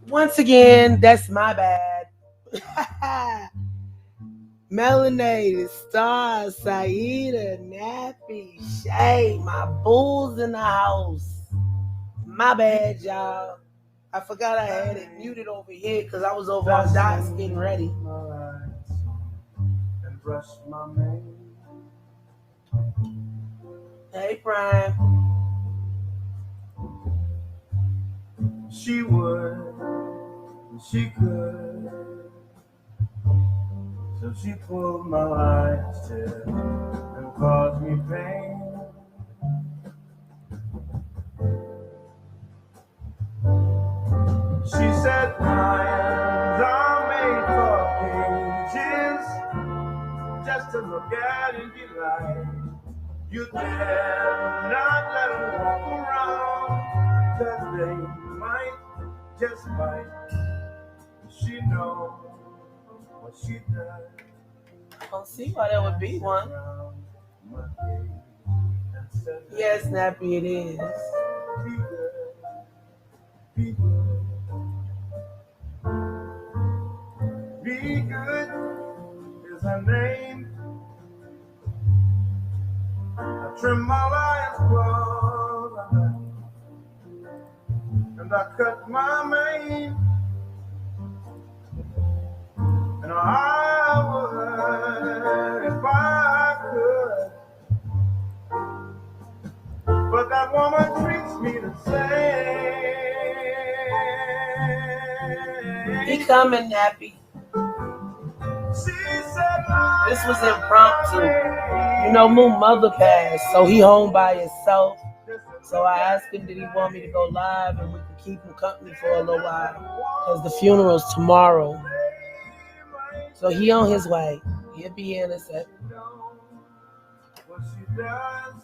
Once again, that's my bad. Melanated, Star, Saida, Nappy, Shay, my bulls in the house. My bad, y'all. I forgot I had it muted over here because I was over on Dots getting ready. And brush my mane. Hey, Prime. She would, she could. So she pulled my lion's tail and caused me pain. She said lions are made for cages, just to look at and delight. You dare not let them walk around, cause they might just bite. She knows what she does. I don't see why that would be one. Yes, Nappy, it is. Be good. Be good. Be good is her name. I trim my lion's claws and I cut my mane. And I would if I could, but that woman treats me the same. He coming, Nappy. This was impromptu. You know, Moon mother passed, so he home by himself. So I asked him, did he want me to go live and we could keep him company for a little while, because the funeral's tomorrow. So he on his way. He'll be here in a sec. What she does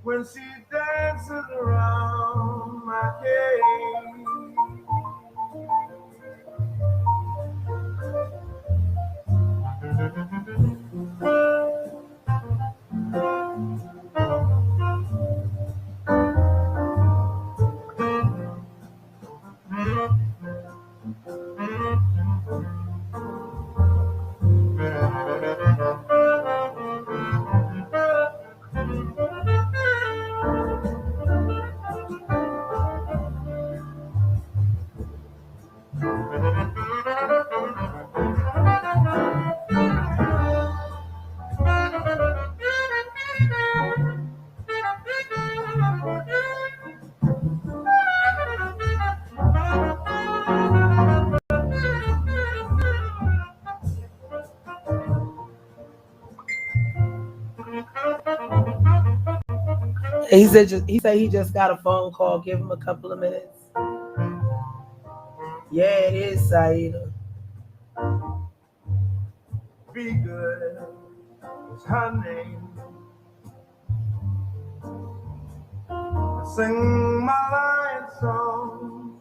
when she dances around my cage. He said he just got a phone call. Give him a couple of minutes. Yeah, it is, Saida. Be good is her name. I sing my lion song,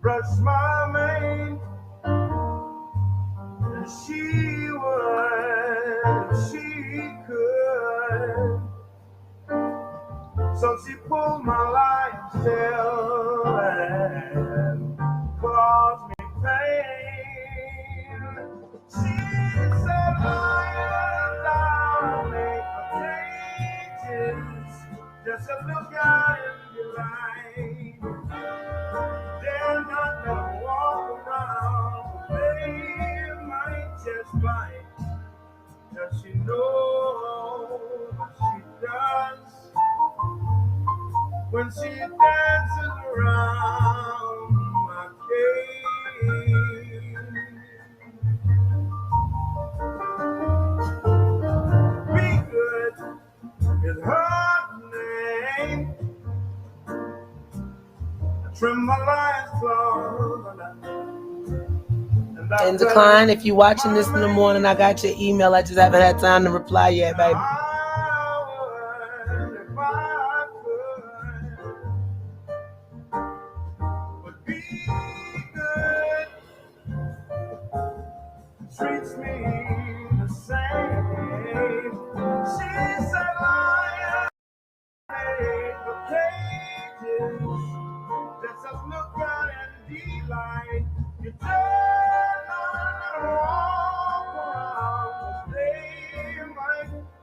brush my mane, and she would if she could. So she pulled my lion's tail and caused me pain. She said, lions are made for cages, just to look out in the light. They're not gonna walk around, they might just bite. Does she know what she does when she dances around my cage? Be good is her name. I trim my lion's claws and Decline, if you're watching this in the morning, I got your email. I just haven't had time to reply yet, baby. Treats me the same. She said, lion made for cages,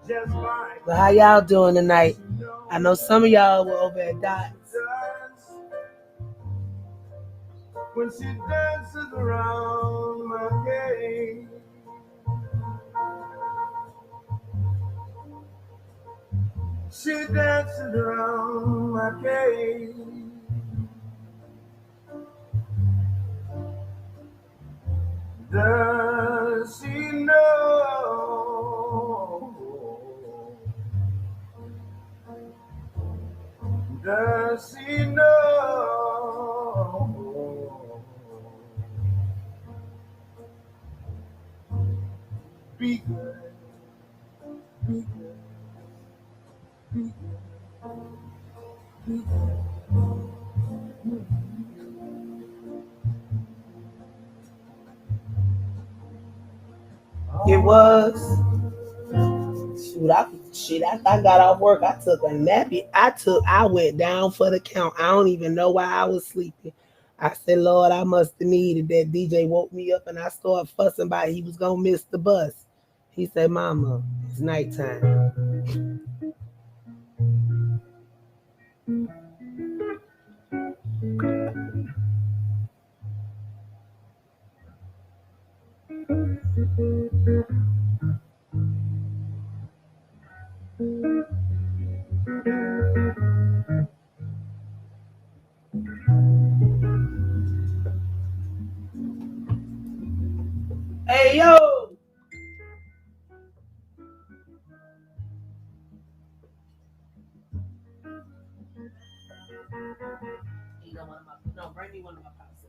just like But how y'all doing tonight? I know some of y'all were over at Dots. When she dances around my cage, she dances around my cage. Does she know? Does she know? Be good, be good, be good, be good. It was. I got off work. I took a nappy. I went down for the count. I don't even know why I was sleeping. I said, Lord, I must have needed that. DJ woke me up and I started fussing about he was gonna miss the bus. He said, Mama, it's nighttime. Hey yo! No, bring me one of my pops.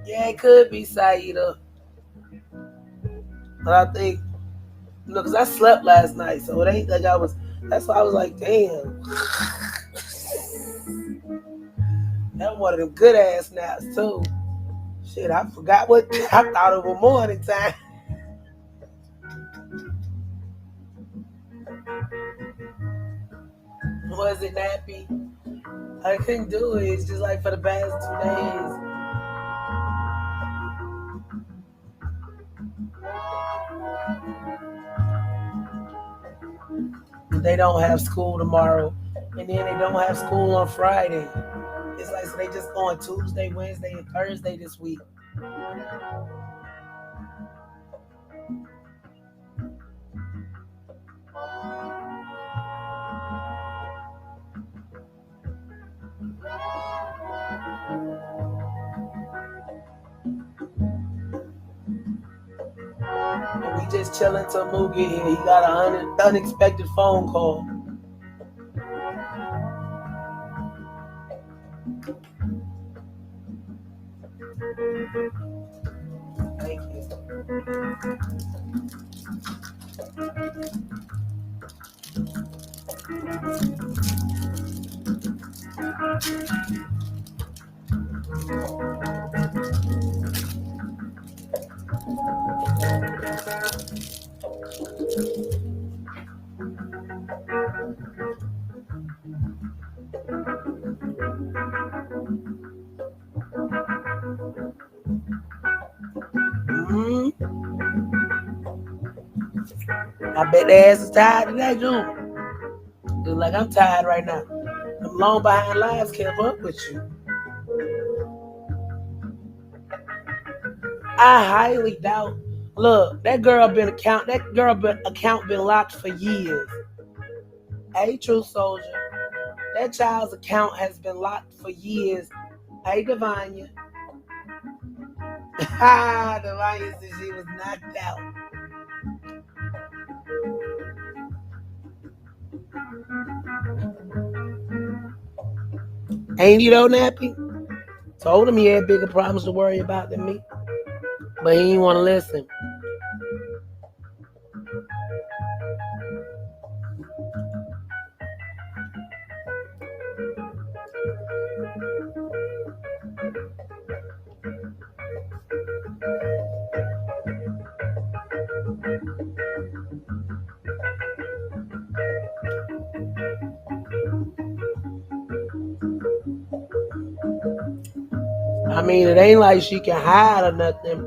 Yeah, it could be Saida. But I think, because I slept last night, so it ain't like I was. That's why I was like, damn. That one of them good ass naps too. Shit, I forgot what I thought it was morning time. Was it nappy? I couldn't do it. It's just like for the past 2 days. They don't have school tomorrow, and then they don't have school on Friday. It's like so they just go on Tuesday, Wednesday, and Thursday this week. And we just chilling till Moo get here. He got an unexpected phone call. Thank you. I bet the ass is tired today, too. Look like I'm tired right now. Them long behind lives kept up with you. I highly doubt. Look, that girl been account been locked for years. Hey, True Soldier, that child's account has been locked for years. Hey, Devanya. Devanya said she was knocked out. Ain't you though, Nappy? Told him he had bigger problems to worry about than me. But he didn't want to listen. I mean, it ain't like she can hide or nothing.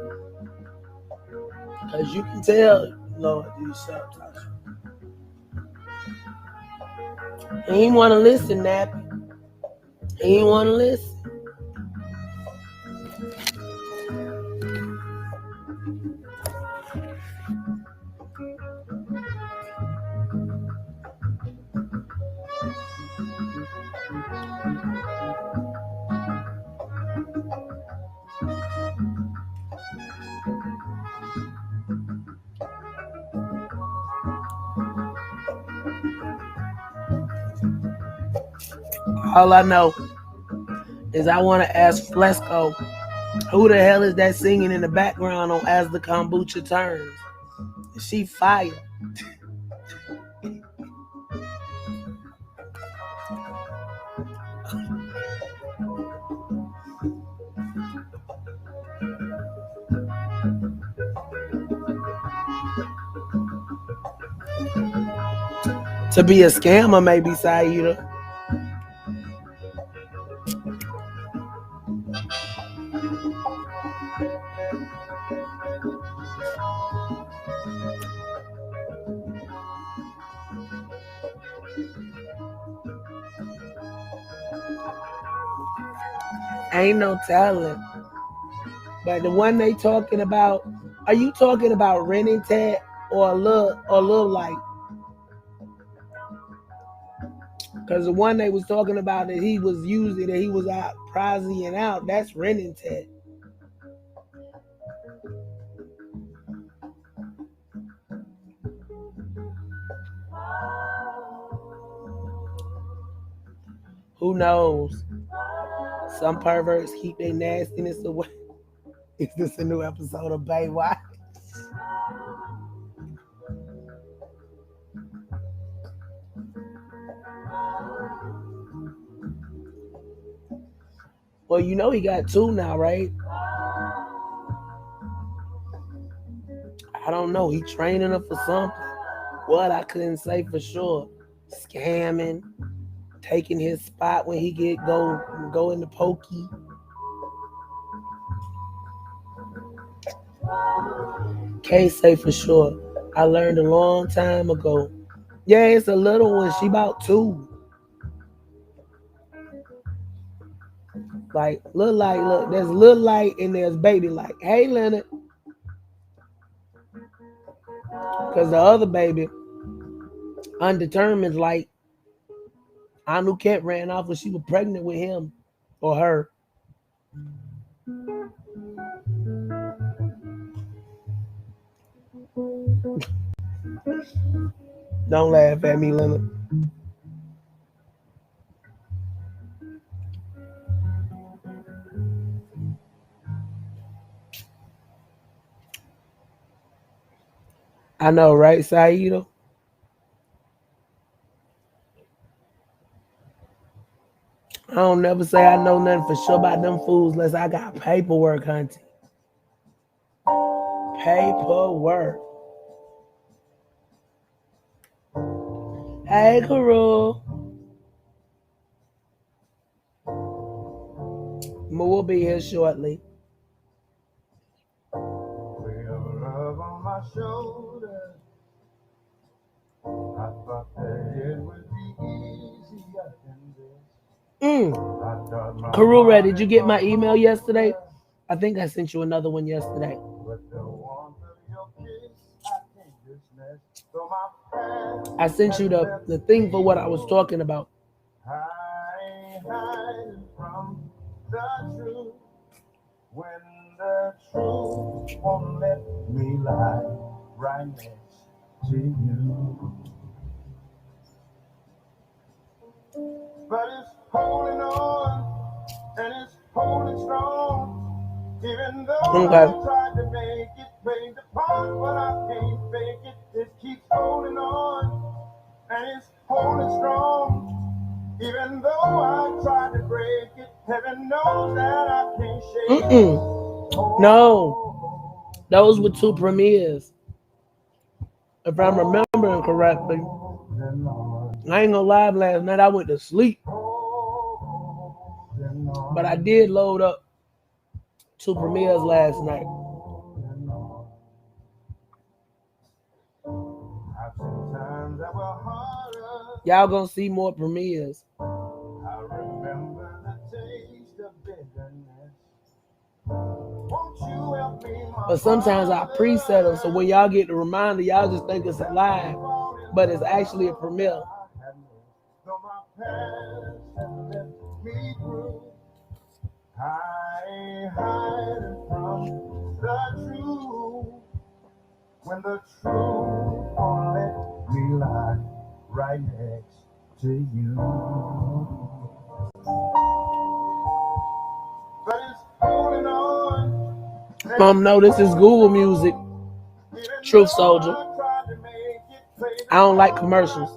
Cause you can tell, Lord, these subtitles. He ain't want to listen, Nappy. He ain't want to listen. All I know is I want to ask Flesco, who the hell is that singing in the background on As the Kombucha Turns? She fire. To be a scammer, maybe, Saida. Ain't no talent. But the one they talking about, are you talking about Renting Tat or Lil Light? Because the one they was talking about that he was using, that he was out prizing out, that's Renting Tat. Who knows? Some perverts keep their nastiness away. Is this a new episode of Baywatch? Well, you know he got 2 now, right? I don't know. He training her for something. What? I couldn't say for sure. Scamming, taking his spot when he go in the pokey. Can't say for sure. I learned a long time ago. Yeah, it's a little one. She about 2. Like, Lil Light, look, there's Lil Light and there's Baby Light. Hey, Leonard. Because the other baby, Undetermined Light, Anu Ket ran off when she was pregnant with him or her. Don't laugh at me, Leonard. I know, right, Saida? I don't never say I know nothing for sure about them fools unless I got paperwork, hunty. Paperwork. Hey, Karul. We'll be here shortly. Love on my shoulder. I thought that it would be easier than this. Karura, did you get my email yesterday? I think I sent you another one yesterday. I sent you the thing for what I was talking about. From the truth, when the truth won't let me lie right next to you. But it's holding on and it's holding strong, even though I tried to make it break apart, but I can't fake it. It keeps holding on and it's holding strong. Even though I tried to break it, heaven knows that I can't shake it. No, those were 2 premieres. If I'm remembering correctly. I ain't gonna lie, last night I went to sleep. But I did load up 2 premieres last night. I've seen times that were harder. Y'all gonna see more premieres. I remember the taste of bitterness. Won't you help me, my But sometimes I Father? preset them, so when y'all get the reminder, y'all just think it's a live, but it's actually a premiere. Though my past has left me through, I ain't hiding from the truth. When the truth won't let me lie right next to you. But it's holding on. Mom, no, this is Google Music. Truth Soldier. I don't like commercials,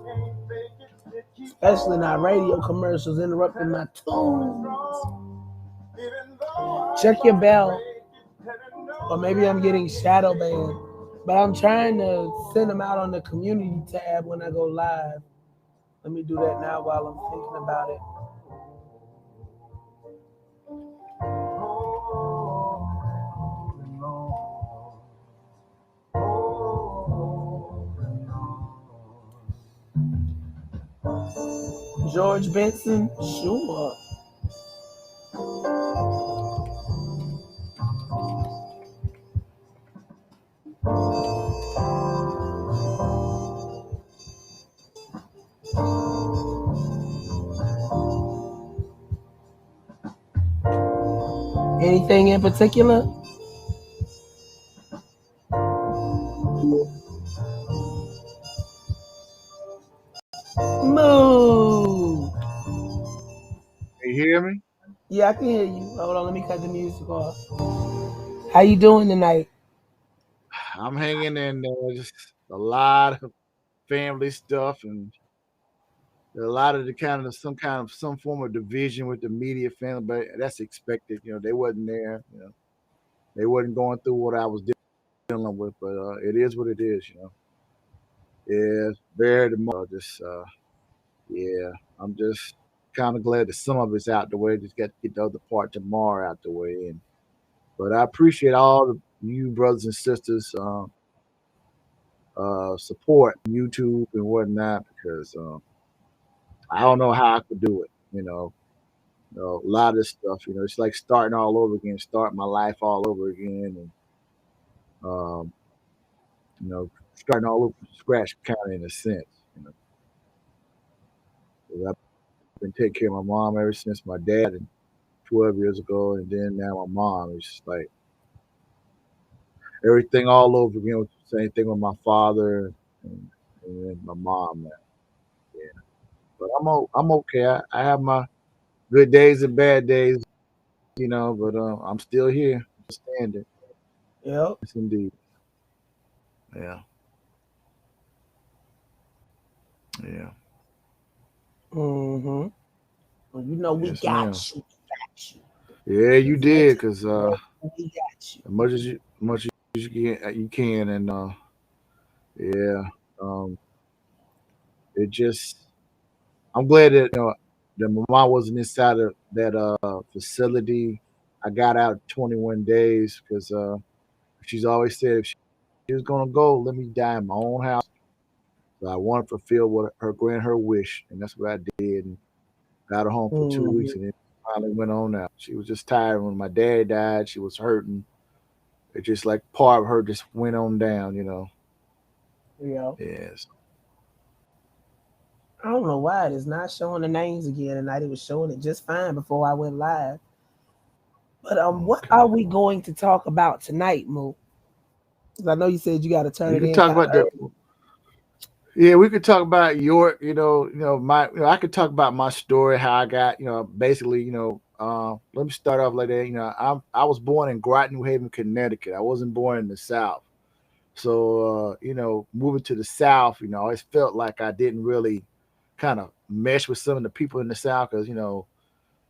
especially not radio commercials interrupting my tunes. Check your bell, or maybe I'm getting shadow banned. But I'm trying to send them out on the community tab when I go live. Let me do that now while I'm thinking about it. George Benson, sure. Anything in particular? Moo. You hear me? Yeah, I can hear you. Hold on, let me cut the music off. How you doing tonight? I'm hanging in there. Just a lot of family stuff and a lot of some form of division with the media family, but that's expected. They wasn't there. They wasn't going through what I was dealing with, but it is what it is. Yeah, very just yeah. I'm just kind of glad that some of it's out the way. Just got to get the other part tomorrow out the way, but I appreciate all of you brothers and sisters. Support YouTube and whatnot because I don't know how I could do it. A lot of this stuff. It's like starting all over again, starting my life all over again, and um, starting all over from scratch, kind of in a sense. 'Cause I've been taking care of my mom ever since my dad, and 12 years ago, and then now my mom. It's just like everything all over again. Same thing with my father and then my mom now. Yeah, but I'm okay. I have my good days and bad days, but I'm still here, standing. Yep. Yes, indeed. Yeah, yeah, Mm-hmm. Well, you know we yes, ma'am. got you. Got you. Yeah, you As much did, as cause we know, we got you. as much as you can, and yeah, um, it just I'm glad that that my mom wasn't inside of that facility. I got out 21 days because she's always said if she was gonna go, let me die in my own house. So I want to fulfill what her wish, and that's what I did. And got her home for 2 weeks, Mm-hmm. and then finally went on out. She was just tired when my dad died. She was hurting. It just like part of her just went on down. Yeah. Yes. I don't know why it is not showing the names again tonight. It was showing it just fine before I went live. But what Okay. are we going to talk about tonight, Moo? 'Cause I know you said you got to turn You it can in talk kind of about the. early. Yeah, we could talk about your. My. I could talk about my story, how I got. Basically. Let me start off like that. I was born in Groton, New Haven, Connecticut. I wasn't born in the South. So, moving to the South, I always felt like I didn't really kind of mesh with some of the people in the South because,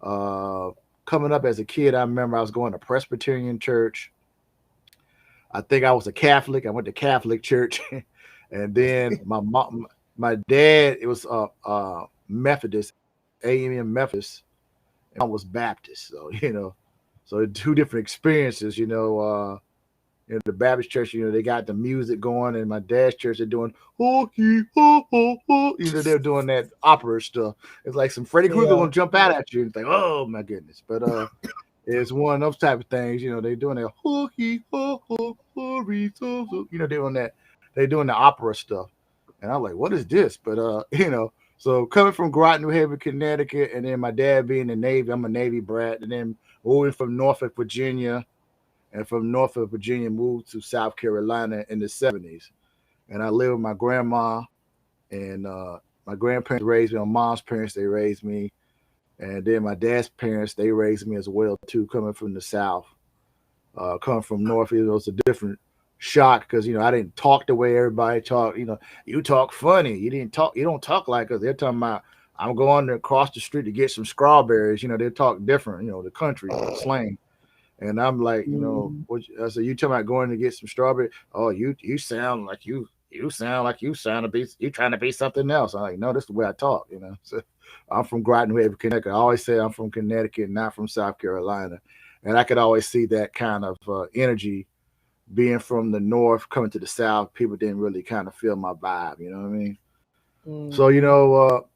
uh, coming up as a kid, I remember I was going to Presbyterian church. I think I was a Catholic. I went to Catholic church. And then my mom, my dad, it was Methodist, AMM Methodist, and I was Baptist. So, so two different experiences, You know, the Baptist church, you know, they got the music going, and my dad's church, they're doing ho he ho ho ho. You know, they're doing that opera stuff. It's like some Freddy Krueger Yeah. gonna jump out at you and think, oh my goodness. But it's one of those type of things, you know, they're doing that ho he ho ho ho re so so. You know, they're doing the opera stuff. And I'm like, what is this? But you know, so coming from Groton, New Haven, Connecticut, and then my dad being in the Navy, I'm a Navy brat, and then moving from Norfolk, Virginia, and from Norfolk, Virginia, moved to South Carolina in the 70s. And I lived with my grandma, and my grandparents raised me. My mom's parents, they raised me. And then my dad's parents, they raised me as well, too, coming from the South. Coming from North, it was a different shock because, you know, I didn't talk the way everybody talked. You know, you talk funny. You don't talk like us. They're talking about, I'm going across the street to get some strawberries. You know, they talk different, you know, the country slang. And I'm like, you know, Mm. I said, you talking about going to get some strawberry? Oh, you sound like you sound like you sound to be you trying to be something else. I'm like, no, this is the way I talk, you know. So I'm from Groton, New Haven, Connecticut. I always say I'm from Connecticut, not from South Carolina. And I could always see that kind of energy being from the north coming to the south. People didn't really kind of feel my vibe, you know what I mean? So, you Mm. know,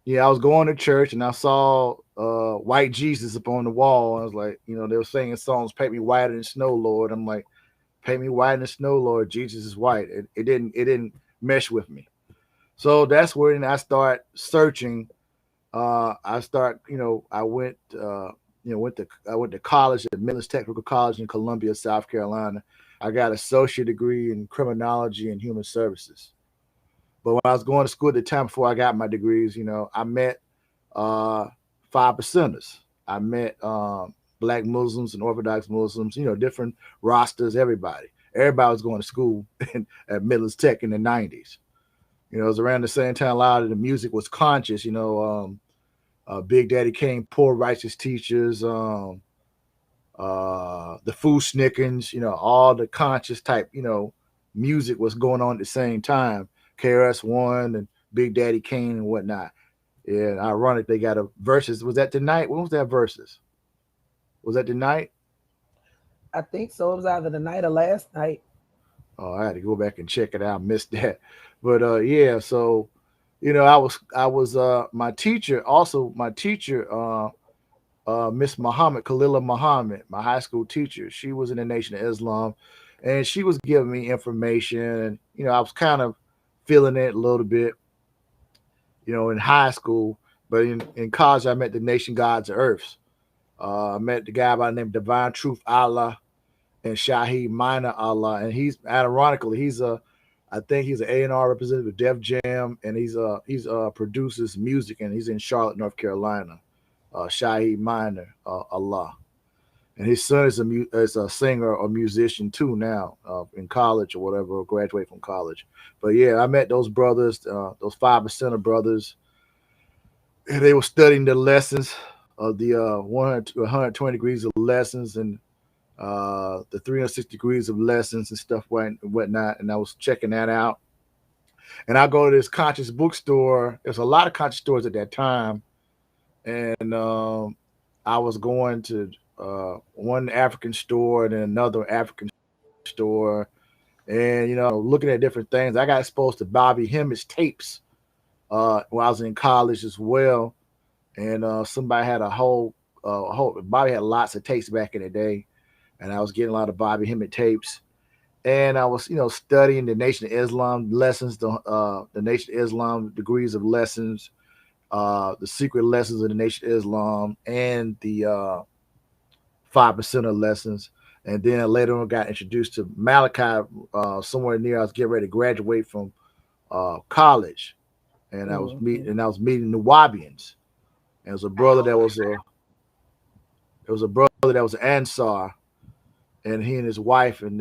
yeah, I was going to church and I saw White Jesus up on the wall. I was like, you know, they were singing songs, "Paint Me Whiter Than Snow, Lord." I'm like, "Paint me whiter than snow, Lord. Jesus is white." It didn't mesh with me. So that's when I start searching. I start, you know, I went to college at Millis Technical College in Columbia, South Carolina. I got an associate degree in criminology and human services. But when I was going to school at the time before I got my degrees, you know, I met uh, five percenters. I met black Muslims and Orthodox Muslims, you know, different rosters, everybody. Everybody was going to school at Midlands Tech in the 90s. You know, it was around the same time a lot of the music was conscious, you know, Big Daddy Kane, Poor Righteous Teachers, the Foo Snickens, you know, all the conscious type, you know, music was going on at the same time. KRS-One and Big Daddy Kane and whatnot. Yeah, ironic they got a versus. Was that tonight? When was that versus? Was that tonight? I think so. It was either the night or last night. Oh, I had to go back and check it out. Missed that. But yeah, so you know, I was my teacher, also my teacher, Miss Muhammad, Khalila Muhammad, my high school teacher. She was in the Nation of Islam, and she was giving me information. And you know, I was kind of feeling it a little bit, you know, in high school. But in college, I met the Nation Gods of Earths. I met the guy by the name of Divine Truth Allah and Shaheed Minor Allah, and he's ironically I think he's an A&R representative of Def Jam, and he's produces music, and he's in Charlotte, North Carolina. Shaheed Minor Allah, and his son is a singer or musician too now, in college or whatever, or graduate from college. But yeah, I met those brothers, those 5% brothers, and they were studying the lessons of the 100 to 120 degrees of lessons and the 360 degrees of lessons and stuff and whatnot. And I was checking that out. And I go to this conscious bookstore. There's a lot of conscious stores at that time. And I was going to one African store and then another African store. And, you know, looking at different things. I got exposed to Bobby Hemmitt's tapes when I was in college as well. And somebody had Bobby had lots of tapes back in the day. And I was getting a lot of Bobby Hemmett tapes. And I was, you know, studying the Nation of Islam lessons, the Nation of Islam degrees of lessons, the secret lessons of the Nation of Islam, and the 5% of lessons. And then later on, got introduced to Malachi somewhere near. I was getting ready to graduate from college, and Mhm. I was meeting the Wabians. And it was a brother that was an Ansar, and he and his wife, and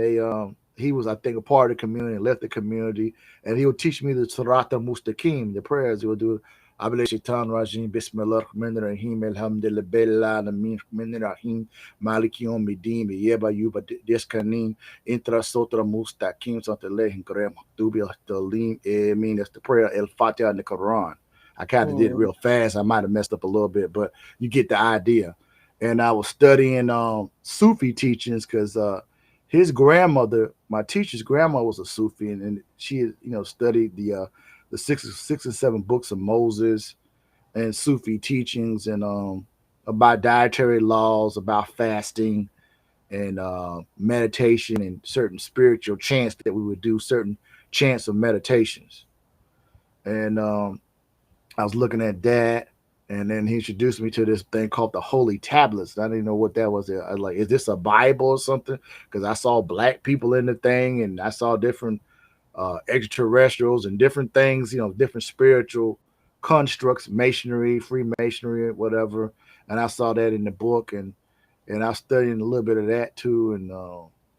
he was, I think, a part of the community, left the community, and he would teach me the Surat al-Mustaqim, the prayers. He would do Abel Shaitan Rajim, Bismillah Rahman Rahim, Alhamdulillah, Bella, Amin, Rahman Rahim, Maliki Yom Midim, Yeba Yuba Deskanim, Intra Sotra Mustaqim, Santaleh, Graham, Dubi, Talim, Amin. That's the prayer, El Fatiha in the Quran. I kind of did it Mhm. real fast. I might have messed up a little bit, but you get the idea. And I was studying Sufi teachings because his grandmother, my teacher's grandma, was a Sufi, and she, studied the six and seven books of Moses and Sufi teachings, and about dietary laws, about fasting, and meditation, and certain spiritual chants that we would do, certain chants of meditations. And I was looking at that, and then he introduced me to this thing called the Holy Tablets. I didn't know what that was. I was like, is this a Bible or something? Because I saw black people in the thing, and I saw different extraterrestrials and different things, different spiritual constructs, masonry, Freemasonry, whatever. And I saw that in the book, and I was studying a little bit of that too, and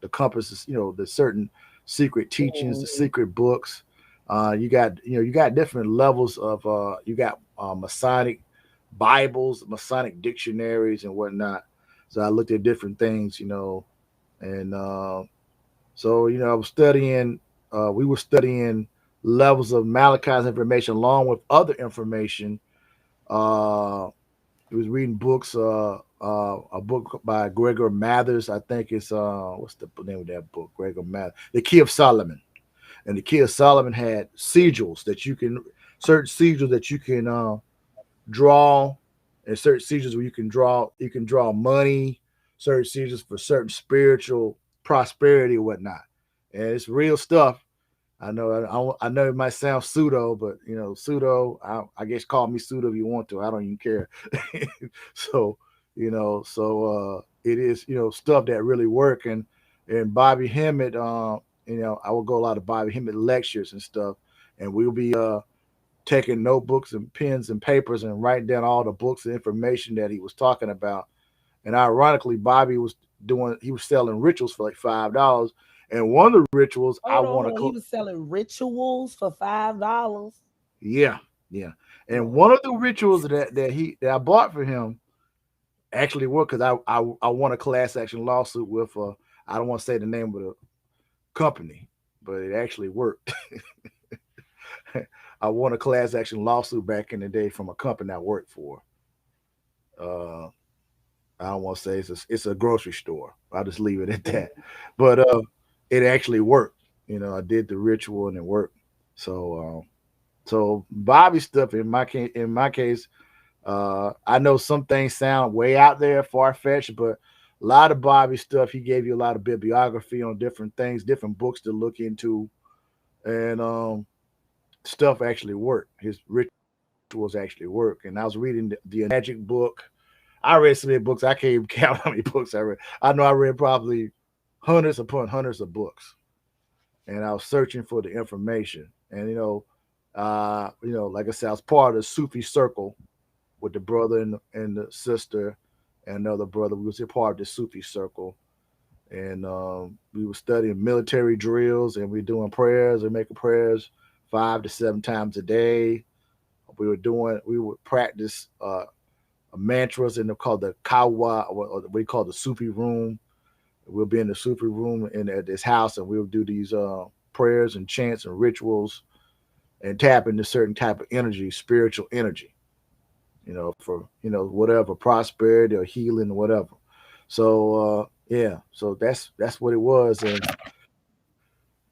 the compasses, the certain secret teachings, the secret books. You got different levels of you got Masonic Bibles, Masonic dictionaries, and whatnot. So I looked at different things, and so I was studying. We were studying levels of Malachi's information along with other information. He was reading books. A book by Gregor Mathers. I think it's what's the name of that book? Gregor Mathers, The Key of Solomon. And the Key of Solomon had sigils that you can, certain sigils that you can draw, and certain sigils where you can draw money, certain sigils for certain spiritual prosperity or whatnot. And it's real stuff. I know it might sound pseudo, but pseudo. I guess call me pseudo if you want to. I don't even care. So it is stuff that really work. And Bobby Hemmett, I will go a lot of Bobby Hemmett lectures and stuff, and we'll be taking notebooks and pens and papers and writing down all the books and information that he was talking about. And ironically, Bobby was selling rituals for like $5. And one of the rituals he was selling rituals for $5. Yeah. And one of the rituals that I bought for him actually worked, because I won a class action lawsuit with I don't want to say the name of the company, but it actually worked. I won a class action lawsuit back in the day from a company I worked for. I don't want to say it's a grocery store. I'll just leave it at that. But it actually worked. I did the ritual and it worked. So Bobby stuff in my case, I know some things sound way out there, far fetched, but a lot of Bobby stuff, he gave you a lot of bibliography on different things, different books to look into, and stuff actually worked. His rituals actually work. And I was reading the Magic book. I read so many books, I can't even count how many books I read. I know I read probably hundreds upon hundreds of books, and I was searching for the information. And like I said, I was part of the Sufi circle with the brother and the sister and another brother. We was a part of the Sufi circle, and we were studying military drills, and we were doing prayers and making prayers 5 to 7 times a day. We would practice mantras, and they're called the kawa, or we call the Sufi room. We'll be in the Sufi room at this house, and we'll do these prayers and chants and rituals, and tap into certain type of energy, spiritual energy, for whatever, prosperity or healing or whatever. So so that's what it was. And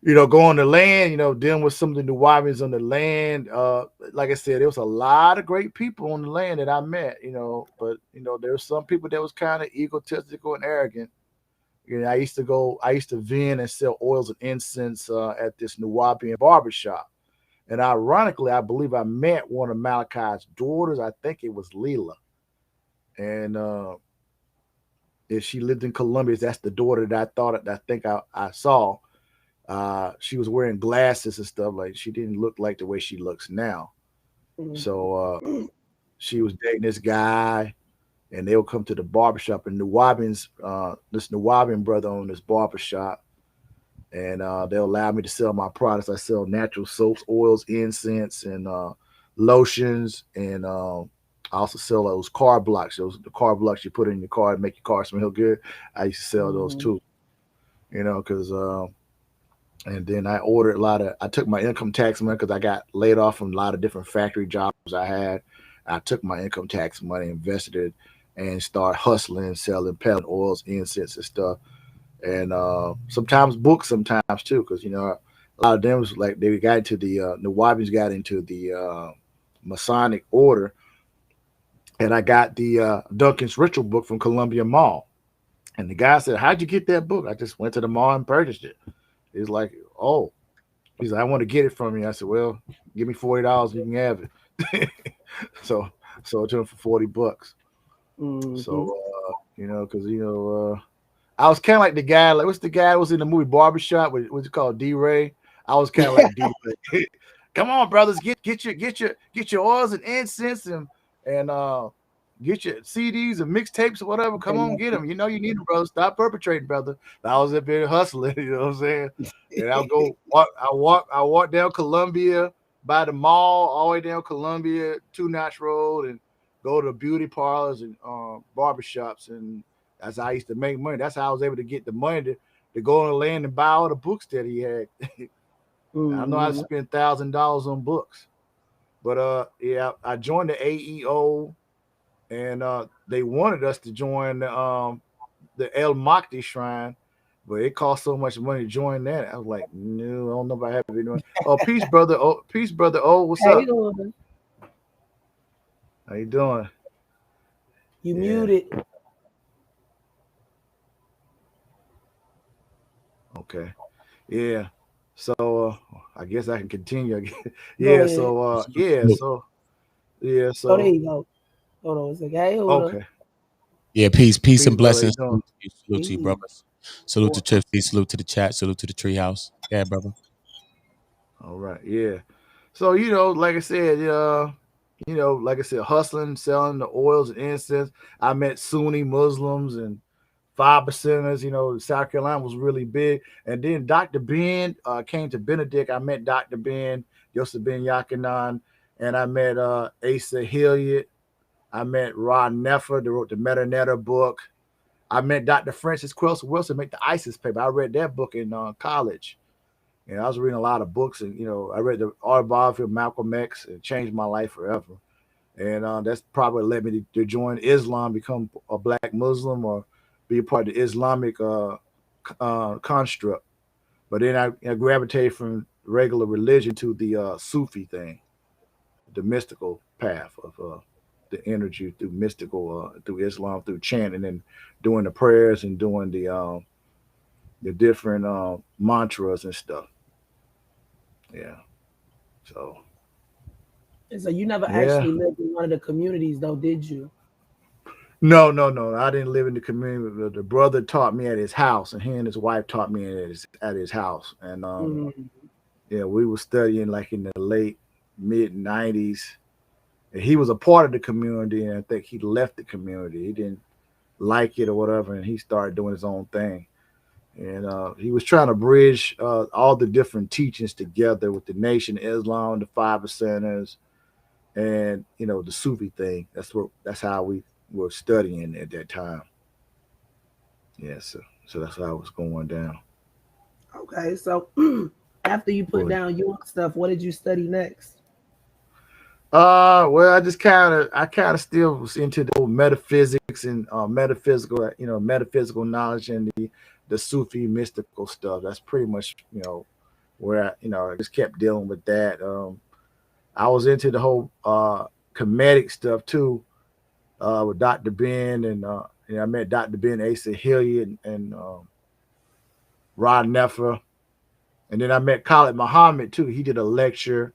go on the land, dealing with some of the Nuwabians on the land. Like I said, there was a lot of great people on the land that I met, but there were some people that was kind of egotistical and arrogant. I used to vend and sell oils and incense at this Nuwabian barbershop. And ironically, I believe I met one of Malachi's daughters. I think it was Leela. And if she lived in Columbia, that's the daughter that I think I saw. She was wearing glasses and stuff. Like, she didn't look like the way she looks now. Mm-hmm. So she was dating this guy, and they would come to the barbershop, and this Nuwabian brother owned this barbershop, and they'll allow me to sell my products. I sell natural soaps, oils, incense, and lotions, and I also sell those car blocks. The car blocks you put in your car to make your car smell good. I used to sell those too, because and then I ordered I took my income tax money, because I got laid off from a lot of different factory jobs I had. I took my income tax money, invested it, and started hustling and selling pellet oils, incense, and stuff. and sometimes books, sometimes too, because a lot of them was like they got into the Wabis got into the Masonic order, and I got the Duncan's Ritual book from Columbia Mall. And the guy said, "How'd you get that book?" I just went to the mall and purchased it. He's like, "Oh," he's like, "I want to get it from you." I said, "Well, give me $40, you can have it." so sold to him for $40. Mm-hmm. So because I was kind of like the guy, like what's the guy that was in the movie Barbershop? What's it called, D. Ray? I was kind of like D. Ray. Come on, brothers, get your oils and incense and get your CDs and mixtapes or whatever. Come on, get them. You know you need them, brother. Stop perpetrating, brother. I was up there hustling. You know what I'm saying? And I'll go walk. I walk down Columbia by the mall, all the way down Columbia, 2 Notch Road, and go to beauty parlors and barbershops, and that's how I used to make money. That's how I was able to get the money to go on the land and buy all the books that he had. I know I spent $1,000 on books, but yeah, I joined the AEO, and they wanted us to join the El Makti Shrine, but it cost so much money to join that. I was like, no, I don't know if I have it anymore. Oh, peace, brother. Oh, peace, brother. Oh, what's up? How you doing? You muted. Okay. Yeah. So I guess I can continue. Yeah. So yeah. So yeah. So oh, there you go. Hold on a second. Hey, okay. Yeah, peace and blessings. Brother, salute to you, brothers. Salute to Tripsy. Salute to the chat. Salute to the treehouse. Yeah, brother. All right. Yeah. So like I said, like I said, hustling, selling the oils and incense. I met Sunni Muslims and 5%ers. South Carolina was really big. And then Dr. Ben came to Benedict. I met Dr. Ben, Yosef Ben Yakinan, and I met Asa Hilliard. I met Ron Neffer, that wrote the Metanetta book. I met Dr. Francis Quelson Wilson, make the ISIS paper. I read that book in college. And I was reading a lot of books, and I read the autobiography of Malcolm X. It changed my life forever. And that's probably led me to join Islam, become a black Muslim, or be a part of the Islamic construct. But then I gravitated from regular religion to the Sufi thing, the mystical path of the energy through mystical, through Islam, through chanting and doing the prayers and doing the different mantras and stuff. Yeah. So you never actually lived in one of the communities, though, did you? No. I didn't live in the community. The brother taught me at his house, and he and his wife taught me at his house. And yeah, we were studying like in the late mid-90s. And he was a part of the community, and I think he left the community. He didn't like it or whatever, and he started doing his own thing. And he was trying to bridge all the different teachings together with the Nation of Islam, the 5%ers, and the Sufi thing. That's how we were studying at that time. Yeah, so that's how it was going down. Okay, so after you put down your stuff, what did you study next? Well, I kind of still was into the metaphysics and metaphysical knowledge and the Sufi mystical stuff. That's pretty much where I just kept dealing with that. I was into the whole comedic stuff too, with Dr. Ben, and I met Dr. Ben, Asa Hilliard, and Rod Neffer, and then I met Khalid Muhammad too. He did a lecture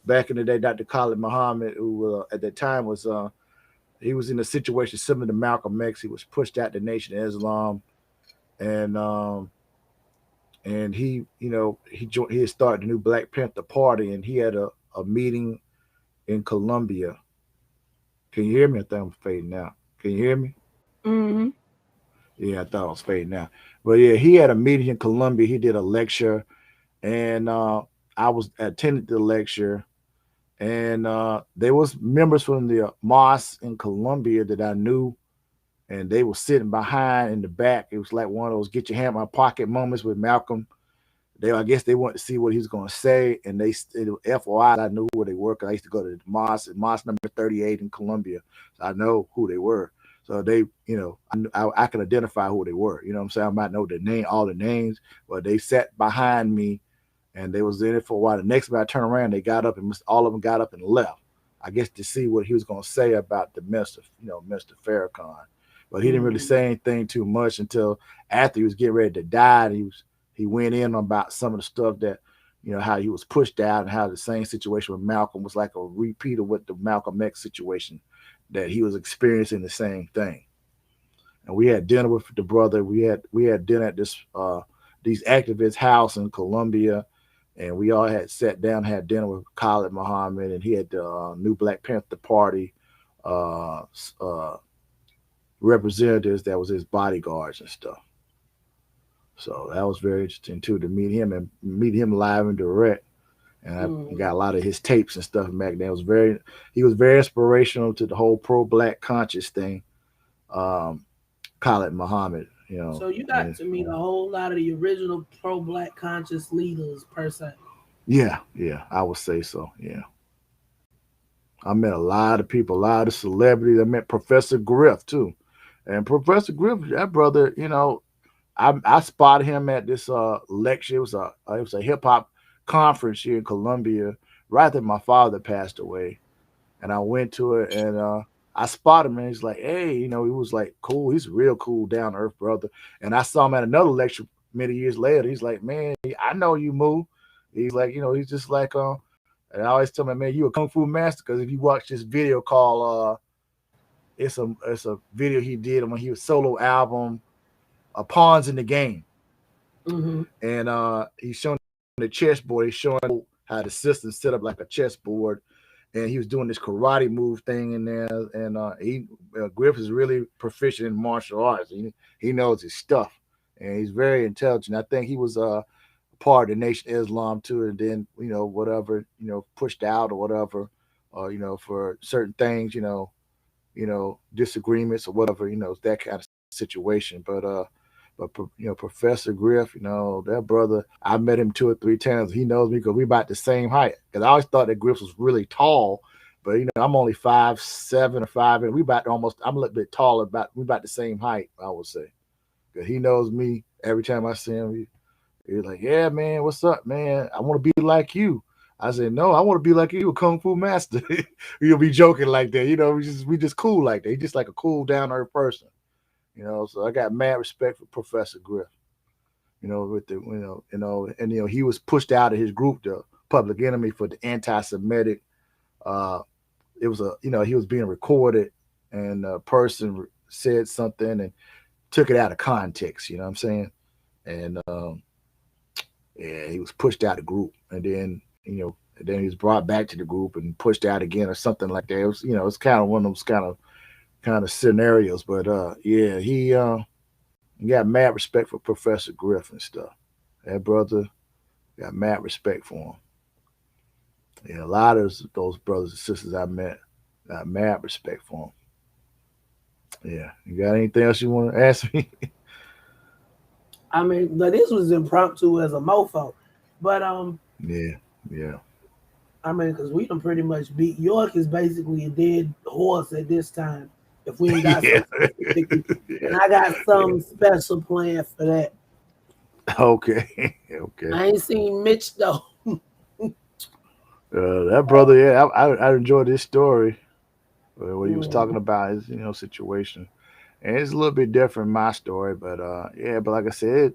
back in the day. Dr. Khalid Muhammad, who at that time was he was in a situation similar to Malcolm X. He was pushed out the Nation of Islam, and he he had started the new Black Panther Party, and he had a meeting in Columbia. Can you hear me? I think I'm fading out. Can you hear me? Mm-hmm. Yeah, I thought I was fading out. But yeah, he had a meeting in Columbia. He did a lecture, and I was attended the lecture, and there was members from the mosque in Columbia that I knew, and they were sitting behind in the back. It was like one of those get your hand in my pocket moments with Malcolm. I guess they wanted to see what he was going to say, and FYI, I knew where they were because I used to go to the mosque number 38 in Columbia. So I know who they were. So they, I can identify who they were. You know what I'm saying? I might know the name, all the names, but they sat behind me and they was in it for a while. The next time I turned around, they got up and all of them got up and left. I guess to see what he was going to say about the Minister, Mr. Farrakhan. But he didn't really say anything too much until after he was getting ready to die. He went in about some of the stuff that, how he was pushed out and how the same situation with Malcolm was like a repeat of what the Malcolm X situation, that he was experiencing the same thing. And we had dinner with the brother. We had dinner at these activists' house in Columbia, and we all had sat down, had dinner with Khalid Muhammad, and he had the New Black Panther Party representatives that was his bodyguards and stuff. So that was very interesting too, to meet him live and direct. And I got a lot of his tapes and stuff back then. He was very inspirational to the whole pro-black conscious thing. Khalid Muhammad, So you got to meet a whole lot of the original pro-black conscious leaders per se. Yeah, I would say so. Yeah. I met a lot of people, a lot of celebrities. I met Professor Griff too. And Professor Griff, that brother, I spotted him at this lecture. It was a hip hop conference here in Columbia, right after my father passed away. And I went to it and I spotted him and he's like, hey, he was like cool. He's a real cool, down to earth brother. And I saw him at another lecture many years later. He's like, man, I know you, Moo. He's like, he's just like, and I always tell him, man, you a kung fu master. Because if you watch this video called, it's a video he did when he was solo album, Pawns in the Game. And he's showing the chessboard. He's showing how the system set up like a chessboard. And he was doing this karate move thing in there. And Griff is really proficient in martial arts. He knows his stuff. And he's very intelligent. I think he was part of the Nation of Islam too. And then, whatever, pushed out or whatever, for certain things, disagreements or whatever, that kind of situation. But Professor Griff, that brother, I met him 2 or 3 times. He knows me because we about the same height. Because I always thought that Griff was really tall, but I'm only 5'7" or 5'8". I'm a little bit taller. We about the same height, I would say. Because he knows me. Every time I see him, he's like, yeah, man, what's up, man? I want to be like you. I said, no, I want to be like you, a kung fu master. You'll be joking like that. We just cool like that. He's just like a cool, down to earth person. So I got mad respect for Professor Griff. With the, he was pushed out of his group, the Public Enemy, for the anti-Semitic. It was he was being recorded, and a person said something and took it out of context. You know what I'm saying? And he was pushed out of the group, and then then he was brought back to the group and pushed out again or something like that. It was it's kind of one of those kind of scenarios, but he got mad respect for Professor Griff and stuff. That brother got mad respect for him. Yeah, a lot of those brothers and sisters I met got mad respect for him. Yeah, you got anything else you want to ask me? I mean, this was impromptu as a mofo, but yeah. I mean, because we done pretty much beat York is basically a dead horse at this time. If we ain't got something, and I got some special plan for that. Okay. I ain't seen Mitch though. That brother, yeah, I enjoyed this story when he was talking about his situation, and it's a little bit different my story, but but like I said,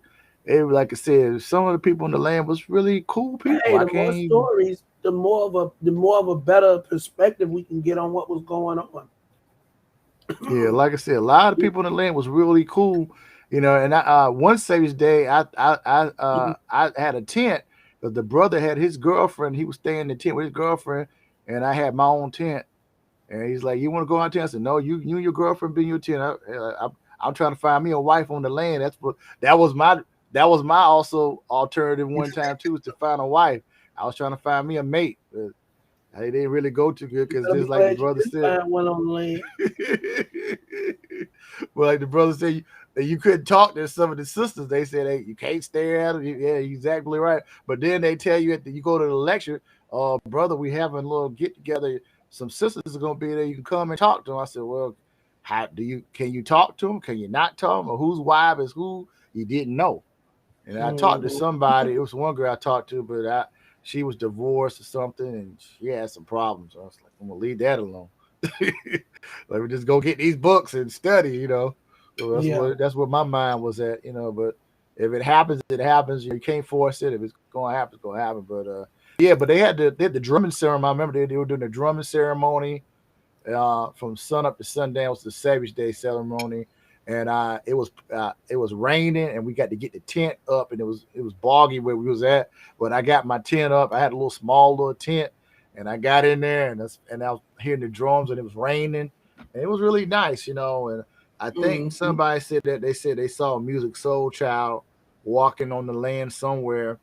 some of the people in the land was really cool people. Hey, the more stories, the more of a better perspective we can get on what was going on. Yeah, like I said, a lot of people in the land was really cool, And one Savior's Day, I had a tent, but the brother had his girlfriend. He was staying in the tent with his girlfriend, and I had my own tent. And he's like, "You want to go out tent?" I said, "No, you and your girlfriend be in your tent. I'm trying to find me a wife on the land." That was my also alternative one time too, was to find a wife. I was trying to find me a mate. But they didn't really go too good because just like the brother said, one on the land. Well, like the brother said, you couldn't talk to some of the sisters. They said, hey, you can't stare at them. Yeah, you're exactly right. But then they tell you you go to the lecture, brother, we having a little get together. Some sisters are gonna be there. You can come and talk to them. I said, well, How can you talk to him? Can you not talk him? Or whose wife is who? You didn't know. And I talked to somebody. It was one girl I talked to, but she was divorced or something, and she had some problems. So I was like, I'm gonna leave that alone. Let me just go get these books and study. So that's what my mind was at. But if it happens, it happens. You can't force it. If it's gonna happen, it's gonna happen. But but they had the drumming ceremony. I remember they were doing the drumming ceremony from sun up to sundown. Was the Savage Day ceremony. And it was raining, and we got to get the tent up, and it was boggy where we was at. But I got my tent up. I had a small little tent, and I got in there, and I was hearing the drums, and it was raining, and it was really nice, And I think somebody said that they saw Musiq Soulchild walking on the land somewhere.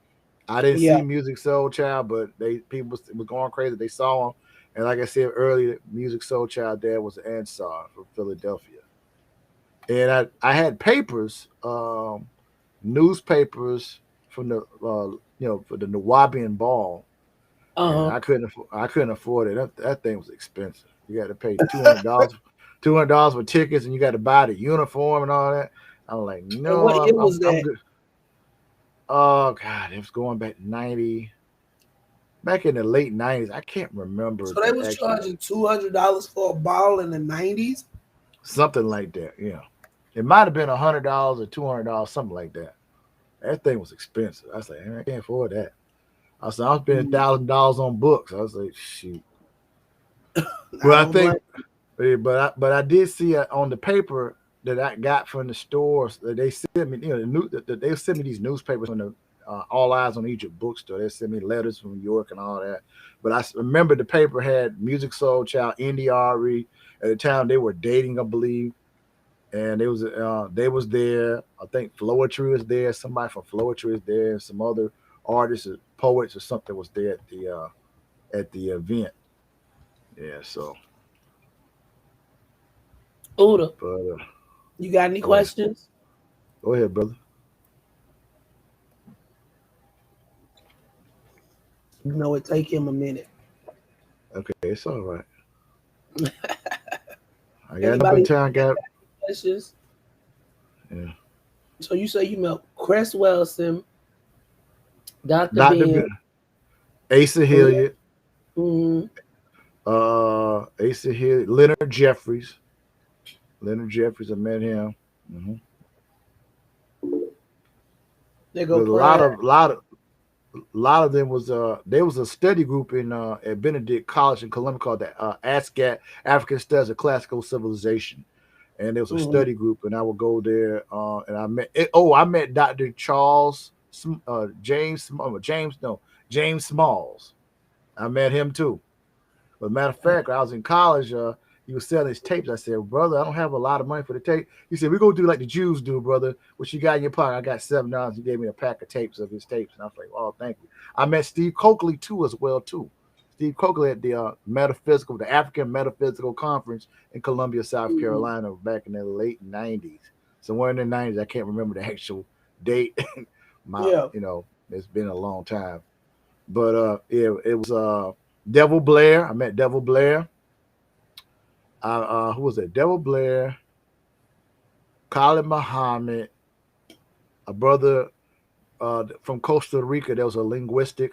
I didn't see Musiq Soulchild, but people were going crazy. They saw him, and like I said earlier, Musiq Soulchild dad was Ansar from Philadelphia. And I had papers, newspapers from the for the Nuwaubian Ball. And I couldn't afford it. That thing was expensive. You got to pay $200 for tickets, and you got to buy the uniform and all that. I'm like, no, what year was that? I'm good. Oh God, it was going back back in the late '90s. I can't remember. So they was charging $200 for a ball in the '90s. Something like that, yeah. It might have been $100 or $200, something like that. That thing was expensive. I was like, I can't afford that. I said, I'm spending $1,000 on books. I was like, shoot. Well, but I did see on the paper that I got from the stores that they sent me. They sent me these newspapers from the All Eyes on Egypt bookstore. They sent me letters from New York and all that. But I remember the paper had Musiq Soulchild, India.Arie. At the time they were dating, I believe. And they was there. I think Floetry was there. Somebody from Floetry was there, and some other artists or poets or something was there at the event. Yeah, so. Uda, you got any questions? Go ahead, brother. It take him a minute. Okay, it's all right. I got no time. Questions? Yeah. So you say you met Cress Welsing, Dr. Ben, Asa Hilliard, Asa Hilliard, Leonard Jeffries. I met him. They go a lot of them was there was a study group in at Benedict College in Columbia called the ASCAT, African Studies of Classical Civilization. And there was a study group, and I would go there, and I met Dr. James Smalls. I met him too. But matter of fact, I was in college. He was selling his tapes. I said, brother, I don't have a lot of money for the tape. He said, we're going to do like the Jews do, brother. What you got in your pocket? I got $7. He gave me a pack of tapes of his tapes. And I was like, oh, thank you. I met Steve Coakley too as well, too. Steve Coakley at the African Metaphysical Conference in Columbia, South Carolina, back in the late 90s. Somewhere in the 90s. I can't remember the actual date. It's been a long time. But it was Devil Blair. I met Devil Blair. Who was it? Devil Blair, Khalid Muhammad, a brother from Costa Rica. There was a linguistic.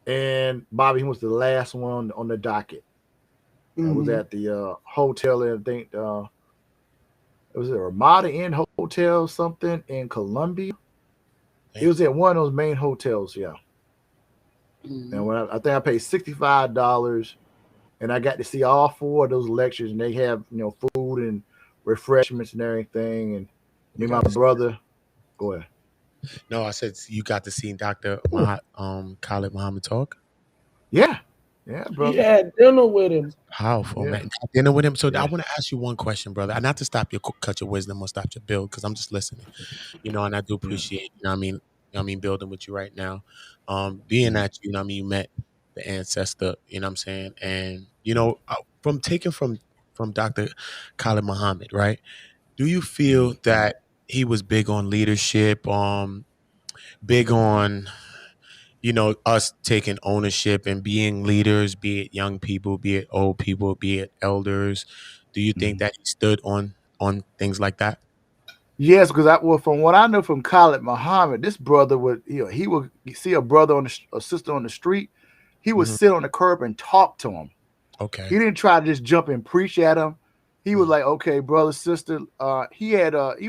And Bobby, he was the last one on the docket. I was at the hotel, and I think it was a Ramada Inn Hotel, something in Columbia. It was at one of those main hotels, yeah. And when I think I paid $65, and I got to see all 4 of those lectures, and they have food and refreshments and everything. And me and my brother, go ahead. No, I said you got to see Dr. Khalid Muhammad talk. Yeah, brother. You had dinner with him. Powerful, man. Dinner with him. So I want to ask you one question, brother. Not to stop your cut your wisdom or stop your build, because I'm just listening. And I do appreciate. Building with you right now. Being that you met the ancestor. You know what I'm saying, and from taking from Dr. Khalid Muhammad, right? Do you feel that he was big on leadership, big on, us taking ownership and being leaders, be it young people, be it old people, be it elders? Do you think that he stood on things like that? Yes, because from what I know from Khalid Muhammad, this brother would, he would see a brother a sister on the street, he would Mhm. sit on the curb and talk to him. He Okay. didn't try to just jump and preach at him. He was Mhm. like, okay, brother, sister. He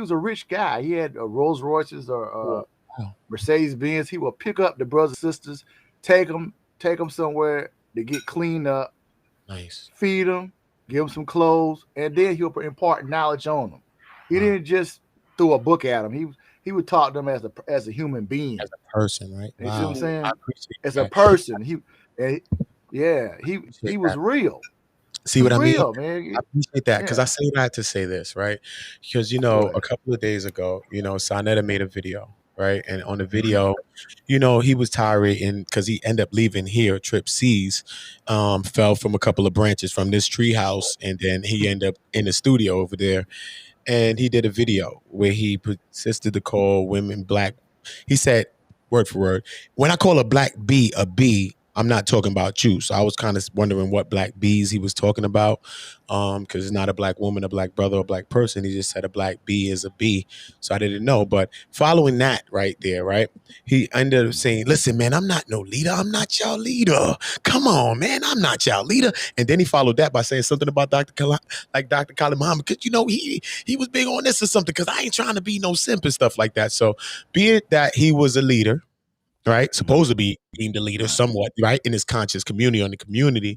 was a rich guy. He had Rolls Royces or Wow. Mercedes Benz. He would pick up the brothers and sisters, take them somewhere to get cleaned up, Nice. feed them, give them some clothes, and then he'll impart knowledge on them. He Wow. didn't just throw a book at them. He would talk to them as a human being. As a person, right? You see what I'm Wow. saying? I appreciate As a that. person, he Appreciate was that. real. See He what was I mean? real, I man. appreciate that because Yeah. I say that to say this, right? Because Go a ahead. couple of days ago, Sonetta made a video, right? And on the video, he was tiring because he ended up leaving here. Trip C's fell from a couple of branches from this tree house, and then he ended up in the studio over there. And he did a video where he persisted to call women black. He said, word for word, when I call a black bee a bee, I'm not talking about you. So I was kind of wondering what black bees he was talking about, because it's not a black woman, a black brother, a black person. He just said a black bee is a bee. So I didn't know. But following that right there, right, he ended up saying, listen, man, I'm not no leader. I'm not y'all leader. Come on, man, I'm not y'all leader. And then he followed that by saying something about Dr. Khalid Muhammad, because he was big on this or something, because I ain't trying to be no simp and stuff like that. So be it that he was a leader, right, supposed to be deemed a leader somewhat, right, in his conscious community, on the community,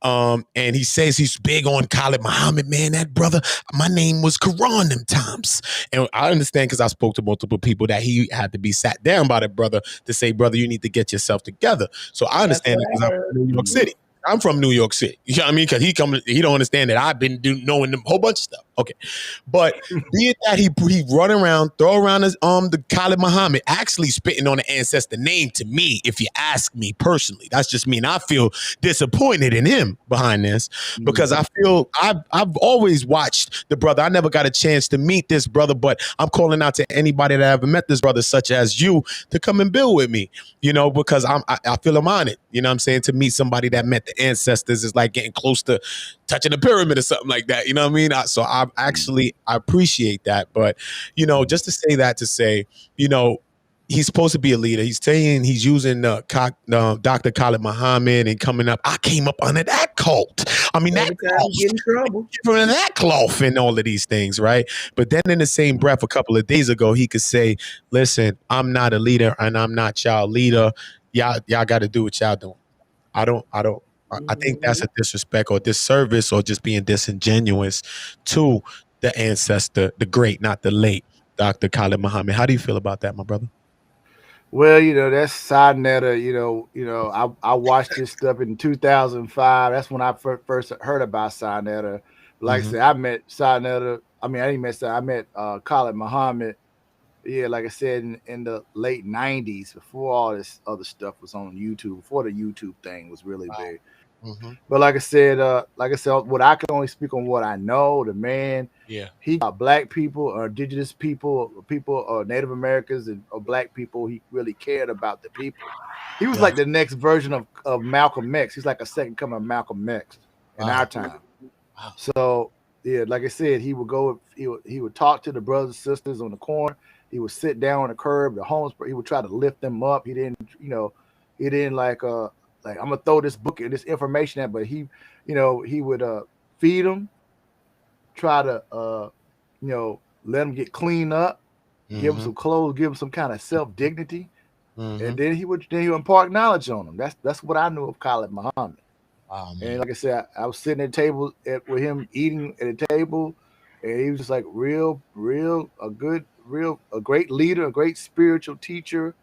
and he says he's big on Khalid Muhammad, man, that brother, my name was Quran them times. And I understand, because I spoke to multiple people, that he had to be sat down by the brother to say, brother, you need to get yourself together. So I That's understand what that, because I I'm heard. from New York City. I'm from New York City. You know what I mean? Because he don't understand that I've been knowing a whole bunch of stuff. Okay. But be it that he run around, throw around his the Khalid Muhammad, actually spitting on the ancestor name to me, if you ask me personally. That's just me. And I feel disappointed in him behind this, because I feel I've always watched the brother. I never got a chance to meet this brother, but I'm calling out to anybody that ever met this brother, such as you, to come and build with me, because I feel I'm on it. You know what I'm saying? To meet somebody that met the ancestors is like getting close to touching a pyramid or something like that. You know what I mean? So I appreciate that. But, just to say that, to say, he's supposed to be a leader. He's saying he's using Dr. Khalid Muhammad and coming up. I came up under that cult. I mean, Every time you get in trouble. from that cloth and all of these things, right? But then in the same breath, a couple of days ago, he could say, listen, I'm not a leader and I'm not y'all leader. Y'all got to do what y'all doing. I think that's a disrespect or disservice, or just being disingenuous to the ancestor, the great, not the late, Dr. Khalid Muhammad. How do you feel about that, my brother? Well, that's Sonetta. I watched this stuff in 2005. That's when I first heard about Sonetta. Like I said, I met Sonetta. I mean, I didn't meet Sonetta. I met Khalid Muhammad. Yeah, like I said, in the late 90s, before all this other stuff was on YouTube, before the YouTube thing was really big. But like I said, what I can only speak on what I know. The man, he got black people, or indigenous people, Native Americans, and or black people. He really cared about the people. He was like the next version of Malcolm X. He's like a second coming of Malcolm X in our time. So yeah, like I said, he would go. He would talk to the brothers and sisters on the corner. He would sit down on the curb. The homeless. He would try to lift them up. He didn't, he didn't like I'm gonna throw this book and this information at, but he would feed them, try to let them get cleaned up, give them some clothes, give them some kind of self dignity, and then he would impart knowledge on them. That's what I knew of Khalid Muhammad. And like I said, I was sitting at table with him, eating at a table, and he was just like a great leader, a great spiritual teacher.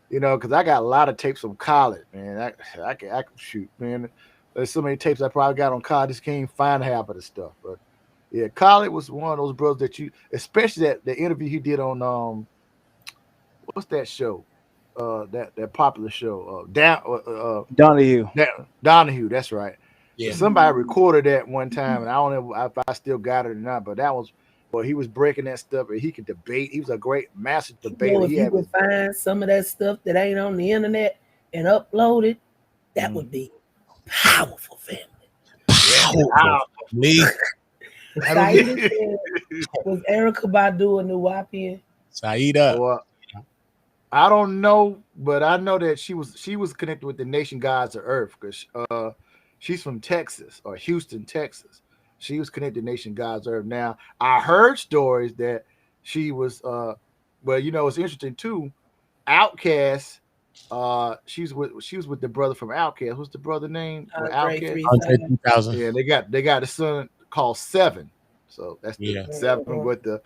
Because I got a lot of tapes from Khalid, man. I can shoot, man. There's so many tapes I probably got on Khalid, just can't even find half of the stuff. But yeah, Khalid was one of those brothers that especially that the interview he did on what's that show? That popular show, Donahue. Donahue, that's right. Yeah. Somebody recorded that one time, and I don't know if I still got it or not, but that was. Well, he was breaking that stuff, and he could debate. He was a great master debater. If you could find some of that stuff that ain't on the internet and upload it, that would be powerful, family. Powerful. Saida said, was Erica Badu a Nuwapian? Saida. Well, I don't know, but I know that she was connected with the nation gods of Earth because she's from Texas or Houston, Texas. She was connected to nation gods of Earth. Now I heard stories that she was well, it's interesting too. Outcast, she was with the brother from Outcast. What's the brother name? Andre Outcast. 3000. 3000. Yeah, they got a son called Seven. So that's the Yeah. seven with the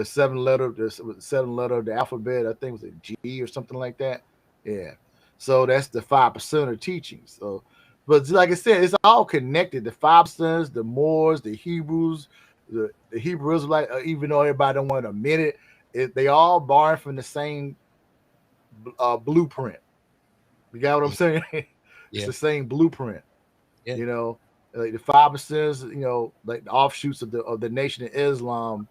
seven letter of the alphabet. I think it was a G or something like that. Yeah. So that's the 5% of teachings. So, but like I said, it's all connected. The 5%, the Moors, the Hebrews, the Hebrew Israelite. Even though everybody don't want to admit it, they all borrowed from the same blueprint. You got what I'm saying? It's Yeah. the same blueprint. Yeah. Like the 5%, like the offshoots of the Nation of Islam,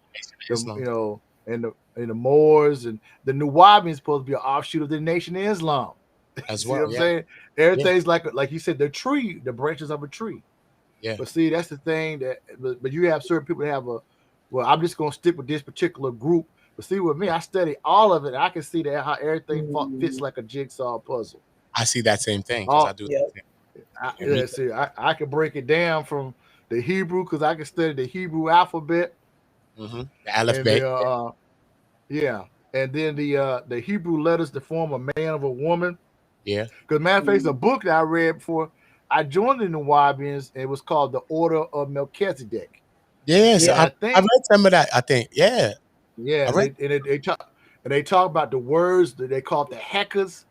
Islam. and the Moors and the Nuwabians supposed to be an offshoot of the Nation of Islam. As See well. what I'm Yeah. saying? Everything's like you said, the branches of a tree. Yeah. But see, that's the thing but you have certain people that have I'm just gonna stick with this particular group. But see, with me, I study all of it. I can see that how everything fits like a jigsaw puzzle. I see that same thing because I do. I can break it down from the Hebrew because I can study the Hebrew alphabet. The Aleph And Bay. and then the Hebrew letters to form a man of a woman. Yeah. Because matter of fact, it's a book that I read before I joined the Nuwabians. It was called the Order of Melchizedek. Yes, I read some of that. I think, yeah. They talk about the words that they call the Hekas.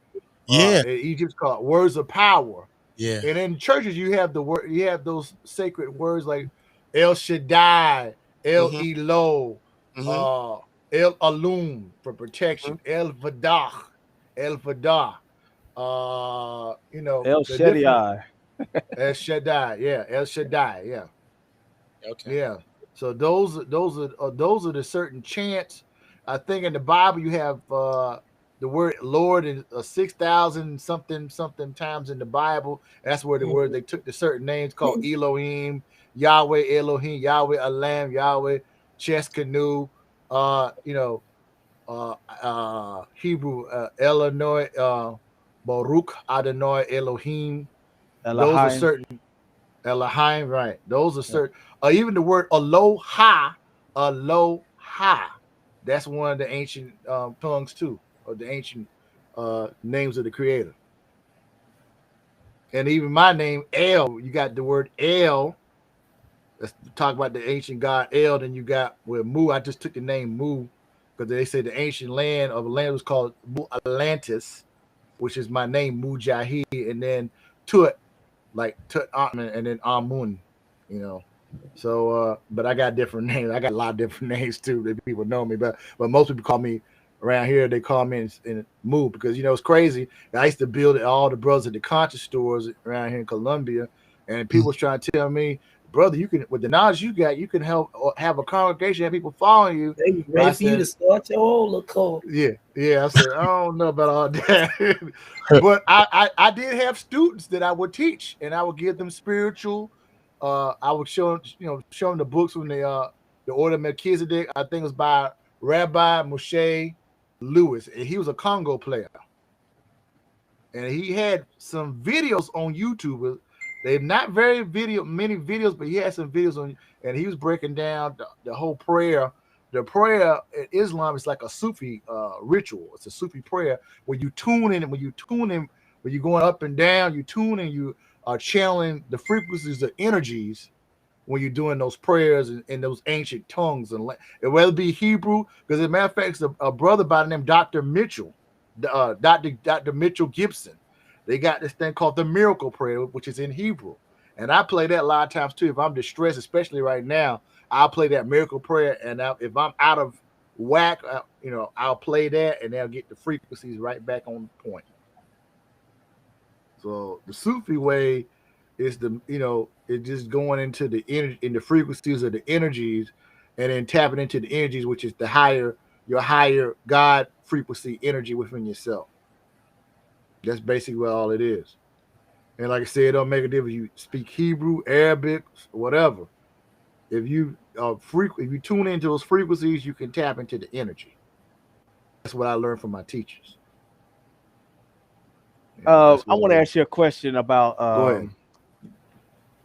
Yeah. In Egypt's called words of power. Yeah. And in churches, you have those sacred words like El Shaddai, El Elo, El Alum for protection, El Vadah, El Vadah. El Shaddai. El Shaddai, yeah, El Shaddai, yeah. Okay. Yeah. So those are the certain chants. I think in the Bible you have the word Lord in 6,000 something times in the Bible. That's where the word they took the certain names called Elohim, Yahweh Elohim, Yahweh Alam, Yahweh Cheskanu, Hebrew Elonoi, Baruch Adonai Elohim. Those are certain Elohim, right? Those are certain. Even the word aloha. That's one of the ancient tongues too, or the ancient names of the Creator. And even my name El, you got the word El. Let's talk about the ancient god El. Then you got with Mu. I just took the name Mu because they say the ancient land was called Atlantis, which is my name Mujahid, and then Tut, like Tut Atman, and then Amun. So but I got different names. I got a lot of different names too that people know me, but most people call me around here. They call me in Mu because it's crazy. I used to build all the brothers at the conscious stores around here in Columbia, and people was trying to tell me, brother, you can, with the knowledge you got, you can help have a congregation, have people following you. They was ready for you to start your own little cult. Yeah. I said, I don't know about all that, but I did have students that I would teach, and I would give them spiritual. I would show them the books from the Order of Melchizedek. I think it was by Rabbi Moshe Lewis, and he was a Congo player, and he had some videos on YouTube. They're not many videos, but he had some videos on, and he was breaking down the whole prayer. The prayer in Islam is like a Sufi ritual. It's a Sufi prayer where you tune in, when you're going up and down, you tune in, you are channeling the frequencies of energies when you're doing those prayers in those ancient tongues, and whether it be Hebrew, because as a matter of fact, it's a brother by the name Dr. Mitchell, Dr. Mitchell Gibson. They got this thing called the Miracle Prayer, which is in Hebrew, and I play that a lot of times too. If I'm distressed, especially right now, I'll play that Miracle Prayer, and if I'm out of whack, I'll play that, and they'll get the frequencies right back on point. So the Sufi way is it's just going into the energy, in the frequencies of the energies, and then tapping into the energies, which is your higher God frequency energy within yourself. That's basically what all it is. And like I said, it don't make a difference. You speak Hebrew, Arabic, whatever. if you if you tune into those frequencies, you can tap into the energy. That's what I learned from my teachers. I want to ask you a question about Go ahead.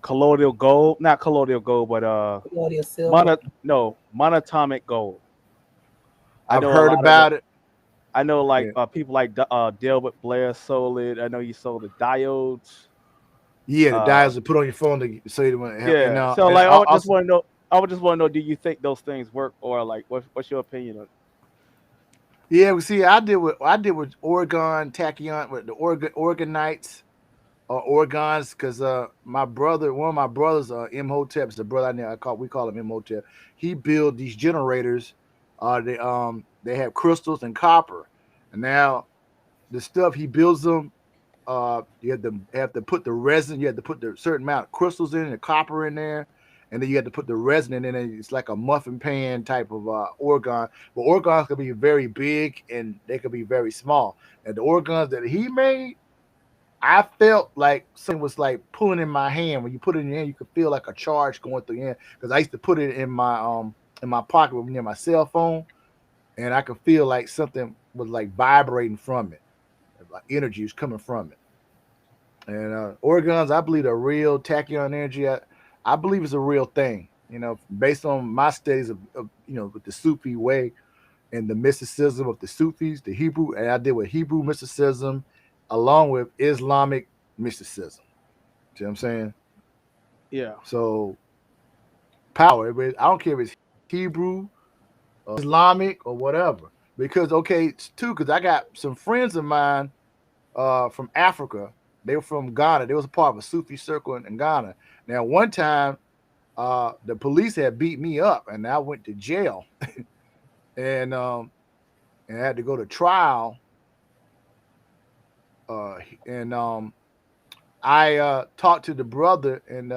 colloidal gold, not colloidal gold, but Colloidal silver. monatomic gold. I've heard about it. I know, like people like Delbert Blair sold it. I know you sold the diodes. Yeah, the diodes to put on your phone to so you want to help. Yeah. So like, I would just want to know, do you think those things work, or like, what's your opinion on it? Yeah, we see. I did with Oregon Tachyon, with the Oregonites or Oregons, because one of my brothers, Imhotep's the brother we call him Imhotep. He built these generators. They have crystals and copper, and now the stuff he builds them. You have to put the resin. You have to put the certain amount of crystals in, the copper in there, and then you have to put the resin in. And it's like a muffin pan type of organ. But organs could be very big and they could be very small. And the organs that he made, I felt like something was like pulling in my hand. When you put it in your hand, you could feel like a charge going through your hand. Because I used to put it in my pocket near my cell phone, and I could feel like something was like vibrating from it. Like energy was coming from it. And organs, I believe, are real. Tachyon energy, I believe it's a real thing. Based on my studies of with the Sufi way and the mysticism of the Sufis, the Hebrew, and I did with Hebrew mysticism along with Islamic mysticism. See what I'm saying? Yeah. So power. I don't care if it's Hebrew, or Islamic, or whatever. Because because I got some friends of mine from Africa. They were from Ghana. They was a part of a Sufi circle in Ghana. Now, one time, the police had beat me up, and I went to jail, and I had to go to trial. I talked to the brother, and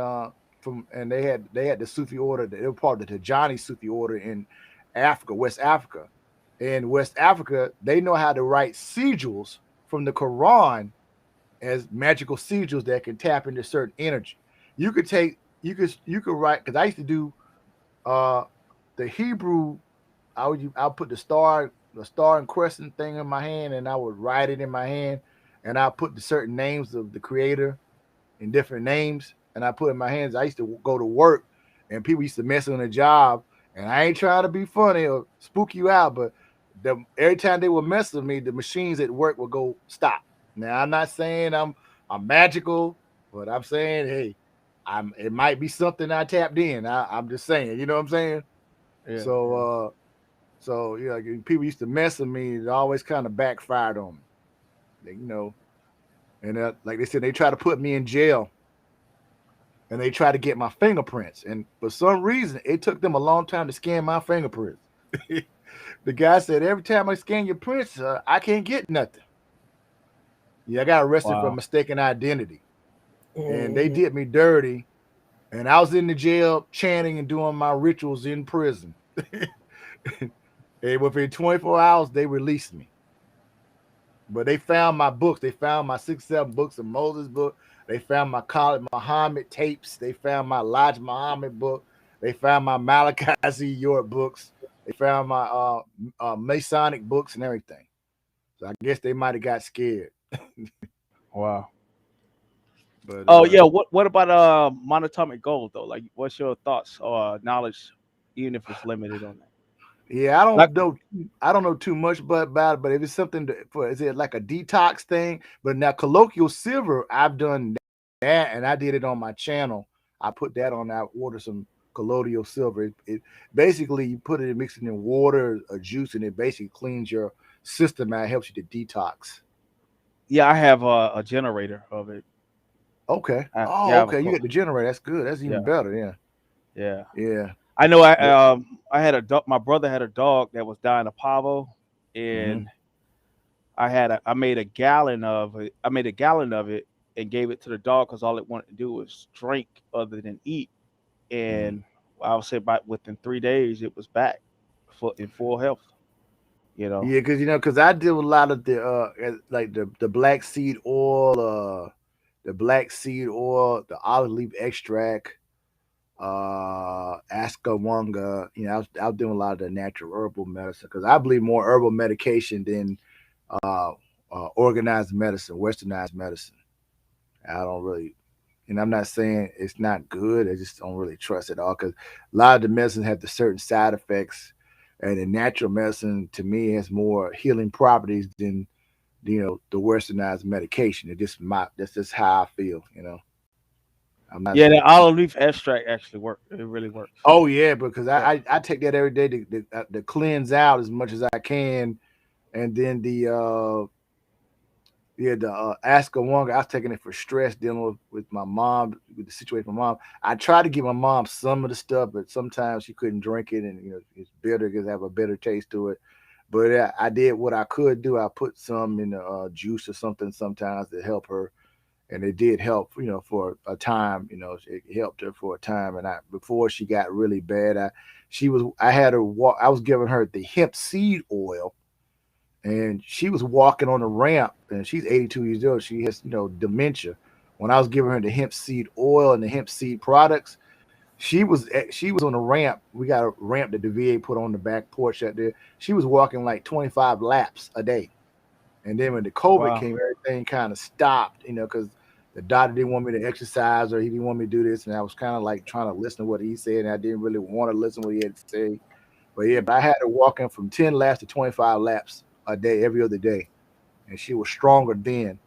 they had the Sufi order. They were part of the Tijani Sufi order in Africa, West Africa. In West Africa, they know how to write sigils from the Quran as magical sigils that can tap into certain energy. You could write, because I used to do the Hebrew. I'll put the star and crescent thing in my hand, and I would write it in my hand, and I'll put the certain names of the creator in different names, and I put it in my hands. I used to go to work, and people used to mess on the job, and I ain't trying to be funny or spook you out, but every time they would mess with me, the machines at work would go stop. Now, I'm not saying I'm magical, but I'm saying, hey, it might be something I tapped in. I'm just saying, you know what I'm saying? Yeah. So people used to mess with me. It always kind of backfired on me, and like they said, they try to put me in jail, and they try to get my fingerprints. And for some reason, it took them a long time to scan my fingerprints. The guy said, every time I scan your prints, I can't get nothing. Yeah, I got arrested for mistaken identity. And they did me dirty. And I was in the jail chanting and doing my rituals in prison. And within 24 hours, they released me. But they found my books. They found my 6-7 books of Moses book. They found my Khalid Muhammad tapes. They found my Elijah Muhammad book. They found my Malachi Z. York books. They found my Masonic books and everything. So I guess they might have got scared. Wow. But what about monatomic gold though? Like, what's your thoughts or knowledge, even if it's limited on that? Yeah, I don't know too much about it, but if it's something is it like a detox thing? But now colloquial silver, I've done that, and I did it on my channel. I put that on. I ordered some colloidal silver. It basically, you put it in, mix it in water or juice, and it basically cleans your system out, helps you to detox. Yeah, I have a generator of it. Okay. Okay. You get the generator. That's good. That's even better. Yeah. Yeah. I know. I had a dog. My brother had a dog that was dying of parvo, and I made a gallon of it. I made a gallon of it and gave it to the dog because all it wanted to do was drink other than eat. And I would say within 3 days, it was back in full health. Yeah, because I do a lot of the like the black seed oil, the olive leaf extract. Askawanga. I was doing a lot of the natural herbal medicine because I believe more herbal medication than uh, organized medicine, westernized medicine. I don't really, and I'm not saying it's not good. I just don't really trust it all because a lot of the medicine have the certain side effects, and the natural medicine to me has more healing properties than the westernized medication. That's just how I feel. I'm not Yeah, saying. the olive leaf extract actually works. It really works. Oh yeah, because Yeah. I take that every day to cleanse out as much as I can, and then the Askawanga, I was taking it for stress dealing with my mom, with the situation with my mom. I tried to give my mom some of the stuff, but sometimes she couldn't drink it, and it's bitter because it have a bitter taste to it. But I did what I could do. I put some in the juice or something sometimes to help her, and it did help. For a time, it helped her for a time. And before she got really bad, I had her walk. I was giving her the hemp seed oil, and she was walking on the ramp, and she's 82 years old. She has dementia. When I was giving her the hemp seed oil and the hemp seed products, she was on the ramp. We got a ramp that the VA put on the back porch out there. She was walking like 25 laps a day. And then when the COVID Wow. came, everything kind of stopped, because the doctor didn't want me to exercise or he didn't want me to do this. And I was kind of like trying to listen to what he said, and I didn't really want to listen to what he had to say. But I had her walking from 10 laps to 25 laps a day, every other day. And she was stronger then.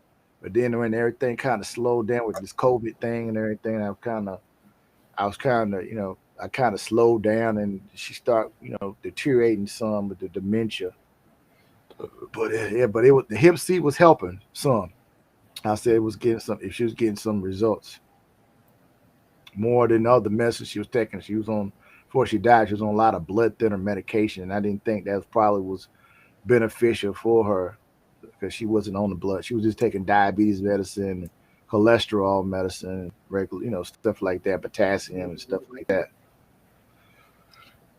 But then when everything kind of slowed down with this COVID thing and everything, I kind of slowed down, and she started, deteriorating some with the dementia. But it was the hip seat was helping some. I said it was getting some. If she was getting some results more than the other medicine she was taking, she was on before she died. She was on a lot of blood thinner medication, and I didn't think that probably was beneficial for her because she wasn't on the blood. She was just taking diabetes medicine, cholesterol medicine, regular, stuff like that, potassium and stuff like that.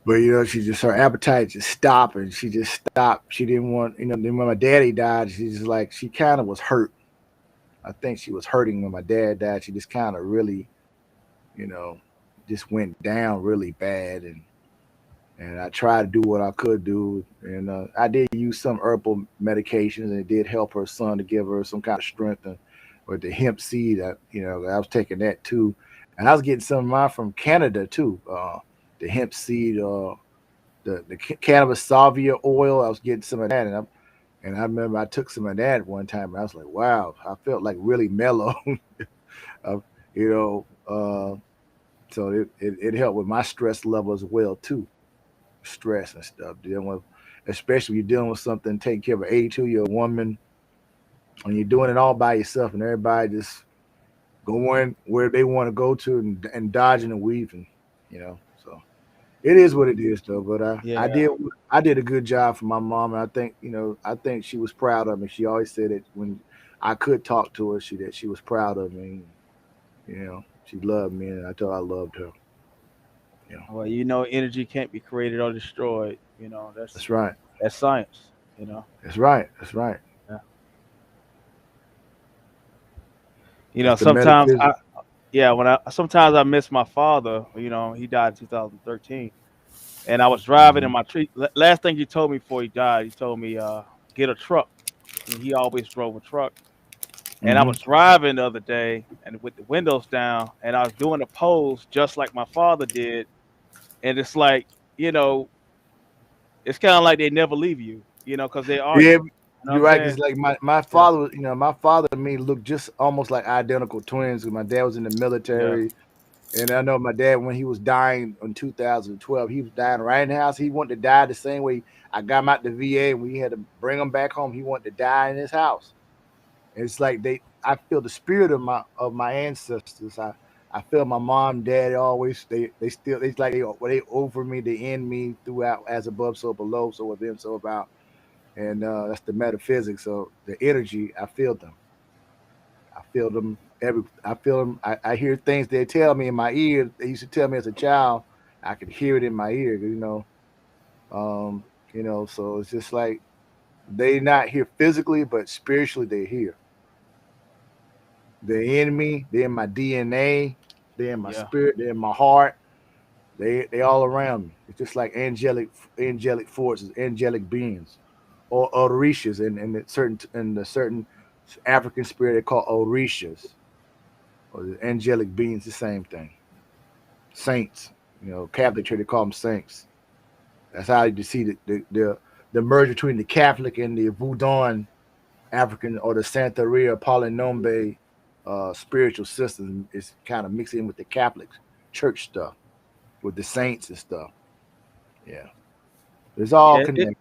But she just her appetite just stopped, and she just stopped. She didn't want, Then when my daddy died, she just like she kind of was hurt. I think she was hurting when my dad died. She just kind of really, you know, just went down really bad, and I tried to do what I could do, and I did use some herbal medications, and it did help her son to give her some kind of strength. And with the hemp seed, I was taking that too, and I was getting some of mine from Canada too. The hemp seed, the cannabis salvia oil. I was getting some of that, and I remember I took some of that one time, and I was like, wow, I felt like really mellow. uh, you know, so it helped with my stress level as well too, stress and stuff. Dealing with, especially when you're dealing with something, taking care of an 82-year-old woman, and you're doing it all by yourself, and everybody just going where they want to go to and dodging and weaving, So it is what it is, though. But Yeah. I did a good job for my mom, and I think she was proud of me. She always said it when I could talk to her, that she was proud of me. She loved me, and I told her I loved her. You know, Well, energy can't be created or destroyed. that's right. That's science. You know. That's right. That's right. Yeah. That's the Sometimes metaphysics. when I sometimes I miss my father. He died in 2013, and I was driving in Hmm. my tree. Last thing he told me before he died, he told me get a truck. He always drove a truck, and I Hmm. was driving the other day, and with the windows down, and I was doing a pose just like my father did, and it's like you know, it's kind of like they never leave you, because they are Yeah, you. You know what you're I'm right. saying? Cause like my Yeah, father, my father and me look just almost like identical twins. 'Cause my dad was in the yeah, military, and I know my dad when he was dying in 2012, he was dying right in the house. He wanted to die the same way I got him out the VA, and we had to bring him back home. He wanted to die in his house. And it's like I feel the spirit of my ancestors. I feel my mom, dad always they still it's like they over me, they in me throughout as above, so below, so within, so about. And that's the metaphysics of the energy. I feel them. I feel them I feel them. I hear things they tell me in my ear. They used to tell me as a child. I could hear it in my ear. Um, So it's just like they not here physically, but spiritually they're here. They're in me. They're in my DNA. They're in my yeah. spirit. They're in my heart. They all around me. It's just like angelic forces, angelic beings, or orishas in the certain African spirit they call orishas, or the angelic beings. The same thing. Saints, Catholic Church they call them saints. That's how you see the merge between the Catholic and the Voodoo African or the Santeria Polynombe spiritual system is kind of mixing in with the Catholic Church stuff, with the saints and stuff. Yeah, it's all Yeah, connected.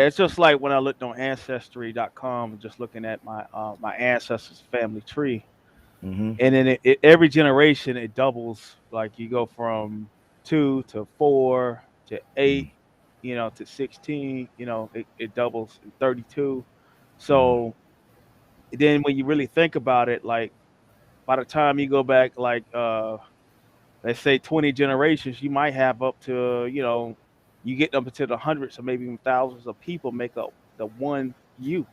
it's just like when I looked on Ancestry.com, just looking at my ancestors' family tree, Hmm. and then every generation it doubles. Like you go from 2 to 4 to 8, to 16. It doubles in 32. Hmm. So then when you really think about it, like by the time you go back, like let's say 20 generations, you might have up to, you get up into the hundreds or maybe even thousands of people make up the one you.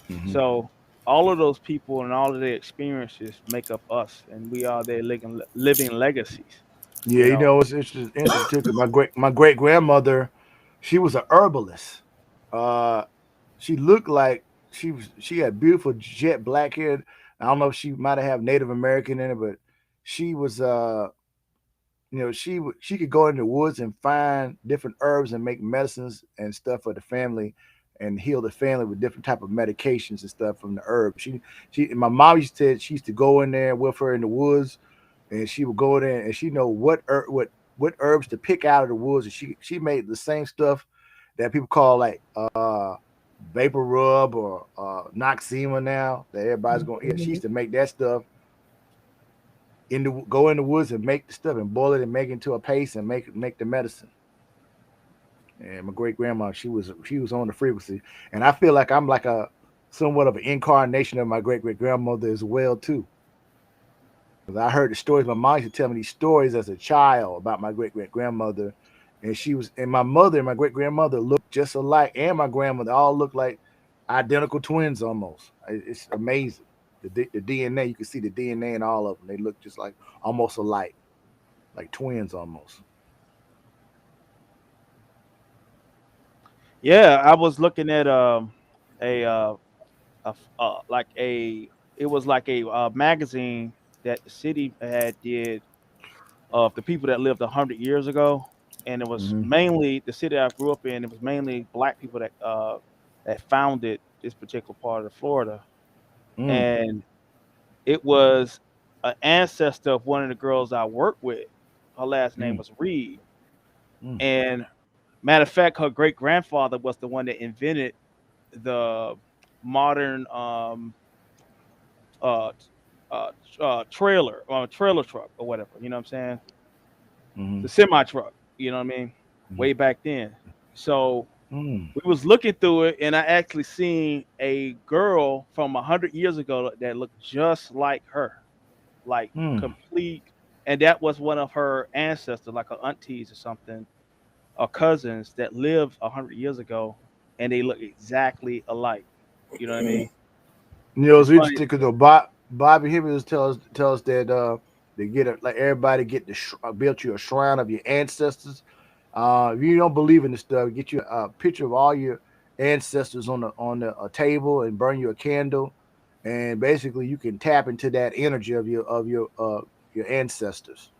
Hmm. So all of those people and all of their experiences make up us, and we are their living legacies. Yeah, You know, it's interesting too. 'Cause my great grandmother, she was a herbalist. Uh, she looked like she had beautiful jet black hair. I don't know if she might have Native American in it, but she was she could go in the woods and find different herbs and make medicines and stuff for the family and heal the family with different type of medications and stuff from the herbs. She my mom used to she used to go in there with her in the woods and she would go in there and she know what herbs to pick out of the woods and she made the same stuff that people call like vapor rub or Noxema now that everybody's going. Yeah, she used to make that stuff go in the woods and make the stuff and boil it and make it into a paste and make the medicine. And my great grandma, she was on the frequency, and I feel like I'm like a somewhat of an incarnation of my great great grandmother as well too. Because I heard the stories. My mom used to tell me these stories as a child about my great great grandmother, and my mother and my great grandmother looked just alike, and my grandmother all looked like identical twins almost. It's amazing. The DNA, you can see the DNA in all of them. They look just like almost alike, like twins almost. yeah, I was looking at a like it was like a magazine that the city had did of the people that lived 100 years ago, and it was Hmm. mainly the city I grew up in. It was mainly black people that founded this particular part of Florida, Mm, and it was an ancestor of one of the girls I worked with. Her last name mm, was Reed, mm, and matter of fact, her great grandfather was the one that invented the modern uh, trailer truck or whatever. You know what I'm saying? mm, The semi truck. You know what I mean? mm, Way back then. So mm, we was looking through it, and I actually seen a girl from 100 years ago that looked just like her, like mm. complete. And that was one of her ancestors, like her aunties or something, or cousins that lived 100 years ago, and they look exactly alike. You know what I mean? It's It's funny. interesting because Bobby Hibbers tells that they get it like everybody get built you a shrine of your ancestors. If you don't believe in this stuff, get you a picture of all your ancestors on a table and burn you a candle, and basically you can tap into that energy of your ancestors.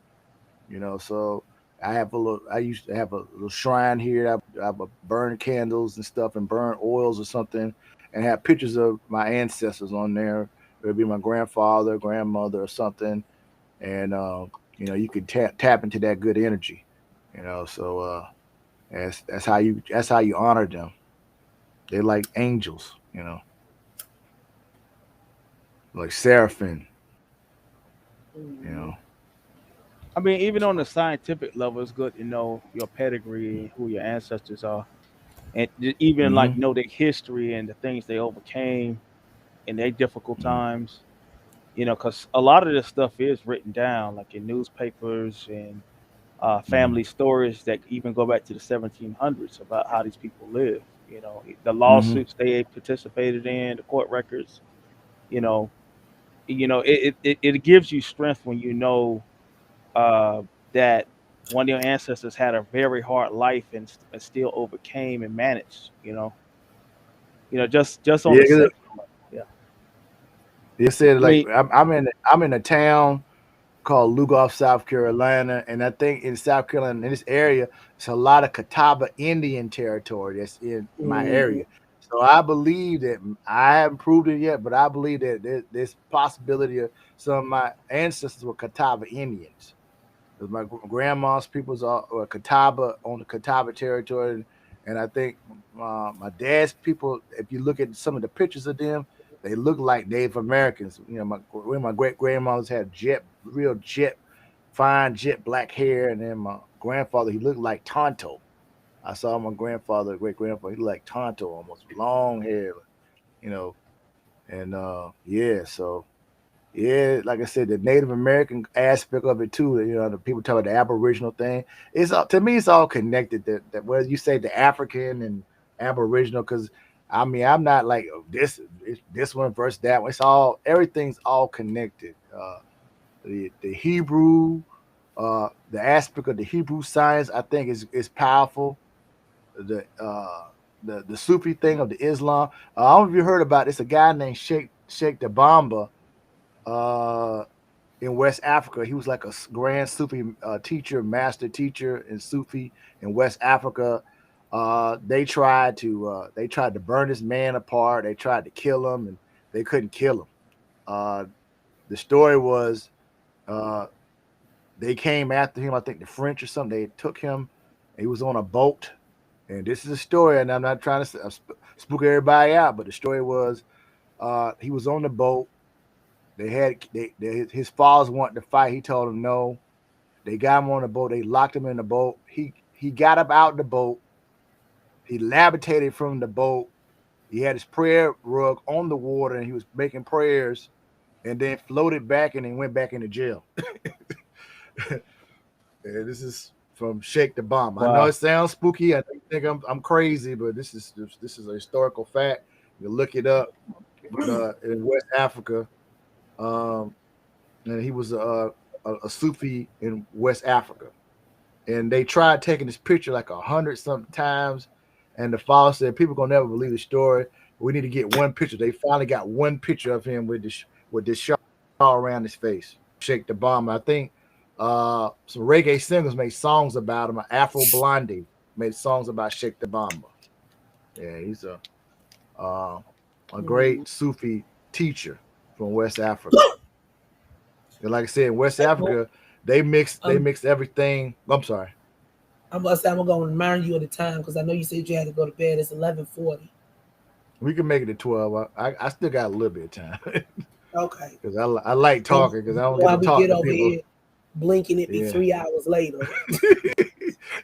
So I used to have a little shrine here. I would burn candles and stuff and burn oils or something and have pictures of my ancestors on there. It would be my grandfather, grandmother, or something. And, you can tap into that good energy, so that's how you honor them. They're like angels, like seraphim, you know. I mean, even on the scientific level, it's good to know your pedigree, who your ancestors are, and even like Hmm. know their history and the things they overcame in their difficult Hmm. times. Because a lot of this stuff is written down, like in newspapers and Hmm. family stories that even go back to the 1700s about how these people lived. The Hmm. lawsuits they participated in, the court records. You know, it gives you strength when you know that. one of your ancestors had a very hard life and still overcame and managed. Just on Yeah, the secular. Yeah. you said I like mean, I'm in a town called Lugoff, South Carolina, and I think in South Carolina in this area, it's a lot of Catawba Indian territory that's in my Mhm. area. So I believe that I haven't proved it yet, but I believe that there's possibility of some of my ancestors were Catawba Indians. 'Cause my grandma's people's are Catawba on the Catawba territory, and I think my dad's people. If you look at some of the pictures of them, they look like Native Americans. When my great grandmothers had real fine jet black hair, and then my grandfather he looked like Tonto. I saw my great grandfather, he looked like Tonto almost, long hair, you know, and yeah, so yeah, like I said, the Native American aspect of it too. The people talk about the Aboriginal thing. It's all, to me, it's all connected. That whether you say the African and Aboriginal, because I mean, I'm not like this one versus that one. It's all everything's all connected. The Hebrew, the aspect of the Hebrew science, I think is powerful. The the Sufi thing of the Islam. I don't know if you heard about. It's a guy named Sheikh Dabamba. Uh, in West Africa. He was like a grand Sufi teacher, master teacher in Sufi in West Africa. They tried to burn this man apart. They tried to kill him, and they couldn't kill him. Uh, the story was uh, they came after him. I think the French or something. They took him. He was on a boat, and this is a story. And I'm not trying to spook everybody out, but the story was he was on the boat. His fathers wanted to fight. He told them no. They got him on the boat. They locked him in the boat. He got up out the boat. He levitated from the boat. He had his prayer rug on the water, and he was making prayers, and then floated back and then went back into jail. And this is from Shake the Bomb. I know wow. it sounds spooky. I think I'm crazy, but this is a historical fact. You look it up. But in West Africa, um, and he was a Sufi in West Africa. And they tried taking this picture like 100 something times, and the father said people gonna never believe the story. We need to get one picture. They finally got one picture of him with this shawl around his face, Shake the Bomb. I think some reggae singers made songs about him. Afro Blondie made songs about Shake the Bomb. Yeah, he's uh, a great Sufi teacher from West Africa. And like I said, in West Well, Africa, they um, mix everything. I'm sorry. I'm gonna remind you of the time because I know you said you had to go to bed. It's 11:40. We can make it to 12. I still got a little bit of time Okay. because I like So talking because I don't get while to we talk get to over people. here blinking, it be Yeah, 3 hours later.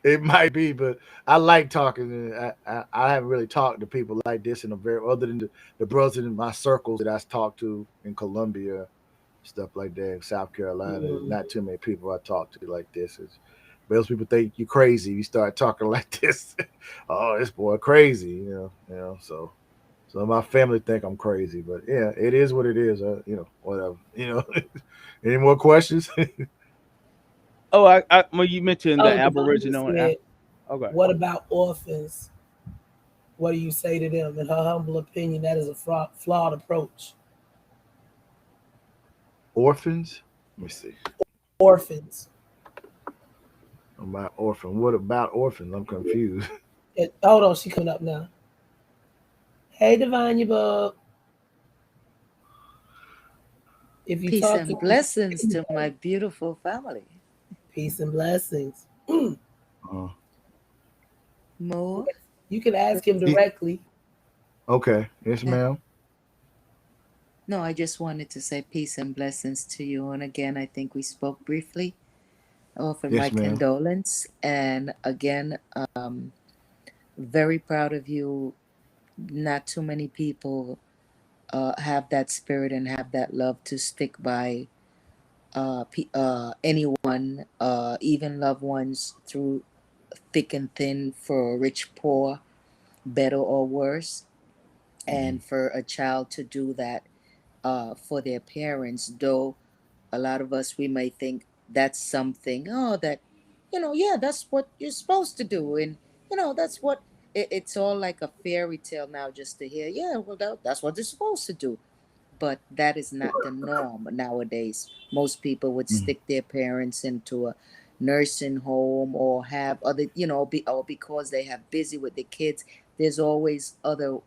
it might be, but I like talking. And I haven't really talked to people like this in a very other than the brothers in my circles that I talked to in Columbia, stuff like that, in South Carolina. There's Mm. not too many people I talk to like this. Most people think you crazy. You start talking like this. Oh, this boy crazy. So my family think I'm crazy, but yeah, it is what it is. Whatever. Any more questions? Oh, when you mentioned the Oh, Devonta Aboriginal and said, okay. "What about orphans? What do you say to them?" In her humble opinion, that is a flawed approach. Orphans? Let me see. Orphans. About orphan. What about orphans? I'm confused. Hold on, she coming up now. Hey, Divine, bub. If you Peace talk and blessings to my beautiful family. peace and blessings. Uh, More. You can ask him he- directly. okay. Yes, Uh, ma'am. No, I just wanted to say peace and blessings to you. And again, I think we spoke briefly. I offer my Yes, ma'am. condolence. And again, very proud of you. Not too many people have that spirit and have that love to stick by anyone, even loved ones, through thick and thin, for rich, poor, better or worse. Mhm. And for a child to do that for their parents, though a lot of us, we may think that's something, oh, that yeah, that's what you're supposed to do. And, that's what it's all like a fairy tale now just to hear, yeah, well, that's what they're supposed to do. But that is not the norm nowadays. Most people would Mm. stick their parents into a nursing home or have other, or because they have busy with the kids. There's always other,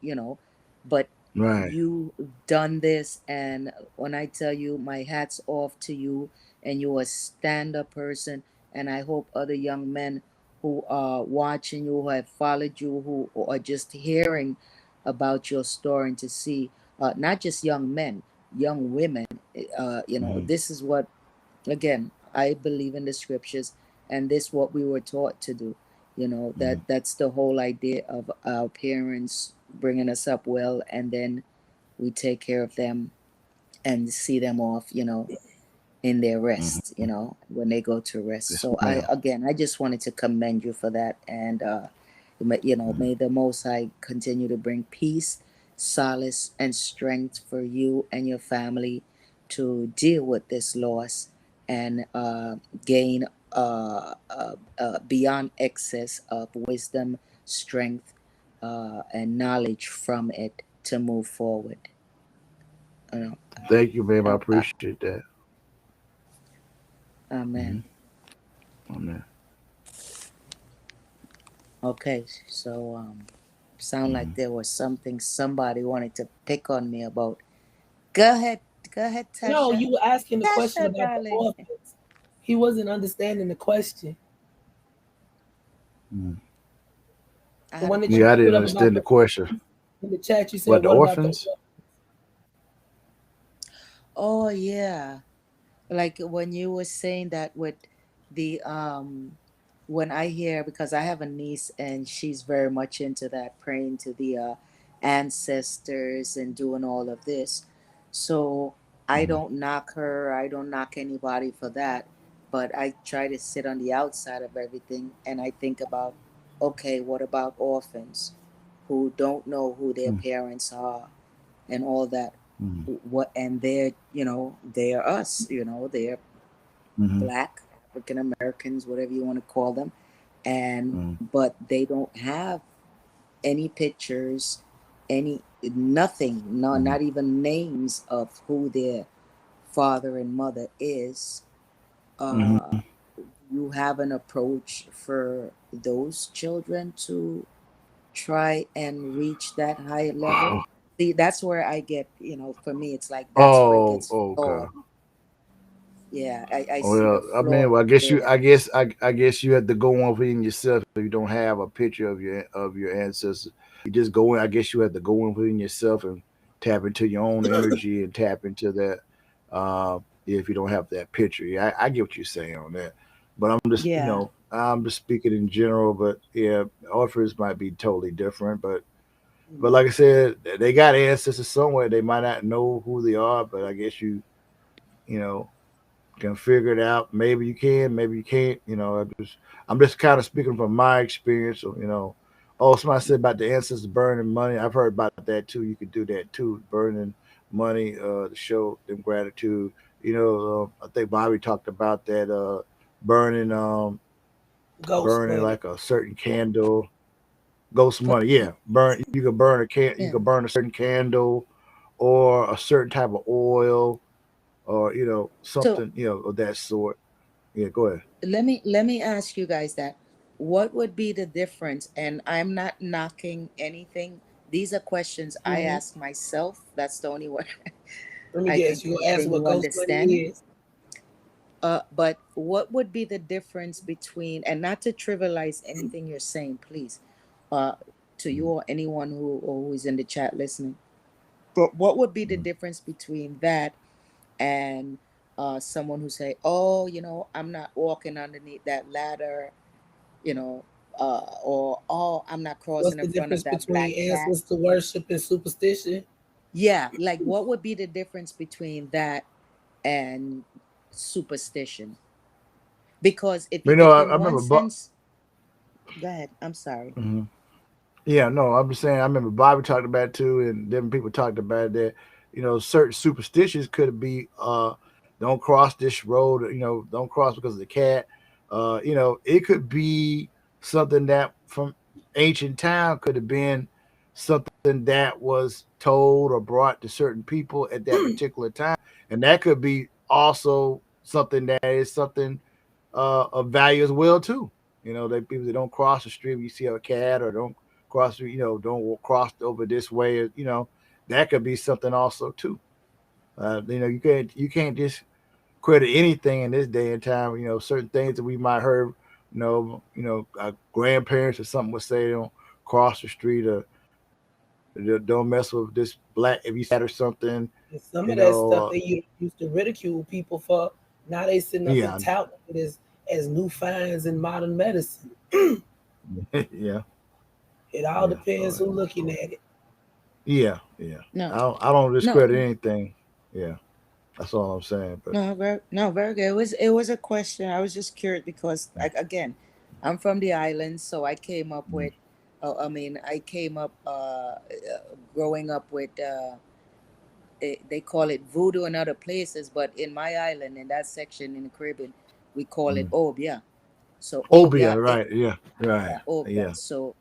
but Right. you done this, and when I tell you, my hat's off to you, and you're a stand-up person, and I hope other young men who are watching you, who have followed you, who are just hearing about your story, and to see not just young men, young women. Mhm. This is what, again, I believe in the scriptures, and this what we were taught to do. Mhm. That's the whole idea of our parents bringing us up well, and then we take care of them and see them off, in their Mhm. rest, when they go to rest. Yes, So ma'am. I just wanted to commend you for that. And, Mhm. may the Most High continue to bring peace, solace, and strength for you and your family to deal with this loss and gain beyond excess of wisdom, strength, and knowledge from it to move forward. You know, Thank you, ma'am. I uh, uh, appreciate that. amen. Mhm. Amen. Okay, so sound like Mhm. there was something somebody wanted to pick on me about. Go ahead, go ahead, No, Tasha. you were asking the question Tasha, about the darling. orphans. He wasn't understanding the question. Mhm. I The had a one that you Yeah, I put didn't up about understand the question. in the chat, you said, What, the what about the orphans? orphans? Oh yeah, like when you were saying that with the when I hear, because I have a niece and she's very much into that, praying to the ancestors and doing all of this. So I Mhm. don't knock her, I don't knock anybody for that, but I try to sit on the outside of everything and I think about, okay, what about orphans who don't know who their Mhm. parents are and all that? Mhm. What, and they're us, they're Mhm. black African Americans, whatever you want to call them, and Mhm. but they don't have any pictures, any nothing, no, Mhm. not even names of who their father and mother is. uh Mhm. you have an approach for those children to try and reach that higher level? See, that's where I get, for me it's like that's where it Oh, gets oh, okay. flawed. Yeah, I see the Well, I mean, flaw well, I guess you, there. I guess you have to go on within yourself. If you don't have a picture of your ancestors, you just go in. I guess you have to go in within yourself and tap into your own energy and tap into that. If you don't have that picture, yeah, I get what you're saying on that. But Yeah. I'm just speaking in general. But yeah, offers might be totally different. But Mhm. like I said, they got ancestors somewhere. They might not know who they are, but I guess you know can figure it out. Maybe you can, maybe you can't. I'm just kind of speaking from my experience. So, oh, somebody said about the ancestors burning money. I've heard about that too. You could do that too, burning money to show them gratitude. I think Bobby talked about that burning Ghost burning money. like a certain candle, ghost money. Yeah, burn. You could burn a can. You Yeah. could burn a certain candle, or a certain type of oil, or So something of that sort. Yeah, go ahead. let me ask you guys that. What would be the difference? And I'm not knocking anything. These are questions I Mhm. ask myself. That's the only way Let me I can guess. You gonna ask what continue ghost money understanding. is? But what would be the difference between, and not to trivialize anything you're saying, please, uh, to you or anyone who is in the chat listening, but what would be the Mhm. difference between that and someone who say, "Oh, I'm not walking underneath that ladder," or "Oh, I'm not What's crossing in the front of difference that black between cat." ancestor worship and superstition? Yeah, like what would be the difference between that and superstition? Because if I in one remember. sense, go ahead. I'm sorry. Mhm. Yeah, no, I'm just saying. I remember Bobby talked about it too, and different people talked about that. Certain superstitions could be don't cross this road. Don't cross because of the cat. It could be something that from ancient time could have been something that was told or brought to certain people at that particular time, and that could be also something that is something of value as well too. They people that don't cross the street, you see a cat, or don't cross, don't cross over this way. That could be something also too. You can't just credit anything in this day and time. Certain things that we might heard, our grandparents or something would say, don't cross the street, or don't mess with this black if you said or something. And some You of that stuff know, they used to ridicule people for. Now they sitting up and yeah, touting it as new finds in modern medicine. yeah, It all yeah. depends who's looking at it. Yeah, yeah. No, I don't no, discredit anything. Yeah, that's all I'm saying. But very good. It was a question. I was just curious because again, I'm from the islands, so I came up mm, with. I mean, I came up growing up with. They call it voodoo in other places, but in my island, in that section in the Caribbean, we call it mm. obia. So Obia, obia, right? Yeah, right. yeah, obia. Yeah. So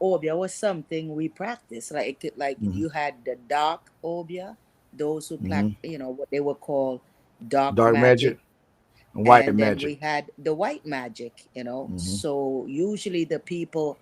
obia was something we practiced. Like Mm-hmm. you had the dark obia, those who Mm-hmm. what they were called dark Dark magic, magic and white and then magic. we had the white magic. Mm-hmm. So usually the people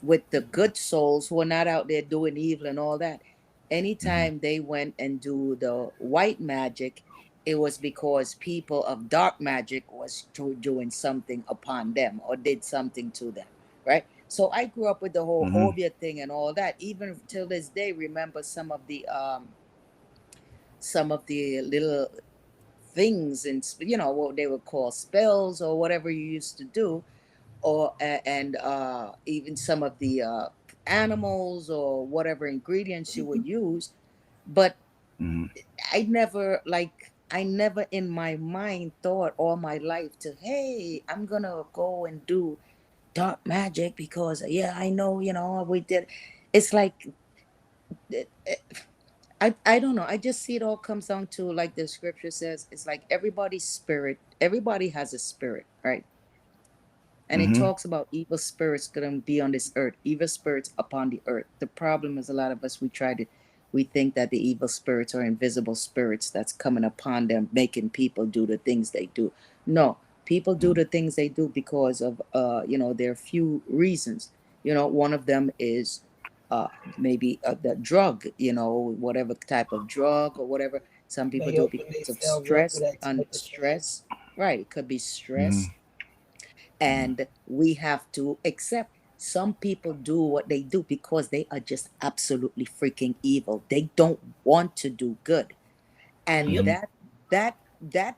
with the good souls who are not out there doing evil and all that, Mm-hmm. anytime they went and do the white magic, it was because people of dark magic was doing something upon them or did something to them, right? So I grew up with the whole Mm-hmm. obia thing and all that. Even till this day, remember some of the little things and what they would call spells or whatever you used to do, or and even some of the animals or whatever ingredients you would use. But Mm-hmm. I never in my mind thought all my life to, hey, I'm gonna go and do dark magic because yeah, I know, we did. It's like eh, eh, I don't know. I just see it all comes down to, like the scripture says, it's like everybody's spirit, everybody has a spirit, right? And it Mm-hmm. talks about evil spirits going to be on this earth, evil spirits upon the earth. The problem is a lot of us, we think that the evil spirits are invisible spirits that's coming upon them, making people do the things they do. No, people do the things they do because of, there are few reasons. One of them is maybe the drug, whatever type of drug or whatever. Some people They do open because of themselves up to stress that and type of thing. stress. Right. It could be Mm-hmm. stress, and we have to accept some people do what they do because they are just absolutely freaking evil. They don't want to do good. And Yep. Mm-hmm. that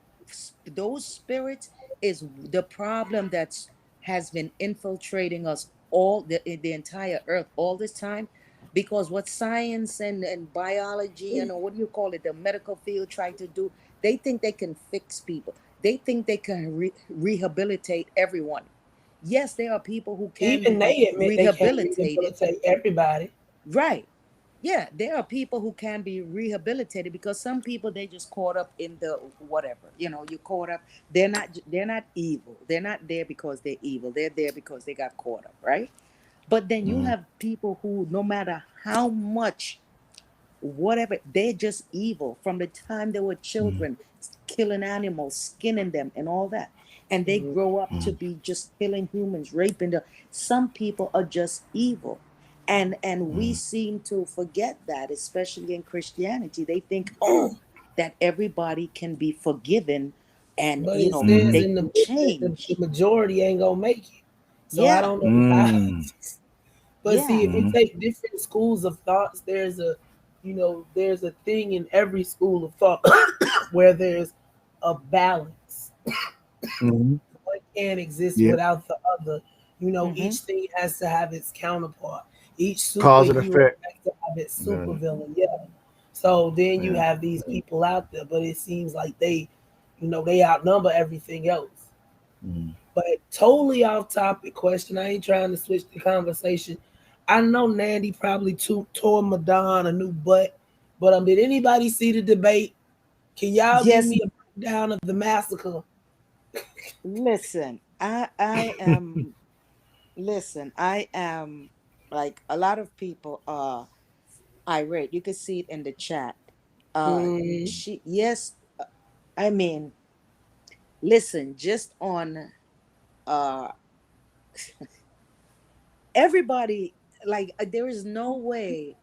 those spirits is the problem that's has been infiltrating us all, the entire earth all this time, because what science and biology and what do you call it, the medical field try to do, they think they can fix people. They think they can rehabilitate everyone. Yes, there are people who can Even be they admit they can't rehabilitated. rehabilitate everybody. Right. Yeah, there are people who can be rehabilitated because some people, they just caught up in the whatever. You caught up. They're not evil. They're not there because they're evil. They're there because they got caught up, right? But then you Mm-hmm. have people who, no matter how much whatever, they're just evil from the time they were children, killing animals, skinning them, and all that. And they Mhm. grow up to be just killing humans, raping them. Some people are just evil. And we seem to forget that, especially in Christianity. They think, oh, that everybody can be forgiven and But it Mm-hmm. says they in the can book that the change. majority ain't gonna make it. So I Yeah, don't know how. Mm-hmm. But see, yeah. if you take different schools of thoughts, there's a thing in every school of thought where there's a balance. Mm-hmm. One can't exist Yeah. without the other. Mm-hmm. Each thing has to have its counterpart. Each Cause and superhero effect. has to have its Yeah. supervillain. Yeah. So then you Yeah. have these people out there, but it seems like they outnumber everything else. Mm-hmm. But totally off topic question. I ain't trying to switch the conversation. I know Nandy probably tore Madonna a new butt, but did anybody see the debate? Can y'all give Yes, me a breakdown of the massacre? listen. I am listen, I am like a lot of people are irate. You can see it in the chat. Mm, She yes, I mean, listen, just on uh everybody there is no way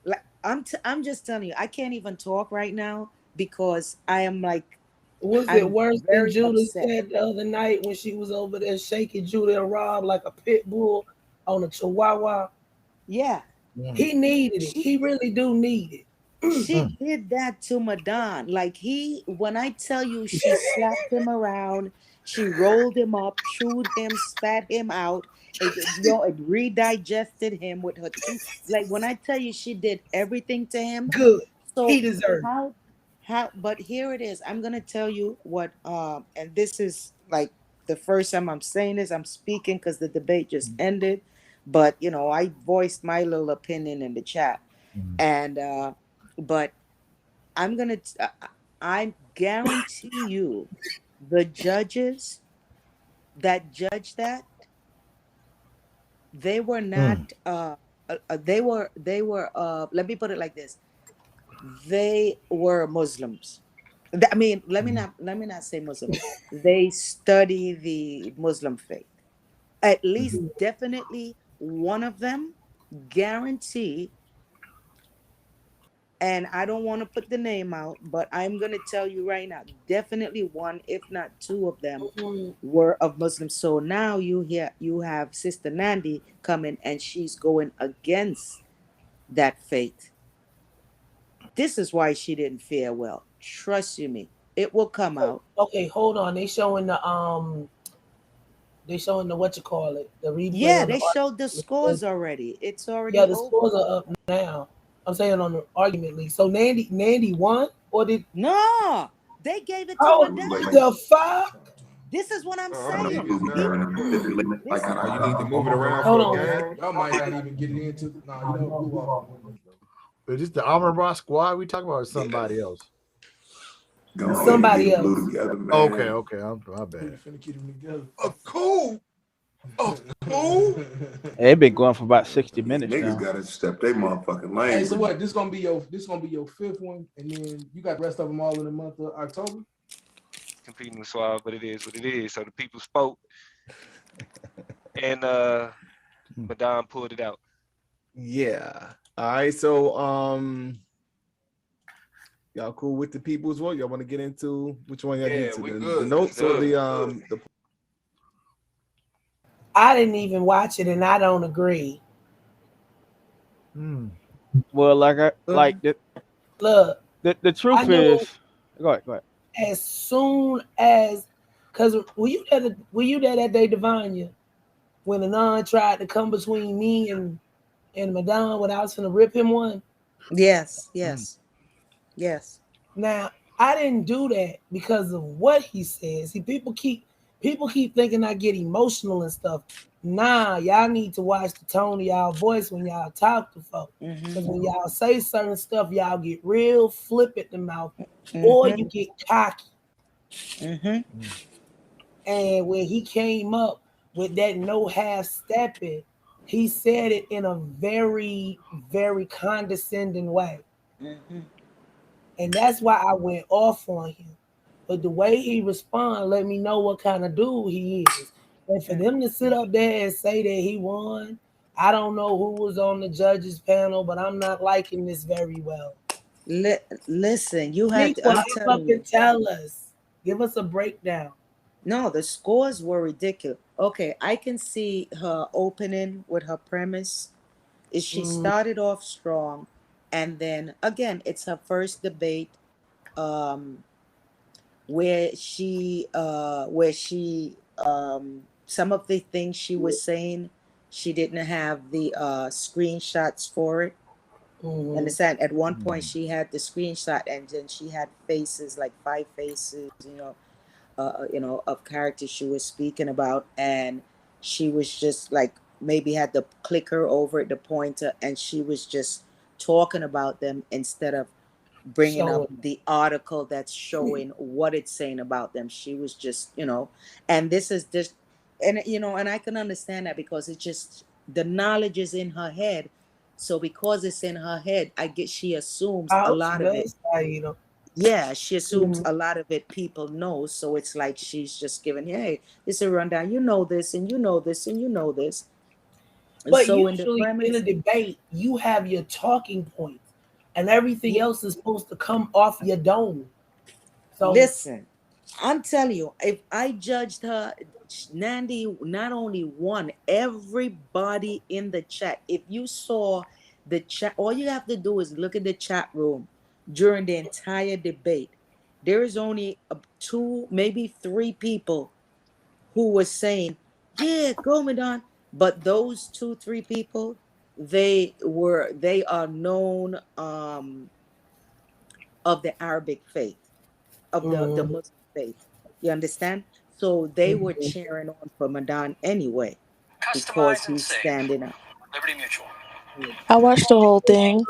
like I'm just telling you, I can't even talk right now because I am like was it I'm worse than very Judah upset. said the other night when she was over there shaking Judah and Rob like a pit bull on a chihuahua? Yeah. He needed it. She He really do need it. she did that to Madon. Like when I tell you she slapped him around, she rolled him up, chewed him, spat him out, it redigested him with her teeth. Like when I tell you she did everything to him. Good. He So deserved it. how but here it is. I'm gonna tell you what and this is like the first time I'm saying this, I'm speaking because the debate just ended. But I voiced my little opinion in the chat. And but I'm gonna I guarantee you the judges that judge that they were not they were let me put it like this. They were Muslims. I mean, let me not say Muslim. They study the Muslim faith. At least definitely one of them guarantee, and I don't want to put the name out, but I'm going to tell you right now, definitely one, if not two of them Mhm. were of Muslims. So now you have Sister Nandi coming and she's going against that faith. This is why she didn't fare well. Trust you me. It will come out. Okay, hold on. They showing the what you call it, the replay Yeah, on the they showed the argument. scores already. It's Yeah, already the over. scores are up now. I'm saying on the argument league. So Nandy won or did No, they gave it to oh Madonna. the fuck? This is what I'm I believe saying. it's not recording. This Oh, you need to move it around Hold for a on. game? Y'all might not even get it into. Nah, you know, blue off. Is this the Almond Rock squad we talking about or somebody else? Somebody else. Okay. My bad. Cool. Oh, cool. They've been going for about 60 minutes Niggas now. gotta step their motherfucking lane. Hey, so what? This gonna be your fifth one, and then you got the rest of them all in the month of October. Competing with Suave, but it is what it is. So the people spoke, and Madame pulled it out. Yeah. All right. So y'all cool with the people's vote? Y'all want to get into which one y'all Yeah, get into? we The good. notes or Good. the I didn't even watch it and I don't agree. Well, the Look, the truth I know is, go ahead. as soon as because were you there that day, Divania, when Anon tried to come between me and Madonna when I was gonna rip him one? Yes. Now I didn't do that because of what he says. See, people keep thinking I get emotional and stuff. Nah, y'all need to watch the tone of y'all voice when y'all talk to folks. Because when y'all say certain stuff, y'all get real flip at the mouth, or you get cocky. And when he came up with that no half stepping, he said it in a very, very condescending way. And that's why I went off on him. But the way he responded let me know what kind of dude he is. And for them to sit up there and say that he won, I don't know who was on the judges panel, but I'm not liking this very well. Listen, you had to, People, I'm telling you. tell us. Give us a breakdown. No, the scores were ridiculous. Okay, I can see her opening with her premise. Is she started off strong, and then again, it's her first debate, where she some of the things she was saying, she didn't have the screenshots for it. Understand? At one point, she had the screenshot, and then she had faces, like 5 faces, of characters she was speaking about, and she was just like maybe had the clicker over the pointer, and she was just talking about them instead of bringing up Showing. the article that's showing what it's saying about them. She was just, and this is just, and and I can understand that because it's just the knowledge is in her head. So because it's in her head, I guess she assumes I a hope she lot of it. does, Saida. Yeah, she assumes Mhm. a lot of it people know. So it's like she's just giving, hey, this is a rundown. You know this, and you know this, and you know this. And But so in the usually in a premise, debate, you have your talking points, and everything yeah, else is supposed to come off your dome. So listen, I'm telling you, if I judged her, Nandy not only won, everybody in the chat. If you saw the chat, all you have to do is look at the chat room during the entire debate. There is only two, maybe three people who were saying, "Yeah, go Madon." But those two, three people, they are known of the Arabic faith, of the mhm, Muslim faith. You understand? So they were mhm. cheering on for Madan anyway because he's standing up. I watched the whole thing.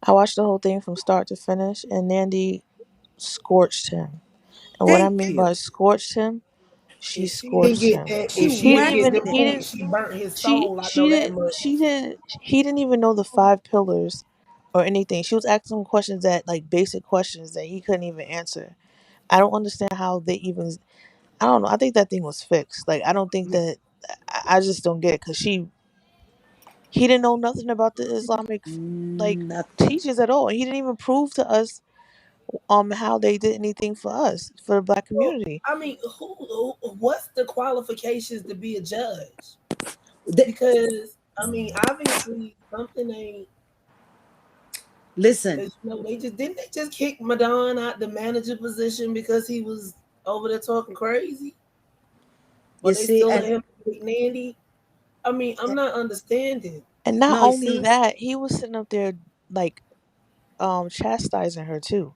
I watched the whole thing from start to finish, and Nandy scorched him. And what I Thank mean you. by scorched him, she If she didn't scorched get him. that, She if she He didn't didn't get even. wrapped them it. He didn't. points, she burnt his She. soul. I know She that didn't. much. She didn't. He didn't even know the 5 pillars, or anything. She was asking him questions that, like, basic questions that he couldn't even answer. I don't understand how they even. I don't know. I think that thing was fixed. Like, I don't think that. I just don't get it because he didn't know nothing about the Islamic, like, Nothing. teachings at all. He didn't even prove to us how they did anything for us, for the black Well, community. I mean, what's the qualifications to be a judge? The- Because I mean, obviously something ain't. listen, Because they just kick Madon out the manager position because he was over there talking crazy, you but they see, still let and him beat Nandy. I mean, I'm not understanding. And not no, you only see, that, he was sitting up there, like, chastising her too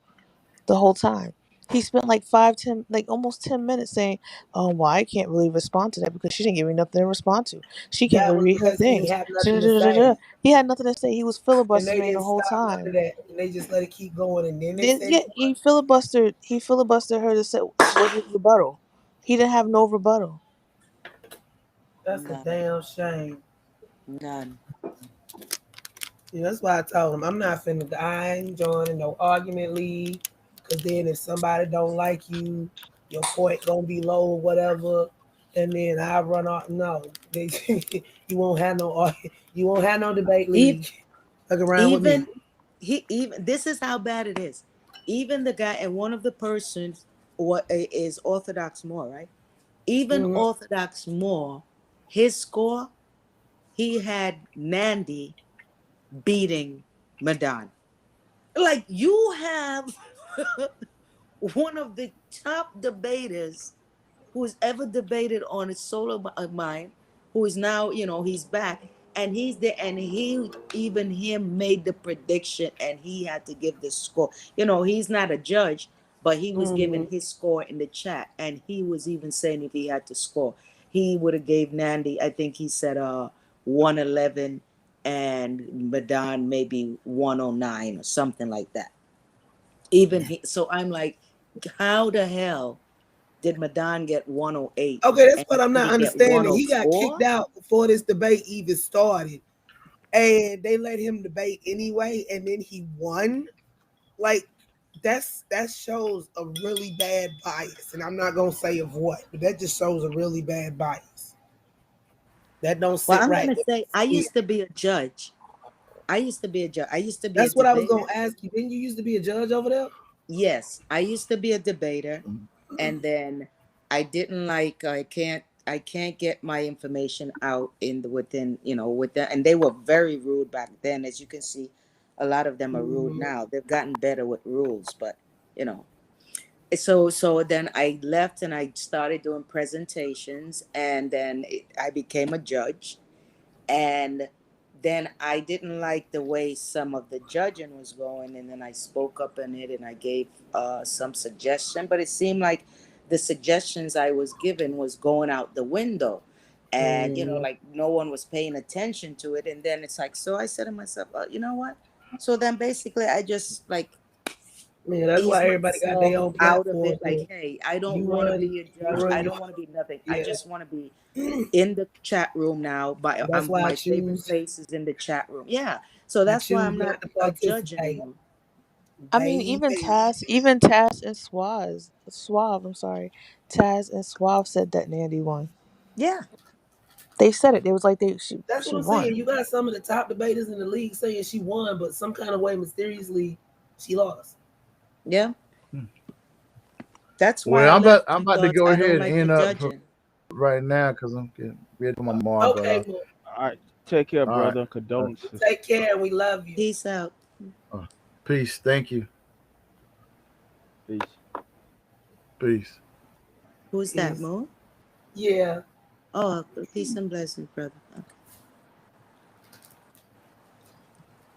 the whole time. He spent like 5, 10, like almost 10 minutes saying, "Oh, well, I can't really respond to that because she didn't give me nothing to respond to. She can't That even was read her because he things." ain't have nothing to say, He had nothing to say. He was and they filibustering the didn't whole stop none of time. that, and they just let it keep going. And then they Then, said yeah, he he won. filibustered. He filibustered her to say with his rebuttal. He didn't have no rebuttal. That's a none, damn shame. none. Yeah, that's why I told him I'm not finna. I ain't joining no argument league. Cause then if somebody don't like you, your point gonna be low or whatever, and then I run off. No, they, you won't have no you won't have no debate Even, league. Fuck around with me. even even this is how bad it is. Even the guy and one of the persons what is Orthodox Moore, right? Even Mhm. Orthodox Moore, his score, he had Nandy beating Madan. Like you have one of the top debaters who's ever debated on his solo mind, who is now, he's back, and he's there, and he even him made the prediction, and he had to give the score. He's not a judge, but he was giving Mhm. his score in the chat, and he was even saying if he had to score, he would have gave Nandy, I think he said 111, and Madan maybe 109 or something like that. Even he, so I'm like, how the hell did Madan get 108 Okay, that's and what I'm not he get understanding. He got kicked 104? out before this debate even started, and they let him debate anyway, and then he won. Like that shows a really bad bias, and I'm not gonna say of what, but that just shows a really bad bias. That don't Well, sit I'm right gonna with say I me. used to be a judge. I used to be a judge. I used to be a That's what I was debater. gonna ask you. Didn't you used to be a judge over there? Yes, I used to be a debater, and then I didn't like. I can't get my information out in the within with them, and they were very rude back then. As you can see, a lot of them are rude Mhm. now. They've gotten better with rules, but you know. So then I left and I started doing presentations, and then I became a judge, and then I didn't like the way some of the judging was going, and then I spoke up in it and I gave some suggestion, but it seemed like the suggestions I was given was going out the window, and Mhm. like no one was paying attention to it, and then it's like, so I said to myself, you know what? So then basically I just like Man, that's ease why everybody got their myself own out of platform. it. Like, hey, I don't You want to run, be a you judge. run I your don't want to be nothing. I yeah. just want to be in the chat room now. That's why I My favorite choose. place is in the chat room. Yeah. So I that's why choose I'm not not to a judge participate. anymore. I mean, even Baby. Taz and Suave. I'm sorry, Taz and Suave said that Nandy won. Yeah. They said it. It was like That's she what I'm won. saying. You got some of the top debaters in the league saying she won, but some kind of way mysteriously she lost. Yeah. That's why Well, I left I'm about to because go I don't ahead and like the end up judging. right now because I'm getting ready for my mom. Okay, But well, All right, take care, all right, brother. Condolences. take care and we love you. Peace out. Peace. Thank you. Peace. Peace. Who's that, Peace. Mo? Yeah. Oh, peace and blessings, brother. Okay.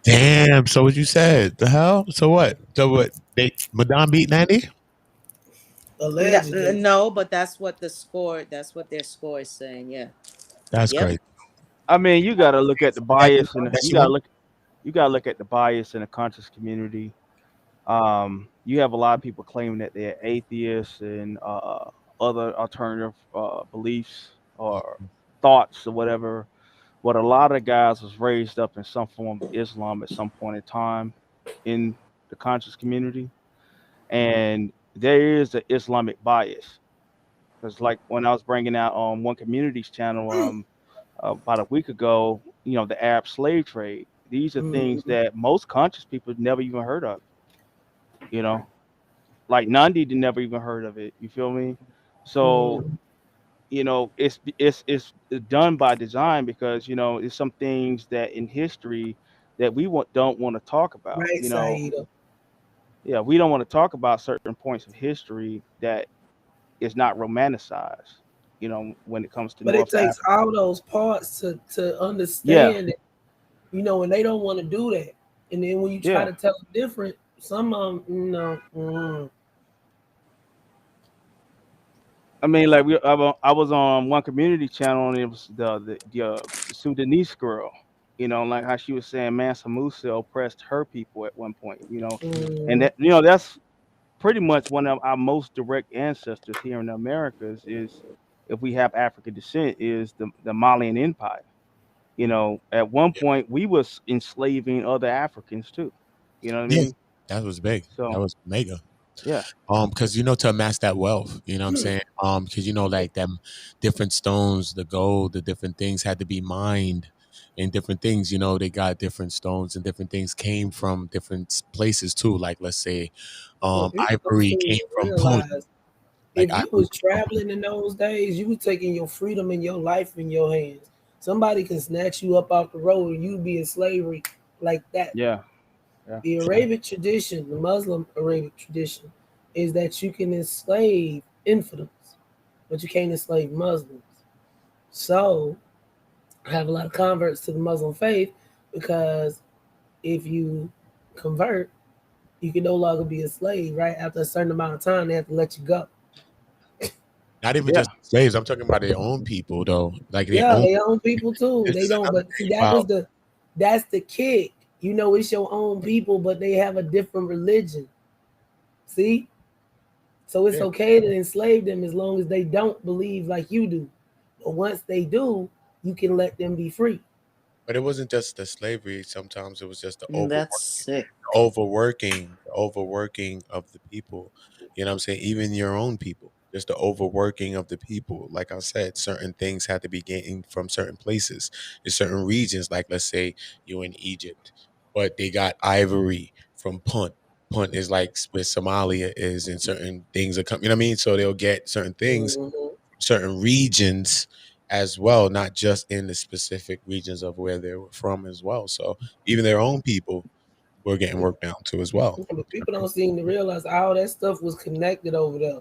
Damn. So what you said? The hell? So what? So what? Madame beat Nandy? Allegedly. No, but that's what their score is saying. Yeah. That's Yep. crazy. I mean, you got to look at the bias, and That you she got to won? look at the bias in the conscious community. You have a lot of people claiming that they're atheists and other alternative beliefs or thoughts or whatever. But a lot of guys was raised up in some form of Islam at some point in time in the conscious community, and there is an Islamic bias. Because like when I was bringing out on one community's channel about a week ago, the Arab slave trade. These are things that most conscious people never even heard of. You know, like Nandi never even heard of it. You feel me? So it's done by design because it's some things that in history that we don't want to talk about. Right, Saida. Yeah, we don't want to talk about certain points of history that is not romanticized. When it comes to But it North takes Africa. all those parts to Yeah, understand it, and they don't want to do that. And then when you try yeah. to tell them different, some of them, I mean, like I was on one community channel and it was the Sudanese girl. Like how she was saying Mansa Musa oppressed her people at one point. And that that's pretty much one of our most direct ancestors here in the Americas is, if we have African descent, is the Malian Empire. At one point we was enslaving other Africans too. You know what I Yeah. mean? That was big. So That was mega. yeah, Because to amass that wealth, you know what I'm saying? Because like them different stones, the gold, the different things had to be mined, and different things, they got different stones and different things came from different places too. Like let's say, people don't ivory seem came to from Punt. realize Like if you ivory was came from traveling in those days, you was taking your freedom and your life in your hands. Somebody can snatch you up off the road and you be in slavery like that. yeah. The Arabic tradition, the Muslim Arabic tradition, is that you can enslave infidels, but you can't enslave Muslims. So I have a lot of converts to the Muslim faith because if you convert, you can no longer be a slave, right? After a certain amount of time, they have to let you go. Not even just slaves. I'm talking about their own people, though. Like their own. They own people too. This They is don't, another but see, thing about. that's the kick. It's your own people, but they have a different religion. See? So it's okay to enslave them as long as they don't believe like you do. But once they do, you can let them be free. But it wasn't just the slavery. Sometimes it was just the That's sick. overworking of the people. You know what I'm saying? Even your own people. Just the overworking of the people. Like I said, certain things had to be gained from certain places in certain regions. Like let's say you're in Egypt, but they got ivory from Punt. Punt is like where Somalia is, and certain things are coming. You know what I mean? So they'll get certain things, certain regions as well, not just in the specific regions of where they were from as well. So even their own people were getting worked down too as well. But people don't seem to realize all that stuff was connected over there.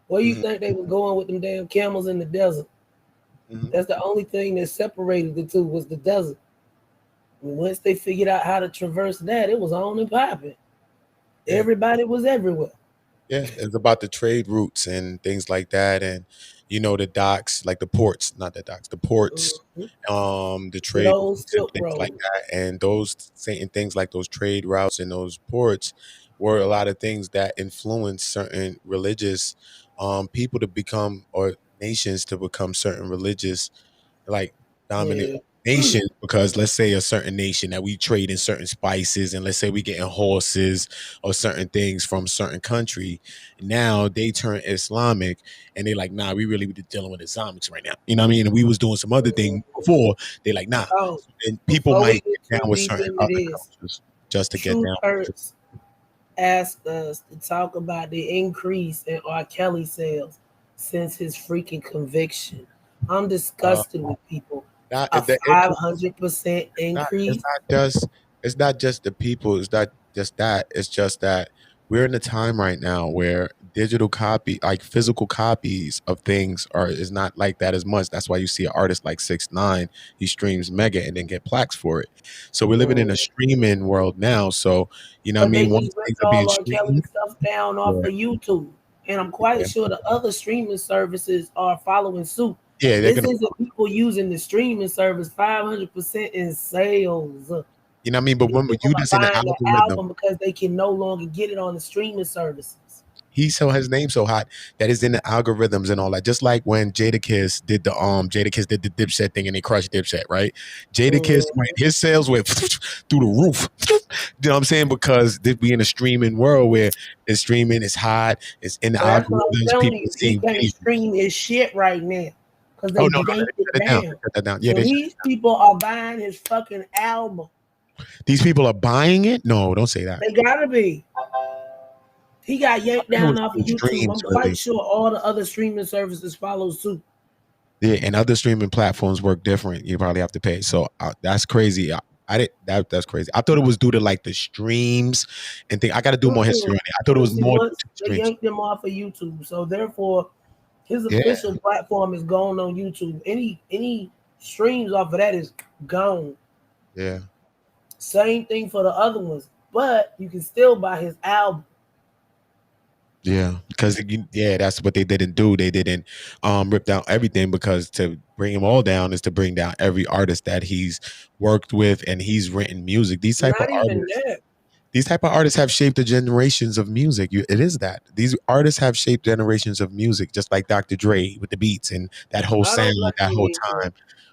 Where you think they were going with them damn camels in the desert? That's the only thing that separated the two was the desert. And once they figured out how to traverse that, it was on and popping. Everybody was everywhere. Yeah, it's about the trade routes and things like that, and the docks, like the ports, not the docks, the ports, the trade Old routes and Silk things like Road. that, and those certain things like those trade routes and those ports were a lot of things that influenced certain religious people to become, or nations to become certain religious, like dominant Yeah. nations. Because let's say a certain nation that we trade in certain spices, and let's say we getting horses or certain things from certain country, now they turn Islamic and they like, nah, we really be dealing with Islamics right now. You know what I mean? And we was doing some other thing before. They like, nah. Oh, And people before we might get get too down with deep certain into other this, cultures just to get Truth down. Hurts asked us to talk about the increase in R. Kelly sales since his freaking conviction. I'm disgusted with people. Not A the 500% increase. it's not just the people, it's not just that, it's just that we're in a time right now where digital copy, like physical copies of things, are is not like that as much. That's why you see an artist like 6ix9ine, he streams mega and then get plaques for it. So we're living in a streaming world now, so you know what I But they mean, once just things ripped are being all R. Kelly streamed. stuff down off Yeah. of YouTube. And I'm quite Yeah. sure the other streaming services are following suit. Yeah, they're This gonna, isn't people using the streaming service 500% in sales. you know what I mean, but when People you are just in the buying the algorithm, album because they can no longer get it on the streaming services. he so his name so hot that it's in the algorithms and all that. Just like when Jadakiss did the Dipset thing and they crushed Dipset, right? Jadakiss, his sales went through the roof. You know what I'm saying? Because we in a streaming world where it's streaming, it's hot, it's in the So that's what I'm algorithms, telling people you. He seeing can't videos. stream his shit right now because Oh they no, yanked they it shut it down. down. They shut that down. Yeah, So these people are buying his fucking album. these people are buying it. No, don't say that. They gotta be. He got yanked down off of YouTube. Streams, I'm quite really. sure all the other streaming services follow suit. Yeah, and other streaming platforms work different. You probably have to pay. So that's crazy. I did that's crazy. I thought it was due to like the streams and thing. I got to do more history on it. I thought it was See, more due once to the they streams. yanked him off of YouTube, so therefore his Yeah. official platform is gone on YouTube. Any streams off of that is gone. Yeah. Same thing for the other ones, but you can still buy his album. Yeah, because that's what they didn't do. They didn't rip down everything, because to bring them all down is to bring down every artist that he's worked with and he's written music. These type Not of even artists. that. These type of artists have shaped the generations of music. It is that these artists have shaped generations of music, just like Dr. Dre with the beats and that whole I don't sound, like that whole time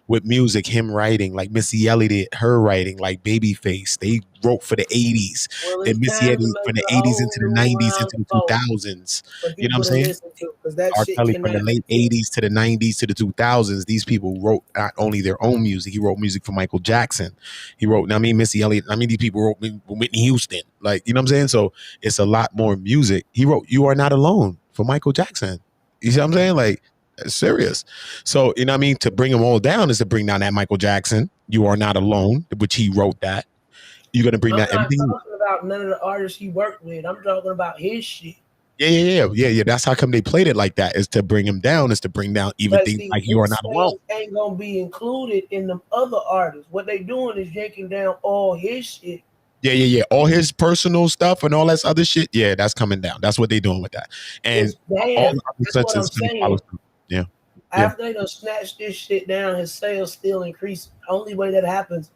with music. Him writing, like Missy Elliott, her writing, like Babyface. They wrote for the 80s. Well, Then it's Missy time to Elliott from make the a 80s whole into the new 90s round into the vote 2000s. for You know people what I'm to saying? listen to, because that R. shit Kelly from the cannot late be 80s to the 90s to the 2000s. These people wrote not only their own music, he wrote music for Michael Jackson. He wrote, I mean, Missy Elliott. I mean, these people wrote Whitney Houston. Like, you know what I'm saying? So it's a lot more music. He wrote You Are Not Alone for Michael Jackson. You see what I'm saying? Like, it's serious. So, you know what I mean? To bring them all down is to bring down that Michael Jackson, You Are Not Alone, which he wrote that. You're going to bring I'm that not everything. talking about none of the artists he worked with. I'm talking about his shit. Yeah. That's how come they played it like that, is to bring him down, is to bring down even But things see, like You Are his Not Alone. sales ain't gonna be included in the other artists. What they doing is yanking down all his shit. Yeah. All his personal stuff and all that other shit. Yeah, that's coming down. That's what they're doing with that. And It's bad. all the other That's what I'm senses gonna follow saying. suit. Yeah. After they done snatch this shit down, his sales still increase. Only way that happens.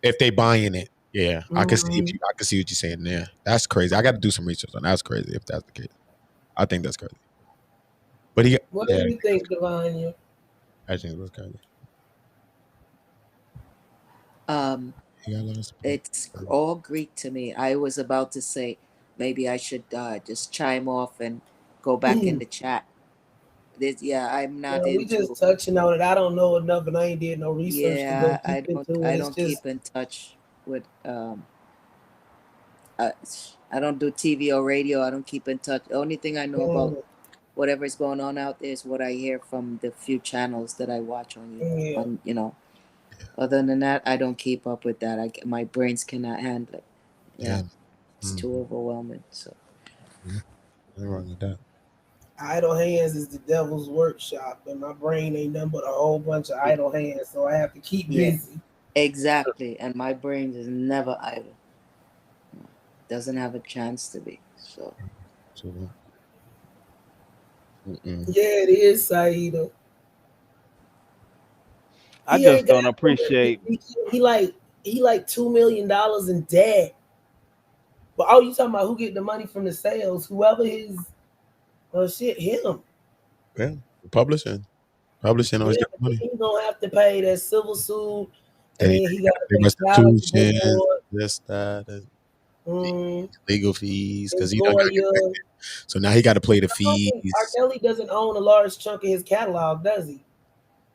If they buying it. Yeah. I can see Mhm. what you're saying there. That's crazy. I got to do some research on that. That's crazy if that's the case. I think that's crazy. But What do you think, Divine? I think that's crazy. It's all Greek to me. I was about to say maybe I should just chime off and go back in the chat. I'm not We into. just touching on it. I don't know enough, and I ain't did no research to go I deep into don't. it. I It's don't just keep in touch with. I don't do TV or radio. I don't keep in touch. The only thing I know about whatever's going on out there is what I hear from the few channels that I watch on you. Other than that, I don't keep up with that. My brains cannot handle it. Yeah. It's too overwhelming. So. Nothing wrong with that. idle hands is the devil's workshop, and my brain ain't nothing but a whole bunch of idle hands, so I have to keep busy. Exactly, and my brain is never idle. Doesn't have a chance to be. So. Yeah, it is, Saida. I just don't appreciate. He like $2 million in debt. But oh, you talking about who get the money from the sales? Whoever his, him. Yeah, publishing always Yeah, get but money. he's gonna have to pay that civil suit, and Then then he got to the pay child restitution, support, this, that, mm, legal fees, because his he done got lawyer. convicted. So now he got to play the I don't think R. fees. Kelly doesn't own a large chunk of his catalog, does he?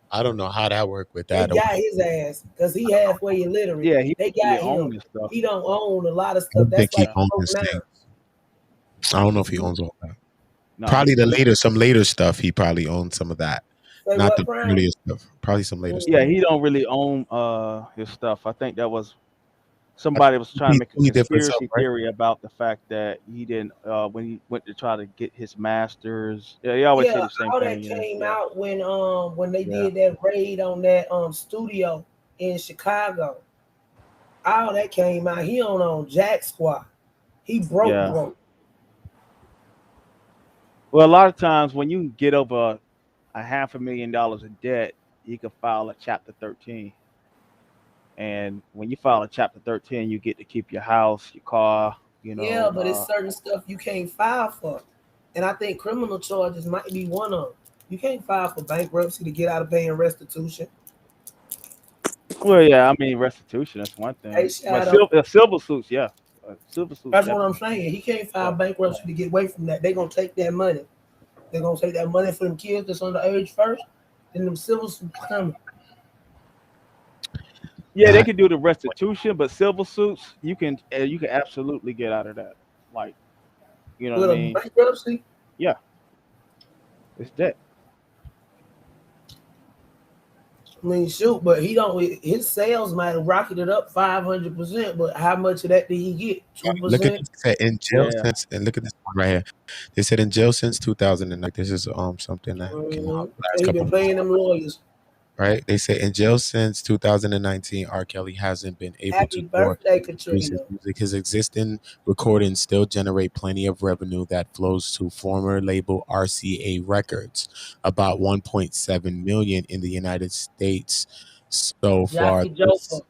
I don't know how that worked with They that. got his ass because he halfway illiterate. Yeah, he They really got own him. this stuff. He don't own a lot of I stuff. don't That's think he why owns broke his now. things. I don't know if he owns all that. No, Probably some later stuff. He probably owns some of that. Say Not what, the Prime? earlier stuff. Probably some later stuff. yeah, he don't really own his stuff. I think that was somebody was trying to make a He did for himself, conspiracy right? theory about the fact that he didn't when he went to try to get his masters. Yeah, he always say Yeah, the same all thing. that You know? came Yeah. out when they Yeah. did that raid on that studio in Chicago. All that came out. He don't own Jack Squad. He broke. Yeah. Well, a lot of times when you get over $500,000 in debt, you can file a Chapter 13. And when you file a Chapter 13, you get to keep your house, your car, you know. Yeah, but it's certain stuff you can't file for. And I think criminal charges might be one of them. You can't file for bankruptcy to get out of paying restitution. Well, yeah, I mean restitution, that's one thing. Hey, But civil suits, yeah. Civil suits. That's what I'm saying. He can't file bankruptcy to get away from that. They're gonna take that money. They're gonna take that money for them kids that's underage first, then them civil suits coming. Yeah, they can do the restitution, but civil suits, you can absolutely get out of that. Like, you know With what I a mean? bankruptcy? Yeah. It's debt. I mean, shoot, but he don't. His sales might have rocketed up 500%, but how much of that did he get? 2%. Look at this. It said in jail Yeah. since, and look at this one right here. They said in jail since 2009. This is something that came out last He couple been paying them lawyers. right? They say in jail since 2019, R. Kelly hasn't been able Happy to birthday, increase his Katrina. music. His existing recordings still generate plenty of revenue that flows to former label RCA Records, about 1.7 million in the United States so far. Jackie Joker.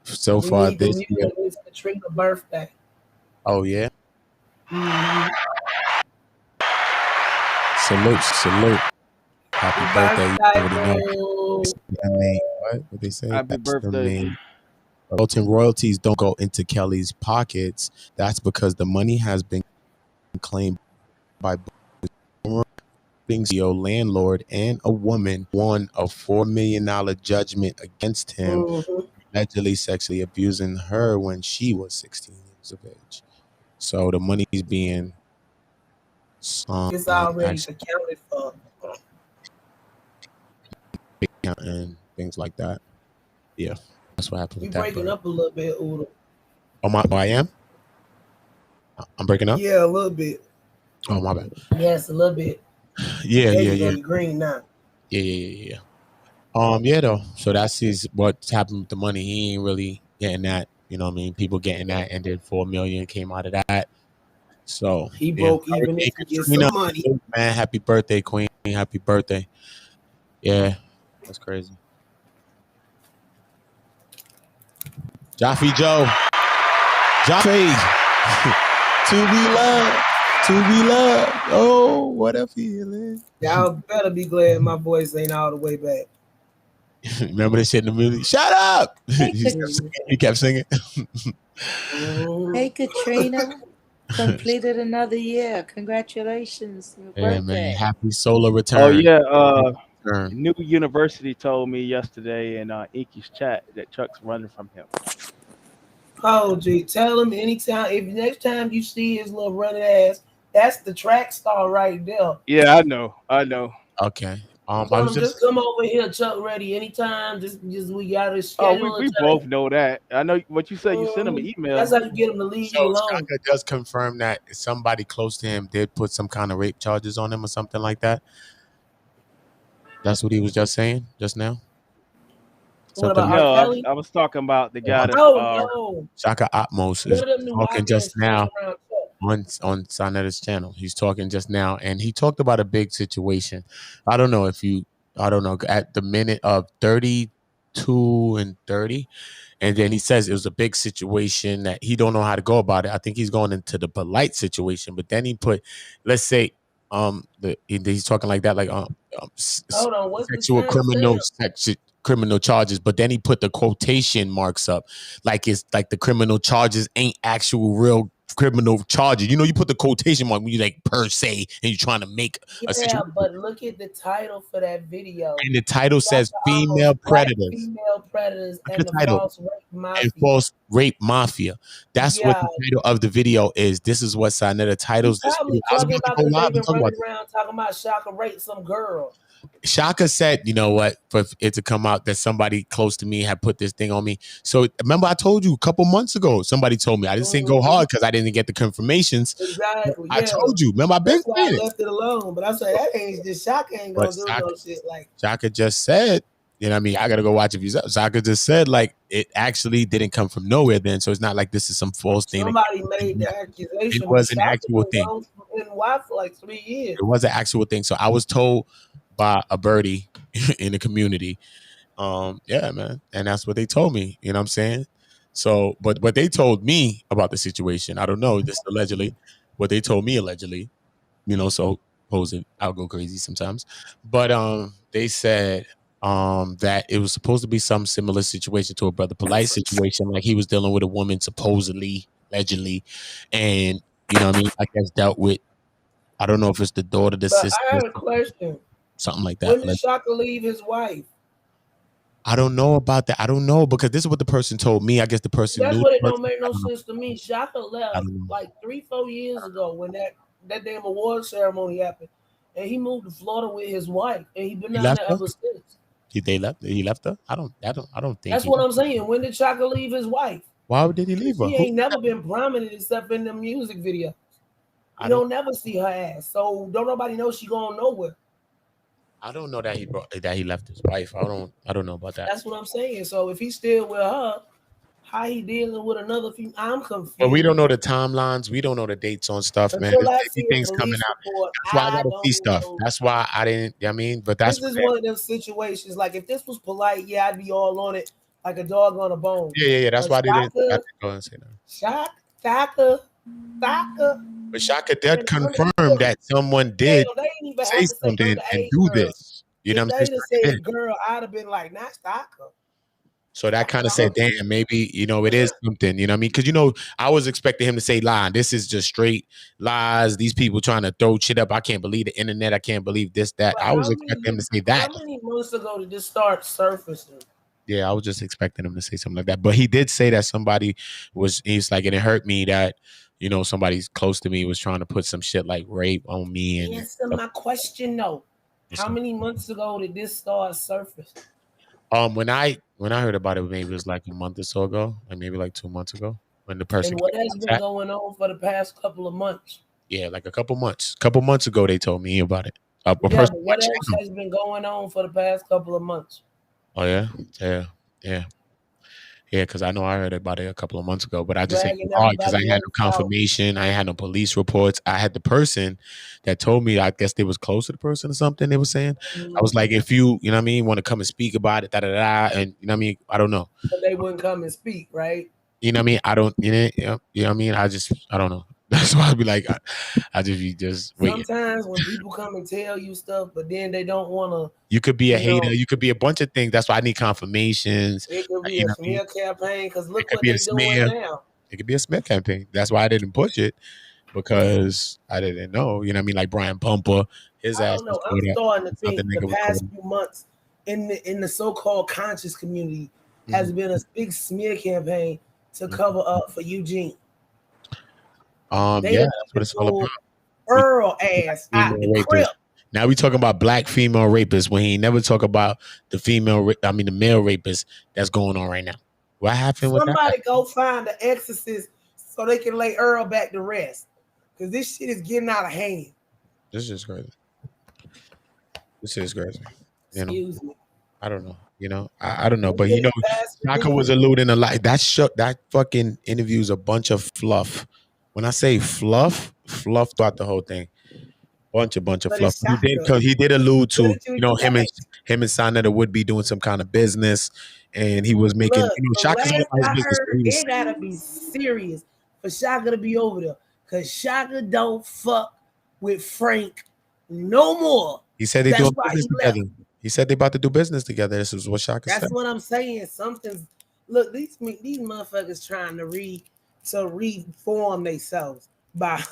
So We far need the this music. year. It's Katrina's birthday. Oh yeah. Mhm. Salute. Happy birthday. You already know. What they say? Happy birthday. Bolton royalties don't go into Kelly's pockets. That's because the money has been claimed by CEO landlord and a woman won a $4 million judgment against him, allegedly sexually abusing her when she was 16 years of age. So the money is being It's already accounted for. and things like that. Yeah, that's what happened You with that. breaking up a little bit, Udo. I am? I'm breaking up? Yeah, a little bit. Oh, my bad. Yes, a little bit. Yeah. You're green now. Yeah. Yeah, though. So that's what's happened with the money. He ain't really getting that. You know what I mean? People getting that, and then 4 million came out of that. So he broke even if he gets some money. Man, happy birthday, Queen. Happy birthday. Yeah, that's crazy. Jaffe Joe. Jaffe. To be loved. Oh, what a feeling. Y'all better be glad my voice ain't all the way back. Remember this shit in the movie? Shut up! He kept singing. Hey, Katrina. Completed another year. Congratulations. Your Yeah, birthday. man. Happy solar return. Oh yeah. New University told me yesterday in Inky's chat that Chuck's running from him. Oh, gee, tell him anytime. If next time you see his little running ass, that's the track star right there. Yeah, I know. Okay. I was just come over here, Chuck Ready, anytime. Just we got his schedule. Oh, we both know that. I know what you said. You sent him an email. That's how you get him to leave you alone. Shaka does confirm that somebody close to him did put some kind of rape charges on him or something like that. That's what he was just saying just now. What about R. Kelly? I was talking about the guy that. No. Shaka Atmos is talking just now on Sonetta's channel. He's talking just now, and he talked about a big situation. I don't know at the minute of 30 2 and 30. And then he says it was a big situation that he don't know how to go about it. I think he's going into the polite situation, but then he put, let's say, he's talking like that, like Hold on, what's the sexual timestamp? criminal charges, but then he put the quotation marks up, like it's like the criminal charges ain't actual real criminal charges. You know, you put the quotation mark when you like per se, and you're trying to make a Yeah, situation. but look at the title for that video. And the title says Dr. female Amos, Black predators. female predators Look and at the the title. false rape mafia. And false rape mafia. That's what Yeah, the title of the video is. This is what Sinetta you titles this probably video. I was talking about to about go because live they've and been talk about running this. around talking about Shaka raped some girl. Shaka said, you know what, for it to come out that somebody close to me had put this thing on me. So remember I told you a couple months ago, somebody told me. I didn't say go hard because I didn't get the confirmations. Exactly. I Yeah. told you. Remember, I've been That's why I saying it. left it alone. But I said that ain't just Shaka ain't gonna But do no shit like. Shaka just said, you know what I mean? I got to go watch it for yourself. Shaka just said, like, it actually didn't come from nowhere then. So it's not like this is some false thing. Somebody made the accusation. It was but an Shaka actual been thing. gone in Hawaii for like 3 years. It was an actual thing. So I was told by a birdie in the community. Yeah, man. And that's what they told me. You know what I'm saying? So, but what they told me about the situation, I don't know, this allegedly, what they told me allegedly, you know, so supposed I'll go crazy sometimes. But they said that it was supposed to be some similar situation to a Brother Polite situation, like he was dealing with a woman supposedly, allegedly, and you know what I mean, I guess dealt with, I don't know if it's the daughter, the But sister, I have a question. something like that. When did Like, Shaka leave his wife? I don't know about that. I don't know because this is what the person told me. I guess the person That's knew. what the it don't person. make no I don't know. sense to me. Shaka left don't know. like 3-4 years ago when that damn award ceremony happened, and he moved to Florida with his wife, and he been He down left there her? ever since. They left. He left her. I don't think. That's he what left I'm saying. When did Shaka leave his wife? Why did he leave her? She ain't never been prominent except in the music video. You don't never see her ass, so don't nobody know she going nowhere. I don't know that he left his wife. I don't know about that. That's what I'm saying. So if he's still with her, how he dealing with another female? I'm confused. But we don't know the timelines. We don't know the dates on stuff, man. Until I There's see a things coming police out. report, That's why I gotta don't see stuff. know. That's why I didn't. I mean, but that's This is one of those situations. Like if this was polite, yeah, I'd be all on it, like a dog on a bone. yeah. That's why I didn't go and say that. Shaka. But Shaka did confirm that someone did They ain't even say have to say something and underage do girl. this. You know If what I'm they'd saying? have said girl, I'd have been like, not Shaka. So that kind of said, damn, maybe, you know, it is something, you know what I mean? Because, you know, I was expecting him to say lie. This is just straight lies. These people trying to throw shit up. I can't believe the internet. I can't believe this, that. But I was how expecting many- him to say that. How many months ago did this start surfacing? Yeah, I was just expecting him to say something like that. But he did say that somebody he's like, and it hurt me that, you know, somebody's close to me was trying to put some shit like rape on me. And Answer my question though. How many months ago did this start surfacing? when I heard about it, maybe it was like a month or so ago, like maybe like 2 months ago, when the person And what came has in been contact. going on for the past couple of months? Yeah, like a couple months. Couple months ago, they told me about it. A Yeah, person but what watching else him. has been going on for the past couple of months? Oh yeah. Because I know I heard about it a couple of months ago, but I just said Dragging hard because I everybody had no else out. confirmation. I had no police reports. I had the person that told me. I guess they was close to the person or something. They were saying. I was like, if you know what I mean, want to come and speak about it, and you know what I mean. I don't know. But they wouldn't come and speak, right? You know what I mean. I don't. You know what I mean. I don't know. That's why I'd be like, I just be just waiting. Sometimes when people come and tell you stuff, but then they don't want to. You could be a You know. hater. You could be a bunch of things. That's why I need confirmations. It could be You a know what I mean? smear campaign because look could what be they're a smear. doing now. It could be a smear campaign. That's why I didn't push it, because I didn't know. You know what I mean? Like Brian Pumper, his I ass don't know. was I'm caught up. starting to think Something nigga the was past caught up. few months in the so-called conscious community has been a big smear campaign to cover up for Eugene. They Yeah, done that's what it's all about. Earl ass out Female the rapists. crib. Now we talking about black female rapists when he never talk about the the male rapist that's going on right now. What happened with that? Somebody go find the exorcist so they can lay Earl back to rest. Because this shit is getting out of hand. This is crazy. This is crazy. You know, Excuse me. I don't know. You know, I don't know, but you know, Shaka was alluding a lot. That fucking interview is a bunch of fluff. When I say fluff throughout the whole thing. Bunch of But fluff. it's Shaka. He did allude to, What did you you know, him and expect? him and Sonetta would be doing some kind of business, and he was making. Look, You know, from Shaka's last all his I business. heard, He was it gotta be serious for Shaka to be over there, cause Shaka don't fuck with Frank no more. He said they That's doing why business he left. together. He said they about to do business together. This is what Shaka That's said. what I'm saying. Something's look. These motherfuckers trying to reform themselves by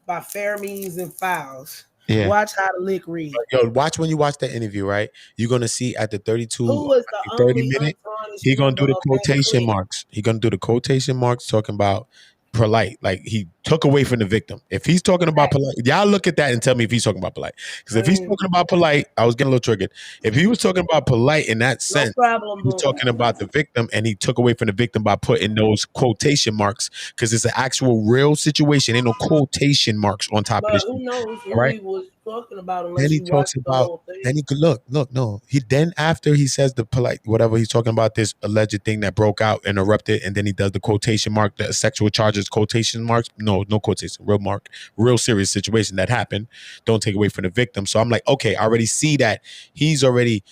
by fair means and fouls. Yeah. Watch how the lick read. Yo, watch when you watch that interview, right? You're gonna see at the 32, Who was the 30 only minute, untarnished he gonna member do the of that quotation clique? marks. He gonna do the quotation marks talking about polite. Like he took away from the victim. If he's talking about polite, y'all look at that and tell me if he's talking about polite. Because if he's talking about polite, I was getting a little triggered. If he was talking about polite in that No sense, problem, he's talking about the victim, and he took away from the victim by putting those quotation marks because it's an actual real situation. Ain't no quotation marks on top of But this. who knows who All right. he was talking about Then unless he you watch talks the about, whole thing. then he could look, no. He then after he says the polite, whatever he's talking about, this alleged thing that broke out and erupted, and then he does the quotation mark, the sexual charges, quotation marks. No quotation, real mark, real serious situation that happened. Don't take away from the victim. So I'm like, okay, I already see that he's already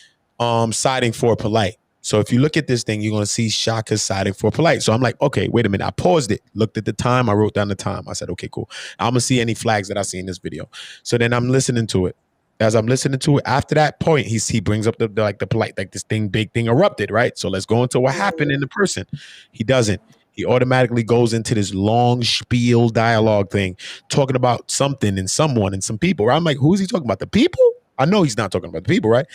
siding for polite. So if you look at this thing, you're gonna see Shaka siding for polite. So I'm like, okay, wait a minute. I paused it, looked at the time, I wrote down the time. I said, okay, cool. I'm gonna see any flags that I see in this video. So then I'm listening to it. As I'm listening to it, after that point, he brings up the polite, like this big thing erupted, right? So let's go into what happened in the person. He doesn't. He automatically goes into this long spiel dialogue thing, talking about something and someone and some people. I'm like, who is he talking about? The people? I know he's not talking about the people, right?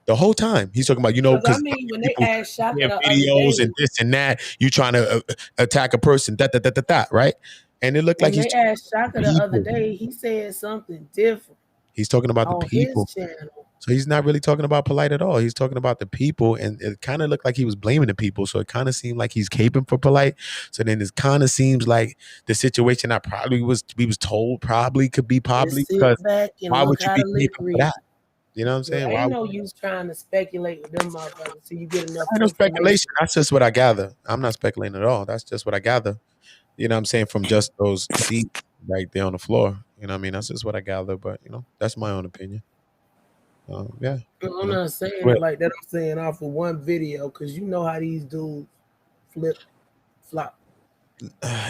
The whole time he's talking about, Because I mean, when they asked Shaka the other videos day, and this and that, you trying to attack a person, that, right? And it looked like when he's they asked Shaka the other day, he said something different. He's talking about on the people. his channel. So he's not really talking about polite at all. He's talking about the people, and it kind of looked like he was blaming the people. So it kind of seemed like he's caping for polite. So then it kind of seems like the situation that we was told probably could be Just sit because back and why would look you how be the lick caping for read. that? You know what I'm saying? Ain't Why? no use trying to speculate with them motherfuckers till you get enough Ain't no information. speculation. That's just what I gather. I'm not speculating at all. That's just what I gather. You know what I'm saying? From just those seats right there on the floor. You know what I mean? That's just what I gather. But, you know, that's my own opinion. Yeah. I'm not saying it like that. I'm saying off of one video because you know how these dudes flop.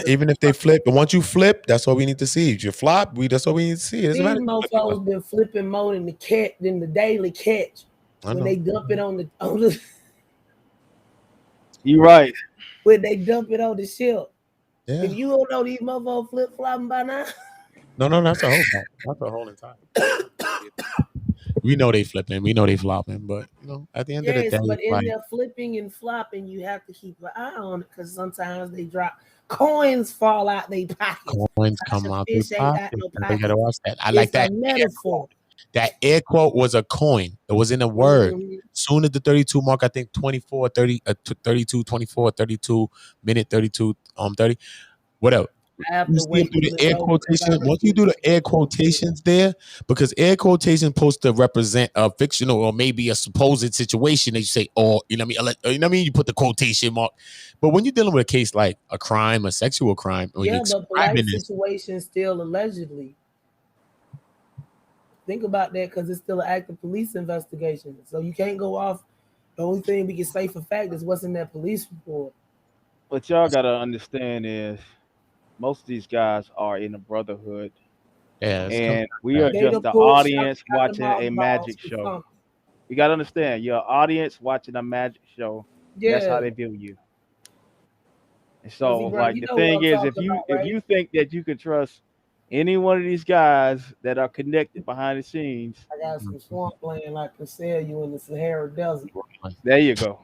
Even if they flip, but once you flip, that's all we need to see. If you flop, that's all we need to see. These motherfuckers been flipping more than the daily catch when they dump it on the. You right. When they dump it on the ship. Yeah. If you don't know these motherfuckers flip flopping by now. No, that's a whole fact. That's a whole entire. We know they flipping, we know they flopping, but you know, at the end of the day, but in like, their flipping and flopping, you have to keep an eye on it because sometimes they drop coins, fall out their pockets. Coins come out their pockets. You gotta watch that. I It's like that a metaphor. That air quote was a coin. It was in a word. Soon as the 32 mark, I think 24, 30, 32, 24, 32, minute 32, 30, whatever. You see him do the air quotation. Once you do the air quotations there, because air quotation supposed to represent a fictional or maybe a supposed situation that you say, or you know what I mean? You know what I mean? You put the quotation mark. But when you're dealing with a case like a crime, a sexual crime, when you're but polite situation still allegedly. Think about that because it's still an active police investigation. So you can't go off. The only thing we can say for fact is what's in that police report. What y'all gotta understand is most of these guys are in a brotherhood. Yeah, and we are just the audience watching a magic show. You gotta understand, you're an audience watching a magic show. Yeah. That's how they view you. And so, like, the thing is, if you think that you can trust any one of these guys that are connected behind the scenes, I got some swamp land I can sell you in the Sahara Desert. There you go.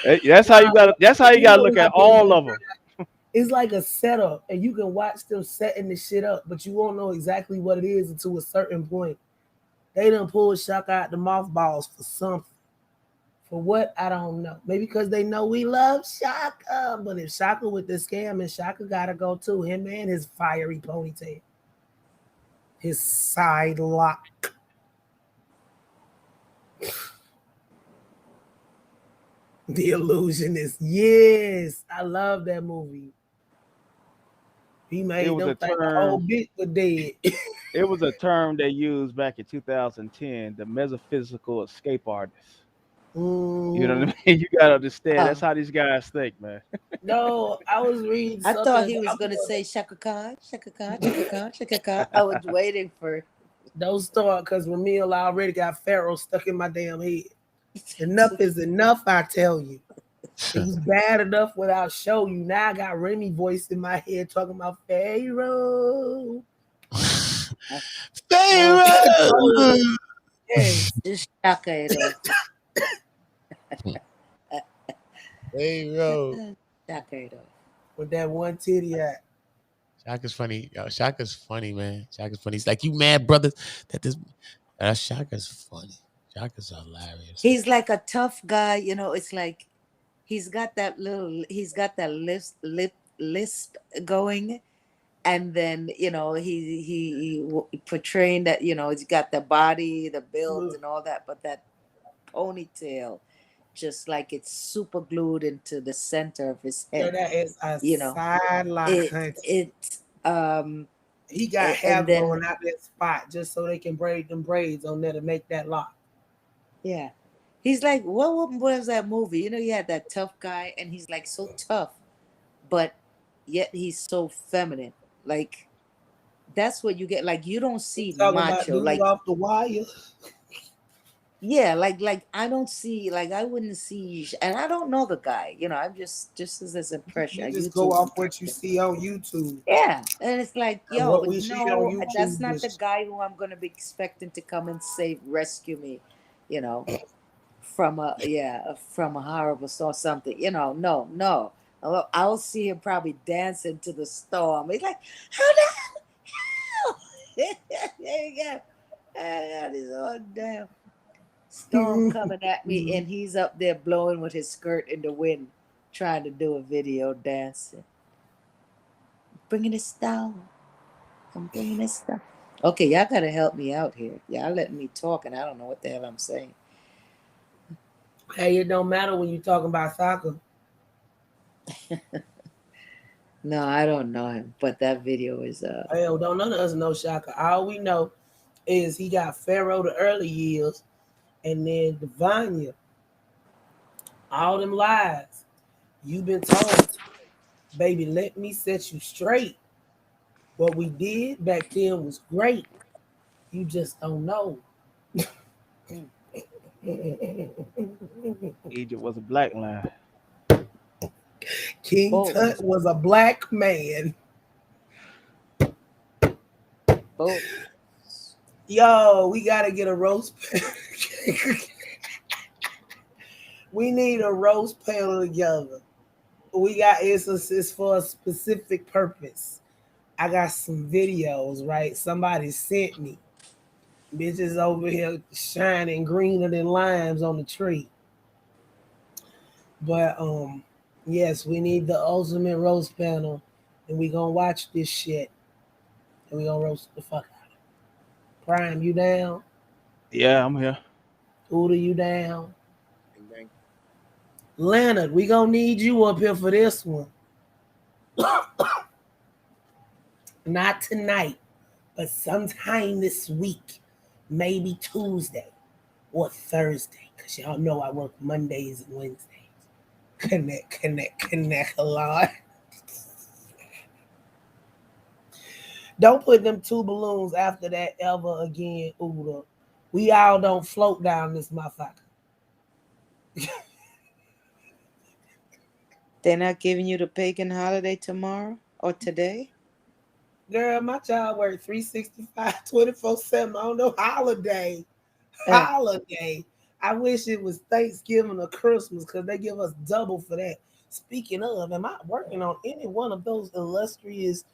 That's how you gotta look at all of them. It's like a setup, and you can watch them setting the shit up, but you won't know exactly what it is until a certain point. They done pull Shaka out the mothballs for something. For what? I don't know. Maybe because they know we love Shaka, but if Shaka with the scam, and Shaka gotta go too. Him and his fiery ponytail, his side lock. The Illusionist. Yes, I love that movie. He made them think the whole bitch was dead. It was a term they used back in 2010, the metaphysical escape artist. You know what I mean? You gotta understand. That's Oh, how these guys think, man. No, I was reading I thought something. he was gonna say Shaka Khan, Shaka Khan, Shaka Khan, Shaka Khan. I was waiting for. Don't start because Ramil already got Pharaoh stuck in my damn head. Enough is enough, I tell you. He's bad enough without show you. Now I got Remy voice in my head talking about Pharaoh. Pharaoh. Yes. Just Shaka it up. Pharaoh. Shaka it up. With that one titty at. Shaka's funny. Yo, Shaka's funny, man. Shaka's funny. It's like you mad brothers that this. Shaka's funny. Shaka's hilarious. He's like a tough guy, you know. It's like he's got that lisp going, and then you know he portraying that, you know, he's got the body, the build, and all that, but that ponytail, just like it's super glued into the center of his So head. that is a You know, sideline. He got hair and then growing out that spot just so they can braid them braids on there to make that lock. yeah, he's like, what was that movie? You know, you had that tough guy, and he's like so tough, but yet he's so feminine. Like that's what you get. Like you don't see Talking about macho. dude Like off the wire. yeah, like I don't see, like I wouldn't see, and I don't know the guy. You know, I'm just as this impression. You just YouTube go off impression. what you see on YouTube. Yeah, and it's like, And yo, what we see on no, YouTube that's not the is guy who I'm gonna be expecting to come and rescue me, you know, from a horrible or something. You know, no. I'll see him probably dancing to the storm. He's like, help! There you go. He's all damn storm coming at me, and he's up there blowing with his skirt in the wind, trying to do a video dancing. Bringing this down. I'm bringing this down. Okay, y'all gotta help me out here. Y'all letting me talk, and I don't know what the hell I'm saying. Hey, it don't matter when you're talking about soccer. No, I don't know him, but that video is Hell, don't none of us know Shaka. All we know is he got Pharaoh the early years, and then Devania. All them lies. You've been told, baby, let me set you straight. What we did back then was great. You just don't know. Egypt was a black line. King Tut was a black man. Yo, we gotta get a roast. We need a roast panel together. We got it's for a specific purpose. I got some videos, right? Somebody sent me. Bitches over here shining greener than limes on the tree. But yes, we need the ultimate roast panel, and we gonna watch this shit, and we gonna roast the fuck out of it. Prime, you down? Yeah, I'm here. Uda, you down? Leonard, we gonna need you up here for this one. Not tonight, but sometime this week, maybe Tuesday or Thursday, because y'all know I work Mondays and Wednesdays. Connect a lot. Don't put them two balloons after that ever again, Uda. We all don't float down this motherfucker. They're not giving you the pagan holiday tomorrow or today? Girl, my child worked 365, 24/7. I don't know, holiday. Holiday. I wish it was Thanksgiving or Christmas because they give us double for that. Speaking of, am I working on any one of those illustrious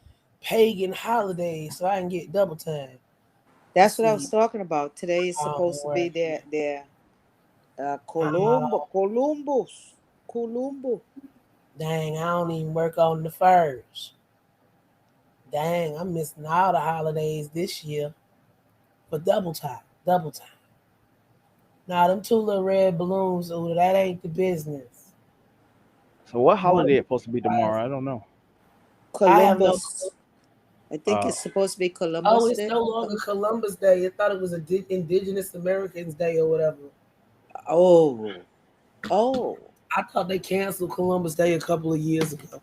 pagan holidays so I can get double time? That's what I was talking about. Today is supposed to be their Columbus. Dang, I don't even work on the first. Dang, I'm missing all the holidays this year. But double time. Now, them two little red balloons, Uda, that ain't the business. So what holiday is supposed to be tomorrow? I don't know. Columbus. I think it's supposed to be Oh, Columbus it's Day. no longer Columbus Day. I thought it was a Indigenous Americans Day or whatever. Oh, I thought they canceled Columbus Day a couple of years ago.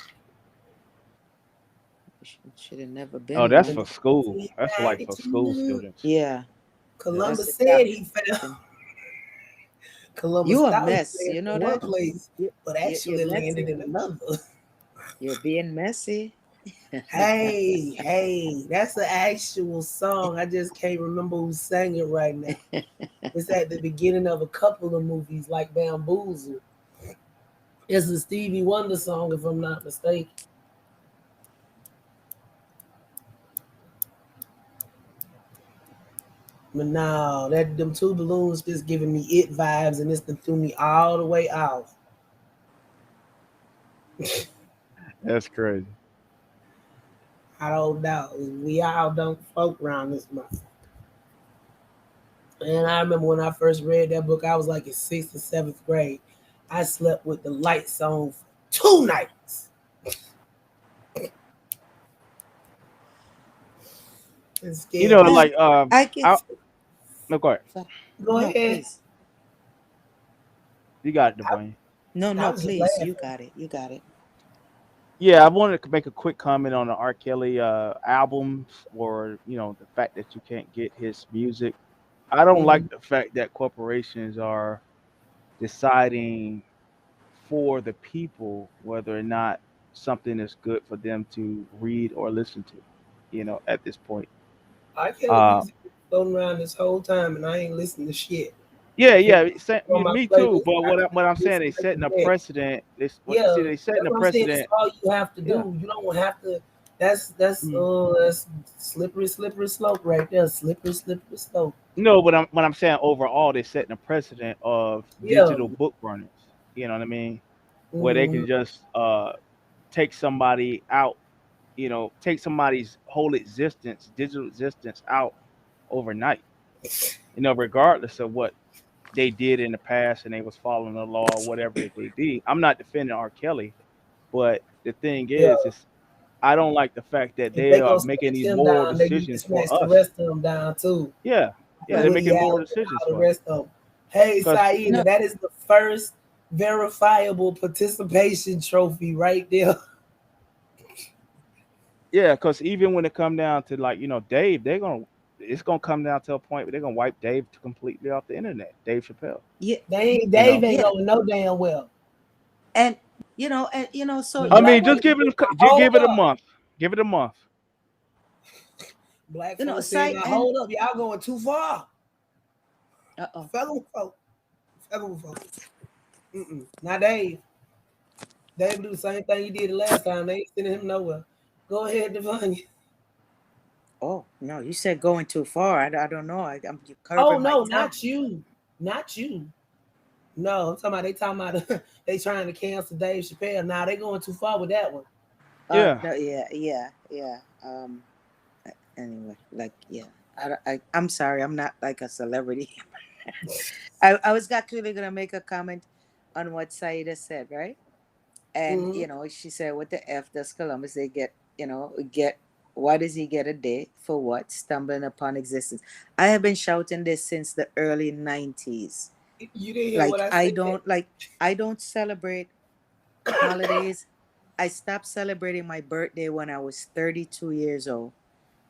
should have never been Oh, that's one. for school. That's for like for school students. Yeah, Columbus that's said exactly he what found happened. Columbus You a thought he mess. You landed know in one that? place, but You're actually landed messy. in another. You're being messy. Hey, that's an actual song. I just can't remember who sang it right now. It's at the beginning of a couple of movies like Bamboozle. It's a Stevie Wonder song, if I'm not mistaken. But no, them two balloons just giving me it vibes, and this done threw me all the way off. That's crazy. I don't know. We all don't folk around this month. And I remember when I first read that book, I was like in 6th or 7th grade. I slept with the lights on for 2 nights. It's You scared know, me. like I can. no, go ahead. Go No, ahead. please. You got it, Devine. No, I no, was just please. laughing. You got it. You got it. Yeah, I wanted to make a quick comment on the R. Kelly albums, or the fact that you can't get his music. I don't like the fact that corporations are deciding for the people whether or not something is good for them to read or listen to. At this point. I Kelly Uh, music been floating around this whole time, and I ain't listening to shit. yeah, If it yeah, on my me too. playlist, But I what I'm saying, listen they back to setting a back. precedent. Yeah, They setting that's a what I'm saying. That's precedent. all you have to Yeah. do. You don't have to. That's Mm. slippery slope right there. Slippery slope. No, but what I'm saying overall, they're setting a precedent of Yeah. digital book burners. You know what I mean? Where they Mhm. can just take somebody out. Take somebody's whole existence, digital existence, out overnight. Regardless of what they did in the past and they was following the law or whatever that they did. I'm not defending R. Kelly, but the thing Yeah. is I don't like the fact that If they they are gonna making snatch these him moral down, they need to decisions for snatch the us. rest of them down too. Yeah, Right. they're Woody making moral Allen and decisions all the for us. rest of them. Hey, Because Saida, No, that is the first verifiable participation trophy right there. yeah, because even when it come down to Dave, it's gonna come down to a point where they're gonna wipe Dave completely off the internet. Dave Chappelle. yeah, Dave You ain't know. yeah, going no damn well. and so The I black mean, folks just give saying, it hold give it a up. month. Give it a month. Black folks saying, side now and hold up, y'all going too far. uh-oh. Fellow folks. Not Dave. Dave do the same thing he did the last time. They ain't sending him nowhere. Go ahead, Devon. Oh no, you said going too far. I don't know. I'm Oh curbing my no, tongue. not you. Not you. No, I'm talking about they trying to cancel Dave Chappelle. Now they going too far with that one. Yeah. No, yeah. Anyway, I'm sorry. I'm not like a celebrity. I was actually gonna make a comment on what Saida said, right? And Mhm. she said, "What the f does Columbus they get? Why does he get a day for what? Stumbling upon existence." I have been shouting this since the early '90s. You didn't hear what Like I said. I don't celebrate holidays. I stopped celebrating my birthday when I was 32 years old.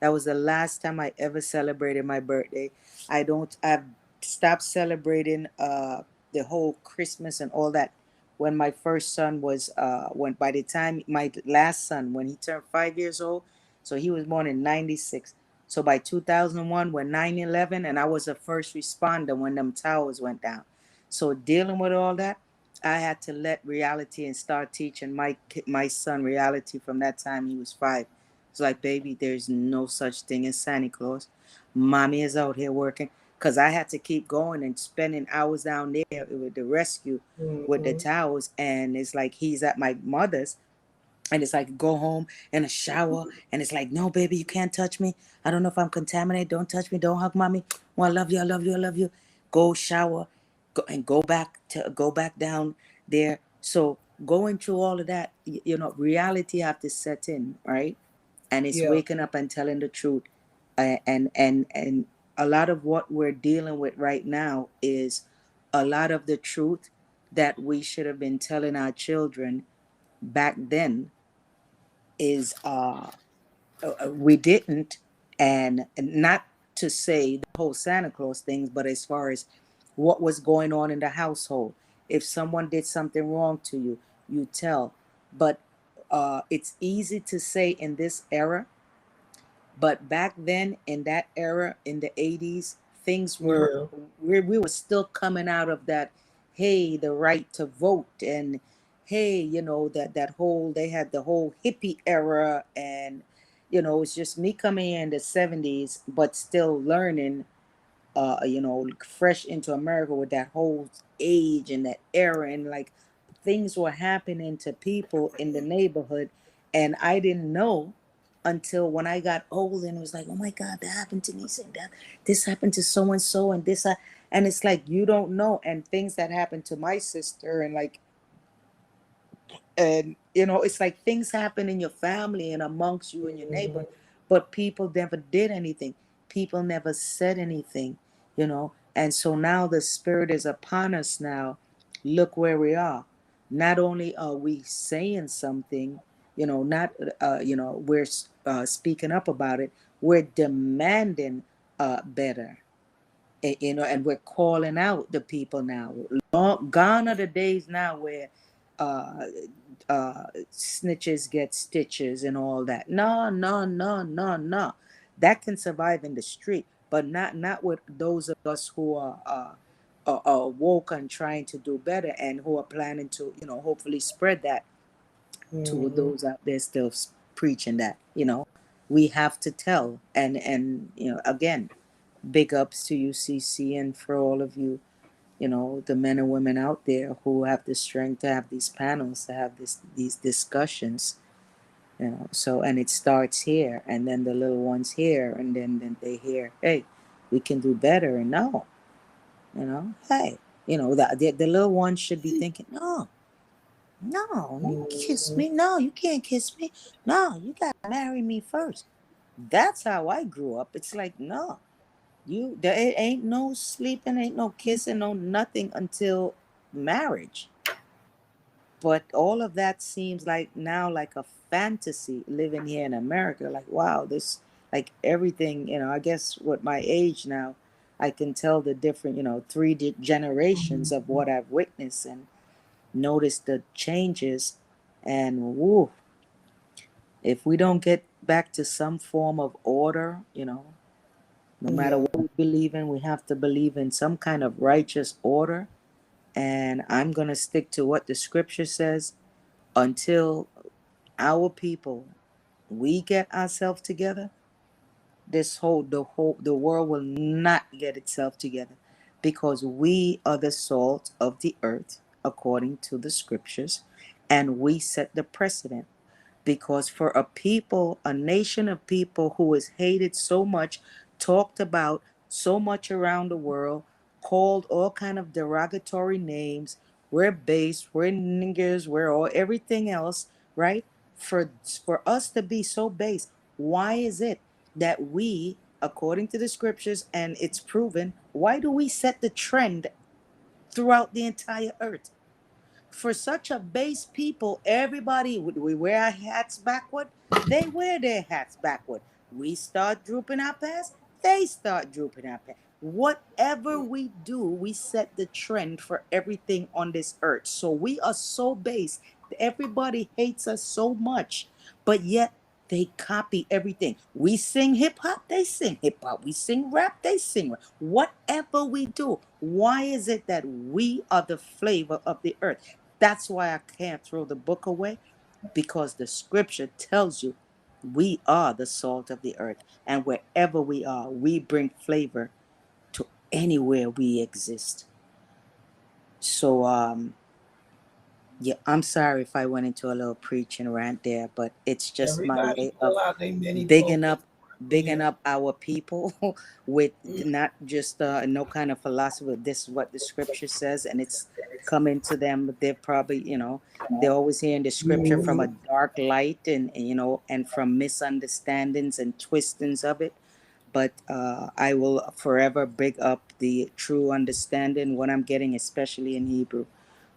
That was the last time I ever celebrated my birthday. I've stopped celebrating the whole Christmas and all that when my first son was when by the time my last son when he turned 5 years old, so he was born in 96. So by 2001 when 9/11 and I was a first responder when them towers went down. So dealing with all that, I had to let reality and start teaching my son reality from that time he was 5. It's like, baby, there's no such thing as Santa Claus. Mommy is out here working because I had to keep going and spending hours down there with the rescue with the Mhm. towels. And it's like he's at my mother's. And it's like, go home and a shower. And it's like, no, baby, you can't touch me. I don't know if I'm contaminated. Don't touch me. Don't hug mommy. Well, I love you. I love you. I love you. Go shower go back down there. So going through all of that, reality have to set in, right? and it's Yeah. waking up and telling the truth. And a lot of what we're dealing with right now is a lot of the truth that we should have been telling our children back then is we didn't. And not to say the whole Santa Claus things, but as far as what was going on in the household, if someone did something wrong to you, you tell. But it's easy to say in this era, but back then in that era in the 80s, things were Yeah. we were still coming out of that. Hey, the right to vote, and hey, that whole, they had the whole hippie era. And it's just me coming in the 70s but still learning, fresh into America with that whole age and that era. And like, things were happening to people in the neighborhood, and I didn't know until when I got old, and it was like, oh my God, that happened to me, and that this happened to so and so, and this, and it's like you don't know. And things that happened to my sister, and like, and it's like things happen in your family and amongst you and your neighbor, but people never did anything. People never said anything. And so now the spirit is upon us now. Look where we are. Not only are we saying something, not we're speaking up about it, we're demanding better. And we're calling out the people now. Gone are the days now where uh snitches get stitches and all that. No, no, no, no, no. That can survive in the street, but not with those of us who are woke and trying to do better, and who are planning to hopefully spread that to those out there still preaching that. We have to tell. And again, big ups to UCC, and for all of you, the men and women out there who have the strength to have these panels, to have these discussions. So, and it starts here, and then the little ones here, and then they hear, hey, we can do better. And no, hey, the little ones should be thinking, no, you kiss me, no, you can't kiss me, no, you gotta marry me first. That's how I grew up. It's like, no, there ain't no sleeping, ain't no kissing, no nothing until marriage. But all of that seems like now like a fantasy living here in America. Like, wow, this, like everything, I guess with my age now, I can tell the different, three generations of what I've witnessed and noticed the changes. And woo, if we don't get back to some form of order, no matter what we believe in, we have to believe in some kind of righteous order. And I'm going to stick to what the scripture says until our people, we get ourselves together. The world will not get itself together, because we are the salt of the earth, according to the scriptures, and we set the precedent. Because for a nation of people who is hated so much, talked about so much around the world, called all kind of derogatory names, we're base, we're niggers, we're all everything else, right? For us to be so base, why is it that we, according to the scriptures, and it's proven, why do we set the trend throughout the entire earth? For such a base people, everybody, we wear our hats backward, they wear their hats backward. We start drooping our pants, they start drooping our pants. Whatever we do, we set the trend for everything on this earth. So we are so base. Everybody hates us so much, but yet they copy everything. We sing hip hop, they sing hip hop. We sing rap, they sing rap. Whatever we do, why is it that we are the flavor of the earth? That's why I can't throw the book away, because the scripture tells you we are the salt of the earth. And wherever we are, we bring flavor to anywhere we exist. So, yeah, I'm sorry if I went into a little preaching rant there, but it's just my Everybody way of pull out their mini bigging focus. up bigging Yeah. up our people with not just no kind of philosophy. This is what the scripture says, and it's coming to them. They're probably, they're always hearing the scripture from a Mhm. dark light, and from misunderstandings and twistings of it. But I will forever big up the true understanding, what I'm getting, especially in Hebrew,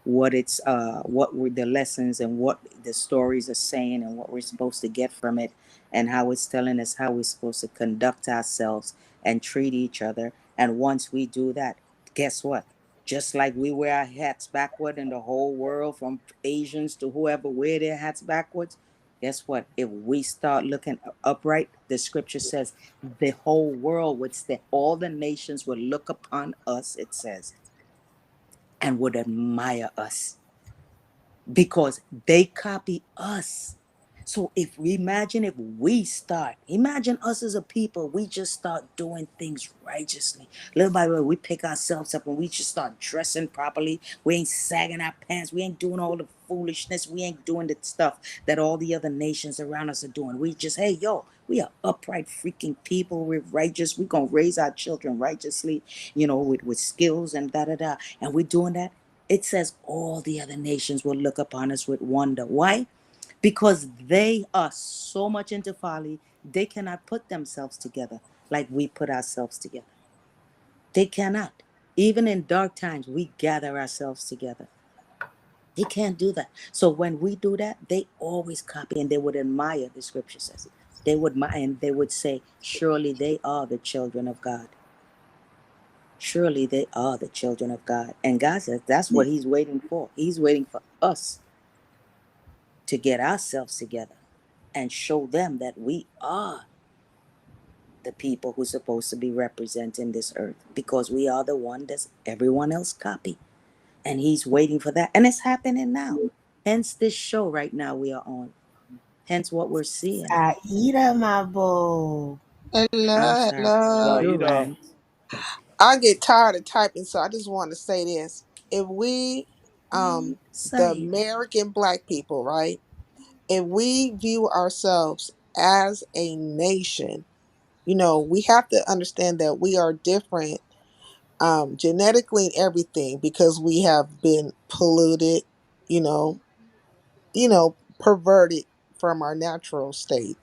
what were the lessons and what the stories are saying and what we're supposed to get from it, and how it's telling us how we're supposed to conduct ourselves and treat each other. And once we do that, guess what? Just like we wear our hats backward in the whole world, from Asians to whoever wear their hats backwards, guess what? If we start looking upright, the scripture says the whole world would say, all the nations would look upon us, it says, and would admire us because they copy us. So if we imagine us as a people, we just start doing things righteously. Little by little, we pick ourselves up and we just start dressing properly. We ain't sagging our pants. We ain't doing all the foolishness. We ain't doing the stuff that all the other nations around us are doing. We just, hey, yo, we are upright freaking people. We're righteous. We're going to raise our children righteously, with skills and da-da-da. And we're doing that. It says all the other nations will look upon us with wonder. Why? Because they are so much into folly, they cannot put themselves together like we put ourselves together. They cannot. Even in dark times, we gather ourselves together. They can't do that. So when we do that, they always copy and they would admire, the scripture says. They would admire and they would say, surely they are the children of God. Surely they are the children of God. And God says that's what he's waiting for. He's waiting for us to get ourselves together and show them that we are the people who's supposed to be representing this earth, because we are the one that everyone else copy. And he's waiting for that. And it's happening now. Hence this show right now we are on. Hence what we're seeing. Aida, my boo. I'm Hello, sorry. hello. You're Saida. right. I get tired of typing, so I just want to say this. If we, the Saida. American black people, right? If we view ourselves as a nation, we have to understand that we are different, genetically and everything, because we have been polluted, you know, perverted from our natural state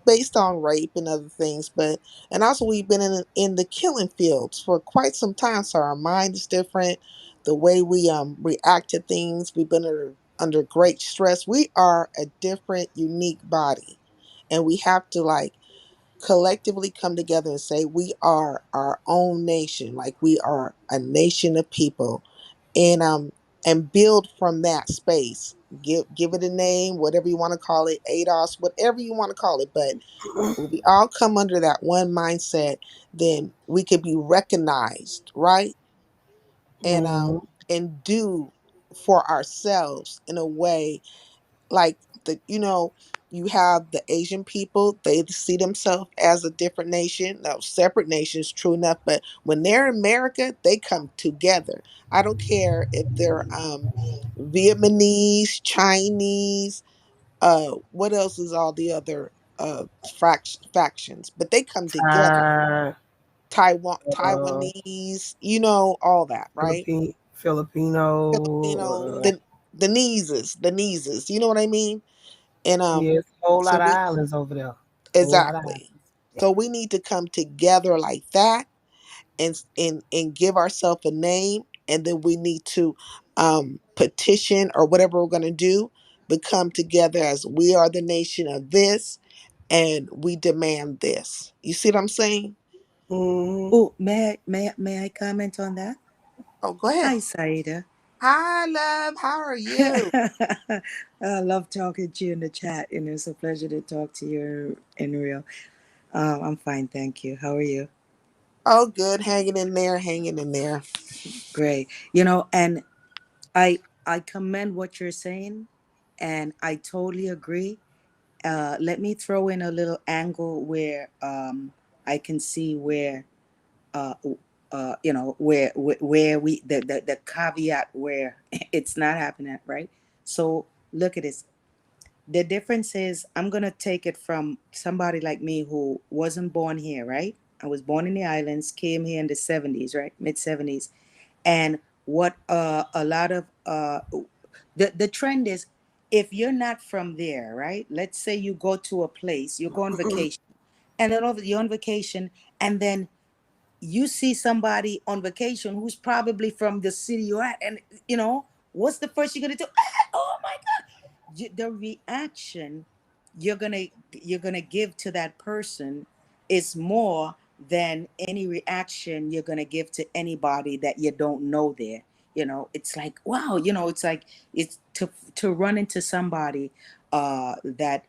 based on rape and other things. But and also we've been in the killing fields for quite some time, so our mind is different. The way we react to things, we've been under great stress. We are a different, unique body, and we have to like collectively come together and say we are our own nation, like we are a nation of people, and build from that space. Give it a name, whatever you want to call it, ADOS, whatever you want to call it. But when we all come under that one mindset, then we could be recognized, right? And Mhm. do for ourselves in a way like you have the Asian people, they see themselves as a different nation, no, separate nations, true enough, but when they're in America, they come together. I don't care if they're Vietnamese, Chinese, what else is all the other factions, but they come together. Thai, uh, Taiwanese, all that, right? Filipino. The Neeses, you know what I mean? And Yes, a whole so lot of we islands over there. Whole lot of islands. exactly. So we need to come together like that, and give ourselves a name, and then we need to petition or whatever we're going to do, but come together as we are the nation of this, and we demand this. You see what I'm saying? Mhm. Oh, may I comment on that? Oh, go ahead. Hi, Saida. Hi, love. How are you? I love talking to you in the chat, and it's a pleasure to talk to you in real. I'm fine, thank you. How are you? Oh, good. Hanging in there, hanging in there. Great. And I commend what you're saying, and I totally agree. Let me throw in a little angle where I can see where uh, where we the caveat where it's not happening, right? So look at this. The difference is I'm gonna take it from somebody like me who wasn't born here, right? I was born in the islands, came here in the 70s, right? Mid 70s. And what a lot of the trend is, if you're not from there, right? Let's say you go to a place, you go on vacation, and then you're on vacation, and then you see somebody on vacation who's probably from the city you're at, and what's the first you're gonna do? Oh my God! The reaction you're gonna give to that person is more than any reaction you're gonna give to anybody that you don't know there. It's like, wow, it's like, it's to run into somebody that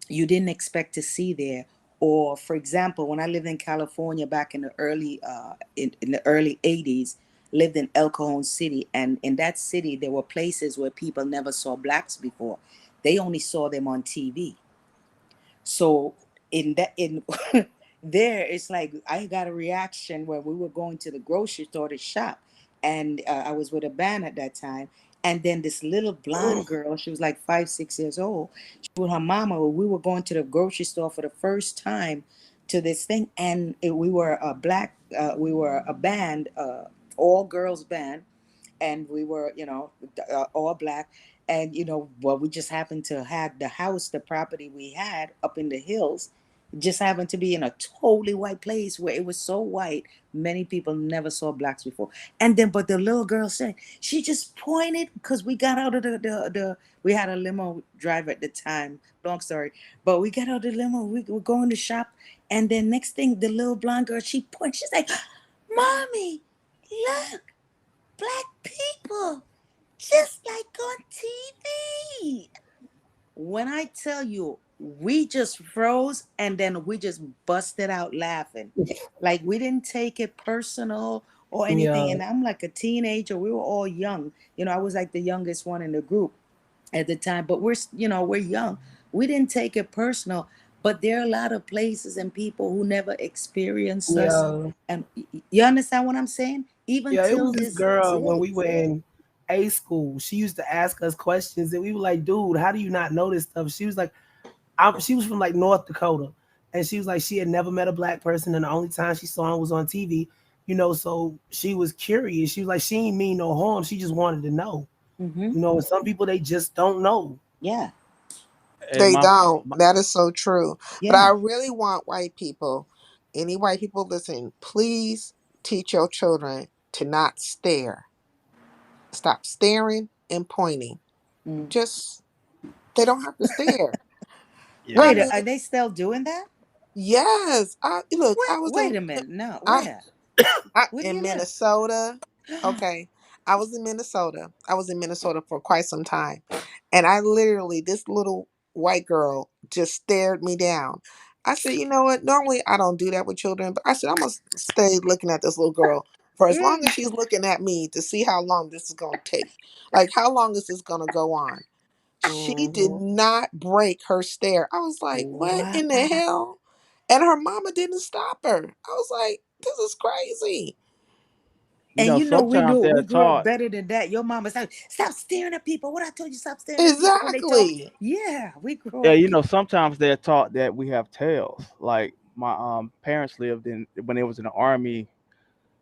you didn't expect to see there. Or for example, when I lived in California back in the early in the early 80s, lived in El Cajon City, and in that city there were places where people never saw blacks before. They only saw them on TV. So in there, it's like I got a reaction when we were going to the grocery store to shop, and I was with a band at that time, and then this little blonde girl, she was like 5, 6 years old, she with her mama. We were going to the grocery store for the first time to this thing, and we were a black, we were a band, all girls band, and we were, all black. And, well, we just happened to have the house, the property we had up in the hills, just happened to be in a totally white place where it was so white, many people never saw blacks before. And then, but the little girl said, she just pointed, because we got out of we had a limo driver at the time, long story, but we got out of the limo, we were going to shop, and then next thing, the little blonde girl, she pointed, she's like, Mommy, look, black people, just like on TV. When I tell you, we just froze, and then we just busted out laughing. Like, we didn't take it personal or anything. Yeah. And I'm like a teenager. We were all young. I was like the youngest one in the group at the time, but we're young. We didn't take it personal. But there are a lot of places and people who never experienced us. Yeah. And you understand what I'm saying? Even Yeah, it till was this this girl when we day. were in A school. She used to ask us questions, and we were like, "Dude, how do you not know this stuff?" She was like, she was from like North Dakota, and she was like, she had never met a black person, and the only time she saw him was on TV. So she was curious. She was like, she ain't mean no harm. She just wanted to know. Mm-hmm. And some people, they just don't know. Yeah. And They don't. That is so true. But I Yeah. really want white people, any white people listening, please teach your children to not stare. Stop staring and pointing. Mm. Just, they don't have to stare. Yeah. I Wait, mean, are they still doing that? yes. Look, I was Wait in, a minute. No, I, where? I Where do in you live? Minnesota. Okay. I was in Minnesota. I was in Minnesota for quite some time. And I literally, this little white girl just stared me down. I said, you know what? Normally I don't do that with children, but I said, I'm going to stay looking at this little girl for as long as she's looking at me to see how long this is going to take. Like, how long is this going to go on? She did Mhm. not break her stare. I was like, what Wow. in the hell? And her mama didn't stop her. I was like, this is crazy. And Sometimes we they're grew up taught. better than that. Your mama said, stop staring at people. What I told you, stop staring at people when they talk. Exactly. Yeah, we grew Yeah, up. sometimes they're taught that we have tails. Like my parents lived in when they was in the army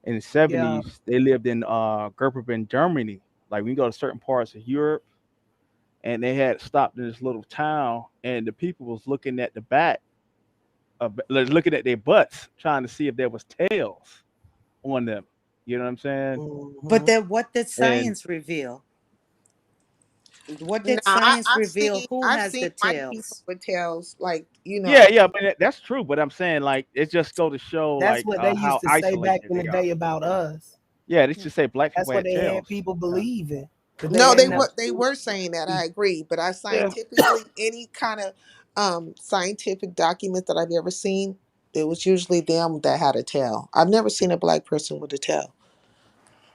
in the Yeah. 70s. They lived in Gerberben, Germany. Like we go to certain parts of Europe, and they had stopped in this little town, and the people was looking at the back, looking at their butts, trying to see if there was tails on them. You know what I'm saying? But Mhm. then what did And science reveal? What No, did science reveal? Who I've has seen the white people tails? with tails, like yeah, yeah, I mean that's true. But I'm saying like it just go to show That's like what they how used to say back isolated in the they are. day about us. Yeah, they just say black people That's what had they had tails. people Yeah. believing. Because no, they ain't never they seen were saying that. I agree, but I yeah. scientifically any kind of scientific document that I've ever seen, it was usually them that had a tail. I've never seen a black person with a tail.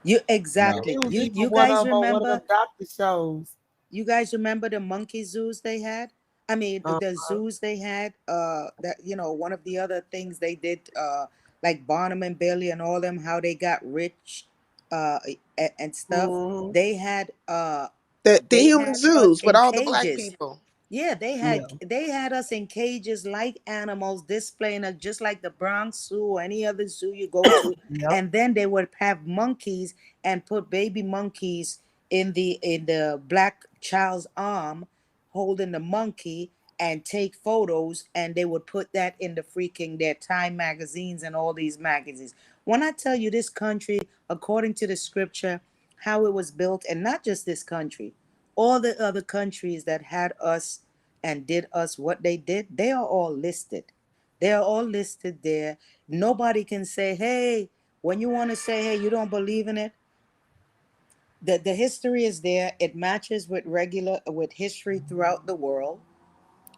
You And No. exactly. it was You even you one guys of them on one of remember them doctor shows. you guys remember the monkey zoos they had? I mean, Uh, the zoos they had, that, one of the other things they did, like Barnum and Bailey and all them, how they got rich, and stuff. mhm. The They human had us zoos with in all the black cages. people. Yeah, Yeah. they had us in cages like animals, displaying us just like the Bronx Zoo or any other zoo you go to. Yep. And then they would have monkeys and put baby monkeys in the black child's arm, holding the monkey and take photos, and they would put that in the freaking their Time magazines and all these magazines. When I tell you this country, according to the scripture, how it was built, and not just this country, all the other countries that had us and did us what they did, they are all listed. They are all listed there. Nobody can say, hey, when you want to say, hey, you don't believe in it, the history is there. It matches with history throughout the world.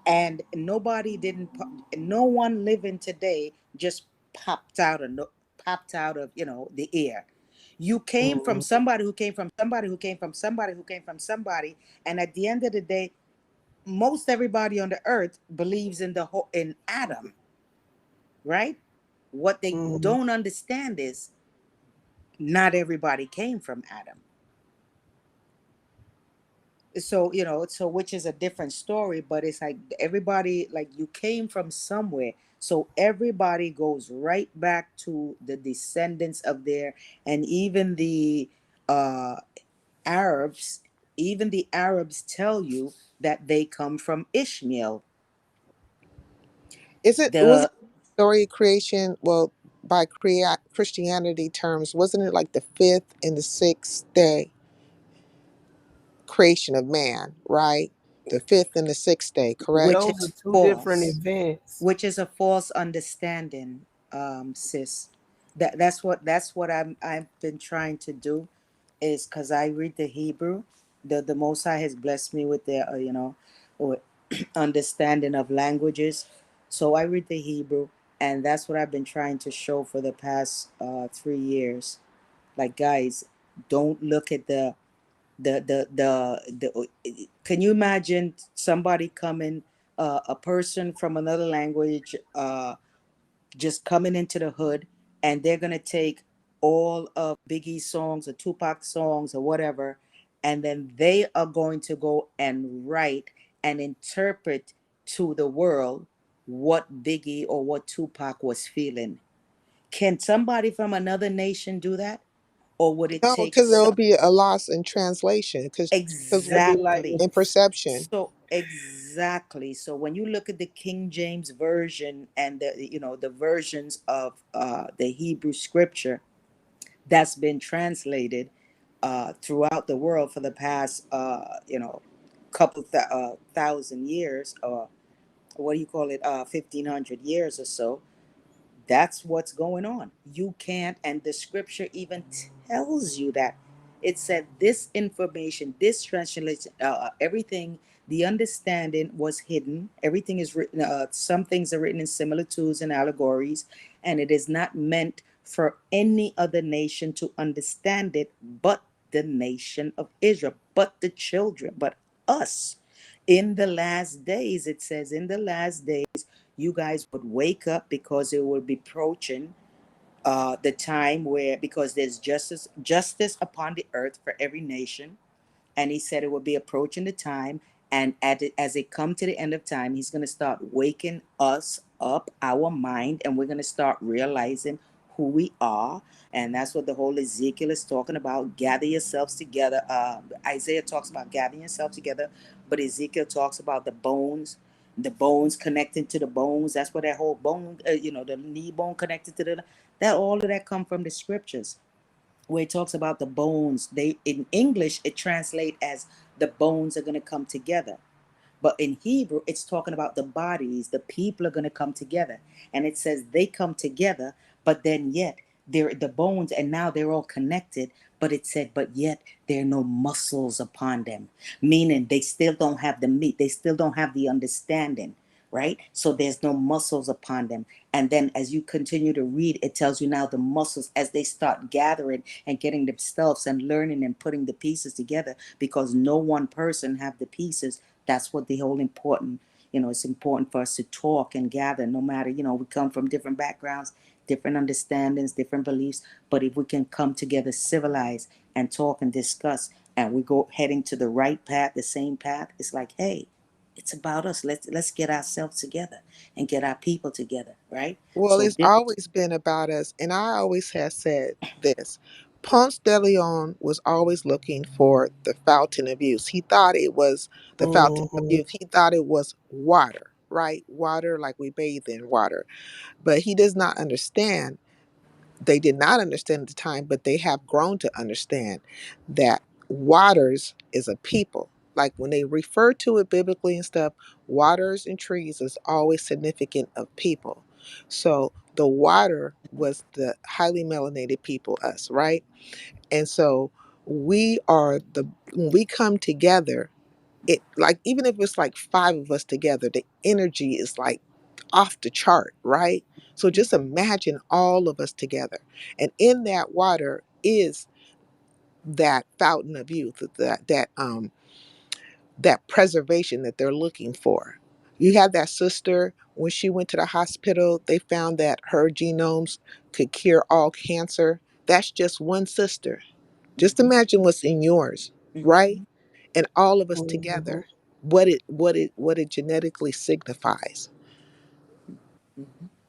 And no one living today just popped out of, the air. You came from Mhm. somebody who came from somebody who came from somebody who came from somebody. And at the end of the day, most everybody on the earth believes in in Adam, right? What they Mhm. don't understand is not everybody came from Adam. So, so which is a different story, but it's like everybody, like, you came from somewhere. So everybody goes right back to the descendants of there. And even the uh Arabs, even the Arabs tell you that they come from Ishmael. Was it The story of creation? Well, by Christianity terms, wasn't it like the fifth and the sixth day creation of man, right? The fifth and the sixth day, which correct? Those are is two different false, events. which is a false understanding, sis. That's what I've been trying to do, is because I read the Hebrew. The Most High has blessed me with the with understanding of languages, so I read the Hebrew, and that's what I've been trying to show for the past 3 years. Like, guys, don't look at the can you imagine somebody coming, a person from another language, just coming into the hood, and they're gonna take all of Biggie's songs or Tupac songs or whatever, and then they are going to go and write and interpret to the world what Biggie or what Tupac was feeling. Can somebody from another nation do that? Or would it No, take because there will some be a loss in translation, because That'd be like exactly. in perception. So exactly. So when you look at the King James version and the versions of the Hebrew scripture that's been translated throughout the world for the past thousand years, or what do you call it, 1500 years or so, that's what's going on. You can't, and the scripture even tells you that. It said this information, this translation, everything, the understanding was hidden. Everything is written, some things are written in similitudes and allegories, and it is not meant for any other nation to understand it but the nation of Israel, but the children, but us. In the last days, it says, in the last days, you guys would wake up, because it would be approaching the time where, because there's justice upon the earth for every nation. And he said it would be approaching the time, and as it come to the end of time, he's going to start waking us up, our mind, and we're going to start realizing who we are. And that's what the whole Ezekiel is talking about. Gather yourselves together. Isaiah talks about gathering yourself together, but Ezekiel talks about the bones connecting to the bones. That's what that whole bone, the knee bone connected to that, all of that come from the scriptures, where it talks about the bones. They, in English, it translates as the bones are going to come together. But in Hebrew, it's talking about the bodies, the people are going to come together. And it says they come together, but then yet they're the bones, and now they're all connected. But it said, but yet there are no muscles upon them, meaning they still don't have the meat, they still don't have the understanding, right? So there's no muscles upon them. And then as you continue to read, it tells you now the muscles, as they start gathering and getting themselves and learning and putting the pieces together, because no one person have the pieces. That's what the whole important, it's important for us to talk and gather, no matter, we come from different backgrounds, different understandings, different beliefs. But if we can come together civilized and talk and discuss, and we go heading to the right path, the same path, it's like, hey, It's about us. Let's get ourselves together and get our people together, right? Well, So it's always been about us. And I always have said this. Ponce de Leon was always looking for the fountain of youth. He thought it was the fountain of Mhm. youth. He thought it was water, right? Water, like we bathe in water. But he does not understand. They did not understand at the time, but they have grown to understand that waters is a people. Like when they refer to it biblically and stuff, waters and trees is always significant of people. So the water was the highly melanated people, us, right? And so we are the when we come together, it like even if it's like five of us together, the energy is like off the chart, right? So just imagine all of us together. And in that water is that fountain of youth, that preservation that they're looking for. You had that sister when she went to the hospital, they found that her genomes could cure all cancer. That's just one sister. Just imagine what's in yours, right? And all of us Mhm. together, what it genetically signifies.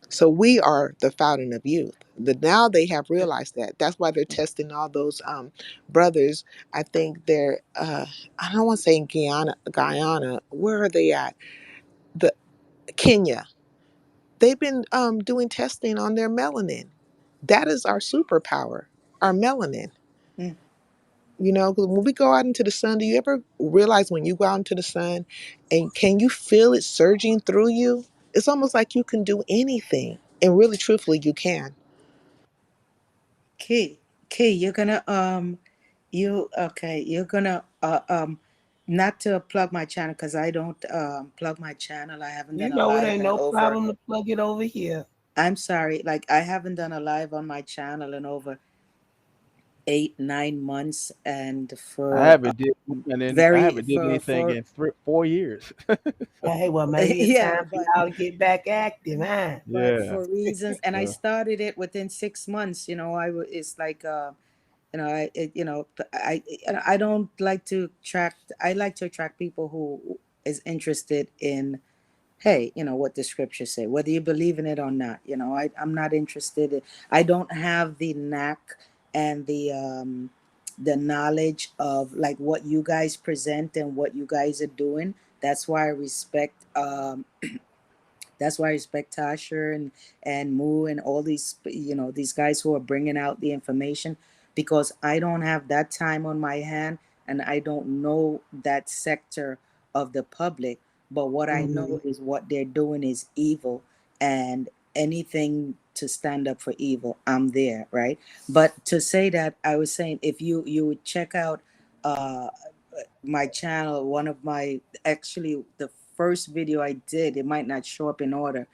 So we are the fountain of youth. Now they have realized that. That's why they're testing all those brothers. I think they're I don't want to say in Guyana. Where are they at? The Kenya. They've been doing testing on their melanin. That is our superpower, our melanin. Mm. You know, 'cause when we go out into the sun, do you ever realize when you go out into the sun and can you feel it surging through you? It's almost like you can do anything. And really, truthfully, you can. Key, you're gonna you're gonna not to plug my channel because I don't plug my channel. I haven't You done a know it live ain't in no over. problem to plug it over here. I'm sorry, like I haven't done a live on my channel in over 8, 9 months, and I for haven't did and then I very haven't did anything for in 3 4 years. Hey, well, maybe it's yeah, time for y'all to get back active, huh? but Yeah. for reasons, and I Yeah. started it within 6 months. It's like I don't like to attract. I like to attract people who is interested in, hey, what the scriptures say, whether you believe in it or not. I'm not interested in, I don't have the knack and the knowledge of like what you guys present and what you guys are doing. That's why I respect Tasher and Moo and all these these guys who are bringing out the information, because I don't have that time on my hand and I don't know that sector of the public. But what I Mhm. know is what they're doing is evil, and anything to stand up for evil, I'm there, right? But to say that, I was saying, if you would check out uh my channel, one of my, actually the first video I did, it might not show up in order,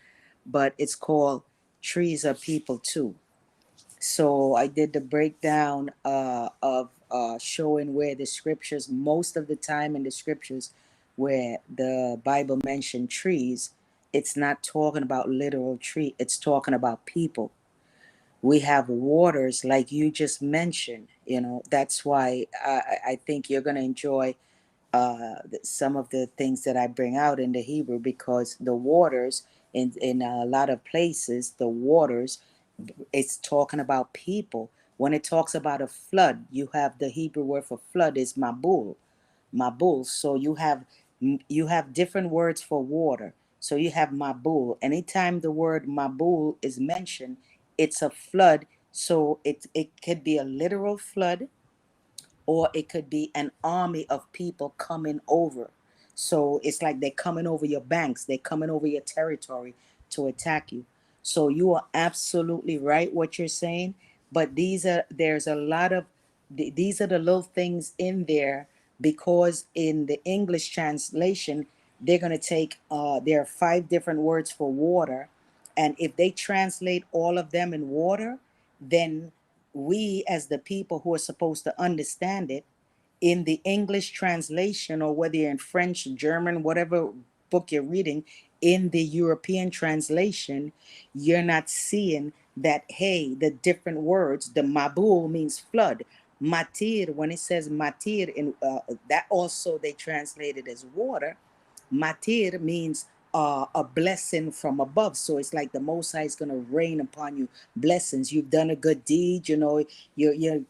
but it's called Trees Are People Too. So I did the breakdown of showing where the scriptures, most of the time in the scriptures where the Bible mentioned trees, it's not talking about literal tree, it's talking about people. We have waters like you just mentioned. That's why I think you're going to enjoy some of the things that I bring out in the Hebrew, because the waters in a lot of places, the waters, it's talking about people. When it talks about a flood, you have the Hebrew word for flood is mabul, mabul. So you have different words for water. So you have mabul. Anytime the word mabul is mentioned, it's a flood. So it could be a literal flood, or it could be an army of people coming over. So it's like they're coming over your banks, they're coming over your territory to attack you. So you are absolutely right what you're saying, but there's a lot of these are the little things in there, because in the English translation, they're going to take there are 5 different words for water, and if they translate all of them in water, then we as the people who are supposed to understand it, in the English translation, or whether you're in French, German, whatever book you're reading, in the European translation, you're not seeing that, hey, the different words, the mabul means flood. Matir, when it says matir, in that also they translate it as water, Matir means a blessing from above. So it's like the Most High is going to rain upon you blessings. You've done a good deed, you're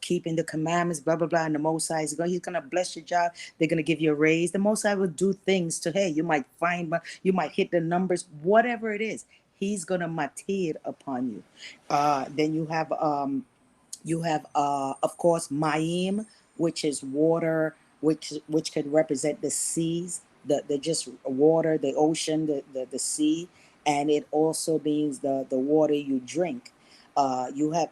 keeping the commandments, blah, blah, blah. And the Most High he's going to bless your job. They're going to give you a raise. The Most High will do things to, hey, you might you might hit the numbers, whatever it is. He's going to matir upon you. Then you have of course Mayim, which is water, which could represent the seas, the just water, the ocean, the sea. And it also means the water you drink. You have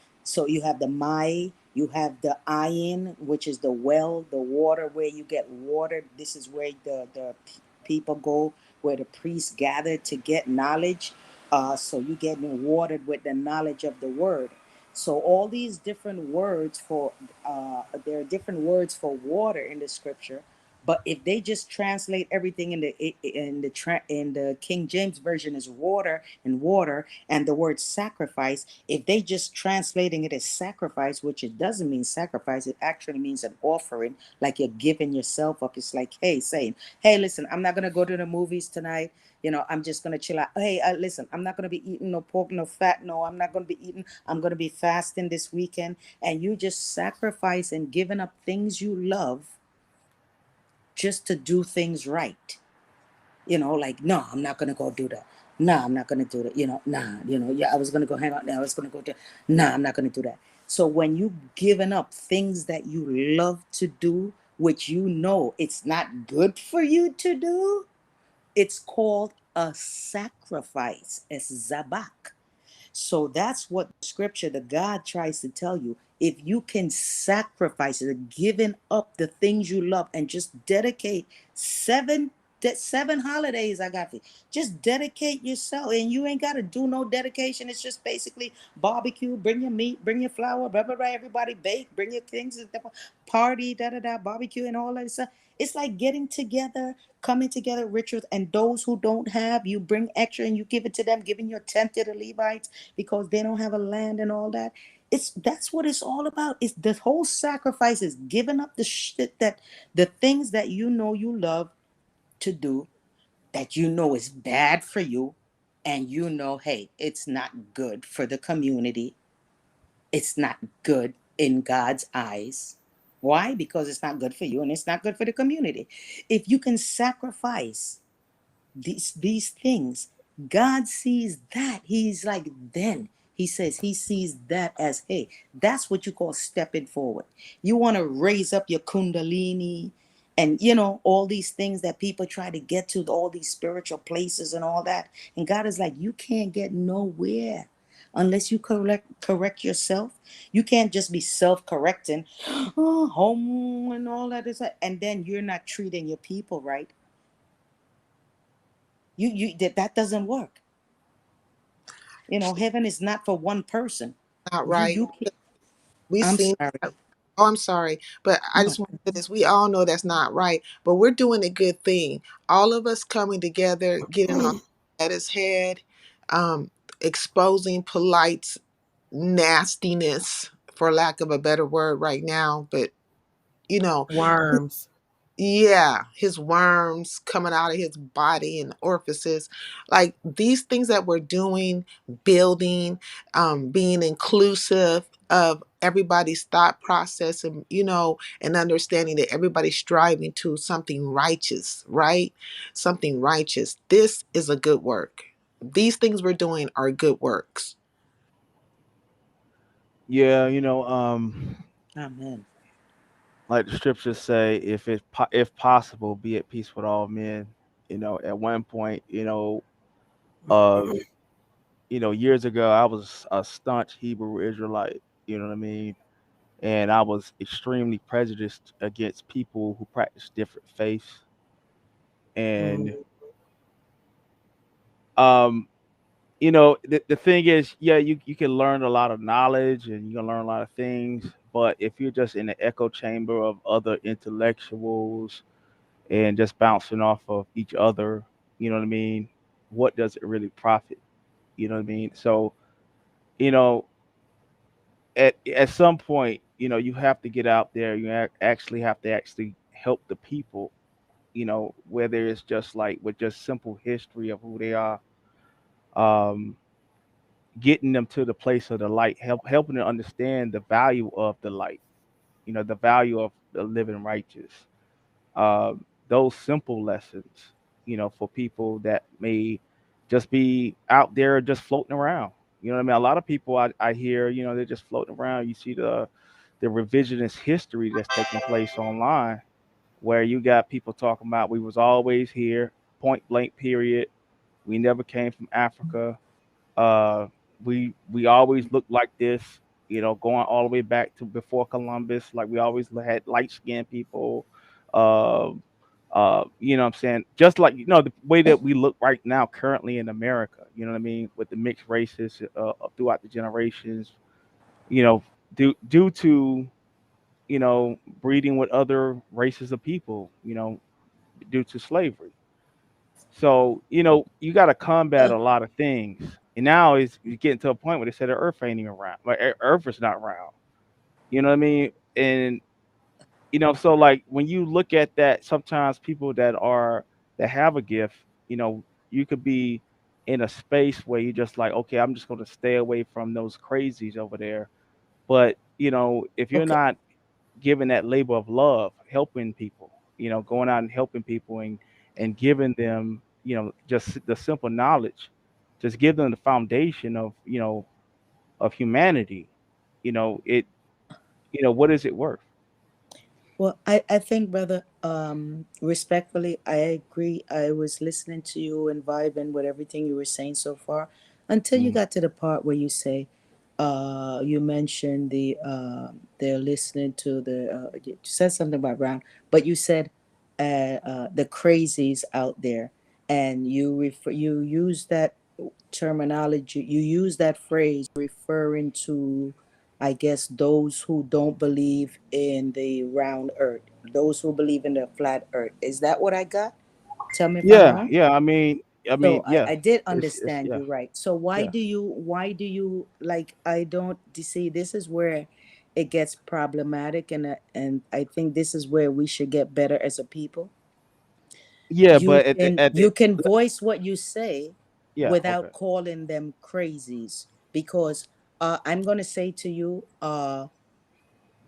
the Mai, you have the Ayin, which is the well, the water where you get water. This is where the people go, where the priests gather to get knowledge. So you getting watered with the knowledge of the word. So all these different words for there are different words for water in the scripture, but if they just translate everything in the King James version as water, and the word sacrifice, if they just translating it as sacrifice, which it doesn't mean sacrifice, it actually means an offering, like you're giving yourself up. It's like, hey, saying, hey, listen, I'm not gonna go to the movies tonight. I'm just gonna chill out. Hey, listen, I'm not gonna be eating no pork, no fat. No, I'm not gonna be eating. I'm gonna be fasting this weekend. And you just sacrifice and giving up things you love just to do things right. Like, no, I'm not gonna go do that. No, I'm not gonna do that. Yeah, I was gonna go hang out there. I was gonna go do. No, I'm not gonna do that. So when you giving up things that you love to do, which it's not good for you to do, it's called a sacrifice. It's zabak. So that's what scripture, the God tries to tell you. If you can sacrifice it, giving up the things you love and just dedicate seven holidays I got for you. Just dedicate yourself, and you ain't got to do no dedication. It's just basically barbecue, bring your meat, bring your flour, blah, blah, blah, everybody bake, bring your things, party, barbecue and all that stuff. It's like getting together, coming together, rituals, and those who don't have, you bring extra and you give it to them, giving your tenth to the Levites because they don't have a land and all that. That's what it's all about. It's the whole sacrifice is giving up the shit that the things that you love to do, that is bad for you, and hey, it's not good for the community. It's not good in God's eyes. Why? Because it's not good for you and it's not good for the community. If you can sacrifice these things, God sees that. He's like, then he says he sees that as, hey, that's what you call stepping forward. You want to raise up your kundalini and all these things that people try to get to, all these spiritual places and all that. And God is like, you can't get nowhere unless you correct yourself. You can't just be self-correcting, home and all that is, and then you're not treating your people right. That doesn't work. Heaven is not for one person. Not right. We've I'm seen. sorry. Oh, I'm sorry, but I just want to say this. We all know that's not right, but we're doing a good thing. All of us coming together, getting on at his head, exposing polite nastiness, for lack of a better word, right now. But Worms. yeah, his worms coming out of his body and orifices, like these things that we're doing, building, being inclusive of everybody's thought process, and and understanding that everybody's striving to something righteous, right? Something righteous. This is a good work. These things we're doing are good works. Yeah, Amen. like the scriptures say, if possible, be at peace with all men. At one point, uh, years ago, I was a staunch Hebrew Israelite. You know what I mean? And I was extremely prejudiced against people who practice different faiths. And the thing is, yeah, you can learn a lot of knowledge and you can learn a lot of things, but if you're just in the echo chamber of other intellectuals and just bouncing off of each other, you know what I mean? What does it really profit? You know what I mean? So, you know, at some point, you have to get out there. You actually have to actually help the people, whether it's just like with just simple history of who they are, um, getting them to the place of the light, helping them understand the value of the light, the value of the living righteous. Those simple lessons, for people that may just be out there just floating around. You know what I mean? A lot of people I hear, they're just floating around. You see the revisionist history that's taking place online, where you got people talking about we was always here, point blank period. We never came from Africa. Uh, we always looked like this, going all the way back to before Columbus. Like we always had light skinned people. Uh, what I'm saying? Just like the way that we look right now, currently in America. You know what I mean? With the mixed races throughout the generations. You know, due to breeding with other races of people. Due to slavery. So, you got to combat a lot of things. And now it's getting to a point where they said the Earth ain't even round. Like Earth is not round. You know what I mean? And so like when you look at that, sometimes people that have a gift, you could be in a space where you're just like, okay, I'm just going to stay away from those crazies over there. But if you're Okay. not giving that labor of love, helping people, going out and helping people and giving them, just the simple knowledge, just give them the foundation of humanity, it, what is it worth? Well, I think, brother, respectfully, I agree. I was listening to you and vibing with everything you were saying so far until you Mhm. got to the part where you say, you mentioned they're listening to you said something about Brown, but you said, the crazies out there, and you use that terminology, you use that phrase referring to, I guess, those who don't believe in the round earth, those who believe in the flat earth. Is that what I got? Tell me if I'm Yeah, wrong. yeah. I mean, So yeah. I did It's understand yeah, you right. So yeah, why do you like, I don't see, this is where it gets problematic, and I think this is where we should get better as a people. yeah. You But can you can voice what you say yeah, okay. without calling them crazies, because I'm going to say to you,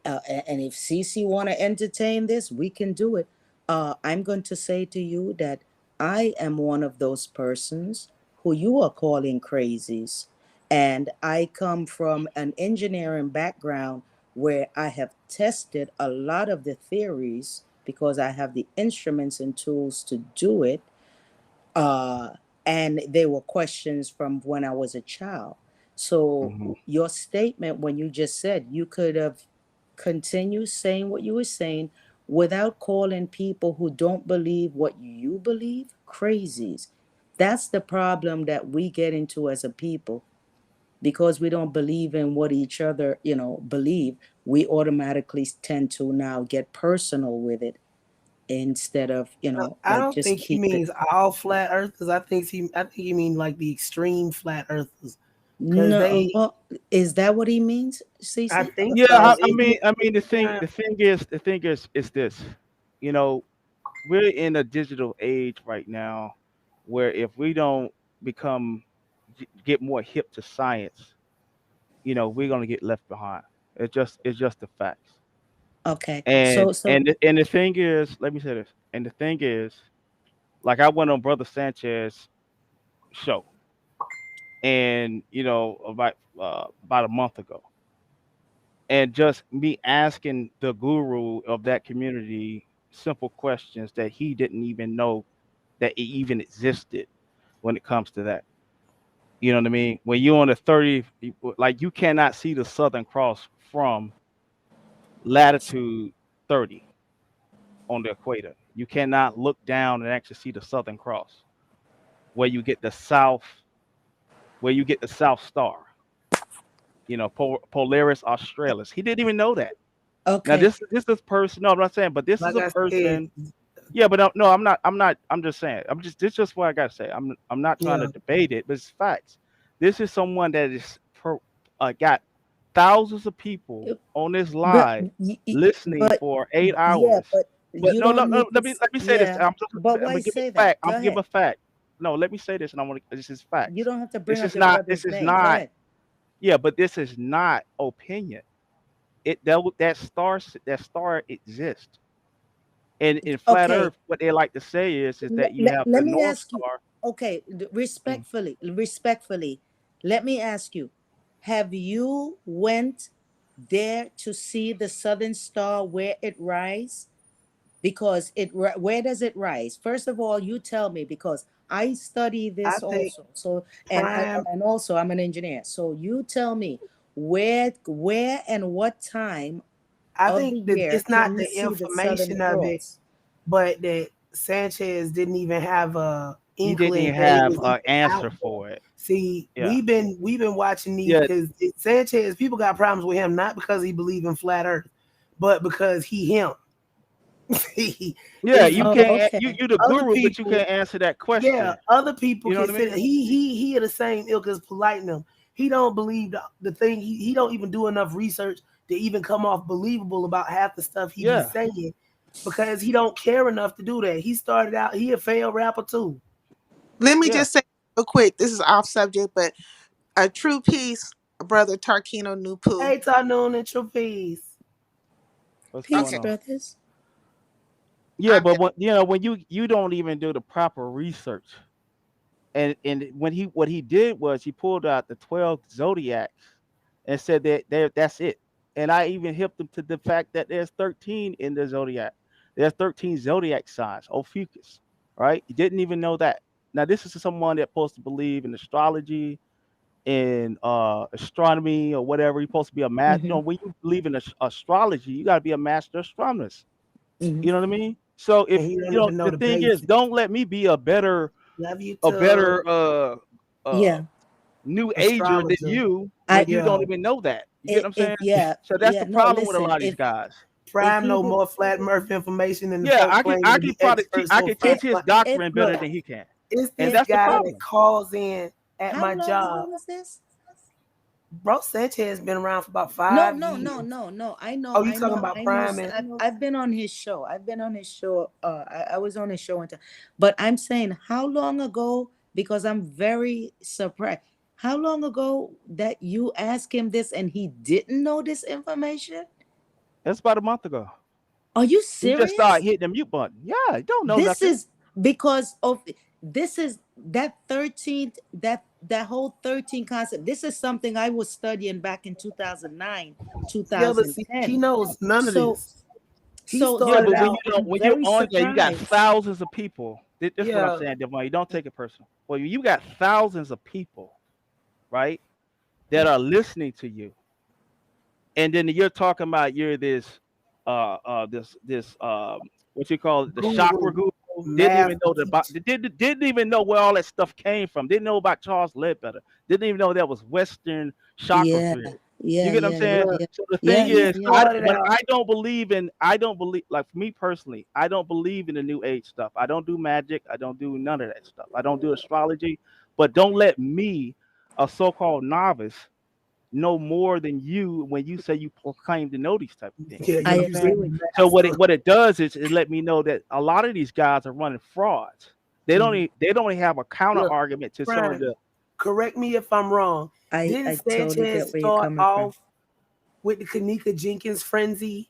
and if Cece want to entertain this, we can do it. I'm going to say to you that I am one of those persons who you are calling crazies. And I come from an engineering background where I have tested a lot of the theories because I have the instruments and tools to do it. uh, and they were questions from when I was a child. So Hmm. your statement, when you just said you could have continued saying what you were saying without calling people who don't believe what you believe crazies. That's the problem that we get into as a people, because we don't believe in what each other, believe. We automatically tend to now get personal with it instead of, I like, don't just think he keep it. means all flat earthers. I think he means like the extreme flat earthers. Cause No, they well, is that what he means, I Cece? think Yeah, so. I It mean, means the thing is this. You know, we're in a digital age right now, where if we don't become get more hip to science, we're gonna get left behind. It's just the facts. Okay. And So so and the thing is, let me say this. And the thing is, like I went on Brother Sanchez show, and about a month ago, and just me asking the guru of that community simple questions that he didn't even know that it even existed when it comes to that. You know what I mean? When you're on the 30, like you cannot see the Southern Cross from latitude 30 on the equator. You cannot look down and actually see the Southern Cross where you get the south, where you get the South Star. Polaris Australis. He didn't even know that. Now okay. this person. No, I'm not saying, but this is like a I said, person. Yeah, but no, I'm not. I'm not. I'm just saying. This is just what I gotta say. I'm not trying to yeah. debate it, but it's facts. This is someone that is got thousands of people on this But live listening but for eight yeah, hours. But You no, don't no, need no. to. Let me say this. Yeah, but I'm why gonna give say a that? fact. I'm Go gonna give a ahead. fact. No, let me say this, and I want to. This is You facts. don't have to bring This up is your not. This brother's is name. Go not. ahead. Yeah, but this is not opinion. That star exists. And in flat Okay. Earth, what they like to say is that you have Let the me North ask you. Star. Okay, Mm. respectfully, let me ask you: have you went there to see the Southern Star where it rise? Because where does it rise? First of all, you tell me, because I study I this think also. So Prime. and also I'm an engineer. So you tell me where and what time I of think the that year it's not can you the see the Southern information of it, Cross? but that Sanchez didn't even have a He didn't inkling even that it have was even an answer out there. for it. See, Yeah. we've been watching these Yeah. because Sanchez, people got problems with him not because he believe in flat Earth, but because he him. Yeah. It's You Oh, can't. okay. You the other guru, but you people. can't answer that Yeah, question. other people You know what I consider mean? he had the same ilk as Platinum. He don't believe the thing. He don't even do enough research to even come off believable about half the stuff he be Yeah. saying because he don't care enough to do that. He started out he a failed rapper too. Let me Yeah. just say real quick. This is off subject, but a true peace, brother Tarkino Nupu. Hey, Tarnoon and Trapeze. What's going Peace, Okay, on? brothers. Yeah, I'm but done. when you don't even do the proper research, and when he what he did was he pulled out the 12 zodiacs and said that that's it. And I even hipped him to the fact that there's 13 in the zodiac. There's 13 zodiac signs, Ophiuchus, right? He didn't even know that. Now this is someone that's supposed to believe in astrology, in astronomy or whatever. You're supposed to be a master. You Mm-hmm. know, when you believe in astrology, you got to be a master astronomer. Mm-hmm. You know what I mean? So if And he don't you know even know the the thing is, basics. don't let me be a better Love you a too. better uh Yeah. new ager than Astrologer. you when I you Yeah. don't even know that. You get what I'm saying? yeah, So that's yeah. the No, problem with a listen. lot of these guys. If Prime he know did, more flat Earth information than the Yeah, folk claiming I to can be probably experts I on can flat. teach his if doctrine better Look, than he can, it's and this if that's the guy if that problem. calls in at how my long ago job. was this? Bro, Sanchez has been around for about No, 5 years. no. Oh, you talking about Prime and I've been on his show. I've been on his show. I was on his show one time. But I'm saying, how long ago? Because I'm very surprised. How long ago that you asked him this and he didn't know this information? That's about a month ago. Are you He just started serious? hitting the mute button. Yeah, he don't know This nothing. is because of this is that 13th that whole 13 concept. This is something I was studying back in 2009, yeah, but see, he 2010. knows none of So this. He so Yeah, started but so when you out, don't, I'm when you're very on there, you got surprised. thousands of people. This is what I'm yeah, saying, Devon. You don't take it personal. Well, you got thousands of people, right, that are listening to you, and then you're talking about you're this, what you call it, the chakra guru, guru. Didn't even master know teacher. didn't even know where all that stuff came from. Didn't know about Charles Ledbetter. Didn't even know that was Western chakra Yeah, theory. You yeah, get what I'm yeah, yeah, saying? Look, yeah. So the Yeah, thing yeah, he is, yeah. started but out. I don't believe, like for me personally, I don't believe in the new age stuff. I don't do magic. I don't do none of that stuff. I don't do astrology. But don't let me, a so-called novice, know more than you when you say you proclaim to know these type of things. Yeah, You I get you what I'm you said saying? agree with you. So master. what it does is it let me know that a lot of these guys are running frauds. Mhm. They don't even have a counter Look, argument to some of Prime, the. correct me if I'm wrong. Didn't I totally Sanchez get where you're start coming from. off with the Kanika Jenkins frenzy?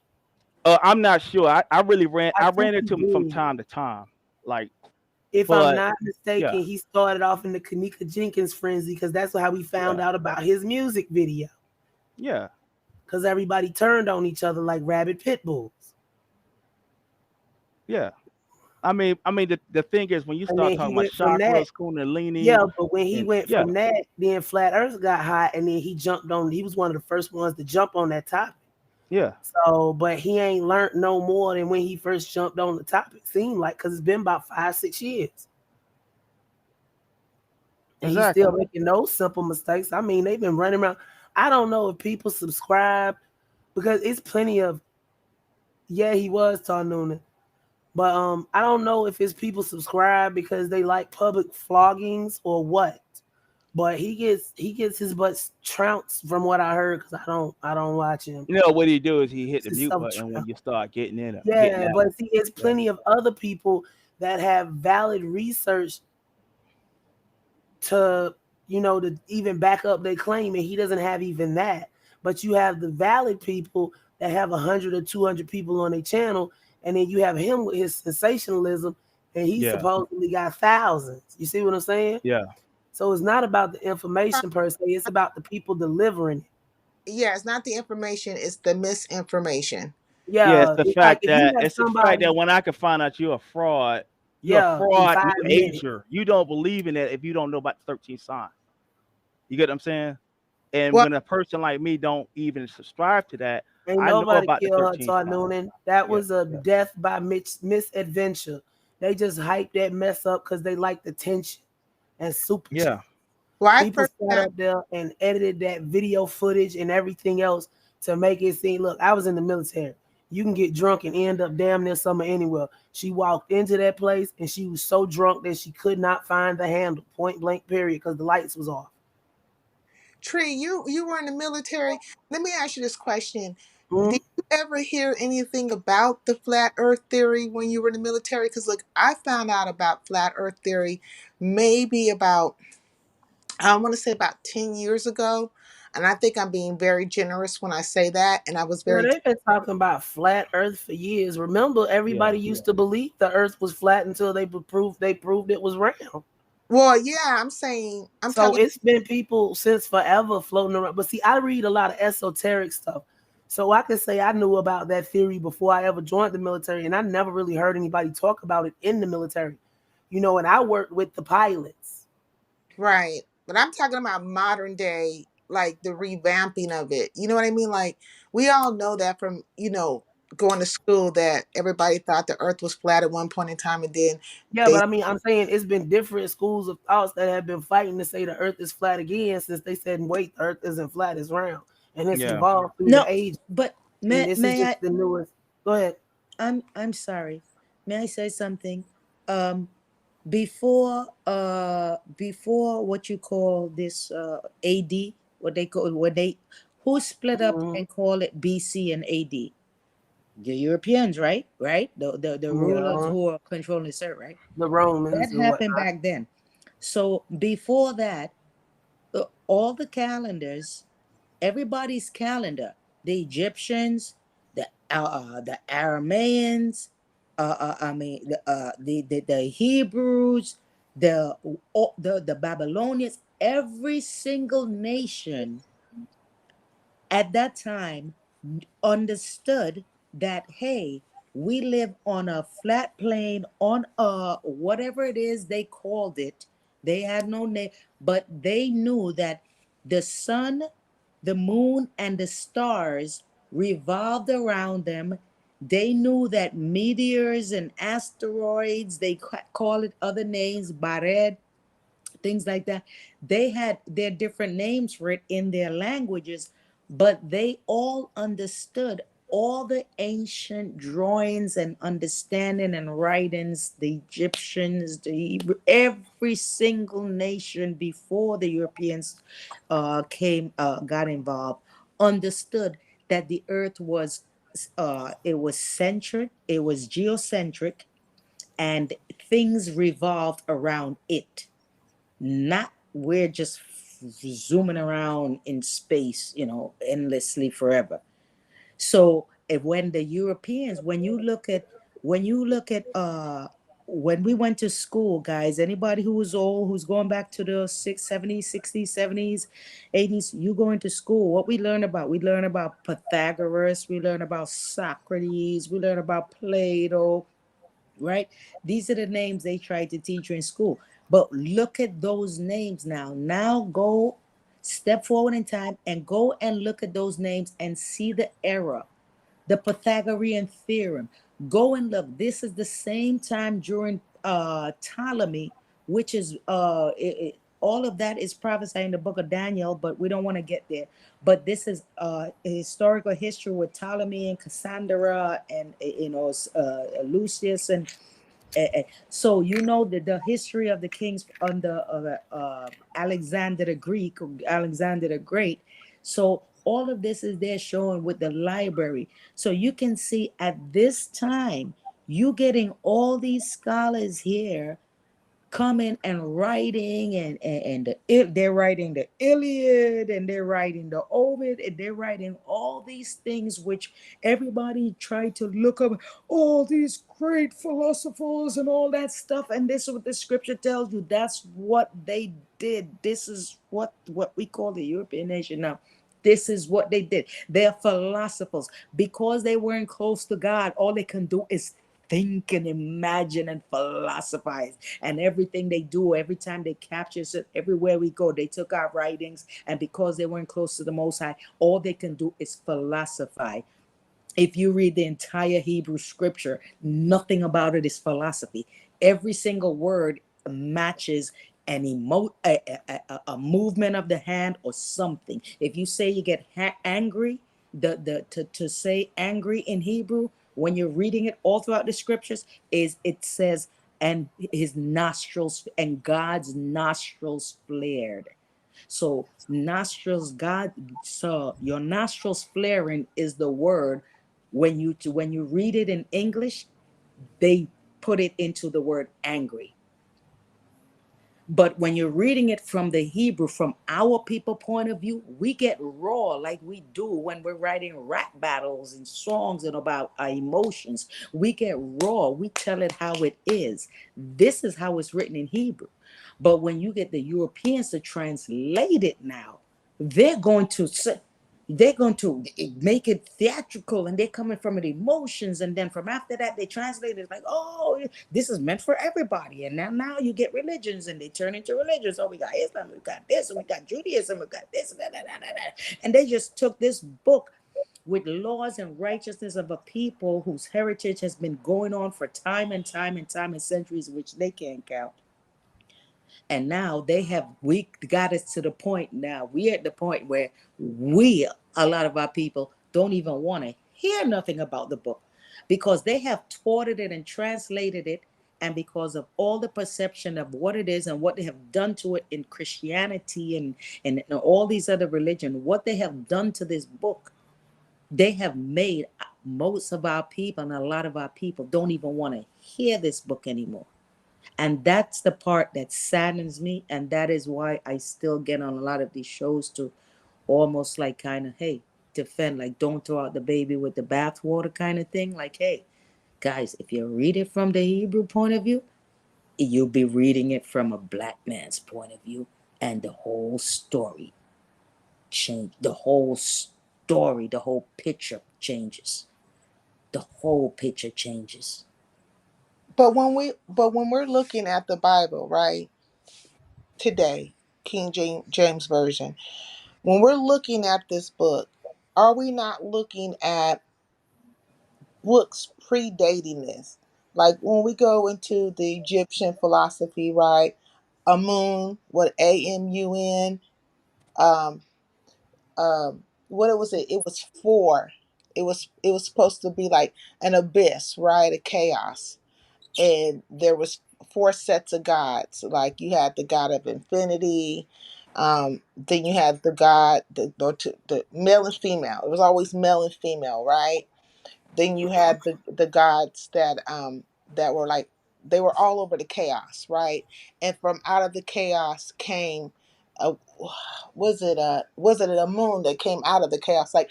I'm not sure. I I think ran he into him from did. time to time, like, If I'm but not yeah, mistaken, he started off in the Kanika Jenkins frenzy because that's how we found yeah, out about his music video. yeah, Because everybody turned on each other like rabid pit bulls. yeah. The thing is when you And start then he talking about went from that. chakras, kundalini, Yeah, but when he and went yeah, from that, then Flat Earth got hot, and then he jumped on. He was one of the first ones to jump on that topic. yeah, So, but he ain't learned no more than when he first jumped on the topic. Seemed like because it's been about 5-6 years, and he's still exactly. making those simple mistakes. I mean, they've been running around. I don't know if people subscribe because it's plenty of. Yeah, he was Tom Noonan, but I don't know if it's people subscribe because they like public floggings or what. but he gets his butt trounced from what I heard because I don't watch him. You know what he do is he hit the His mute self button when you start getting at Yeah, but him. see, it's Yeah. plenty of other people that have valid research to to even back up their claim, and he doesn't have even that. But you have the valid people that have 100 or 200 people on their channel, and then you have him with his sensationalism, and he Yeah. supposedly got thousands. You see what I'm saying? Yeah. So it's not about the information per se; it's about the people delivering it. Yeah, it's not the information; it's the misinformation. Yeah, it's Yeah, the it's like fact if you that have it's the fact somebody, that when I can find out you're a fraud yeah, in 5 minutes. major. You don't believe in that if you don't know about the 13 signs. You get what I'm saying? And Well, when a person like me don't even subscribe to that, Ain't I know nobody about the killed 13 Todd signs. Noonan. That Yeah. was a death by misadventure. They just hyped that mess up because they like the tension and super Yeah. chat. well, I People first sat found, up there and edited that video footage and everything else to make it seem, look, I was in the military. You can get drunk and end up damn near somewhere anywhere. She walked into that place and she was so drunk that she could not find the handle, point blank period, because the lights was off. Tree, you were in the military. Let me ask you this question. Mhm. Did you ever hear anything about the flat earth theory when you were in the military? Because look, I found out about flat earth theory maybe about, I want to say about 10 years ago. And I think I'm being very generous when I say that. And I was Well, very, they've been talking about flat Earth for years. Remember, everybody used to believe the Earth was flat until they proved it was round. well, yeah, I'm saying, I'm So talking, it's been people since forever floating around. But see, I read a lot of esoteric stuff, so I can say I knew about that theory before I ever joined the military, and I never really heard anybody talk about it in the military. And I worked with the pilots. right. But I'm talking about modern day, like the revamping of it. You know what I mean? Like, we all know that from, going to school that everybody thought the earth was flat at one point in time and then Yeah, they but I mean, I'm saying it's been different schools of thoughts that have been fighting to say the Earth is flat again since they said, wait, the Earth isn't flat, it's round, and it's Yeah. evolved through No, the age. but And may this is may just I? the newest. Go ahead. I'm sorry. May I say something? Um, before what you call this AD, who split up Mhm. and call it BC and AD? The Europeans, right? Right? The rulers Yeah, who are controlling the earth, right? the Romans That and happened whatnot. back then. So before that, all the calendars, everybody's calendar, the Egyptians, the Aramaeans, the Hebrews, the Babylonians, every single nation at that time understood that, hey, we live on a flat plane, on whatever it is they called it. They had no name, but they knew that the sun, the moon, and the stars revolved around them. They knew that meteors and asteroids, they call it other names, Bared, things like that. They had their different names for it in their languages, but they all understood all the ancient drawings and understanding and writings, the Egyptians, the Hebrew, every single nation before the Europeans got involved, understood that the earth was it was centric, it was geocentric, and things revolved around it, not we're just zooming around in space, endlessly forever. So when the Europeans, when we went to school, guys, anybody who was old, who's going back to the 70s, 60s, 70s, 80s, you going to school, what we learn about? We learn about Pythagoras, we learn about Socrates, we learn about Plato, right? These are the names they tried to teach you in school. But look at those names now. Now go step forward in time and go and look at those names and see the error, the Pythagorean theorem. Go and look. This is the same time during Ptolemy, which is all of that is prophesied in the book of Daniel, but we don't want to get there. But this is a historical history with Ptolemy and Cassandra and Lucius and So you know the history of the kings under Alexander the Greek, or Alexander the Great. So all of this is there showing with the library. So you can see at this time, you getting all these scholars here coming and writing they're writing the Iliad, and they're writing the Ovid, and they're writing all these things which everybody tried to look up, all these great philosophers and all that stuff. And this is what the scripture tells you. That's what they did. This is what we call the European nation now. This is what they did. They're philosophers. Because they weren't close to God, all they can do is think and imagine and philosophize. And everything they do, every time they capture us, everywhere we go, they took our writings, and because they weren't close to the Most High, all they can do is philosophize. If you read the entire Hebrew scripture, nothing about it is philosophy. Every single word matches an a movement of the hand or something. If you say you get angry, to say angry in Hebrew, when you're reading it all throughout the scriptures, is it says, and his nostrils, and God's nostrils flared. So nostrils, God, so your nostrils flaring is the word. When you read it in English, they put it into the word angry. But when you're reading it from the Hebrew, from our people point of view, we get raw like we do when we're writing rap battles and songs and about our emotions. We get raw. We tell it how it is. This is how it's written in Hebrew. But when you get the Europeans to translate it now, they're going to say, they're going to make it theatrical, and they're coming from the emotions, and then from after that they translate it like, oh, this is meant for everybody. And now you get religions, and they turn into religions. Oh, we got Islam, we got this, and we got Judaism, we got this, and they just took this book with laws and righteousness of a people whose heritage has been going on for time and time and time and centuries, which they can't count. And now we got us to the point now. We're at the point where a lot of our people don't even want to hear nothing about the book, because they have taught it and translated it. And because of all the perception of what it is and what they have done to it in Christianity and all these other religions, what they have done to this book, they have made most of our people, and a lot of our people don't even want to hear this book anymore. And that's the part that saddens me. And that is why I still get on a lot of these shows to almost like kind of, hey, defend, like don't throw out the baby with the bathwater kind of thing. Like, hey, guys, if you read it from the Hebrew point of view, you'll be reading it from a black man's point of view. And the whole story change. The whole story, the whole picture changes. The whole picture changes. But when we're looking at the Bible, right, today, King James Version, when we're looking at this book, are we not looking at books predating this? Like when we go into the Egyptian philosophy, right? Amun, what Amun, um, what it was? It was four. It was supposed to be like an abyss, right? A chaos, and there was four sets of gods. Like you had the god of infinity, then you had the god, the male and female. It was always male and female, right? Then you had the gods that were like, they were all over the chaos, right? And from out of the chaos came a, was it a moon that came out of the chaos? Like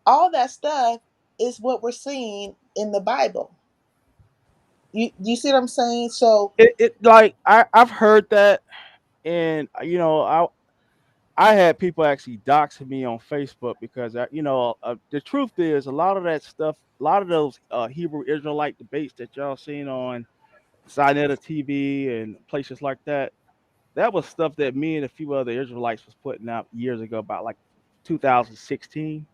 all that stuff is what we're seeing in the Bible. You see what I'm saying? So It like I've heard that, and I had people actually doxing me on Facebook because the truth is a lot of that stuff, a lot of those Hebrew Israelite debates that y'all seen on Sinetta TV and places like that, that was stuff that me and a few other Israelites was putting out years ago, about like 2016.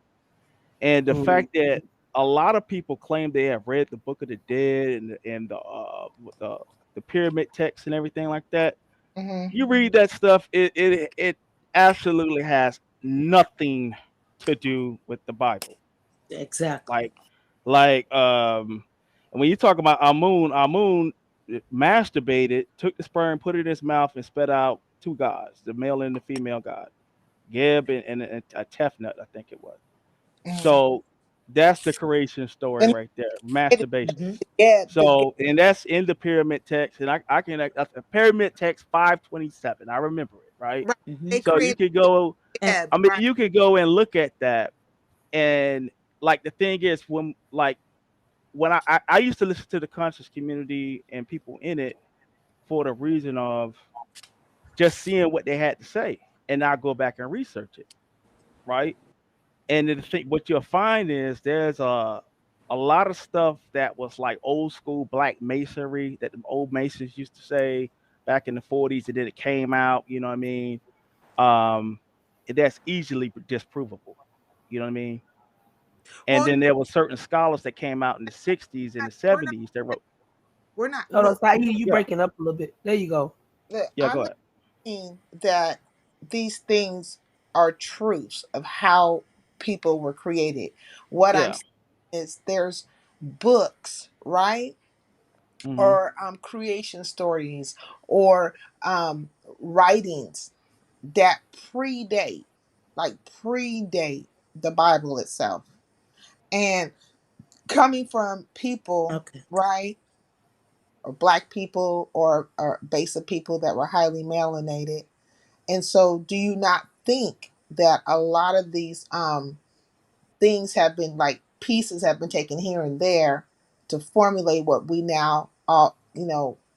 And the Mhm. fact that a lot of people claim they have read the Book of the Dead and the pyramid text and everything like that. mhm. You read that stuff, it absolutely has nothing to do with the Bible. Exactly. Like, and when you talk about Amun, masturbated, took the sperm, put it in his mouth, and spat out two gods, the male and the female god, Geb and a Tefnut, I think it was. So that's the creation story And right there, it, masturbation. yeah, So, and that's in the pyramid text, and I can pyramid text 527. I remember it, right? right. They So you created could go. Geb, I mean, right? you could go and look at that, and like the thing is, when I used to listen to the conscious community and people in it for the reason of just seeing what they had to say, and I go back and research it, right? And then the thing, what you'll find is there's a lot of stuff that was like old school black masonry that the old masons used to say back in the 40s, and then it came out. You know what I mean? That's easily disprovable. You know what I mean? And Well, then there were certain scholars that came out in the 60s and the we're not. 70s that wrote. We're not. Hold on, Look, Saeed, you Yeah, breaking up a little bit. There you go. yeah. I'm Go not ahead. saying that these things are truths of how people were created. What I'm Yeah. saying is there's books, right? Hmm. Or creation stories or writings that predate, like predate the Bible itself. And coming from people, Okay. right, or black people or basic people that were highly melanated. And so do you not think that a lot of these things have been like pieces have been taken here and there to formulate what we now all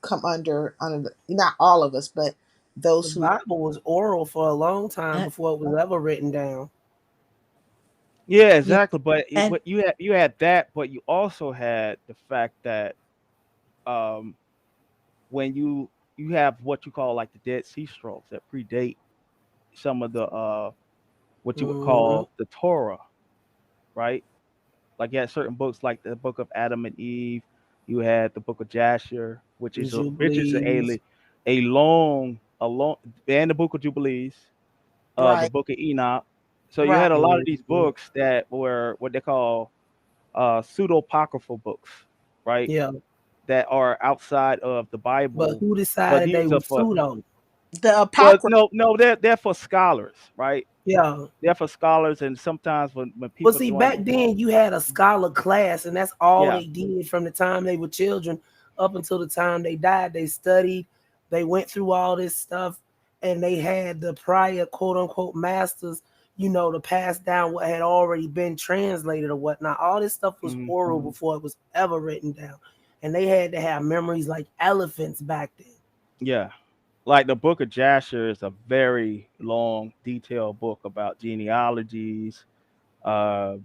come under not all of us, but The those who Bible was oral for a long time I, before it was ever written down. Yeah, yeah, exactly. But and what you had that, but you also had the fact that um, when you have what you call like the Dead Sea Scrolls that predate some of the what you would Hmm. call the Torah, right? Like you had certain books like the Book of Adam and Eve. You had the Book of Jasher, which The is Jubilees. a long, and the Book of Jubilees, the right, Book of Enoch. So you right. had a lot of these Mhm. books that were what they call pseudo-apocryphal books, right? Yeah. That are outside of the But Bible, who but decided they these are was for pseudo? The well, apocrypha. no, they're for scholars, right? Yeah. They're for scholars, and sometimes when Well, people see, doing back it, then you had a scholar class, and that's all yeah, they did from the time they were children up until the time they died. They studied, they went through all this stuff, and they had the prior quote unquote masters, to pass down what had already been translated or whatnot. All this stuff was mhm, oral before it was ever written down. And they had to have memories like elephants back then. yeah. Like the Book of Jasher is a very long, detailed book about genealogies. Uh,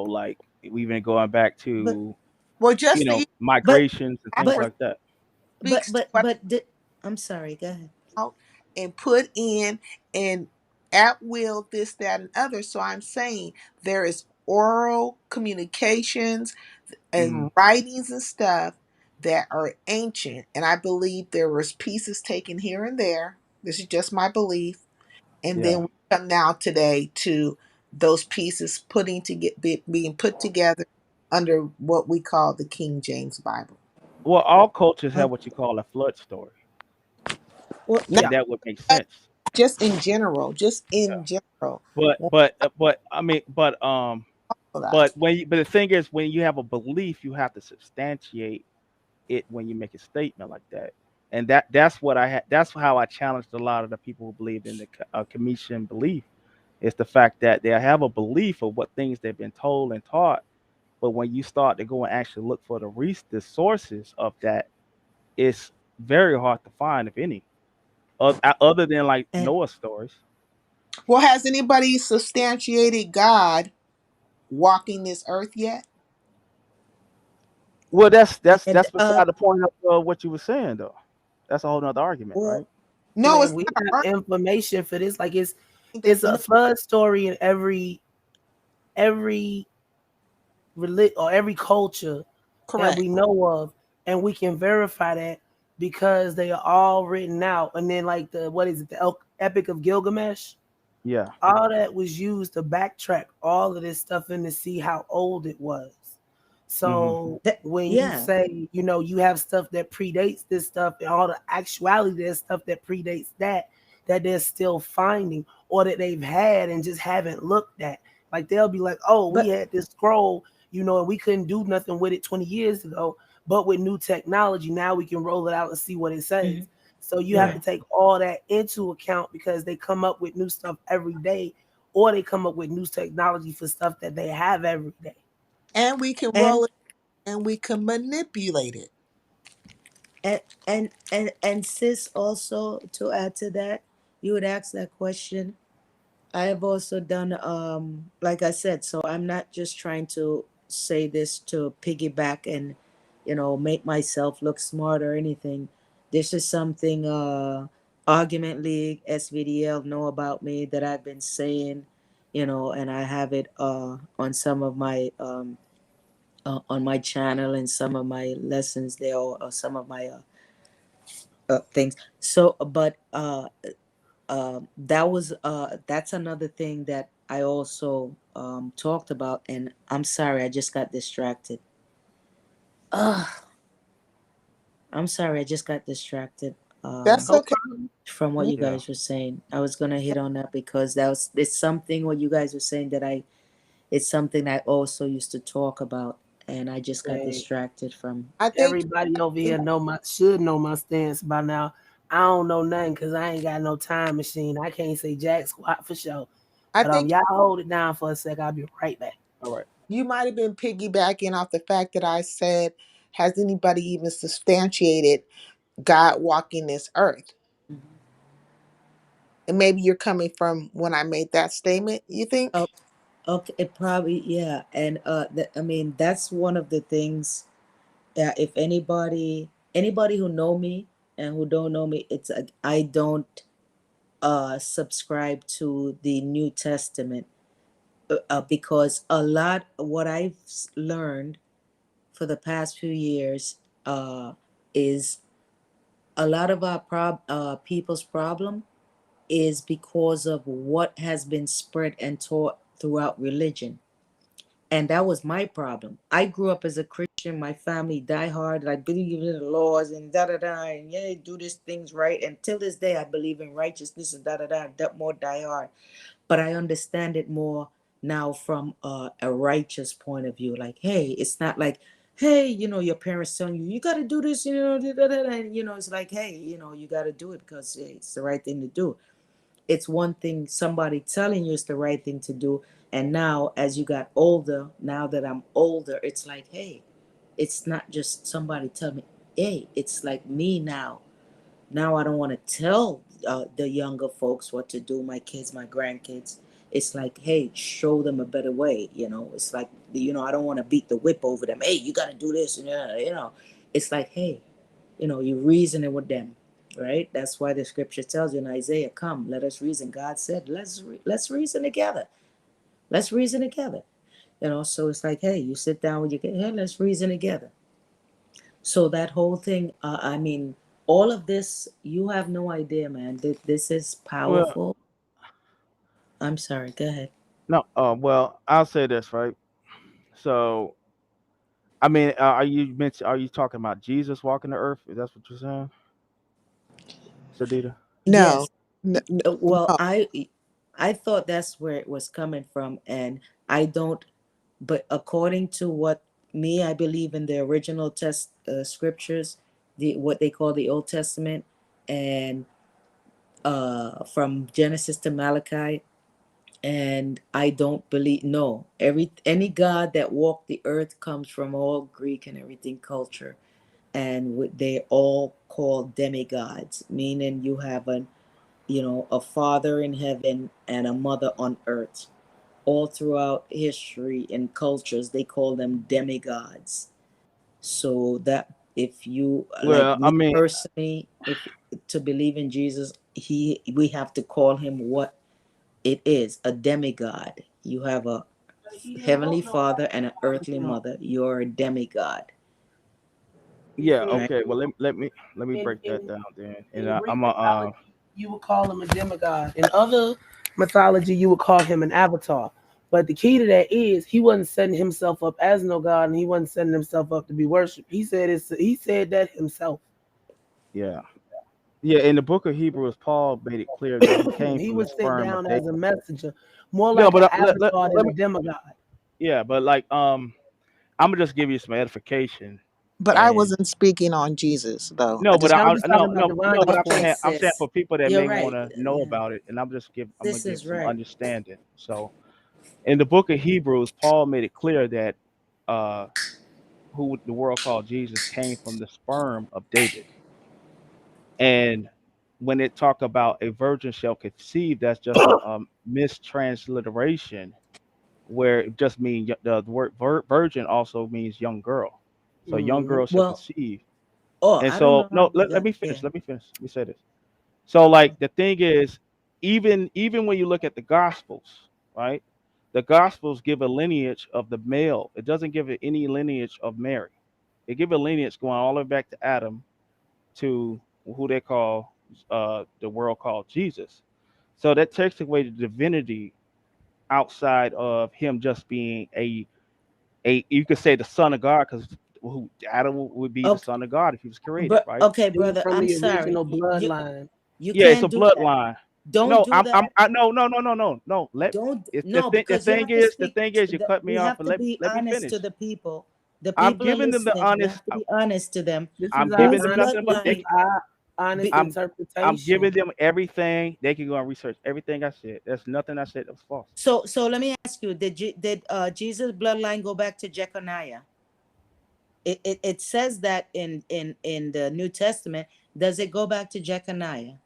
like we've been going back but to Well, just the but migrations and things backwards like that. but speaks to but what but di- I'm sorry. Go ahead. out and put in and at will this, that, and other. So I'm saying there is oral communications Hmm. and writings and stuff that are ancient. And I believe there was pieces taken here and there. This is just my belief. And Yeah. then we come now today to those pieces being put together under what we call the King James Bible. Well, all cultures have Um. what you call a flood story, Well. Not and Yeah. that would make sense. just in general, just Yeah. in general. But I mean, That. but the thing is, when you have a belief, you have to substantiate it when you make a statement like that. And that's what I had. That's how I challenged a lot of the people who believe in the Commission belief. Is the fact that they have a belief of what things they've been told and taught, but when you start to go and actually look for the sources of that, it's very hard to find, if any, other than like And Noah stories. Well, has anybody substantiated God walking this earth yet? Well, that's and that's beside the point of what you were saying, though. That's a whole nother argument, Well, right? no, Man, it's we not have information for this. Like it's arguing it's that a flood story in every or every culture that correct. we know of, and we can verify that because they are all written out. And then like the what is it, the Epic of Gilgamesh? Yeah. All that was used to backtrack all of this stuff and to see how old it was. So That, when you yeah. say, you know, you have stuff that predates this stuff, and all the actuality, there's stuff that predates that they're still finding, or that they've had and just haven't looked at. Like they'll be like, oh, we But had this scroll, you know, and we couldn't do nothing with it 20 years ago. But with new technology, now we can roll it out and see what it says. So you have to right. take all that into account, because they come up with new stuff every day, or they come up with new technology for stuff that they have every day. And we can roll And it and we can manipulate it. and sis, also to add to that, you would ask that question. I have also done, like I said, so I'm not just trying to say this to piggyback and, you know, make myself look smart or anything. This is something Argument League, SVDL know about me that I've been saying, you know, and I have it on some of my on my channel and some of my lessons there, or some of my things. So, but that's another thing that I also talked about, and I'm sorry, I just got distracted. Ugh, I'm sorry, I just got distracted That's No okay. problem. from what We- you Yeah. guys were saying. I was gonna hit on that because it's something what you guys were saying that it's something I also used to talk about, and I just got Hey, distracted from. I think everybody over here should know my stance by now. I don't know nothing because I ain't got no time machine. I can't say jack squat for sure. I But think y'all hold it down for a sec. I'll be right back. All right. you might have been piggybacking off the fact that I said, has anybody even substantiated God walking this earth? Mhm. And maybe you're coming from when I made that statement, you Oh, think? okay, it probably, yeah, and I mean, that's one of the things. Yeah, if anybody who know me and who don't know me, it's I don't subscribe to the New Testament, because a lot what I've learned for the past few years is a lot of our people's problem is because of what has been spread and taught throughout religion. And that was my problem. I grew up as a Christian. My family die hard. I believe in the laws and da da da. And yeah, do these things right. And till this day, I believe in righteousness and da da da. That more die hard. But I understand it more now from a righteous point of view. Like, hey, it's not like, hey, you know, your parents telling you, you got to do this, you know, da, da, da, and, you know, it's like, hey, you know, you got to do it because it's the right thing to do. It's one thing somebody telling you it's the right thing to do, and now as you got older, now that I'm older, it's like, hey, it's not just somebody tell me, hey, it's like me now I don't want to tell the younger folks what to do, my kids, my grandkids. It's like, hey, show them a better way, you know. It's like, you know, I don't want to beat the whip over them. Hey, you got to do this, and you know, it's like, hey, you know, you reasoning with them, right? That's why the scripture tells you in Isaiah, come, let us reason. God said, let's reason together. Let's reason together. You know, so it's like, hey, you sit down with your kid, hey, let's reason together. So that whole thing, I mean, all of this, you have no idea, man. This is Well, powerful. I'm sorry, go ahead. no. Well, I'll say this, right? So, I mean, are you talking about Jesus walking the earth? Is that what you're saying, Sadita? No. Yes. No, no, Well, no. I thought that's where it was coming from, and I don't. But according to what me, I believe in the original test scriptures, the what they call the Old Testament, and from Genesis to Malachi, and I don't believe no any God that walked the earth comes from all Greek and everything culture, and they all called demigods, meaning you have a father in heaven and a mother on earth. All throughout history and cultures, they call them demigods. So that if you like Well, I me mean, personally, if to believe in Jesus, we have to call him what it is, a demigod. You have a heavenly father and an earthly mother. You're a demigod, yeah. right? Okay. Well, let me In, break that in, down then, and in Greek I'm a. mythology, you would call him a demigod. In other mythology, you would call him an avatar. But the key to that is he wasn't setting himself up as no God, and he wasn't setting himself up to be worshipped. He said that himself. Yeah. Yeah, in the book of Hebrews, Paul made it clear that he came He from the was sent sperm of down as David. a messenger, more No, like an but avatar let than me, a demigod. yeah, but like I'm gonna just give you some edification. But I And wasn't speaking on Jesus though. I no, but just I was just talking about no, Divine but Okay, I'm saying sis. for people that You're may want right. to know Yeah, about it, and I'm gonna sis give is some right. understanding. So in the book of Hebrews, Paul made it clear that uh who the world called Jesus came from the sperm of David. And when it talk about a virgin shall conceive, that's just a mistransliteration where it just means the word virgin also means young girl. So young Mm-hmm. girl shall Well, conceive. oh, And I don't so know no, how let that. me Yeah. finish. Let me finish. Let me say this. So like the thing is, even when you look at the gospels, right? The gospels give a lineage of the male. It doesn't give it any lineage of Mary. It give a lineage going all the way back to Adam to who they call the world called Jesus. So that takes away the divinity outside of him just being a you could say the son of God because who Adam would be the Okay, son of God if he was created, right? okay, He's brother. from I'm the sorry. original bloodline. You Yeah, it's a can't do that. bloodline. Don't No, do that. no. Let Don't it's no, the because you thing have to is speak. you cut me We off, have but to be let me honest to finish. the people. The I'm people are giving them the listening. We honest. have to be honest to them. This is I'm our giving Whose them honest. nothing but This is they. bloodline? our honest Be, I'm interpretation. giving them everything. They can go and research everything I said. There's nothing I said that was false. so let me ask you: did Jesus' bloodline go back to Jeconiah? It says that in the New Testament. Does it go back to Jeconiah?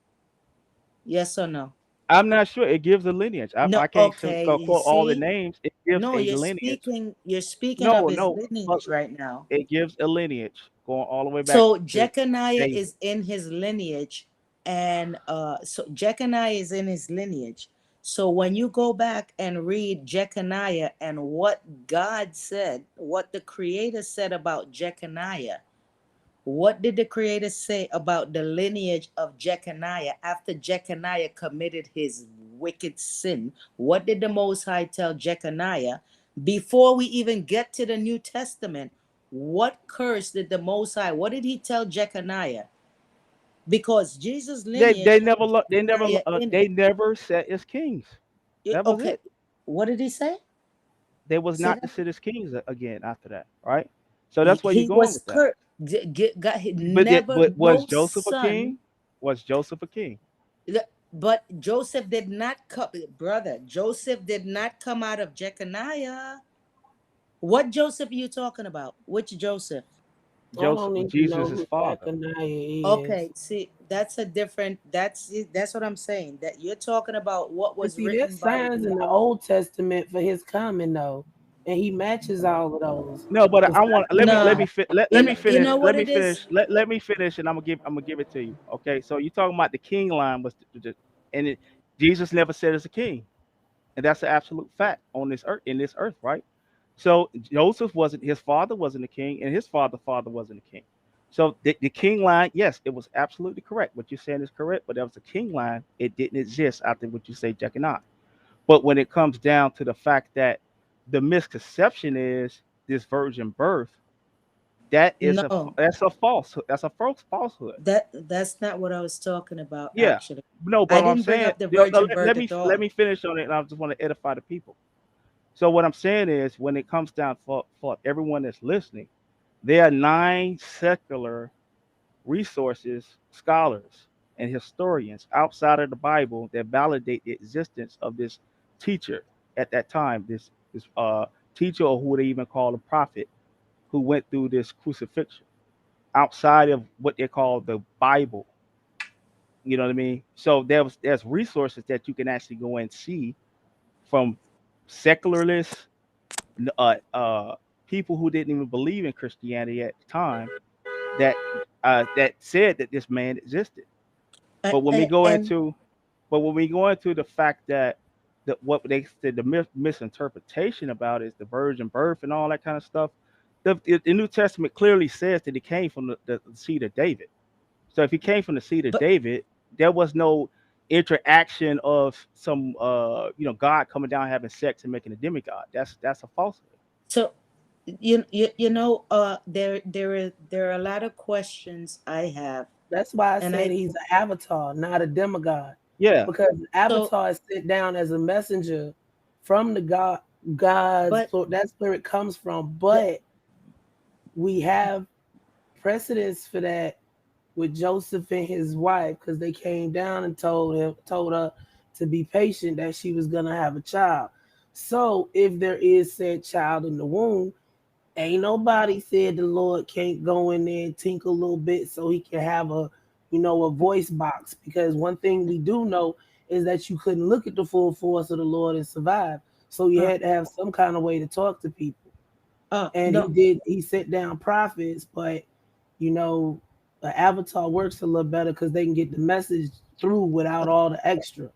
Yes or no? I'm not sure. It gives a lineage. No. I can't Okay. You quote all the see? names. It gives No, a you're lineage. speaking. You're speaking of No, his no. But lineage right now. it gives a lineage going all the way back So to Jeconiah David. is in his lineage, and so Jeconiah is in his lineage. So when you go back and read Jeconiah and what God said, what the Creator said about Jeconiah, what did the Creator say about the lineage of Jeconiah after Jeconiah committed his wicked sin? What did the Most High tell Jeconiah before we even get to the New Testament? What curse did the Most High, what did he tell Jeconiah? Because Jesus' lineage had Jeconiah in They it. never set as kings. That was Okay, it. what did he say? They was Say not to that. sit as kings again after that, right? So He, that's where you're he going was with that. cursed. Got never But was no Joseph a son. king? Was Joseph a king? But Joseph did not come, brother. Joseph did not come out of Jeconiah. What Joseph are you talking about? Which Joseph? I don't even know Jesus' who father. Jeconiah is. Okay, see, that's a different. That's what I'm saying. That you're talking about what But was see, written there's by signs in the Elijah. Old Testament for his coming though, and he matches all of those. No, but The I want signs of No, let me you finish. know what it is. Let me finish, and I'm gonna give it to you. Okay, so you talking about the king line was, and Jesus never said as a king, and that's an absolute fact on this earth right? So Joseph wasn't his father wasn't a king, and his father wasn't a king. So the king line, yes, it was absolutely correct. What you're saying is correct, but that was a king line. It didn't exist after what you say, Jeconiah. But when it comes down to the fact that the misconception is this virgin birth, No, that's a falsehood. That's a false falsehood. that's not what I was talking about. Yeah. Actually, No, I but what I'm didn't bring saying, up the virgin birth at let all. me finish on it, and I just want to edify the people. So what I'm saying is, when it comes down for everyone that's listening, there are 9 secular resources, scholars, and historians outside of the Bible that validate the existence of this teacher at that time. This teacher, or who they even call a prophet, who went through this crucifixion outside of what they call the Bible. You know what I mean? So there's resources that you can actually go and see from secularists, uh, uh, people who didn't even believe in Christianity at the time, that that said that this man existed. And, But when we and, go and into the fact that what they said, the misinterpretation about is the virgin birth and all that kind of stuff. The New Testament clearly says that he came from the seed of David. So if he came from the seed of but David, there was no interaction of some God coming down having sex and making a demigod. That's a falsehood. So there are a lot of questions I have, That's why I and said he's an avatar, not a demigod. Yeah. Because so avatar is sent down as a messenger from the God's, but so that's where it comes from. the, But we have precedence for that with Joseph and his wife, because they came down and told her to be patient, that she was gonna have a child. So if there is said child in the womb, ain't nobody said the Lord can't go in there and tinkle a little bit so he can have a voice box. Because one thing we do know is that you couldn't look at the full force of the Lord and survive. So you uh, had to have some kind of way to talk to people. And no, he sent down prophets, but the avatar works a little better because they can get the message through without all the extra.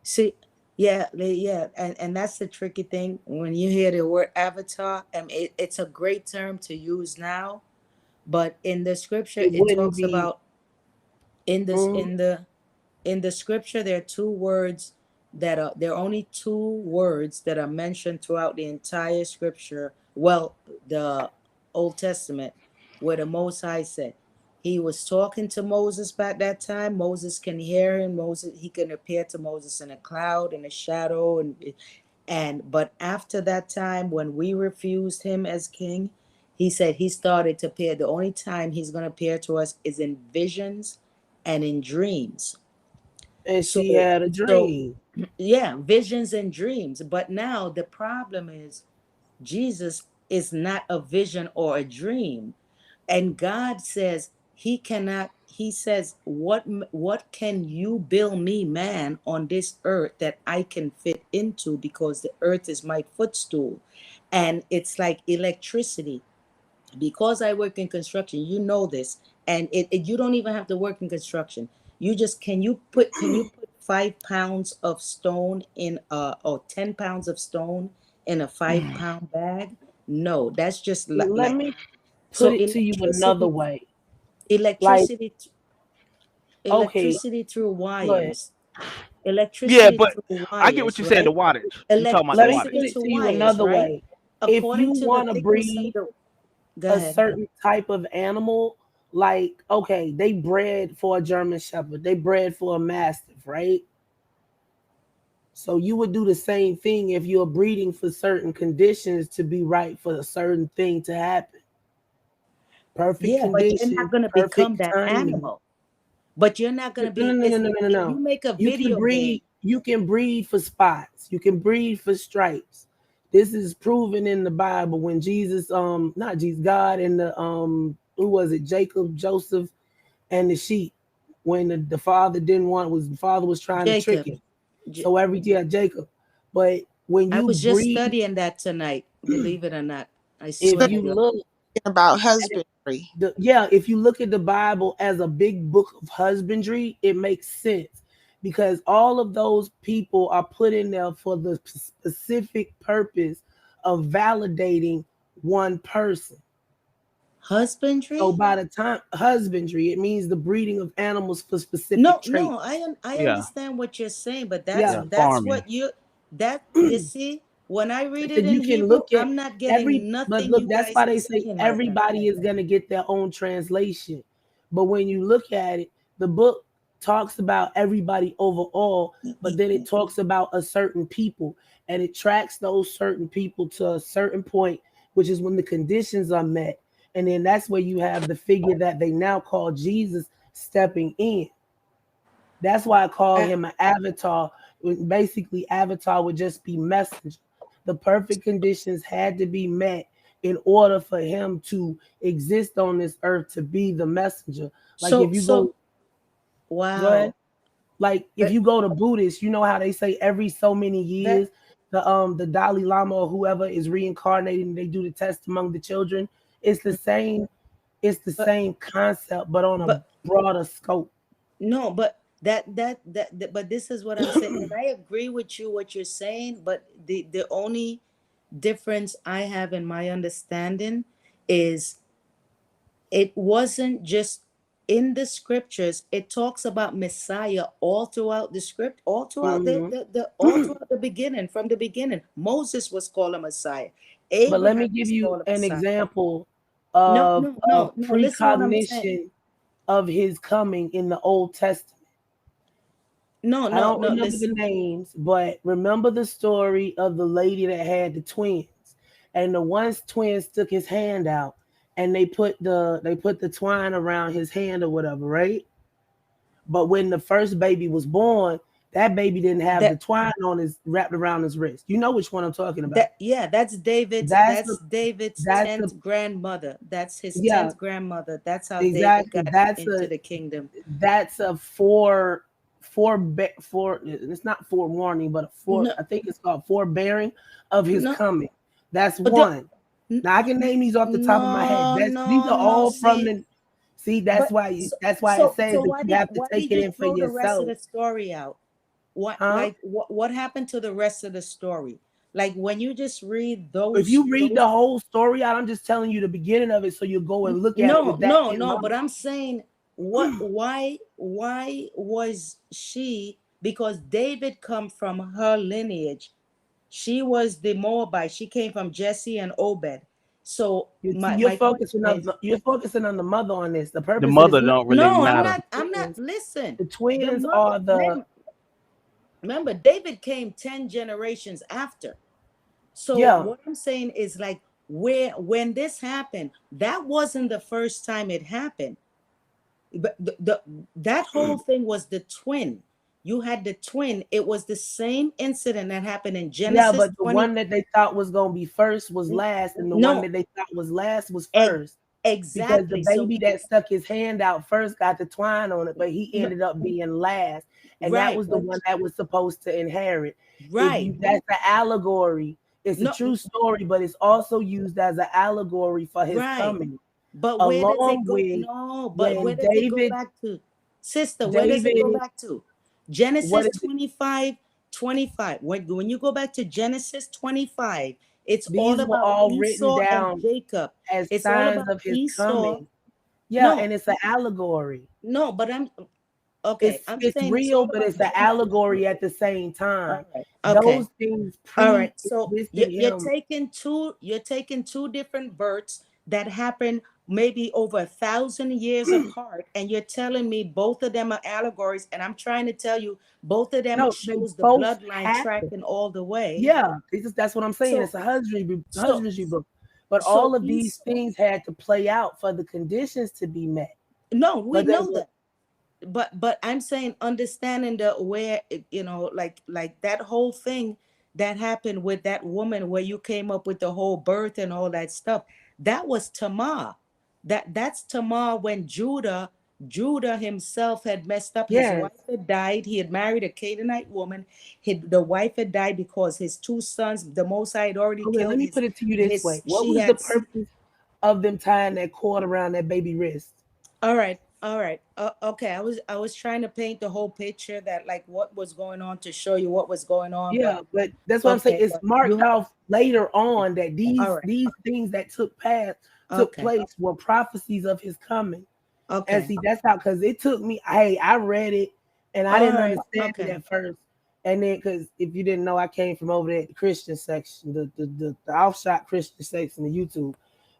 see, yeah, and that's the tricky thing when you hear the word avatar. It's a great term to use now, but in the scripture It it wouldn't talks be. about in this mm, in the scripture there are two words there are only two words that are mentioned throughout the entire scripture. Well, the Old Testament, where the Most High said he was talking to Moses back that time. Moses can hear him. He can appear to Moses in a cloud, in a shadow, and but after that time, when we refused him as king, he said he started to appear. The only time he's going to appear to us is in visions and in dreams. and she So, had a so dream. yeah, visions and dreams. But now the problem is Jesus is not a vision or a dream. And God says he says, what can you build me, man, on this earth that I can fit into, because the earth is my footstool. And it's like electricity. Because I work in construction, you know this, and you don't even have to work in construction. You just can you put 5 pounds of stone in or 10 pounds of stone in a 5 pound bag? No, that's just Let like me put so it to you another way. Like, electricity okay, electricity through go ahead. wires, Yeah, electricity but through I get what wires, you're saying. The right? wattage. You talking about the Let me wattage? put Electricity it through to you wires, another right? way. If According you to the want to thickness of breed the Go a ahead. certain type of animal, like, okay, they bred for a German Shepherd, they bred for a Mastiff, right? So you would do the same thing if you're breeding for certain conditions to be right for a certain thing to happen. Perfect Yeah, but you're not conditions, going to become perfect that timing. animal. But you're not going No, to no, be, no, no, no, listen, no, no, if you no. make a You can video game, breed. You can breed for spots. You can breed for stripes. This is proven in the Bible when Jesus, not Jesus, God and who was it? Jacob, Joseph, and the sheep. When the father didn't want, was the father was trying to trick Jacob, him. J- So Jacob. But when I you was just breed, studying that tonight, believe it or not. I if swear to you God. look, About husbandry. if you look at the Bible as a big book of husbandry, it makes sense because all of those people are put in there for the specific purpose of validating one person. So Husbandry? by the time husbandry, it means the breeding of animals for No, specific no, traits. I Yeah, understand what you're saying, but that's Yeah. yeah. that's Farming. what you see, when I read So it in you can Hebrew, look at I'm not every, getting but nothing look, you that's guys why are they say saying right now. everybody is going to get their own translation. But when you look at it, the book talks about everybody overall, but then it talks about a certain people and it tracks those certain people to a certain point, which is when the conditions are met. And then that's where you have the figure that they now call Jesus stepping in. That's why I call Uh, him an avatar. Basically, avatar would just be messenger. The perfect conditions had to be met in order for him to exist on this earth to be the messenger. Like So if you so go ahead. wow. Like if That you go to Buddhist, you know how they say every so many that years the Dalai Lama or whoever is reincarnated and they do the test among the children. It's the same. It's the but same concept, but on a but broader scope. no, but but this is what I'm saying, and I agree with you what you're saying, but the only difference I have in my understanding is it wasn't just in the scriptures, it talks about Messiah all throughout the script, all throughout all throughout the beginning. From the beginning, Moses was called a Messiah. But let me Abraham give was you called a an Messiah. example No, of no, no, no. Listen what I'm saying. precognition of his coming in the Old Testament. No, I no, don't no. remember the Listen. names, but remember the story of the lady that had the twins, and the one's twins took his hand out, and they put the twine around his hand or whatever, right? But when the first baby was born, that baby didn't have the twine on his wrapped around his wrist. You know which one I'm talking about? That's David's. That's David's that's 10th grandmother. That's his yeah, 10th grandmother. That's how David exactly. got into the kingdom. That's a it's not forewarning, but No. I think it's called forbearing of his No. coming. That's But one. Now I can name these off the top of my head. These are all from the. See, that's why it says that you have to take it in for the rest of yourself. the story out? What Huh? like what happened to the rest of the story? Like when you just read those. If you read the whole story out, I'm just telling you the beginning of it, so you go and look at it with that. No. But I'm saying why was she? Because David come from her lineage. She was the Moabite. She came from Jesse and Obed. So you're focusing on the mother on this. The purpose. The mother of this don't really matter. I'm not. Listen. The twins are the. Remember, David came 10 generations after. So what I'm saying is like when this happened, that wasn't the first time it happened. But that whole thing was the twin. You had the twin. It was the same incident that happened in Genesis. Yeah, but the one that they thought was going to be first was last, and the one that they thought was last was first. Exactly. Because the baby that stuck his hand out first got the twine on it, but he ended up being last. And that was the one that was supposed to inherit. Right. That's the allegory. It's a true story, but it's also used as an allegory for his coming. But where does it go? No, but where does it go back to? Sister, where does it go back to? Genesis 25. When you go back to Genesis 25, it's all about Esau and Jacob. It's all about of his coming. Yeah, and it's an allegory. No, but I'm okay. It's real, but it's an allegory at the same time. Okay. Those things. All right. So you're taking two different births that happened maybe over 1,000 years apart, and you're telling me both of them are allegories, and I'm trying to tell you both of them shows the bloodline tracking all the way. Yeah, that's what I'm saying. It's a husbandry book. But all of these things had to play out for the conditions to be met. No, we know that. But I'm saying understanding like that whole thing that happened with that woman where you came up with the whole birth and all that stuff, that was Tamar. That's Tamar when Judah himself had messed up. His wife had died. He had married a Canaanite woman. The wife had died because his two sons, the Most High had already killed. Let me put it to you this way. What was the purpose of them tying that cord around that baby wrist? All right. Okay. I was trying to paint the whole picture that like what was going on to show you what was going on. Yeah, but that's what I'm saying. It's marked off later on that these things that took place were prophecies of his coming. Okay. And see, that's how, because it took me, I read it and I didn't understand it at first. And then, because if you didn't know, I came from over there at the Christian section, the offshot Christian section of YouTube.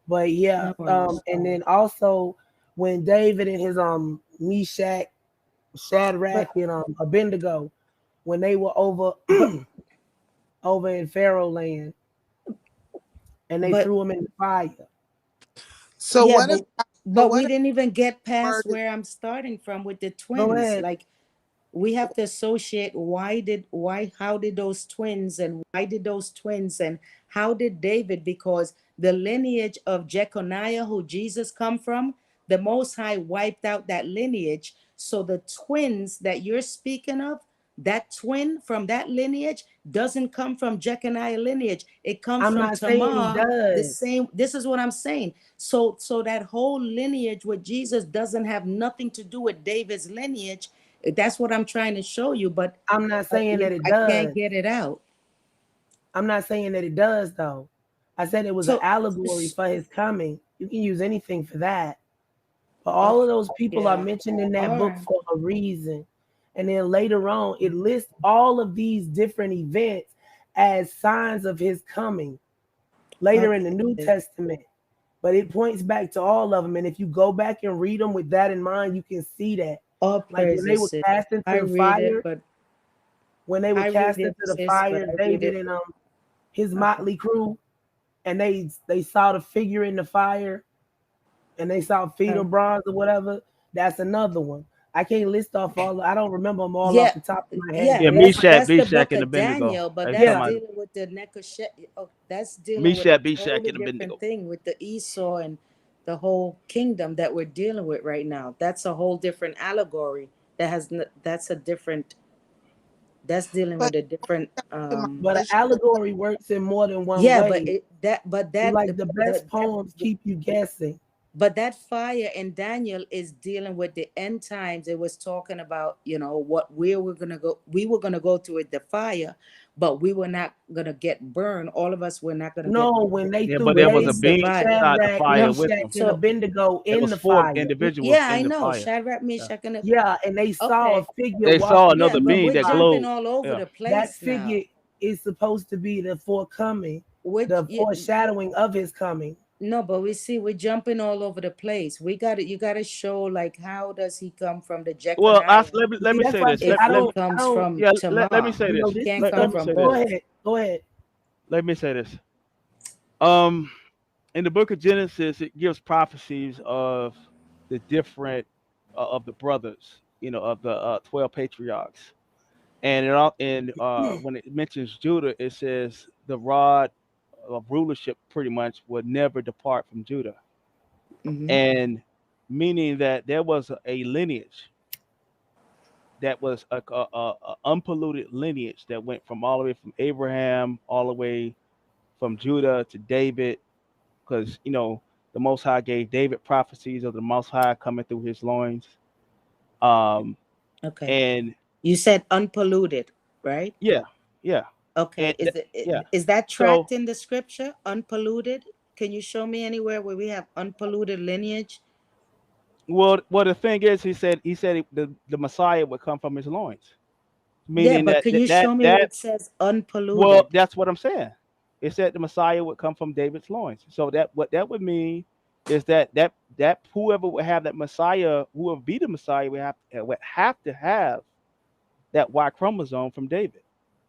But yeah, and then also when David and his Meshach, Shadrach, and Abednego, when they were over in Pharaoh land, and they threw him in the fire. So but we didn't even get past where I'm starting from with the twins. Like we have to associate how did those twins and how did David, because the lineage of Jeconiah, who Jesus come from, the Most High wiped out that lineage. So the twins that you're speaking of, that twin from that lineage doesn't come from Jeconiah lineage. It comes from Tamar. The same. This is what I'm saying. So that whole lineage with Jesus doesn't have nothing to do with David's lineage. That's what I'm trying to show you. But I'm not saying that it does. I can't get it out. I'm not saying that it does, though. I said it was an allegory for his coming. You can use anything for that. But all of those people are Yeah. mentioned in that All book right. for a reason. And then later on, it lists all of these different events as signs of his coming later in the New Okay. Testament. But it points back to all of them. And if you go back and read them with that in mind, you can see that. All Like when they were praises, sis. cast into I the read it, fire, but when they were I read cast it, into the sis, but fire, I read David it. and his Okay. motley crew, and they saw the figure in the fire, and they saw feet of bronze or whatever. That's another one. I can't list off all. I don't remember them all off Yeah, the top of my yeah, head. Yeah, that's Meshach, the Meshach, book and of Abednego. Daniel, but Are you that's talking about dealing with the that's dealing with a Meshach, Meshach, totally and Abednego? different thing with the Esau and the whole kingdom that we're dealing with right now. That's a whole different allegory. That's a different. That's dealing But with a different. But an allegory works in more than one Yeah, way. but that Like the best poems keep you guessing. But that fire in Daniel is dealing with the end times. It was talking about, what we were gonna go through with the fire, but we were not gonna get burned. All of us were not gonna get No, burned. when they Yeah, threw but there was a David, being survived. inside the Shadrach, fire with Meshach, them. and Abednego There in was the 4 fire. individuals Yeah, I in the know. fire. Shadrach, Meshach, and Yeah, and they saw a okay. figure They saw walking. another Yeah, but being we're that jumping glowed. all over Yeah. the That place figure now. is supposed to be the forthcoming, the Yeah, foreshadowing of his coming. no, but we're jumping all over the place. You gotta show, like, how does he come from the Well, Jeconiah let See, me that's say why I this. say if I he don't. comes from Yeah, Tamar? let me say this. He can't Let come me from say Go this. ahead. Go ahead. Let me say this. In the book of Genesis, it gives prophecies of the different of the brothers, of the 12 patriarchs, and when it mentions Judah, it says the rod of rulership pretty much would never depart from Judah, and meaning that there was a lineage that was a unpolluted lineage that went from all the way from Abraham all the way from Judah to David, because the Most High gave David prophecies of the Most High coming through his loins. Okay. And you said unpolluted, right? Yeah. Okay. Yeah. Is that So, tracked in the scripture? Unpolluted? Can you show me anywhere where we have unpolluted lineage? well, the thing is, he said the Messiah would come from his loins, Yeah, meaning but can you show me where it says unpolluted? well, that's what I'm saying. It said the Messiah would come from David's loins. So what that would mean is that whoever would have that Messiah, whoever be the Messiah, would have to have that Y chromosome from David.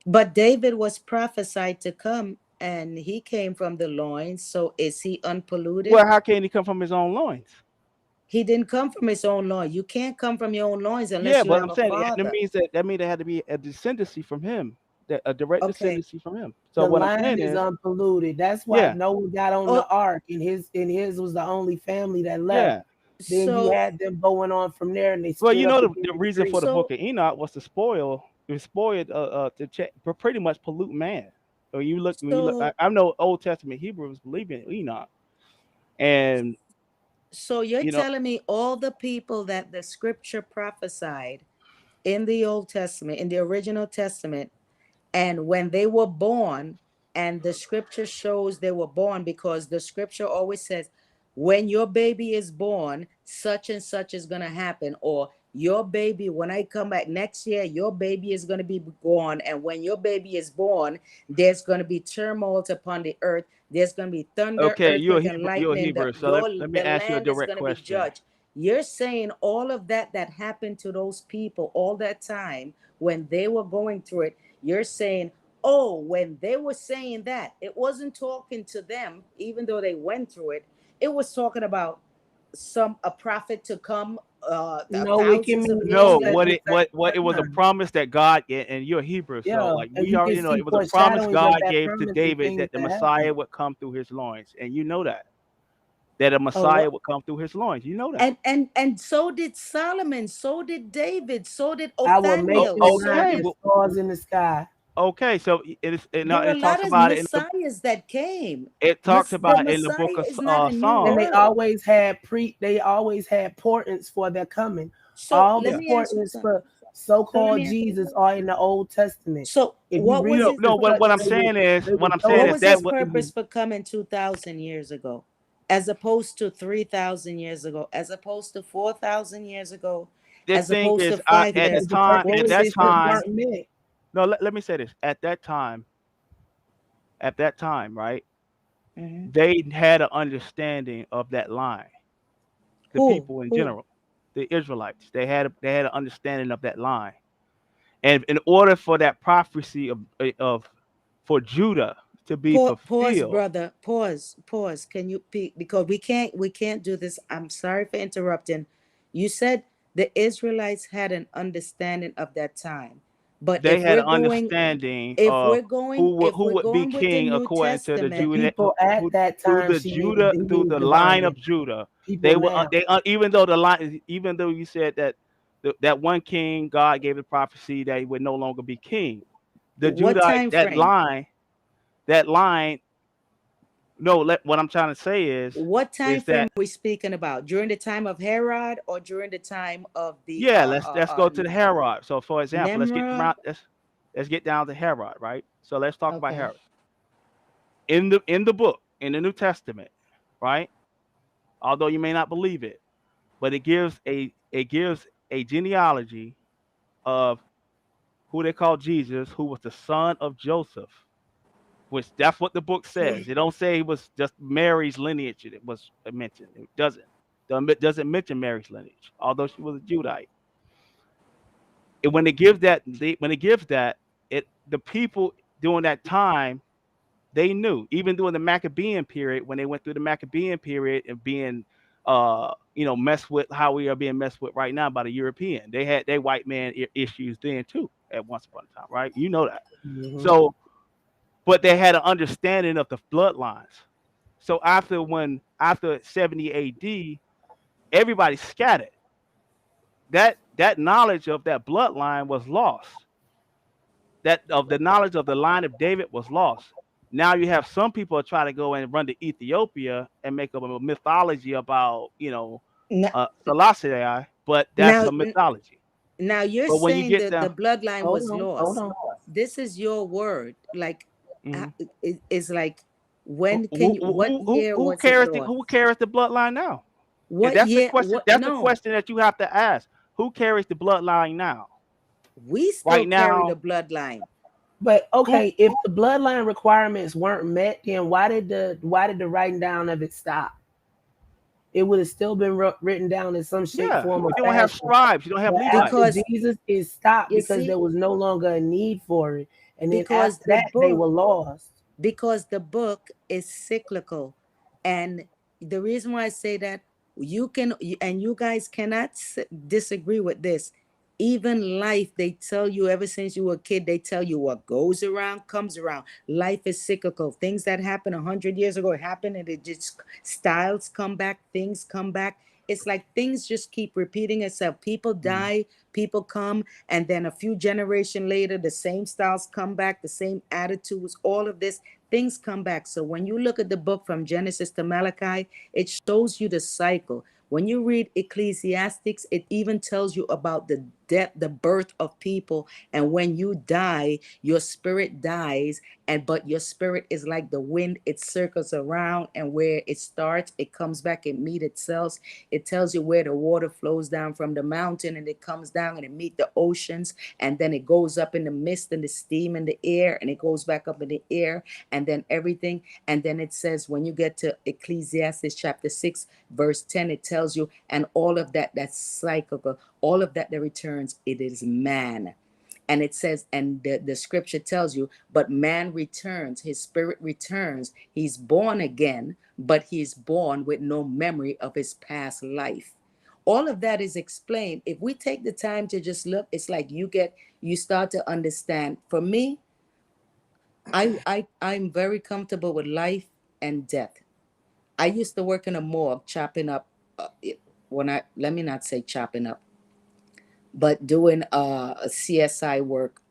But David was prophesied to come, and he came from the loins. So is he unpolluted? Well, how can he come from his own loins? He didn't come from his own loins. You can't come from your own loins unless Yeah, you but have I'm a saying father. that means there had to be a descendancy from him, a direct Okay. descendancy from him. So The what I'm line saying is is, unpolluted. That's why Noah got on the ark, and his was the only family that left. Then you had them going on from there, and they well, split up the reason for the book of Enoch was to spoil to pretty much pollute man. So when you look, I know Old Testament Hebrews believe in Enoch, and so you're telling me all the people that the scripture prophesied in the Old Testament, in the original Testament, and when they were born, and the scripture shows they were born, because the scripture always says, when your baby is born, such and such is going to happen, or your baby, when I come back next year, your baby is going to be born, and when your baby is born, there's going to be turmoil upon the earth. There's going to be thunder, earthquake, and lightning. So let me ask you a direct question. Be judged. You're saying all of that happened to those people all that time when they were going through it. You're saying, oh, when they were saying that, it wasn't talking to them, even though they went through it. It was talking about a prophet to come. What it was a promise that God, and you're a Hebrew, so like we are, it was a promise God gave to David that the Messiah would come through his loins, and you know that a Messiah would come through his loins. You know that. And so did Solomon, so did David, so did I will make Othniel. the stars in the sky. Okay, so there were a lot of messiahs that came. It talks about in the book of Psalms. And they always had portents for their coming. So all the portents for so-called Jesus are in the Old Testament. So if what you read was what I'm saying is what was his purpose for coming 2,000 years ago? as opposed to 3,000 years ago, as opposed to 4,000 years ago, The as thing opposed to is, five at Because years. the time, first at What that was existence time, weren't met. no, let me say this. At that time, right? Mhm. They had an understanding of that line. The Who? people in Who? general, the Israelites, they had an understanding of that line. And in order for that prophecy of for Judah to be Pause, fulfilled, brother. Pause. Can you peek? Because we can't do this. I'm sorry for interrupting. You said the Israelites had an understanding of that time, but they had an understanding of if who we're would be going with the king New according to the The Testament, Judah people at who, that through time, the she means Judah he through means the line divided. of Judah. People They were now. even though the line, even though you said that that one king, God gave the prophecy that he would no longer be king. The what Judah, time frame? that line. No, what I'm trying to say What time is frame that are we speaking about? During the time of Herod or during the time of the yeah, let's go to the Herod. So for example, Nimrod? let's get down to Herod, right? So let's talk about Okay. Herod. In the book, in the New Testament, right? Although you may not believe it, but it gives a genealogy of who they call Jesus, who was the son of Joseph, which that's what the book says. It don't say it was just Mary's lineage that was mentioned. It doesn't mention Mary's lineage, although she was a Judite. And when it gives that, the people during that time, they knew, even during the Maccabean period, when they went through the Maccabean period and being messed with how we are being messed with right now by the European. They had their white man issues then too at once upon a time, right? You know that. Mhm. So, but they had an understanding of the bloodlines. So after 70 AD, everybody scattered. That knowledge of that bloodline was lost. That of the knowledge of the line of David was lost. Now you have some people try to go and run to Ethiopia and make up a mythology about Now, Selassie, but that's now, a mythology. now you're But when you saying get that the down, bloodline Hold was on, hold lost. on. This is your word. Like, mhm. it's like, when can you? What year Who was it carries lost? the bloodline now? And What that's the year? question. What? That's the No, question that you have to ask. Who carries the bloodline now? we still Right carry the now, bloodline. But who okay, if the bloodline requirements weren't met, then why did the writing down of it stop? It would have still been written down in some shape, yeah, form, or you don't have fashion. scribes, you don't have But after Levites. Because Jesus, it stopped you because see, there was no longer a need for it. And then because after the that, they book were lost. because the book is cyclical, and the reason why I say that, and you guys cannot disagree with this. Even life, they tell you, ever since you were a kid, they tell you what goes around comes around. Life is cyclical. Things that happened 100 years ago happen, and it just, styles come back, things come back. It's like things just keep repeating itself. People die, people come, and then a few generations later, the same styles come back, the same attitudes, all of this, things come back. So when you look at the book from Genesis to Malachi, it shows you the cycle. When you read Ecclesiastics, it even tells you about the death, the birth of people. And when you die, your spirit dies, but your spirit is like the wind. It circles around, and where it starts, it comes back and meet itself. It tells you where the water flows down from the mountain, and it comes down and it meet the oceans, and then it goes up in the mist and the steam in the air, and it goes back up in the air, and then everything. And then it says, when you get to Ecclesiastes chapter 6 verse 10, it tells you, and all of that's cyclical, all of that returns, it is man. And it says, and the scripture tells you, but man returns, his spirit returns, he's born again, but he's born with no memory of his past life. All of that is explained. If we take the time to just look, it's like you start to understand. For me, I'm very comfortable with life and death. I used to work in a morgue chopping up, let me not say chopping up, but doing CSI work,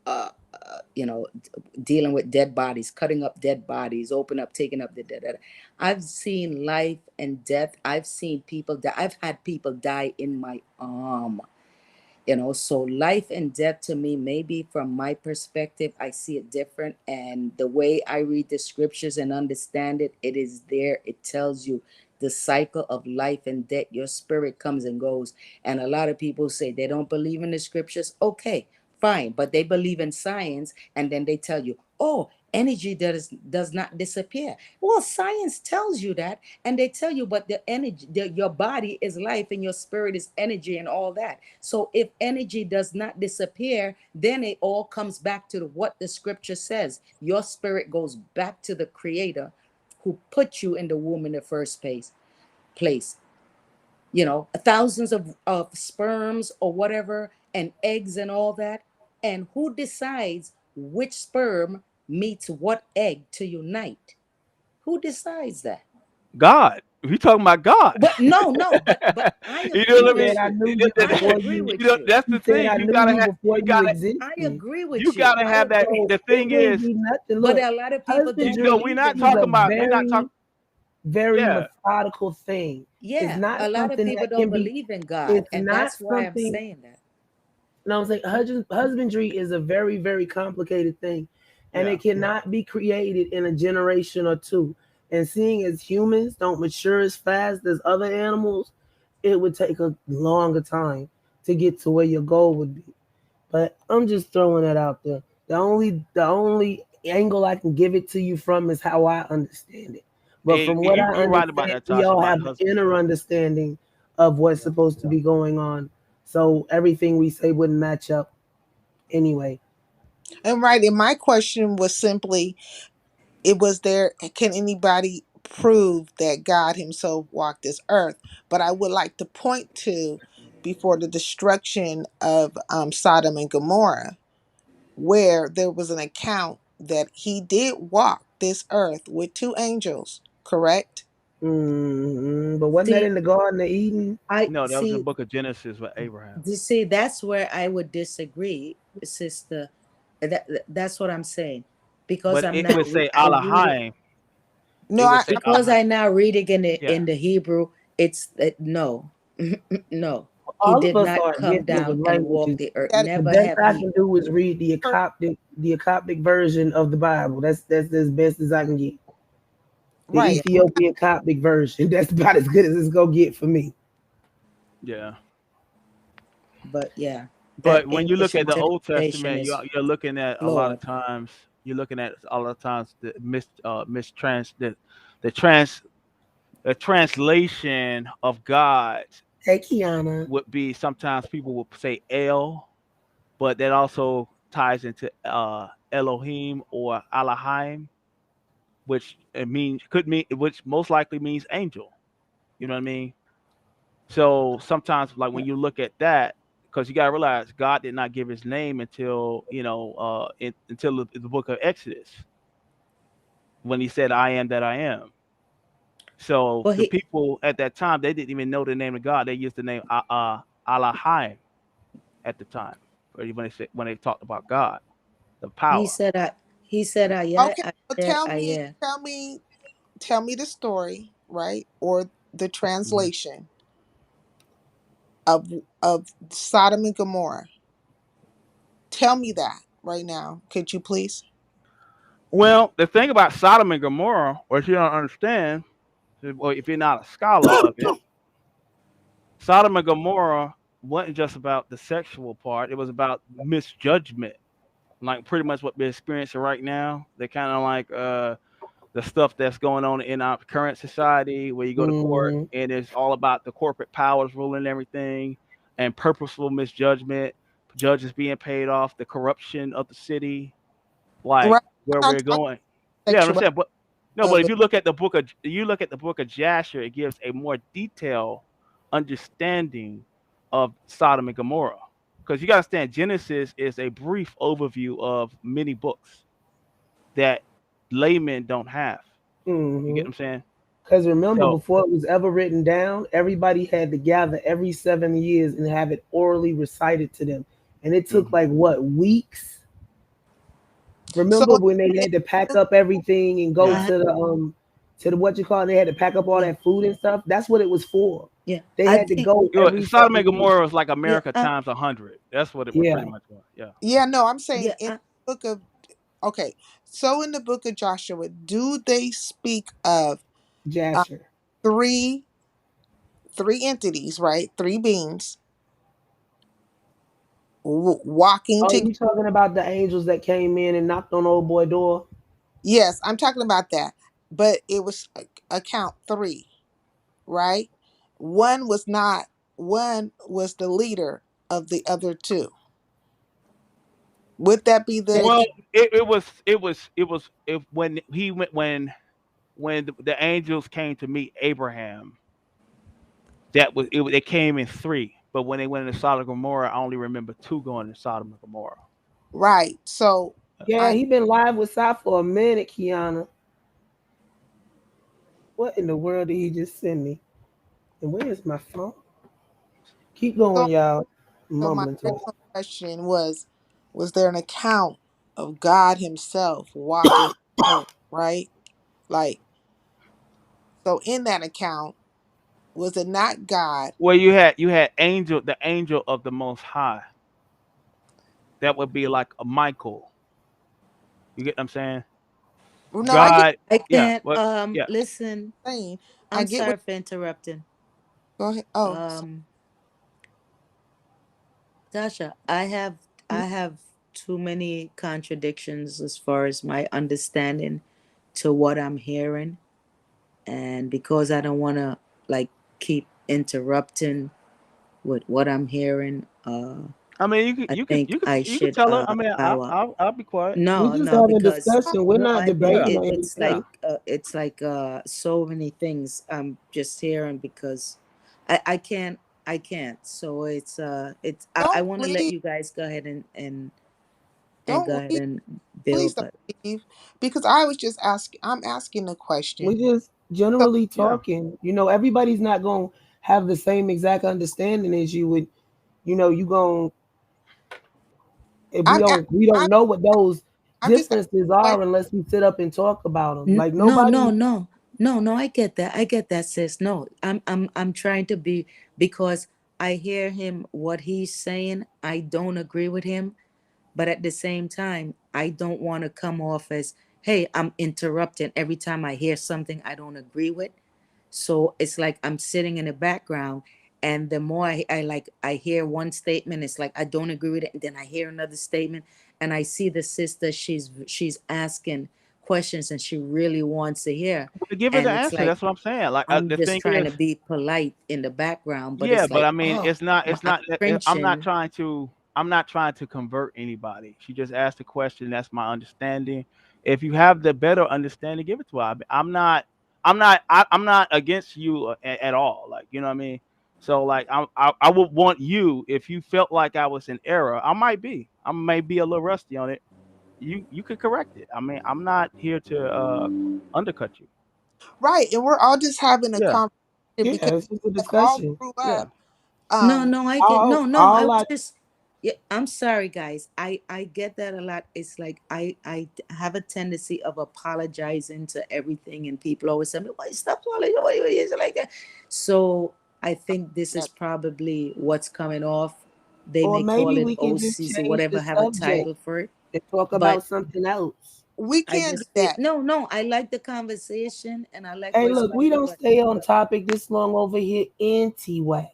dealing with dead bodies, cutting up dead bodies, open up, taking up the dead. I've seen life and death. I've seen people die. I've had people die in my arm. So life and death, to me, maybe from my perspective, I see it different. And the way I read the scriptures and understand it, it is there. It tells you the cycle of life and death. Your spirit comes and goes. And a lot of people say they don't believe in the scriptures. Okay, fine, but they believe in science, and then they tell you, oh, energy does not disappear. Well, science tells you that, and they tell you, but the energy, your body is life and your spirit is energy and all that. So if energy does not disappear, then it all comes back to what the scripture says. Your spirit goes back to the creator who put you in the womb in the first place. You know, thousands of sperms or whatever, and eggs and all that. And who decides which sperm meets what egg to unite? Who decides that? God. We talking about God. But no, but I You know agree what I with mean? you. I agree with you. That's the He said, thing. I You knew gotta you have. before You you gotta. existed. I agree with You you. gotta have that. So The thing it wouldn't is, be nothing. But Look, a lot of people don't husbandry we're believe not in is talking a about. We're not talking. very Yeah. methodical thing. It's Yeah, not a lot of something people that don't can be. believe in God, It's and not that's why I'm something. saying that. No, I'm saying husbandry is a very, very complicated thing, and Yeah. it cannot be created in a generation or two. And seeing as humans don't mature as fast as other animals, it would take a longer time to get to where your goal would be. But I'm just throwing that out there. The only angle I can give it to you from is how I understand it. But Hey, from what I you're right about understand, that, we Tasha. all About have the an husband. inner understanding of what's supposed to be going on. So everything we say wouldn't match up anyway. And right, and my question was simply, it was there, can anybody prove that God himself walked this earth? But I would like to point to before the destruction of Sodom and Gomorrah, where there was an account that he did walk this earth with two angels, correct? But wasn't that See, in the Garden of Eden? No, that was in the book of Genesis with Abraham. You see, that's where I would disagree, sister. That's what I'm saying, because But I'm it not. would say I read it Alahim. No, It would say because Alahim. I now reading in Yeah. the Hebrew. It's no, no. He All of did us not aren't come gifted with down and walk languages. the earth. that The Never best have I he. can do is read the Coptic version of the Bible. That's as best as I can get. The right. Ethiopian Coptic version. That's about as good as it's gonna get for me. Yeah. But yeah, that But when you English look at the Old interpretation Testament, is you're looking at a lot of flawed. times. You're looking at a lot of times the mistrans the trans the translation of God Hey, Kiana. would be, sometimes people would say El, but that also ties into Elohim or Alahim, which which most likely means angel. You know what I mean? So sometimes, like when you look at that, because you gotta realize God did not give His name until until the book of Exodus, when He said, "I am that I am." So But the he people at that time, they didn't even know the name of God. They used the name Alahim at the time, or when they talked about God, the he power. said I he said I yeah Okay, I so yeah I yeah. tell me the story, right? Or the Mhm. translation of Sodom and Gomorrah. Tell me that right now. Could you please? Well, the thing about Sodom and Gomorrah, or if you don't understand, or if you're not a scholar of it, Sodom and Gomorrah wasn't just about the sexual part; it was about misjudgment, like pretty much what we're experiencing right now. They're kind of like the stuff that's going on in our current society, where you go to court Mm-hmm. and it's all about the corporate powers ruling everything, and purposeful misjudgment, judges being paid off, the corruption of the city, like Right. where I'm we're not talking going. Yeah, I sexuality understand, but no, but of if it. you look at the book of Jasher, it gives a more detailed understanding of Sodom and Gomorrah. Because you got to understand, Genesis is a brief overview of many books that laymen don't have. You get Mm-hmm. what I'm saying? Because remember, So, before it was ever written down, everybody had to gather every 7 years and have it orally recited to them. And it took mhm. like what, weeks? So Remember when they in had to pack the up everything and go Yeah. I to the what you call it, they had to pack up all yeah that food and stuff. That's what it was for. yeah They I had to think go every Sodom and 7 years. Gomorrah was like yeah America times 100. That's what it was Yeah, pretty much was. Yeah. yeah, no, I'm saying yeah in the book of okay. So in the book of Joshua, do they speak of uh, Jasher. three entities, right? Three beings walking Oh, together. you talking about the angels that came in and knocked on old boy door? Yes, I'm talking about that. But it was account 3, right? One was not. One was the leader of the other 2. Would that be the? Well, it was if when he went when the angels came to meet Abraham, that was it. They came in 3, but when they went into Sodom and Gomorrah, I only remember 2 going to Sodom and Gomorrah. Right. So Yeah, I he been live with Sai for a minute, Kiana. What in the world did he just send me? And where is my phone? Keep so going, y'all. so my Mumbling to it. original question was there an account of God Himself walking the earth, right? Like, so in that account, was it not God? Well, you had the angel of the Most High. That would be like a Michael. You get what I'm saying? Well, no, I get God, I yeah, can't what, yeah. listen. what you're saying. I I'm get what. sorry for interrupting. Go ahead. Oh, Um, Tasha, I have too many contradictions as far as my understanding to what I'm hearing, and because I don't want to like keep interrupting with what I'm hearing, I mean, you could I you could think you could I you could should tell her. I mean, bow out. I'll be quiet. We No, just no, having a because discussion. We're no, not debating Yeah, or yeah. anything. it's like so many things I'm just hearing because I can't. So I don't want to let leave. you guys go ahead and go Don't ahead leave. and Please build, don't but leave. Because I was just asking. I'm asking a question. We just So generally Yeah. talking. Everybody's not gonna have the same exact understanding as you would. You going if we I'm don't we don't I'm know what those I'm just asking differences a question. are unless we sit up and talk about them. Like No, nobody. no, no, no. I get that, sis. No, I'm trying to be because I hear him what he's saying. I don't agree with him, but at the same time, I don't want to come off as, hey, I'm interrupting every time I hear something I don't agree with. So it's like I'm sitting in the background, and the more I hear one statement, it's like I don't agree with it, and then I hear another statement, and I see the sister, she's asking questions, and she really wants to hear, But give her the and it's answer. like That's what I'm saying. Like I'm the just thing trying is, to be polite in the background, but yeah. it's But like, I mean, oh, it's I'm not. I'm not cringing. trying to. I'm not trying to convert anybody. She just asked a question. That's my understanding. If you have the better understanding, give it to her. I'm not. I'm not against you at all. Like you know what I mean. So like I would want you if you felt like I was in error. I might be. I may be a little rusty on it. You could correct it. I mean, I'm not here to undercut you. Right, and we're all just having a Yeah, conversation Yeah, because it's just a we all discussion. grew yeah. up. No, Um, no, I get All no. I all was I just yeah. I'm sorry, guys. I get that a lot. It's like have a tendency of apologizing to everything, and people always say, "Why stop apologizing? Why is it like that?" So I think this is that- probably what's coming off. They or may call maybe it we can just OCC, change the whatever, have a subject title for it. and talk But about something else. we I can do just feel that. no. I like the conversation and I like Hey, where it's look, we going, don't but stay on topic this long over here anyway.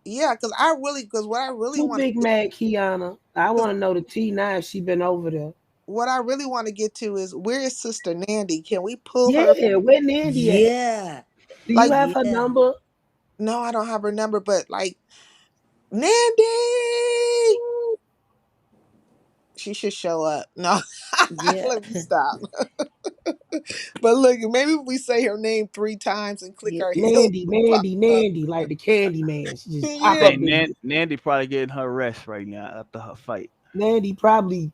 Yeah, because what I really Too want to big get, mad, Kiana. I because want to know the T9 if she been over there. what I really want to get to is where is Sister Nandy? Can we pull her? Yeah, where Nandy at? yeah, Do you Like, have her yeah. number? no, I don't have her number, but like, Nandy, she should show up. No, Yeah. let me stop. But look, maybe if we say her name 3 times and click Yeah. our heels, Nandy, she'll pop Nandy, up. Nandy, like the Candy Man. She just pop Yeah. up Hey, this. Nandy probably getting her rest right now after her fight. Nandy probably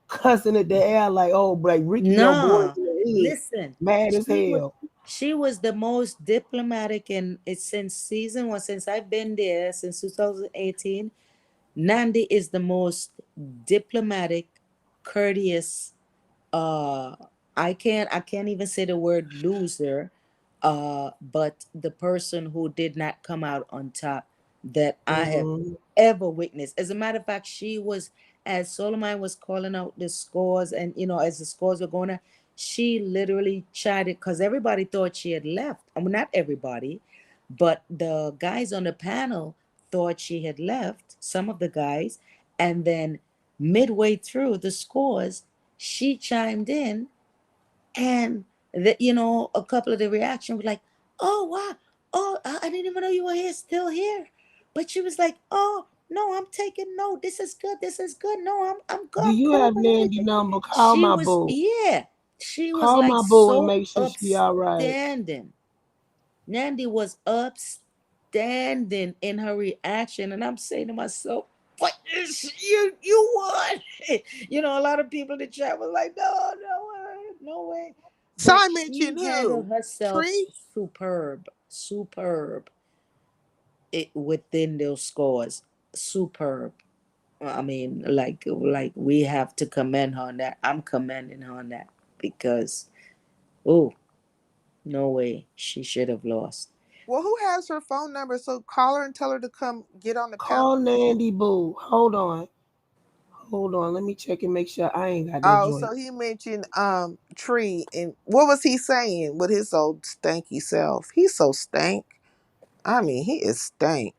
cussing at the air like, oh, like Ricky on board No, in the head. listen. Mad as She was hell. she was the most diplomatic, and it's since season 1, since I've been there since 2018. Nandi is the most diplomatic, courteous. Uh, I can't even say the word loser. But the person who did not come out on top that I have Mhm. ever witnessed. As a matter of fact, she was, as Solomon was calling out the scores, and as the scores were going on, she literally tried it because everybody thought she had left. I mean, not everybody, but the guys on the panel thought she had left, some of the guys. And then midway through the scores, she chimed in, and a couple of the reaction was like, "Oh wow, oh I didn't even know you were still here." But she was like, "Oh no, I'm taking note. This is good. This is good. No, I'm Do you cool have with Nandy everything." number? Call She my was, boo. yeah, she was Call like my boo and so make sure she all right. upstanding. Nandy was upstanding in her reaction, and I'm saying to myself, "What is you won?" A lot of people in the chat was like, "No, no way, no way." So But I she mentioned handled who? herself Tree? superb, superb. Within those scores, superb. I mean, like we have to commend her on that. I'm commending her on that because, oh, no way she should have lost. Well, who has her phone number? So call her and tell her to come get on the panel. Call Nandy boo. Hold on. Let me check and make sure I ain't got that Oh, joint. so he mentioned Tree, and what was he saying with his old stanky self? He's so stank. I mean, he is stank.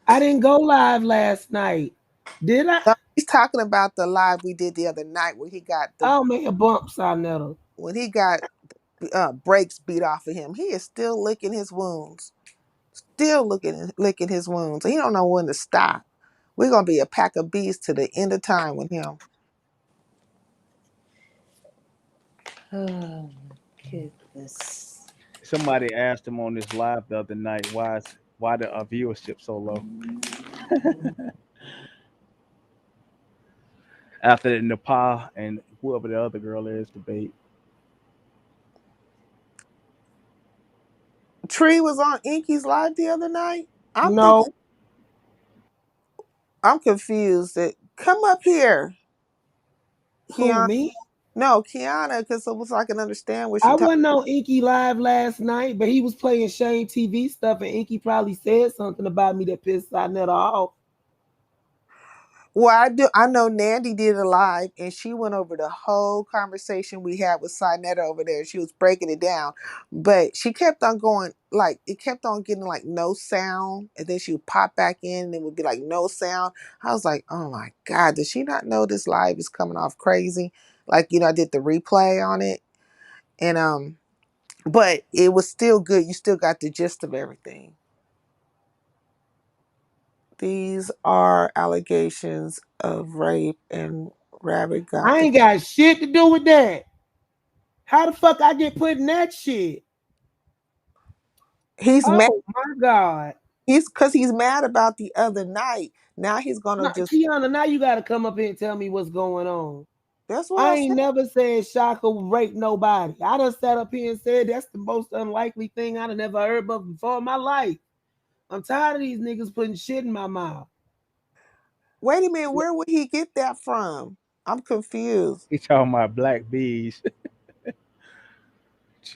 I didn't go live last night. Did I? No, he's talking about the live we did the other night where he got Oh man, bumps I never. when he got brakes beat off of him. He is still licking his wounds. Still licking his wounds. He don't know when to stop. We're gonna be a pack of beasts to the end of time with him. Oh goodness. Somebody asked him on this live the other night why the viewership so low after the Nepal and whoever the other girl is debate. Tree was on Inky's live the other night. No. I'm confused. Come up here, Who, Kiana. me? No, Kiana, because so I can understand what I she talking. wasn't on Inky live last night, but he was playing Shane TV stuff, and Inky probably said something about me that pissed Sinetta off. Well, I know Nandy did a live, and she went over the whole conversation we had with Sinetta over there. She was breaking it down, but she kept on going, like it kept on getting like no sound, and then she would pop back in, and it would be like no sound. I was like, oh my god, does she not know this live is coming off crazy? Like I did the replay on it, and but it was still good. You still got the gist of everything. These are allegations of rape, and Rabbit got I the. ain't got shit to do with that. How the fuck I get put in that shit? He's mad. Oh my god. He's mad about the other night. Now he's gonna just. Kiana, now you gotta come up here and tell me what's going on. That's what I I ain't said. never said Shaka raped nobody. I done sat up here and said that's the most unlikely thing I'd never heard of before in my life. I'm tired of these niggas putting shit in my mouth. Wait a minute, where would he get that from? I'm confused. He's talking about black bees.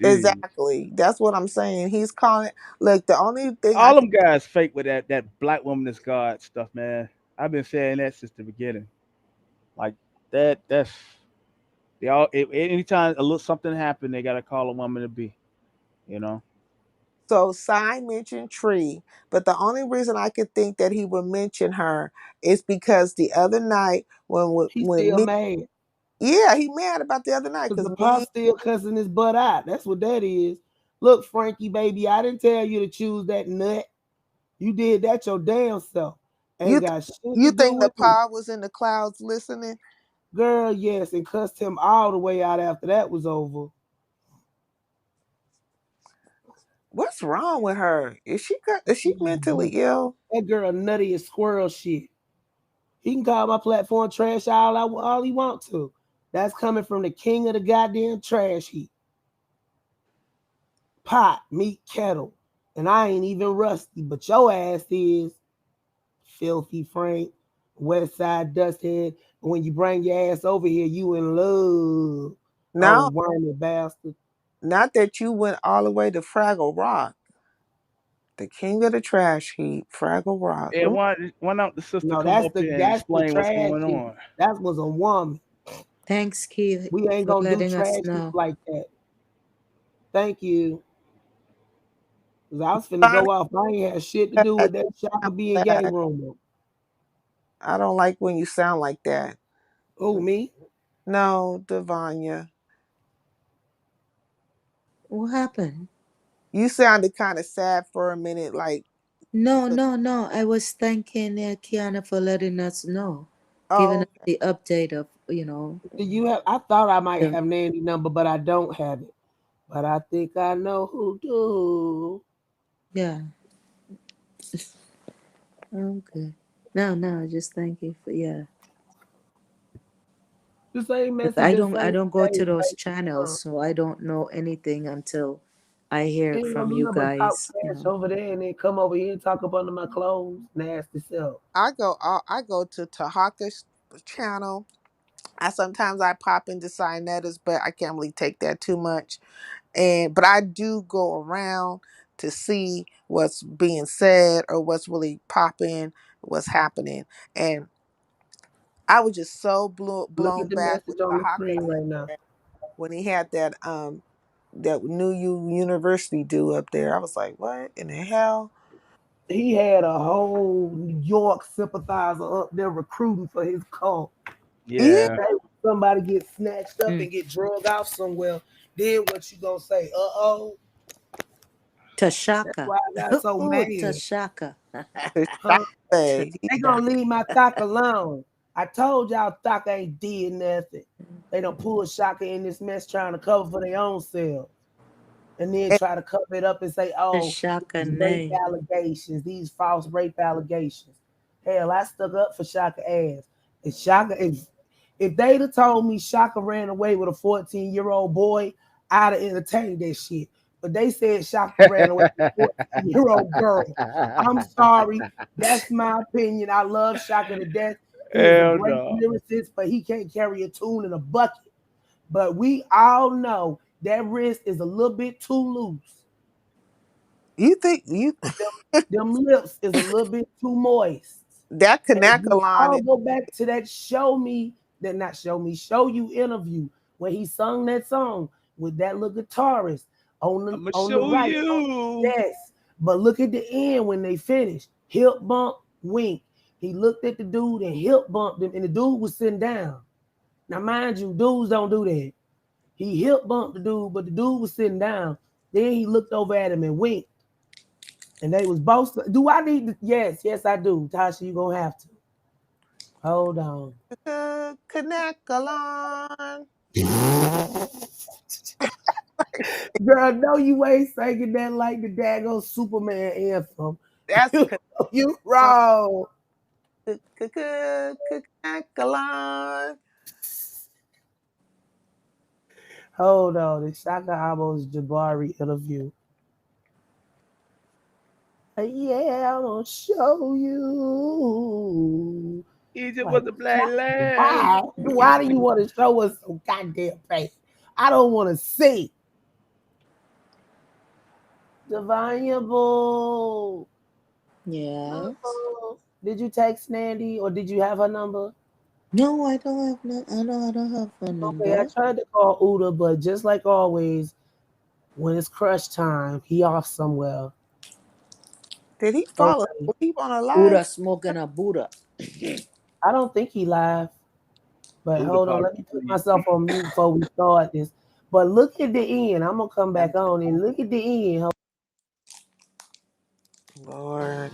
Exactly. That's what I'm saying. He's calling it. Look, the only thing All them guys fake with that black woman is God stuff, man. I've been saying that since the beginning. Like that's they all anytime a little something happened, they gotta call a woman to be, you know. So Sign mentioned Tree, but the only reason I could think that he would mention her is because the other night He's when still me, mad. yeah, he mad about the other night Because because the me. pop still cussing his butt out. That's what that is. Look, Frankie, baby, I didn't tell you to choose that nut. You did that your damn self. Ain't got shit to do think the with me. pod was in the clouds listening? Girl, yes, and cussed him all the way out after that was over. What's wrong with her? Is she mentally ill? That girl nutty as squirrel shit. He can call my platform trash all he want to. That's coming from the king of the goddamn trash heap. Pot, meat, kettle. And I ain't even rusty, but your ass is. Filthy Frank, West Side Dusthead. When you bring your ass over here, you in love. No, wormy bastard. Not that you went all the way to Fraggle Rock. The king of the trash heap, Fraggle Rock. And why don't the sister No, come that's up the here and that's the explain what's trash going heap. on? That was a woman. Thanks, Keith, We ain't for gonna do letting us trash know. like that. Thank you. 'Cause I was finna go off. I ain't had shit to do with that Shaka being gay rumor. I don't like when you sound like that. Oh, me? No, Devanya. What happened? You sounded kind of sad for a minute, like. No. I was thanking Kiana for letting us know, giving Oh, us the update of, Do you have? I thought I might the- have Nandy's number, but I don't have it. But I think I know who do. yeah. Okay. No, just thank you for The same 'Cause message that I same don't go to day, those right? channels, so I don't know anything until I hear it Ain't gonna from do you nothing but talk guys. trash over there and then come over here and talk up under my clothes. Nasty self. I go to Tahaka's channel. Sometimes I pop into Sinetta's, but I can't really take that too much. But I do go around to see what's being said or what's really popping, what's happening. And I was just so Look at blown the back with message on the Tahaka screen right now. when he had that New University dude up there. I was like, what in the hell? He had a whole New York sympathizer up there recruiting for his cult. Yeah. Yeah. Somebody get snatched up Mm. and get drugged out somewhere. Then what you gonna say? That's Tashaka. why I got so Ooh, mad. Tashaka. Huh? He They gonna leave my Thaka alone. I told y'all Thaka ain't did nothing. They done pull Shaka in this mess trying to cover for their own self. And then try to cover it up and say, oh, Tashaka these rape name. allegations, these false rape allegations. Hell, I stuck up for Shaka ass. And Shaka, if they'd have told me Shaka ran away with a 14-year-old boy, I'd have entertained that shit. But they said Shaka ran away with a 14-year-old girl. I'm sorry. That's my opinion. I love Shaka to death. He is a Hell great no. lyricist, but he can't carry a tune in a bucket. But we all know that wrist is a little bit too loose. You think Them lips is a little bit too moist. that And if Kanaka you all line? go back to that show you interview when he sung that song with that little guitarist on I'ma the show right. you. Yes, but look at the end when they finished. Hip bump, wink. He looked at the dude and hip bumped him, and the dude was sitting down. Now, mind you, dudes don't do that. He hip bumped the dude, but the dude was sitting down. Then he looked over at him and winked. And they was both. Do I need to? Yes, I do. Tasha, you gonna have to. Hold on. Kanaka line. Girl, no, you ain't singing that like the daggone Superman anthem. That's You wrong. Kanaka line. Hold on. The Shaka Amos Jabari interview. Yeah, I'm gonna show you. Egypt Like, was a black land. why do you want to show us so goddamn face? I don't want to see. Divine Bull. Yes. Did you text Nandy or did you have her number? No, I don't have I don't have her Okay, I number. tried to call Uda, but just like always, when it's crush time, he off somewhere. Did he fall asleep on a live? Buddha smoking a Buddha. I don't think he live. But Uda hold on, probably let me put myself on mute before we start this. But look at the end. I'm gonna come back on and look at the end. Lord.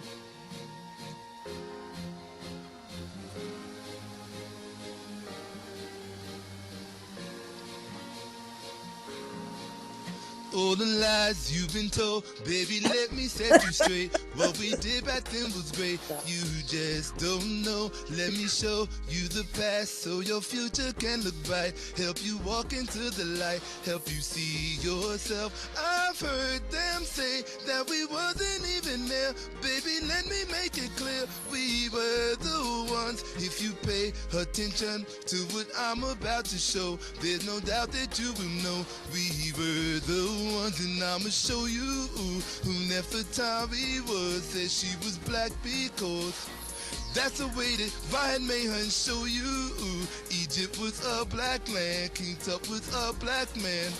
All the lies you've been told, baby, let me set you straight. What we did back then was great. You just don't know. Let me show you the past so your future can look bright. Help you walk into the light. Help you see yourself. I've heard them say that we wasn't even there. Baby, let me make it clear. We were the ones. If you pay attention to what I'm about to show, there's no doubt that you will know. We were the ones, and I'ma show you who Nefertari was. Said she was black because That's the way that Ryan Mayhem show you. Egypt was a black land, King Tut was a black man.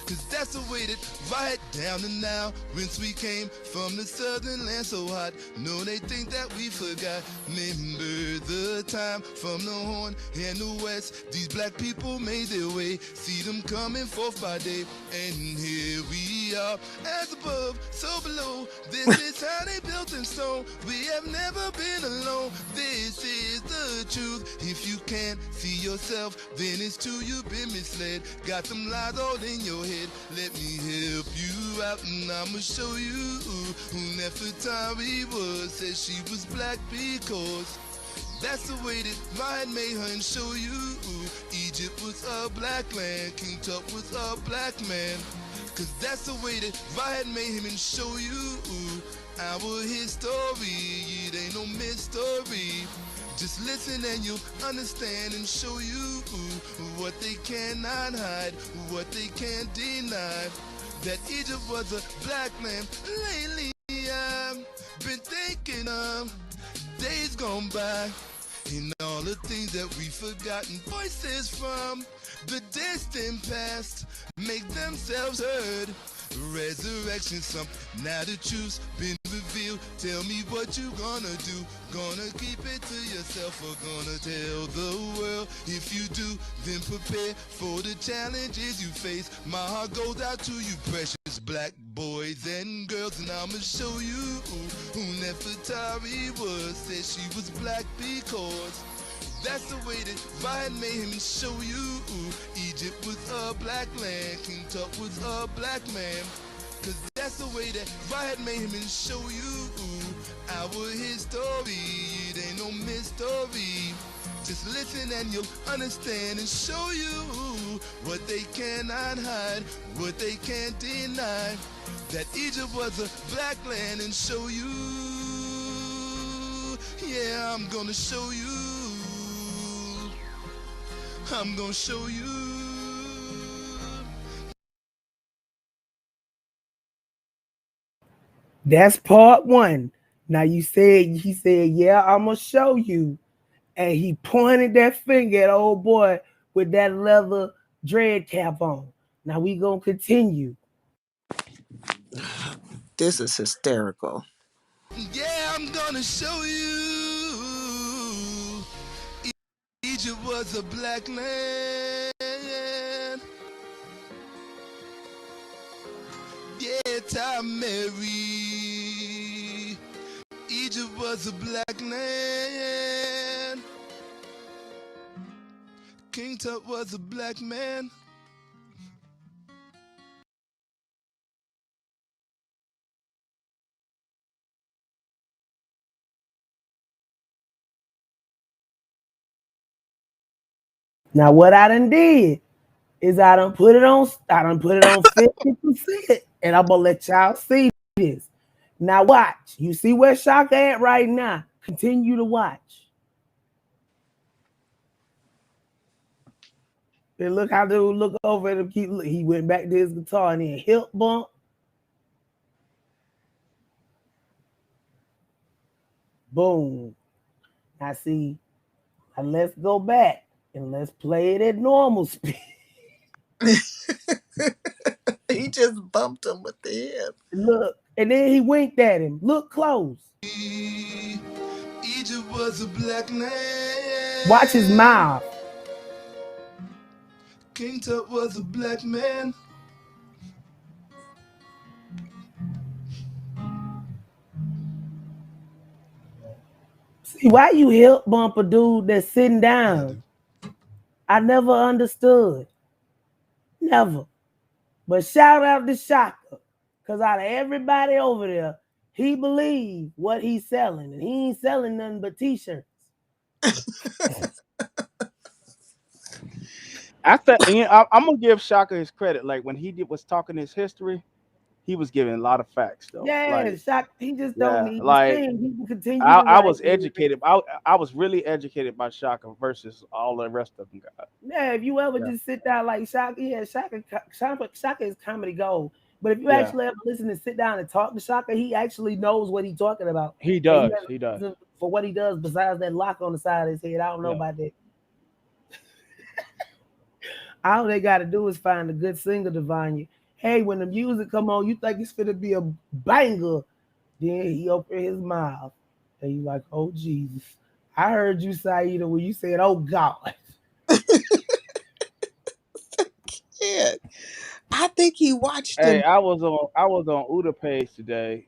Cause that's the way that right down and now. Whence we came from the southern land so hot. No, they think that we forgot. Remember the time from the Horn and the West. These black people made their way. See them coming forth by day. And here we are, as above, so below. This is how they built in stone. We have never been alone. This is the truth. If you can't see yourself, then it's true you've been misled. Got them lies all in your head. Let me help you out and I'ma show you who Nefertari was. Said she was black because that's the way that Ryan Mayhem show you. Egypt was a black land, King Tut was a black man. Cause that's the way that Ryan Mayhem show you our history. It ain't no mystery. Just listen and you'll understand and show you what they cannot hide, what they can't deny. That Egypt was a black land. Lately I've been thinking of days gone by and all the things that we've forgotten. Voices from the distant past make themselves heard. Resurrection, something now the truth's been revealed. Tell me what you gonna do. Gonna keep it to yourself or gonna tell the world? If you do, then prepare for the challenges you face. My heart goes out to you, precious black boys and girls, and I'ma show you who Nefertari was. Said she was black because that's the way that Ryan Mayhem show you. Egypt was a black land, King Tut was a black man. Cause that's the way that Ryan Mayhem show you our history. It ain't no mystery. Just listen and you'll understand and show you what they cannot hide, what they can't deny. That Egypt was a black land and show you. Yeah, I'm gonna show you. I'm gonna show you. That's part one. Now he said, yeah, I'm gonna show you. And he pointed that finger at old boy with that leather dread cap on. Now we gonna continue. This is hysterical. Yeah, I'm gonna show you. Egypt was a black land. Yeah, Time Mary. Egypt was a black land. King Tut was a black man. Now what I done did is I done put it on 50%, and I'm gonna let y'all see this. Now watch. You see where Shaka at right now. Continue to watch. And look how dude look over at him. He went back to his guitar and then hip bump. Boom. Now see, now let's go back and let's play it at normal speed. He just bumped him with the hip. Look, and then he winked at him. Look close. Egypt was a black land. Watch his mouth. King Tut was a black man. See, why you hip bump a dude that's sitting down? I never understood. Never. But shout out to Shaka. Because out of everybody over there, he believes what he's selling. And he ain't selling nothing but t-shirts. I'm gonna give Shaka his credit. Like when he was talking his history, he was giving a lot of facts though. Yeah, like, Shaka, he just don't need like, to sing. He can continue. I was educated. I was really educated by Shaka versus all the rest of them guys. Yeah, if you ever just sit down like Shaka, yeah, Shaka is comedy gold. But if you actually ever listen and sit down and talk to Shaka, he actually knows what he's talking about. He does. He does. for what he does besides that lock on the side of his head. I don't know Yeah. about that. All they got to do is find a good singer to Vanya. Hey, when the music come on, you think it's gonna be a banger. Then he open his mouth and you like, oh Jesus. I heard you, Saida, when you said, oh God. Yeah. I think he watched Hey, him. I was on Uda page today,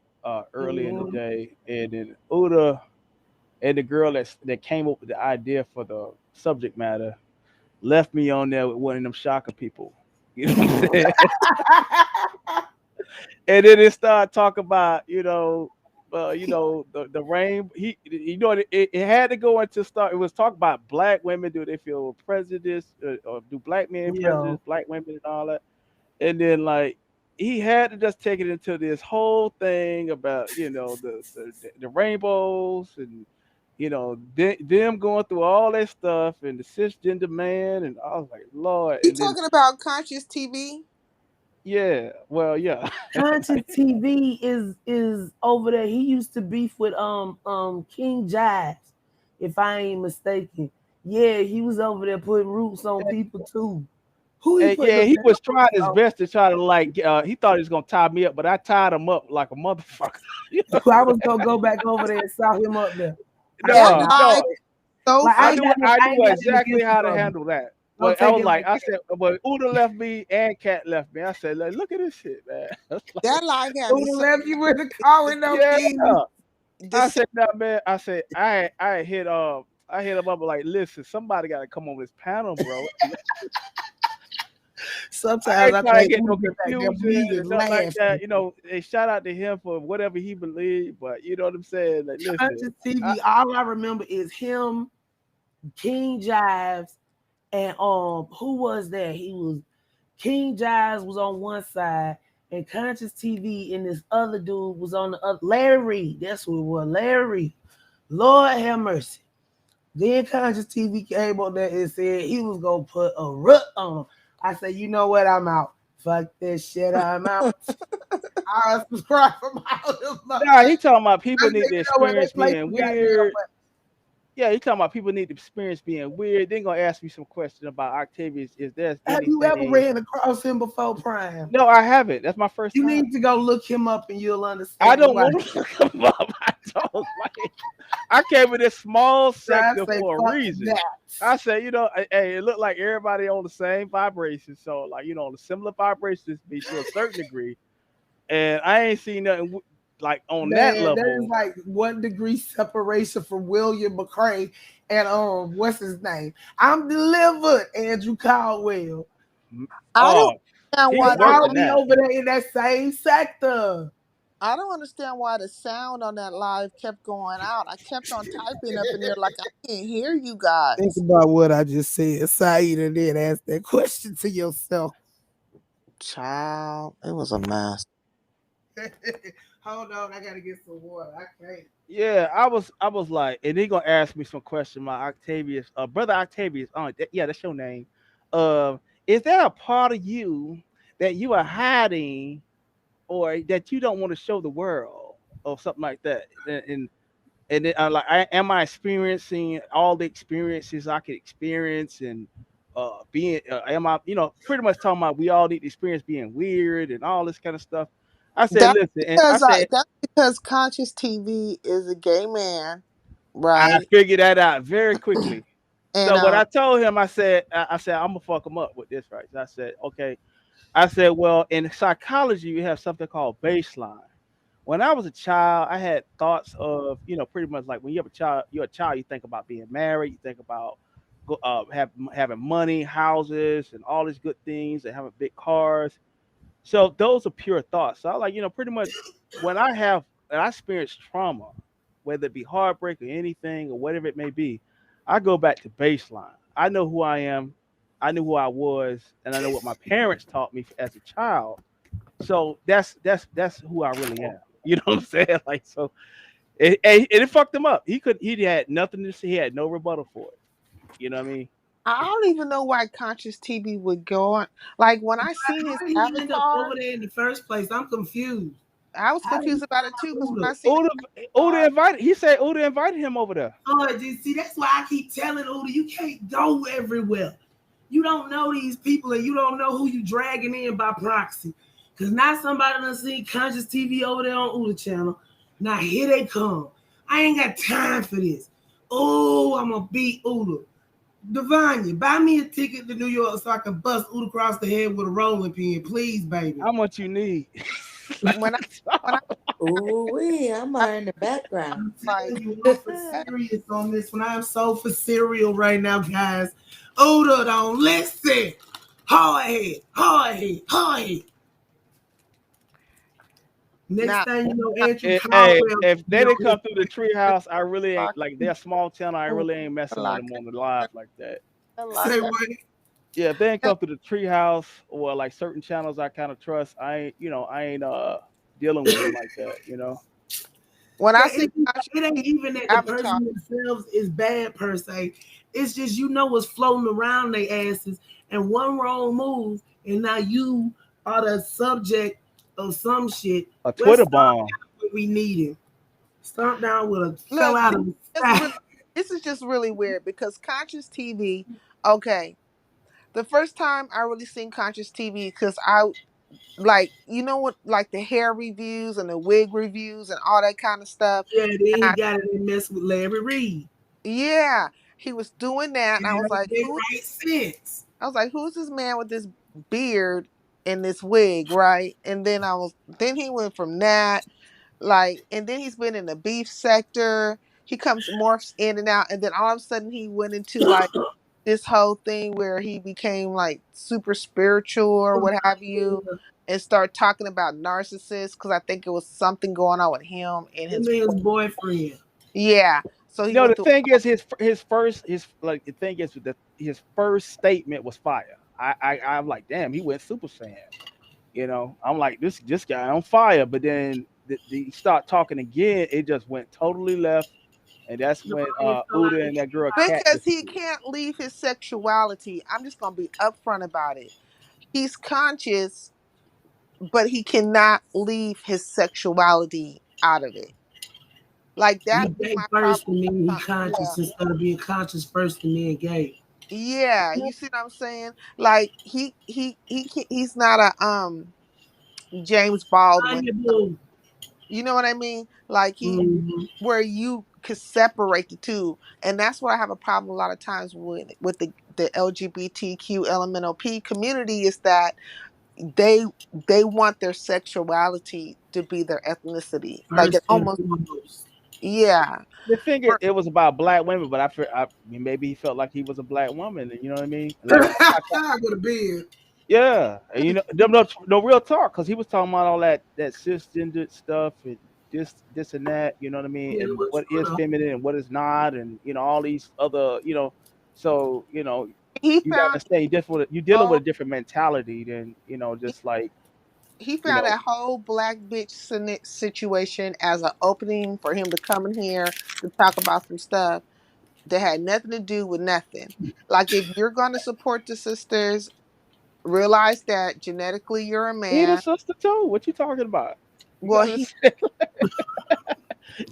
early in the Mhm. day, and then Uda and the girl that came up with the idea for the subject matter left me on there with one of them shocker people. You know what I'm saying? And then it started talking about, the rain. It had to go into start. It was talking about black women. Do they feel prejudice, or do black men Yeah. prejudice black women and all that? And then like he had to just take it into this whole thing about the rainbows and them going through all that stuff and the cisgender man, and I was like, Lord. You And then talking about Conscious TV? yeah, well, yeah. Conscious TV is over there. He used to beef with King Jives, if I ain't mistaken. Yeah, he was over there putting roots on people too. Who he And putting yeah, the he was trying roots his on? best to try to he thought he was gonna tie me up, but I tied him up like a motherfucker. I was gonna go back over there and saw him up there. That No, live no. so Like, I funny. knew I I ain't knew got nothing exactly against how you, to brother. handle that. Don't But I take was it like, like I that. said, but Uda left me and Cat left me. I said, like, look at this shit, man. That live had me Who so left you with the car with no Yeah. keys? I this said, no, man. I said, I hit him up like, listen, somebody got to come on this panel, bro. I Sometimes ain't I trying to think get no Uber back there confusion bleeding, and nothing like laughing. that. And shout out to him for whatever he believed, but you know what I'm saying? Like, listen, Conscious TV, all I remember is him, King Jives, and who was that? He was King Jives was on one side, and Conscious TV and this other dude was on the other. Larry, that's who it was. Larry, Lord have mercy. Then Conscious TV came on there and said he was gonna put a rut on him. I said, you know what? I'm out. Fuck this shit. I'm out. I subscribe from all them. nah, he talking about people I need said, to you know what? They experience play being too goddamn weird. much. Yeah, he talking about people need to experience being weird. Then gonna ask me some question about Octavius. Is there Have you ever anything? ran across him before, Prime? No, I haven't. That's my first You time. need to go look him up and you'll I understand don't why. want to look him up. I don't like. I came in this small I sector say, for a fuck reason. that. I said, hey, it looked like everybody on the same vibration. So, like, on the similar vibrations be to a certain degree. And I ain't seen nothing like on that Man, that is level. like 1 degree separation from William McCray and what's his name? I'm delivered, Andrew Caldwell. I don't Oh, understand he's why They worse all than be that. over there in that same sector. I don't understand why the sound on that live kept going out. I kept on typing up in there like I can't hear you Think guys. about what I just said, Saeed, and then ask that question to yourself. Child, it was a mess. Hold on, I gotta get some water. I can't. Yeah, I was like, and he gonna ask me some question. My Octavius, brother Octavius. Yeah, that's your name. Is there a part of you that you are hiding, or that you don't want to show the world, or something like that? And then like, am I experiencing all the experiences I could experience, and am I, pretty much talking about we all need to experience being weird and all this kind of stuff. I said, That's listen, and I said, that's because Conscious TV is a gay man, I right? figured that out very quickly. And So what I told him, I said, I'm gonna fuck him up with this, right? So I said, okay. I said, well, in psychology, you have something called baseline. When I was a child, I had thoughts of, pretty much like when you're a child, you think about being married, you think about having money, houses, and all these good things, and having big cars. So those are pure thoughts. So I like, pretty much when I experience trauma, whether it be heartbreak or anything or whatever it may be, I go back to baseline. I know who I am, I knew who I was, and I know what my parents taught me as a child. So that's who I really am. You know what I'm saying? Like, so it fucked him up. He had nothing to say. He had no rebuttal for it. You know what I mean? I don't even know why Conscious TV would go on. Like when I see his How did he end up avatar, over there in the first place? I'm confused. I was How do you confused about it too because when I Uda? seen Uda invited. He said Uda invited him over there. Oh, see, that's why I keep telling Uda, you can't go everywhere. You don't know these people and you don't know who you dragging in by proxy. Because now somebody done seen Conscious TV over there on Uda channel. Now here they come. I ain't got time for this. Oh, I'm going to beat Uda. Devanya, buy me a ticket to New York so I can bust Uda across the head with a rolling pin. Please, baby. How much you need? when I Ooh, I'm in the background. like You I'm for serious on this one. I'm so for cereal right now, guys. Uda, don't listen. Hard head, hard head, hard head. Next now, thing you know, Andrew Hey, Caldwell. if they didn't come through the treehouse, I really ain't like they're a small channel. I really ain't messing with them on the live like that. Say what? Yeah, if they ain't come through the treehouse or like certain channels I kind of trust, I ain't dealing with them like that. when I see It ain't even that the Avatar, person themselves is bad per se. It's just what's floating around their asses, and one wrong move, and now you are the subject of some shit. A Twitter bomb. What we needed. Stomp down with a fell look, out of the sky. this is just really weird because Conscious TV, okay, the first time I really seen Conscious TV because I like what like the hair reviews and the wig reviews and all that kind of stuff. Yeah, then he got it and messed with Larry Reed. Yeah, he was doing that, and I was like, "Who makes sense?" I was like, "Who's this man with this beard and this wig, right?" And then then he went from that, like, and then he's been in the beef sector. He comes morphs in and out, and then all of a sudden he went into like this whole thing where he became like super spiritual or what have you, and start talking about narcissists because I think it was something going on with him and his boyfriend. Yeah, so he The thing is his first statement was fire. I'm like, damn, he went Super Saiyan. I'm like, this guy on fire. But then he start talking again, it just went totally left. And that's when Uda and that girl because he can't leave his sexuality. I'm just gonna be upfront about it. He's conscious, but he cannot leave his sexuality out of it. Like that He be my first problem. to me, he conscious instead of being conscious first to me and gay. Yeah, you see what I'm saying? Like he's not a James Baldwin. You know what I mean? Like where you could separate the two, and that's where I have a problem a lot of times with the LGBTQ LMNOP community is that they want their sexuality to be their ethnicity, like it almost. Yeah. The thing is, it was about black women, but I mean, maybe he felt like he was a black woman. You know what I mean? Like, with a beard. Yeah, and no real talk, because he was talking about all that cisgender stuff and this and that. You know what I mean? Yeah, and what is feminine and what is not, and all these other. So you gotta understand you're dealing with a different mentality than just like. He found that whole black bitch situation as an opening for him to come in here to talk about some stuff that had nothing to do with nothing. Like, if you're going to support the sisters, realize that genetically you're a man. He the sister too. What you talking about? Well,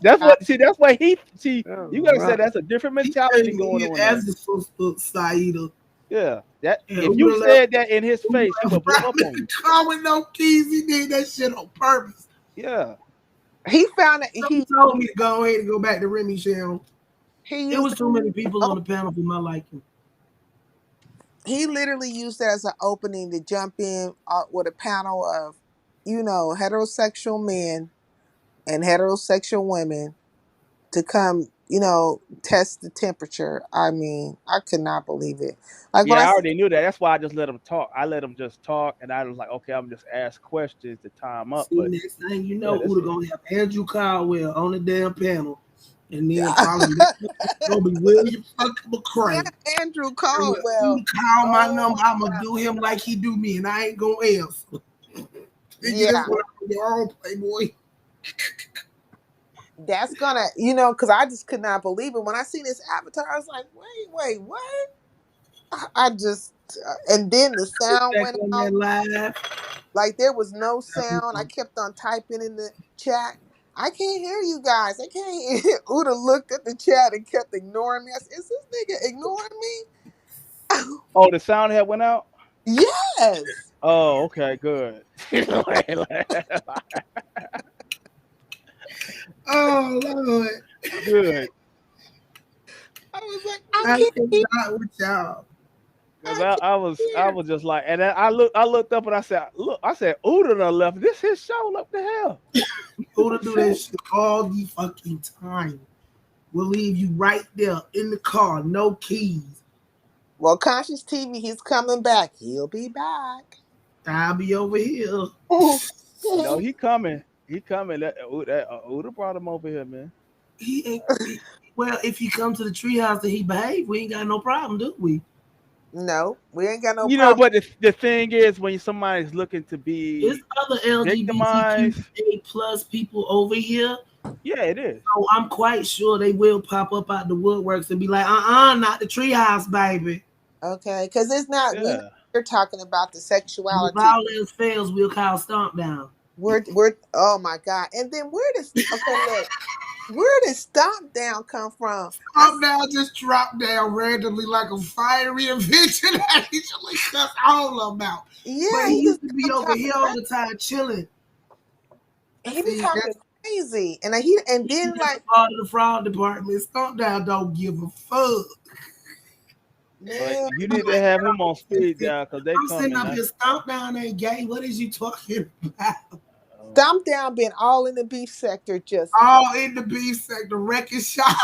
that's why he you gotta say that's a different mentality going on. As the sister Saida. Yeah, if you said that in his face, he would blow up on you. Car with no keys, he did that shit on purpose. Yeah, he found that he told me to go ahead and go back to Remy channel. There was too many people on the panel for my liking. He literally used that as an opening to jump in with a panel of, heterosexual men and heterosexual women to come, test the temperature. I mean, I could not believe it. Like, I already knew that. That's why I just let him talk. I let him just talk, and I was like, okay, I'm just ask questions to tie him up. But next thing you know, we're gonna have Andrew Caldwell on the damn panel, and then probably gonna be William fucking McCray. Yeah, Andrew Caldwell. You call my number, I'm gonna do him like he do me, and I ain't gonna answer. Yeah, your own Playboy. That's gonna, because I just could not believe it when I seen this Avatar. I was like, wait, what? I just and then the sound Back went on out. that live. Like there was no sound. I kept on typing in the chat. I can't hear you guys. I can't hear. Uda looked at the chat and kept ignoring me. I said, "Is this nigga ignoring me?" Oh, the sound had went out. Yes. Oh, okay, good. Oh Lord. Good. I was like, I I can't hear. cannot with y'all. Cause I can't I hear. was just like, and then I looked up and I said, Uda done left. This his show. What the hell? Who to do that shit all the fucking time? We'll leave you right there in the car, no keys. Well, Conscious TV, he's coming back. He'll be back. I'll be over here. No, he coming. He coming. Uda brought him over here, man. He ain't. Well, if he come to the treehouse and he behave, we ain't got no problem, do we? No, we ain't got no You know, problem. but the thing is, when somebody's looking to be There's other LGBTQA victimized, plus people over here. yeah, it is. So I'm quite sure they will pop up out the woodworks and be like, not the treehouse, baby. Okay, because it's not. Yeah. We're talking about the And if sexuality. all else fails, we'll call Stomp Down. We're. Oh my God! And then where does where did Stomp Down come from? Stomp Down just dropped down randomly like a fiery invention. I usually cuss all of them out. Yeah, But he used to be over here all the time chilling. He be talking crazy, and then like part of the fraud department. Stomp Down don't give a fuck. Man, you need to have him on speed dial because they I'm coming. sitting up here. Stomp Down ain't gay. What is you talking about? Stomp Down been all in the beef sector, just all in the beef sector, wrecking shop,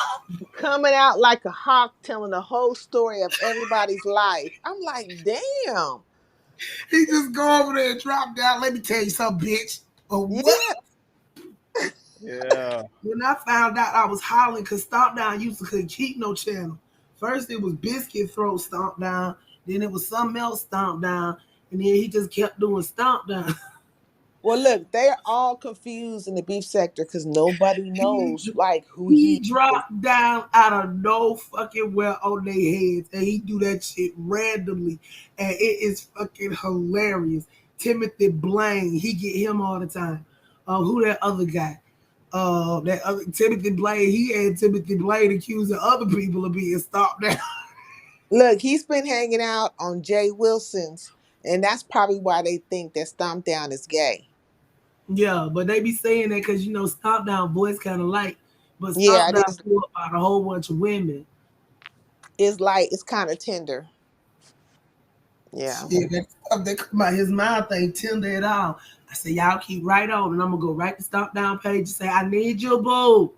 coming out like a hawk, telling the whole story of everybody's life. I'm like, damn. He just go over there and drop down. Let me tell you something, bitch. Or what? Yeah. When I found out, I was hollering because Stomp Down used to couldn't keep no channel. First it was Biscuit Throat Stomp Down, then it was something else Stomp Down, and then he just kept doing Stomp Down. Well, look, they're all confused in the beef sector because nobody knows like who he dropped down out of no fucking well on their heads, and he do that shit randomly, and it is fucking hilarious. Timothy Blaine, he get him all the time. Who that other guy? That other Timothy Blaine, he had Timothy Blaine accusing other people of being stomped down. Look, he's been hanging out on Jay Wilson's, and that's probably why they think that Stomp Down is gay. Yeah, but they be saying that because Stomp Down voice kind of light, but Stomp Down grew up by a whole bunch of women. It's light, it's kind of tender. Yeah. They come out his mouth ain't tender at all. I say, y'all keep right on, and I'm gonna go right to Stomp Down page and say, I need your boo.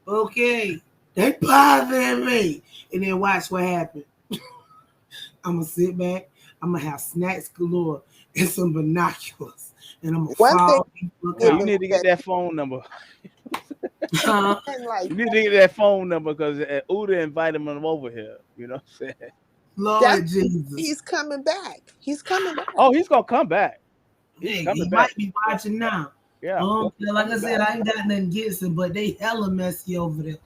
Okay. They bothering me. And then watch what happened. I'm gonna sit back, I'm gonna have snacks galore and some binoculars. And I'm gonna fall. You need to get that phone number. You need to get that phone number because Uda invited him over here. You know what I'm saying? Lord Jesus. He's coming back. He's coming back. Oh, he's gonna come back. He might be watching now. Yeah. Like I said, I ain't got nothing against him, but they hella messy over there.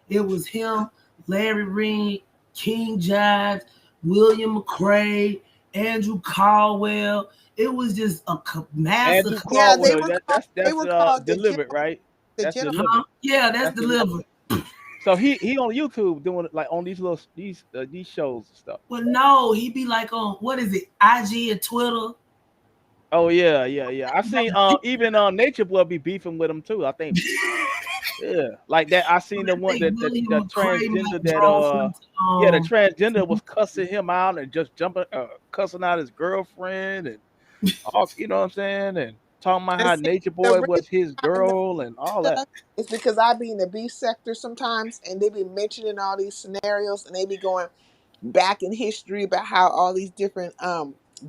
It was him, Larry Ring, King Jives, William McCray, Andrew Caldwell. It was just a massive. Andrew Caldwell, that's delivered, right? That's delivered. Yeah, that's delivered. So he on YouTube doing it like on these shows and stuff. Well, no, he be like on what is it, IG and Twitter. Oh yeah. I seen even Nature Boy be beefing with him too. I think. Yeah, like that. I seen the one that the transgender the transgender was cussing him out and just cussing out his girlfriend and all, you know what I'm saying, and talking about how Nature Boy was his girl and all that. It's because I be in the beef sector sometimes, and they be mentioning all these scenarios, and they be going back in history about how all these different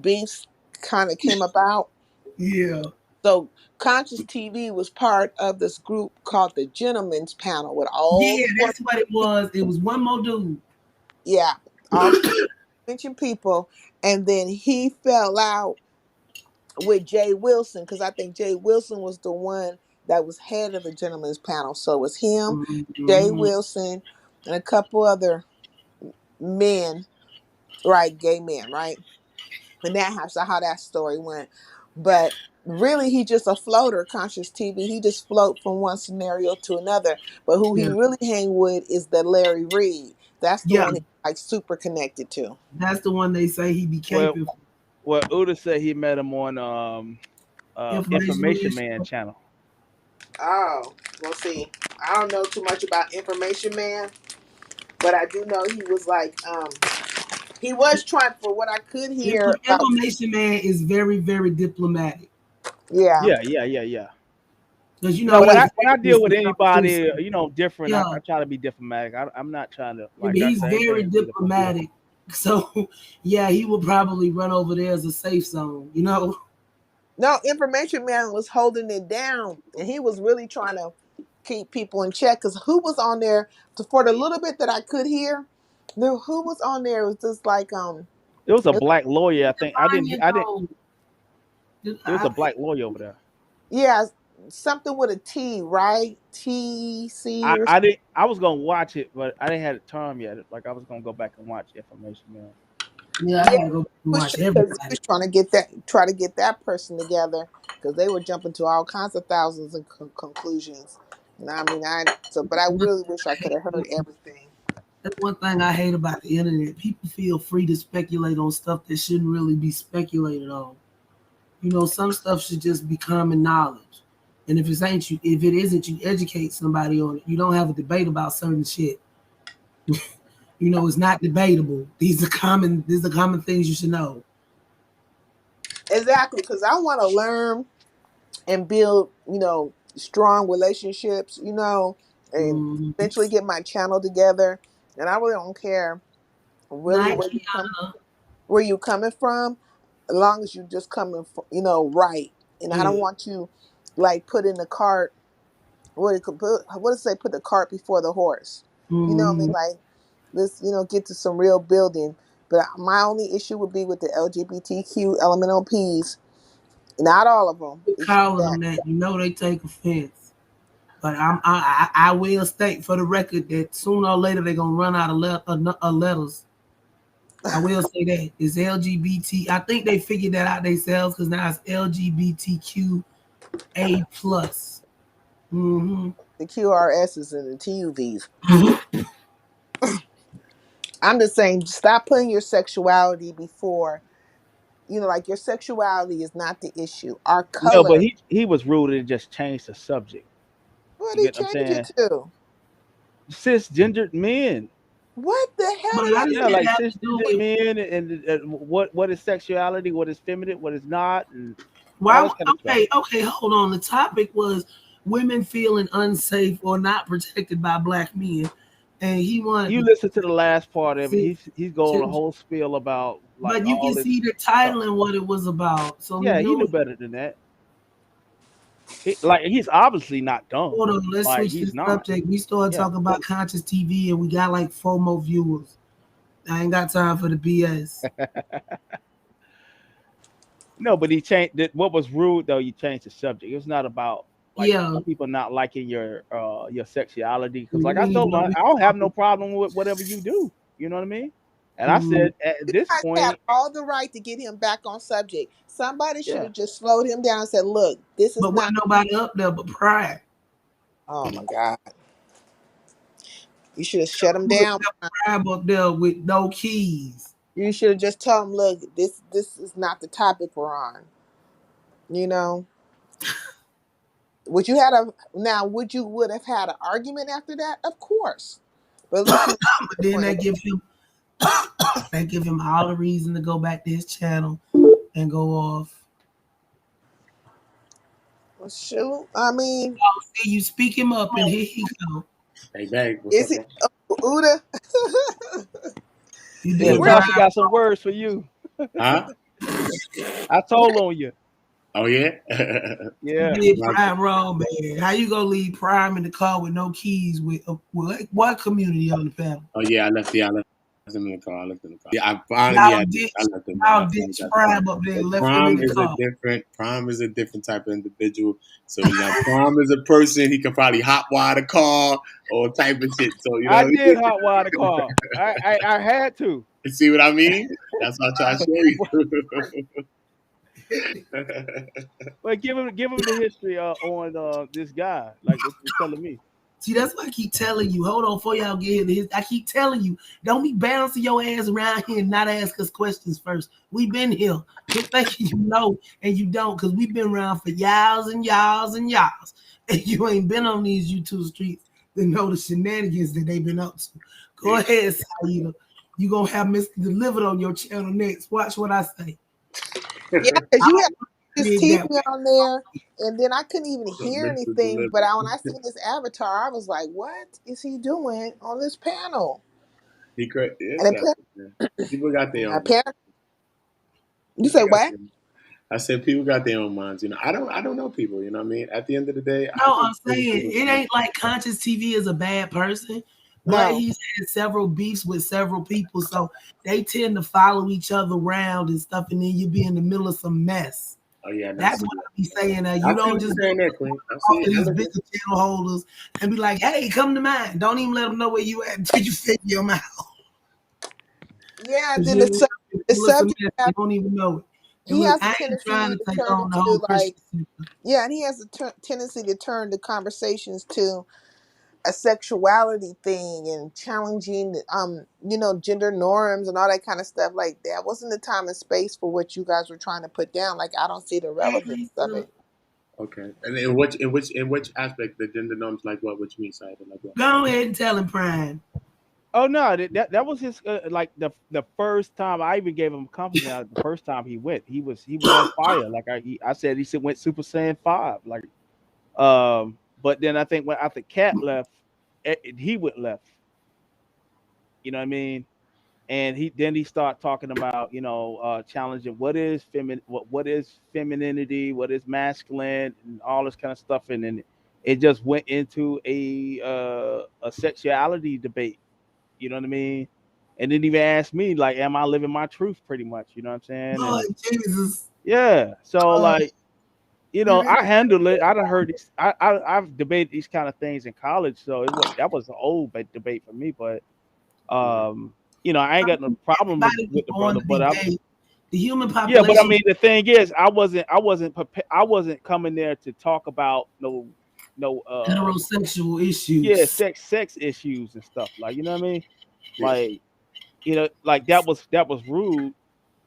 beefs kind of came about. Yeah. So Conscious TV was part of this group called the Gentlemen's Panel with all. Yeah, that's what it was. It was one more dude. Yeah, all mentioned people, and then he fell out with Jay Wilson because I think Jay Wilson was the one that was head of the Gentlemen's Panel. So it was him, Jay Wilson, and a couple other men right, gay men, right? And that's how that story went. But really, he just a floater, Conscious TV. He just float from one scenario to another. But who he Yeah, really hang with is the Larry Reed. That's the yeah, one he's like super connected to. that's the one they say he be Well, caping well, Uda said he met him on information Information man. Man channel. Oh, we'll see. I don't know too much about Information Man, but I do know he was like, he was trying, for what I could hear about. Information man is very, very diplomatic. Yeah. Yeah. Because you No, know when his I deal with business anybody, stuff. different, Yeah, I try to be diplomatic. I'm not trying to, but like I he's say, very anything to the point. diplomatic. So yeah, he will probably run over there as a safe zone, you know. No, Information Man was holding it down, and he was really trying to keep people in check. Because who was on there for the little bit that I could hear? Who was on there? It was just like It was a it- black lawyer. I think I didn't. Did There was a I- black lawyer over there. yeah, something with a T, right? TC or something. I was gonna watch it, but I didn't have the time yet. Like I was gonna go back and watch Information Man. Yeah, I had to go watch everybody. He was trying to get that person together because they were jumping to all kinds of thousands and conclusions. And I mean, but I really wish I could have heard everything. That's one thing I hate about the internet. People feel free to speculate on stuff that shouldn't really be speculated on. You know, some stuff should just be common knowledge. And if it isn't, you educate somebody on it. You don't have a debate about certain shit. You know, it's not debatable. These are common things you should know. Exactly, because I want to learn and build, strong relationships, and eventually get my channel together. And I really don't care really where you coming from, as long as you just coming from, right. And I don't want you like put in the cart. What does it say? Put the cart before the horse. You know what I mean? Like, let's get to some real building. But my only issue would be with the LGBTQ LMNOPs. Not all of them. Call them that. They take offense. But I will state for the record that sooner or later they're gonna run out of letters. I will say that it's LGBT. I think they figured that out themselves because now it's LGBTQA+. Mm-hmm. The QRSs and the TUVs. I'm just saying, stop putting your sexuality before, like your sexuality is not the issue. Our color. No, but he was rude and just changed the subject. What did he change it to? Cisgendered men. What the hell? Like cisgendered men and what is sexuality, what is feminine, what is not. And okay, hold on. The topic was women feeling unsafe or not protected by black men. And you listen to the last part of it. He's going a whole spiel about like. But you can see the title and what it was about. So yeah, he knew better than that. He's obviously not dumb. Hold on, let's switch the subject. We started talking about Conscious TV, and we got like 4 more viewers. I ain't got time for the BS. No, but he changed it. What was rude though? You changed the subject. It was not about. Some people not liking your sexuality, because like I told them, I don't have no problem with whatever you do. You know what I mean? And I said at this point, had all the right to get him back on subject. Somebody should have just slowed him down and said, "Look, this is." But not nobody up there but Pride. Oh my God! You should have shut him down. Pride up there with no keys. You should have just told him, "Look, this is not the topic we're on." Would you would have had an argument after that? Of course. But then they give him all the reason to go back to his channel and go off. Well, shoot, I mean, see, you speak him up and here he go. Hey, babe. Is it Uda? We also got some words for you. Huh? I told on you. Oh yeah, yeah. You did Prime wrong, man. How you gonna leave Prime in the car with no keys? With what community on the panel? Oh yeah, I left him in the car. Yeah, I finally left him. Prime up there. Left him in the car. Prime is a different type of individual. So Prime is a person. He can probably hotwire the car all type of shit. So you know, I did hot wire the car. I had to. You see what I mean? That's what I try to show you. But give him the history on this guy, like what you're telling me. See, that's why I keep telling you. Hold on, before y'all get into this, I keep telling you, don't be bouncing your ass around here and not ask us questions first. We've been here. Quit thinking you know and you don't, because we've been around for y'alls and y'alls and y'alls. And you ain't been on these YouTube streets to know the shenanigans that they've been up to. Go ahead, Saida. You gonna have Mr. Delivered on your channel next. Watch what I say. Yeah, because you had this TV on there, and then I couldn't even hear anything. But when I seen this avatar, I was like, "What is he doing on this panel?" He correct. And People got their own. You say what? I said people got their own minds. You know, I don't know people. You know what I mean? At the end of the day, no, I'm saying it ain't like Conscious TV is a bad person. But he's had several beefs with several people, so they tend to follow each other around and stuff, and then you be in the middle of some mess. Oh yeah, that's what I be saying. You don't just go off these bigger channel holders and be like, "Hey, come to mine." Don't even let them know where you at until you fit your mouth. Yeah, then the subject you don't even know it. He has a tendency to turn into like, and he has a tendency to turn the conversations to a sexuality thing and challenging gender norms and all that kind of stuff. Like that wasn't the time and space for what you guys were trying to put down. Like I don't see the relevance of it. Okay. And in which aspect the gender norms, like what you mean, Saida? Like what? Go ahead and tell him, Prime. Oh no, that was his like the first time. I even gave him a compliment. The first time he went, he was on fire. Like I said, he went Super Saiyan 5. Like but then I think when after Cat left, he went left. You know what I mean? And he started talking about challenging what is femininity, what is masculine, and all this kind of stuff. And then it just went into a sexuality debate. You know what I mean? And didn't even ask me like, am I living my truth? Pretty much. You know what I'm saying? Oh, Jesus. Yeah. So like. I handle it. I done heard these. I've debated these kind of things in college, so that was an old debate for me. But I ain't got no problem with the brother. But the human population. Yeah, but I mean, the thing is, I wasn't coming there to talk about no heterosexual issues. Yeah, sex issues and stuff. Like, you know what I mean? Like, like that was rude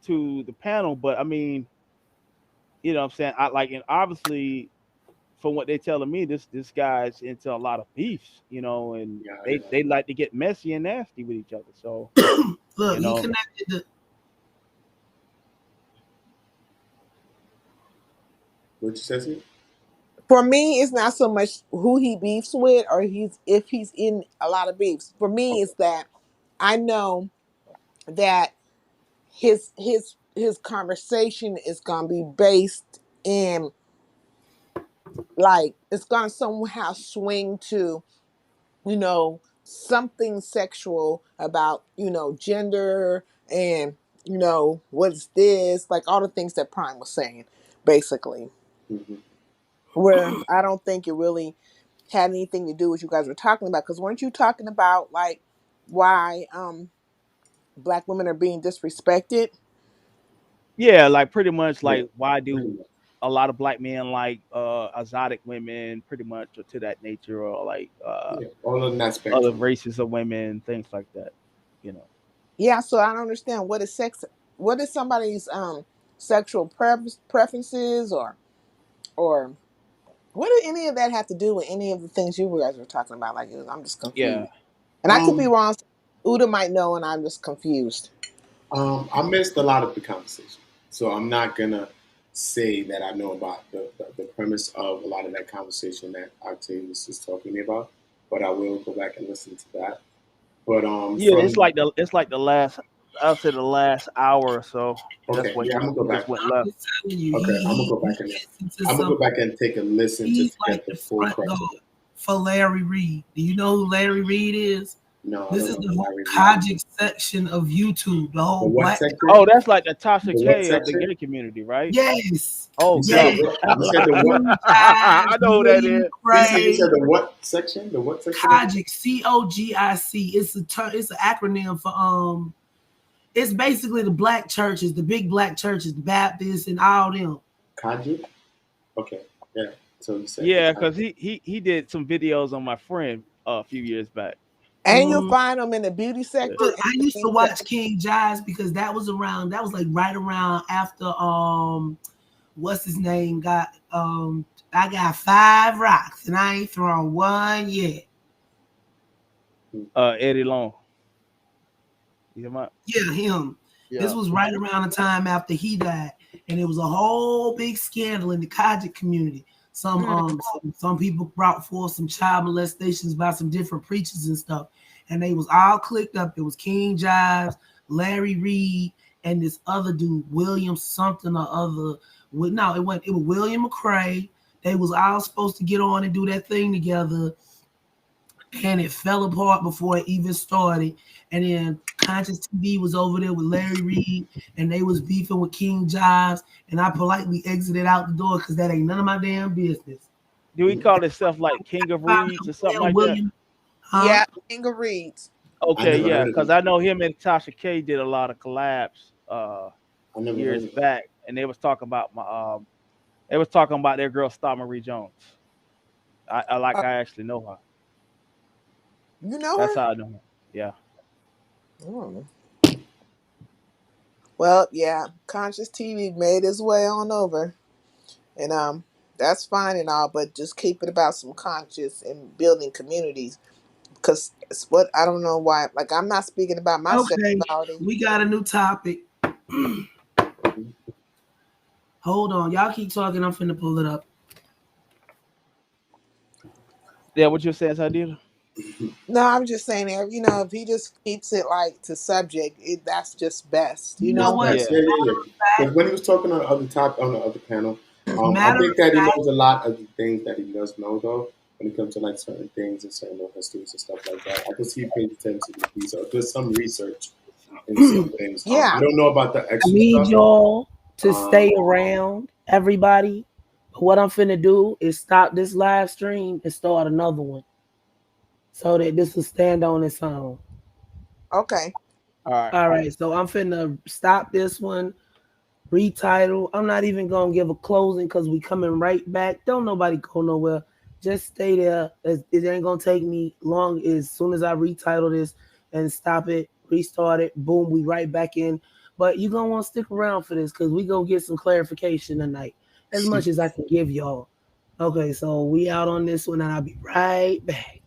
to the panel. But I mean. You know what I'm saying? And obviously from what they're telling me, this guy's into a lot of beefs, and they like to get messy and nasty with each other. So look, he connected to what you said? For me, it's not so much who he beefs with or if he's in a lot of beefs. For me, it's that I know that his conversation is gonna be based in like it's gonna somehow swing to something sexual about gender and what's this, like all the things that Prime was saying basically. Where I don't think it really had anything to do with what you guys were talking about, because weren't you talking about like why Black women are being disrespected? Yeah, like pretty much like why do a lot of Black men like exotic women, pretty much, or to that nature, or like all of that spectrum. Other races of women, things like that. Yeah, so I don't understand what is somebody's sexual preferences or what did any of that have to do with any of the things you guys were talking about? Like, I'm just confused. Yeah. And I could be wrong. Uda might know, and I'm just confused. I missed a lot of the conversation, so I'm not gonna say that I know about the premise of a lot of that conversation that Octavius is talking to me about, but I will go back and listen to that. But it's like the last. I'll say the last hour or so. Okay, I'm gonna go back. Went left. Okay, I'm gonna go back and take a listen to like get the full crowd. for Larry Reed. Do you know who Larry Reed is? No, I This don't is know the whole Larry Reed. Kajic section of YouTube. The The whole what black. section? Oh, that's like the Tasha The what K of the section? gay community, right? Yes. Oh You said Yes. the what? You said the what? I know who that William is. You said Craig. the what section? The what section? Kogic, Cogic. It's a term. It's an acronym for It's basically the black churches, the big black churches, the Baptists, and all them. Kaji? Okay, yeah. So you said Yeah, the Kaji. because he did some videos on my friend a few years back. And you'll find them in the beauty sector. Look, I used to watch King Jives because that was like right around after what's his name got I got 5 rocks and I ain't thrown one yet. Eddie Long. Yeah, him. Yeah. This was right around the time after he died, and it was a whole big scandal in the Kojic community. Some people brought forth some child molestations by some different preachers and stuff, and they was all clicked up. It was King Jives, Larry Reed, and this other dude, William something or other. It was William McCrae. They was all supposed to get on and do that thing together, and it fell apart before it even started. And then Conscious TV was over there with Larry Reed, and they was beefing with King Jives, and I politely exited out the door because that ain't none of my damn business. Do he call himself like King of Reeds or something like William, that? Yeah, King of Reeds. Okay, yeah, because I know him and Tasha K did a lot of collabs years back, and they was talking about their girl Star Marie Jones. I actually know her. You know That's her? how I know her. Yeah. Oh. Well, yeah, Conscious TV made its way on over, and that's fine and all, but just keep it about some conscious and building communities, because it's what I don't know why. Like, I'm not speaking about my sexuality. We got a new topic. Hold on, y'all keep talking. I'm finna pull it up. Yeah, what you saying, Sadila? No, I'm just saying, if he just keeps it like to subject, that's just best. You know what? Yeah. Because when he was talking on the other panel, I think that he knows a lot of the things that he does know, though, when it comes to like certain things and certain histories and stuff like that. I can see he pays attention to these, or does some research in some things. Yeah. I don't know about the I extra need stuff. y'all to stay around, everybody. What I'm finna do is stop this live stream and start another one, so that this will stand on its own. Okay. All right. So I'm finna stop this one, retitle. I'm not even gonna give a closing because we coming right back. Don't nobody go nowhere. Just stay there. It ain't gonna take me long. As soon as I retitle this and stop it, restart it, boom, we right back in. But you gonna want to stick around for this because we gonna get some clarification tonight, as much as I can give y'all. Okay, so we out on this one, and I'll be right back.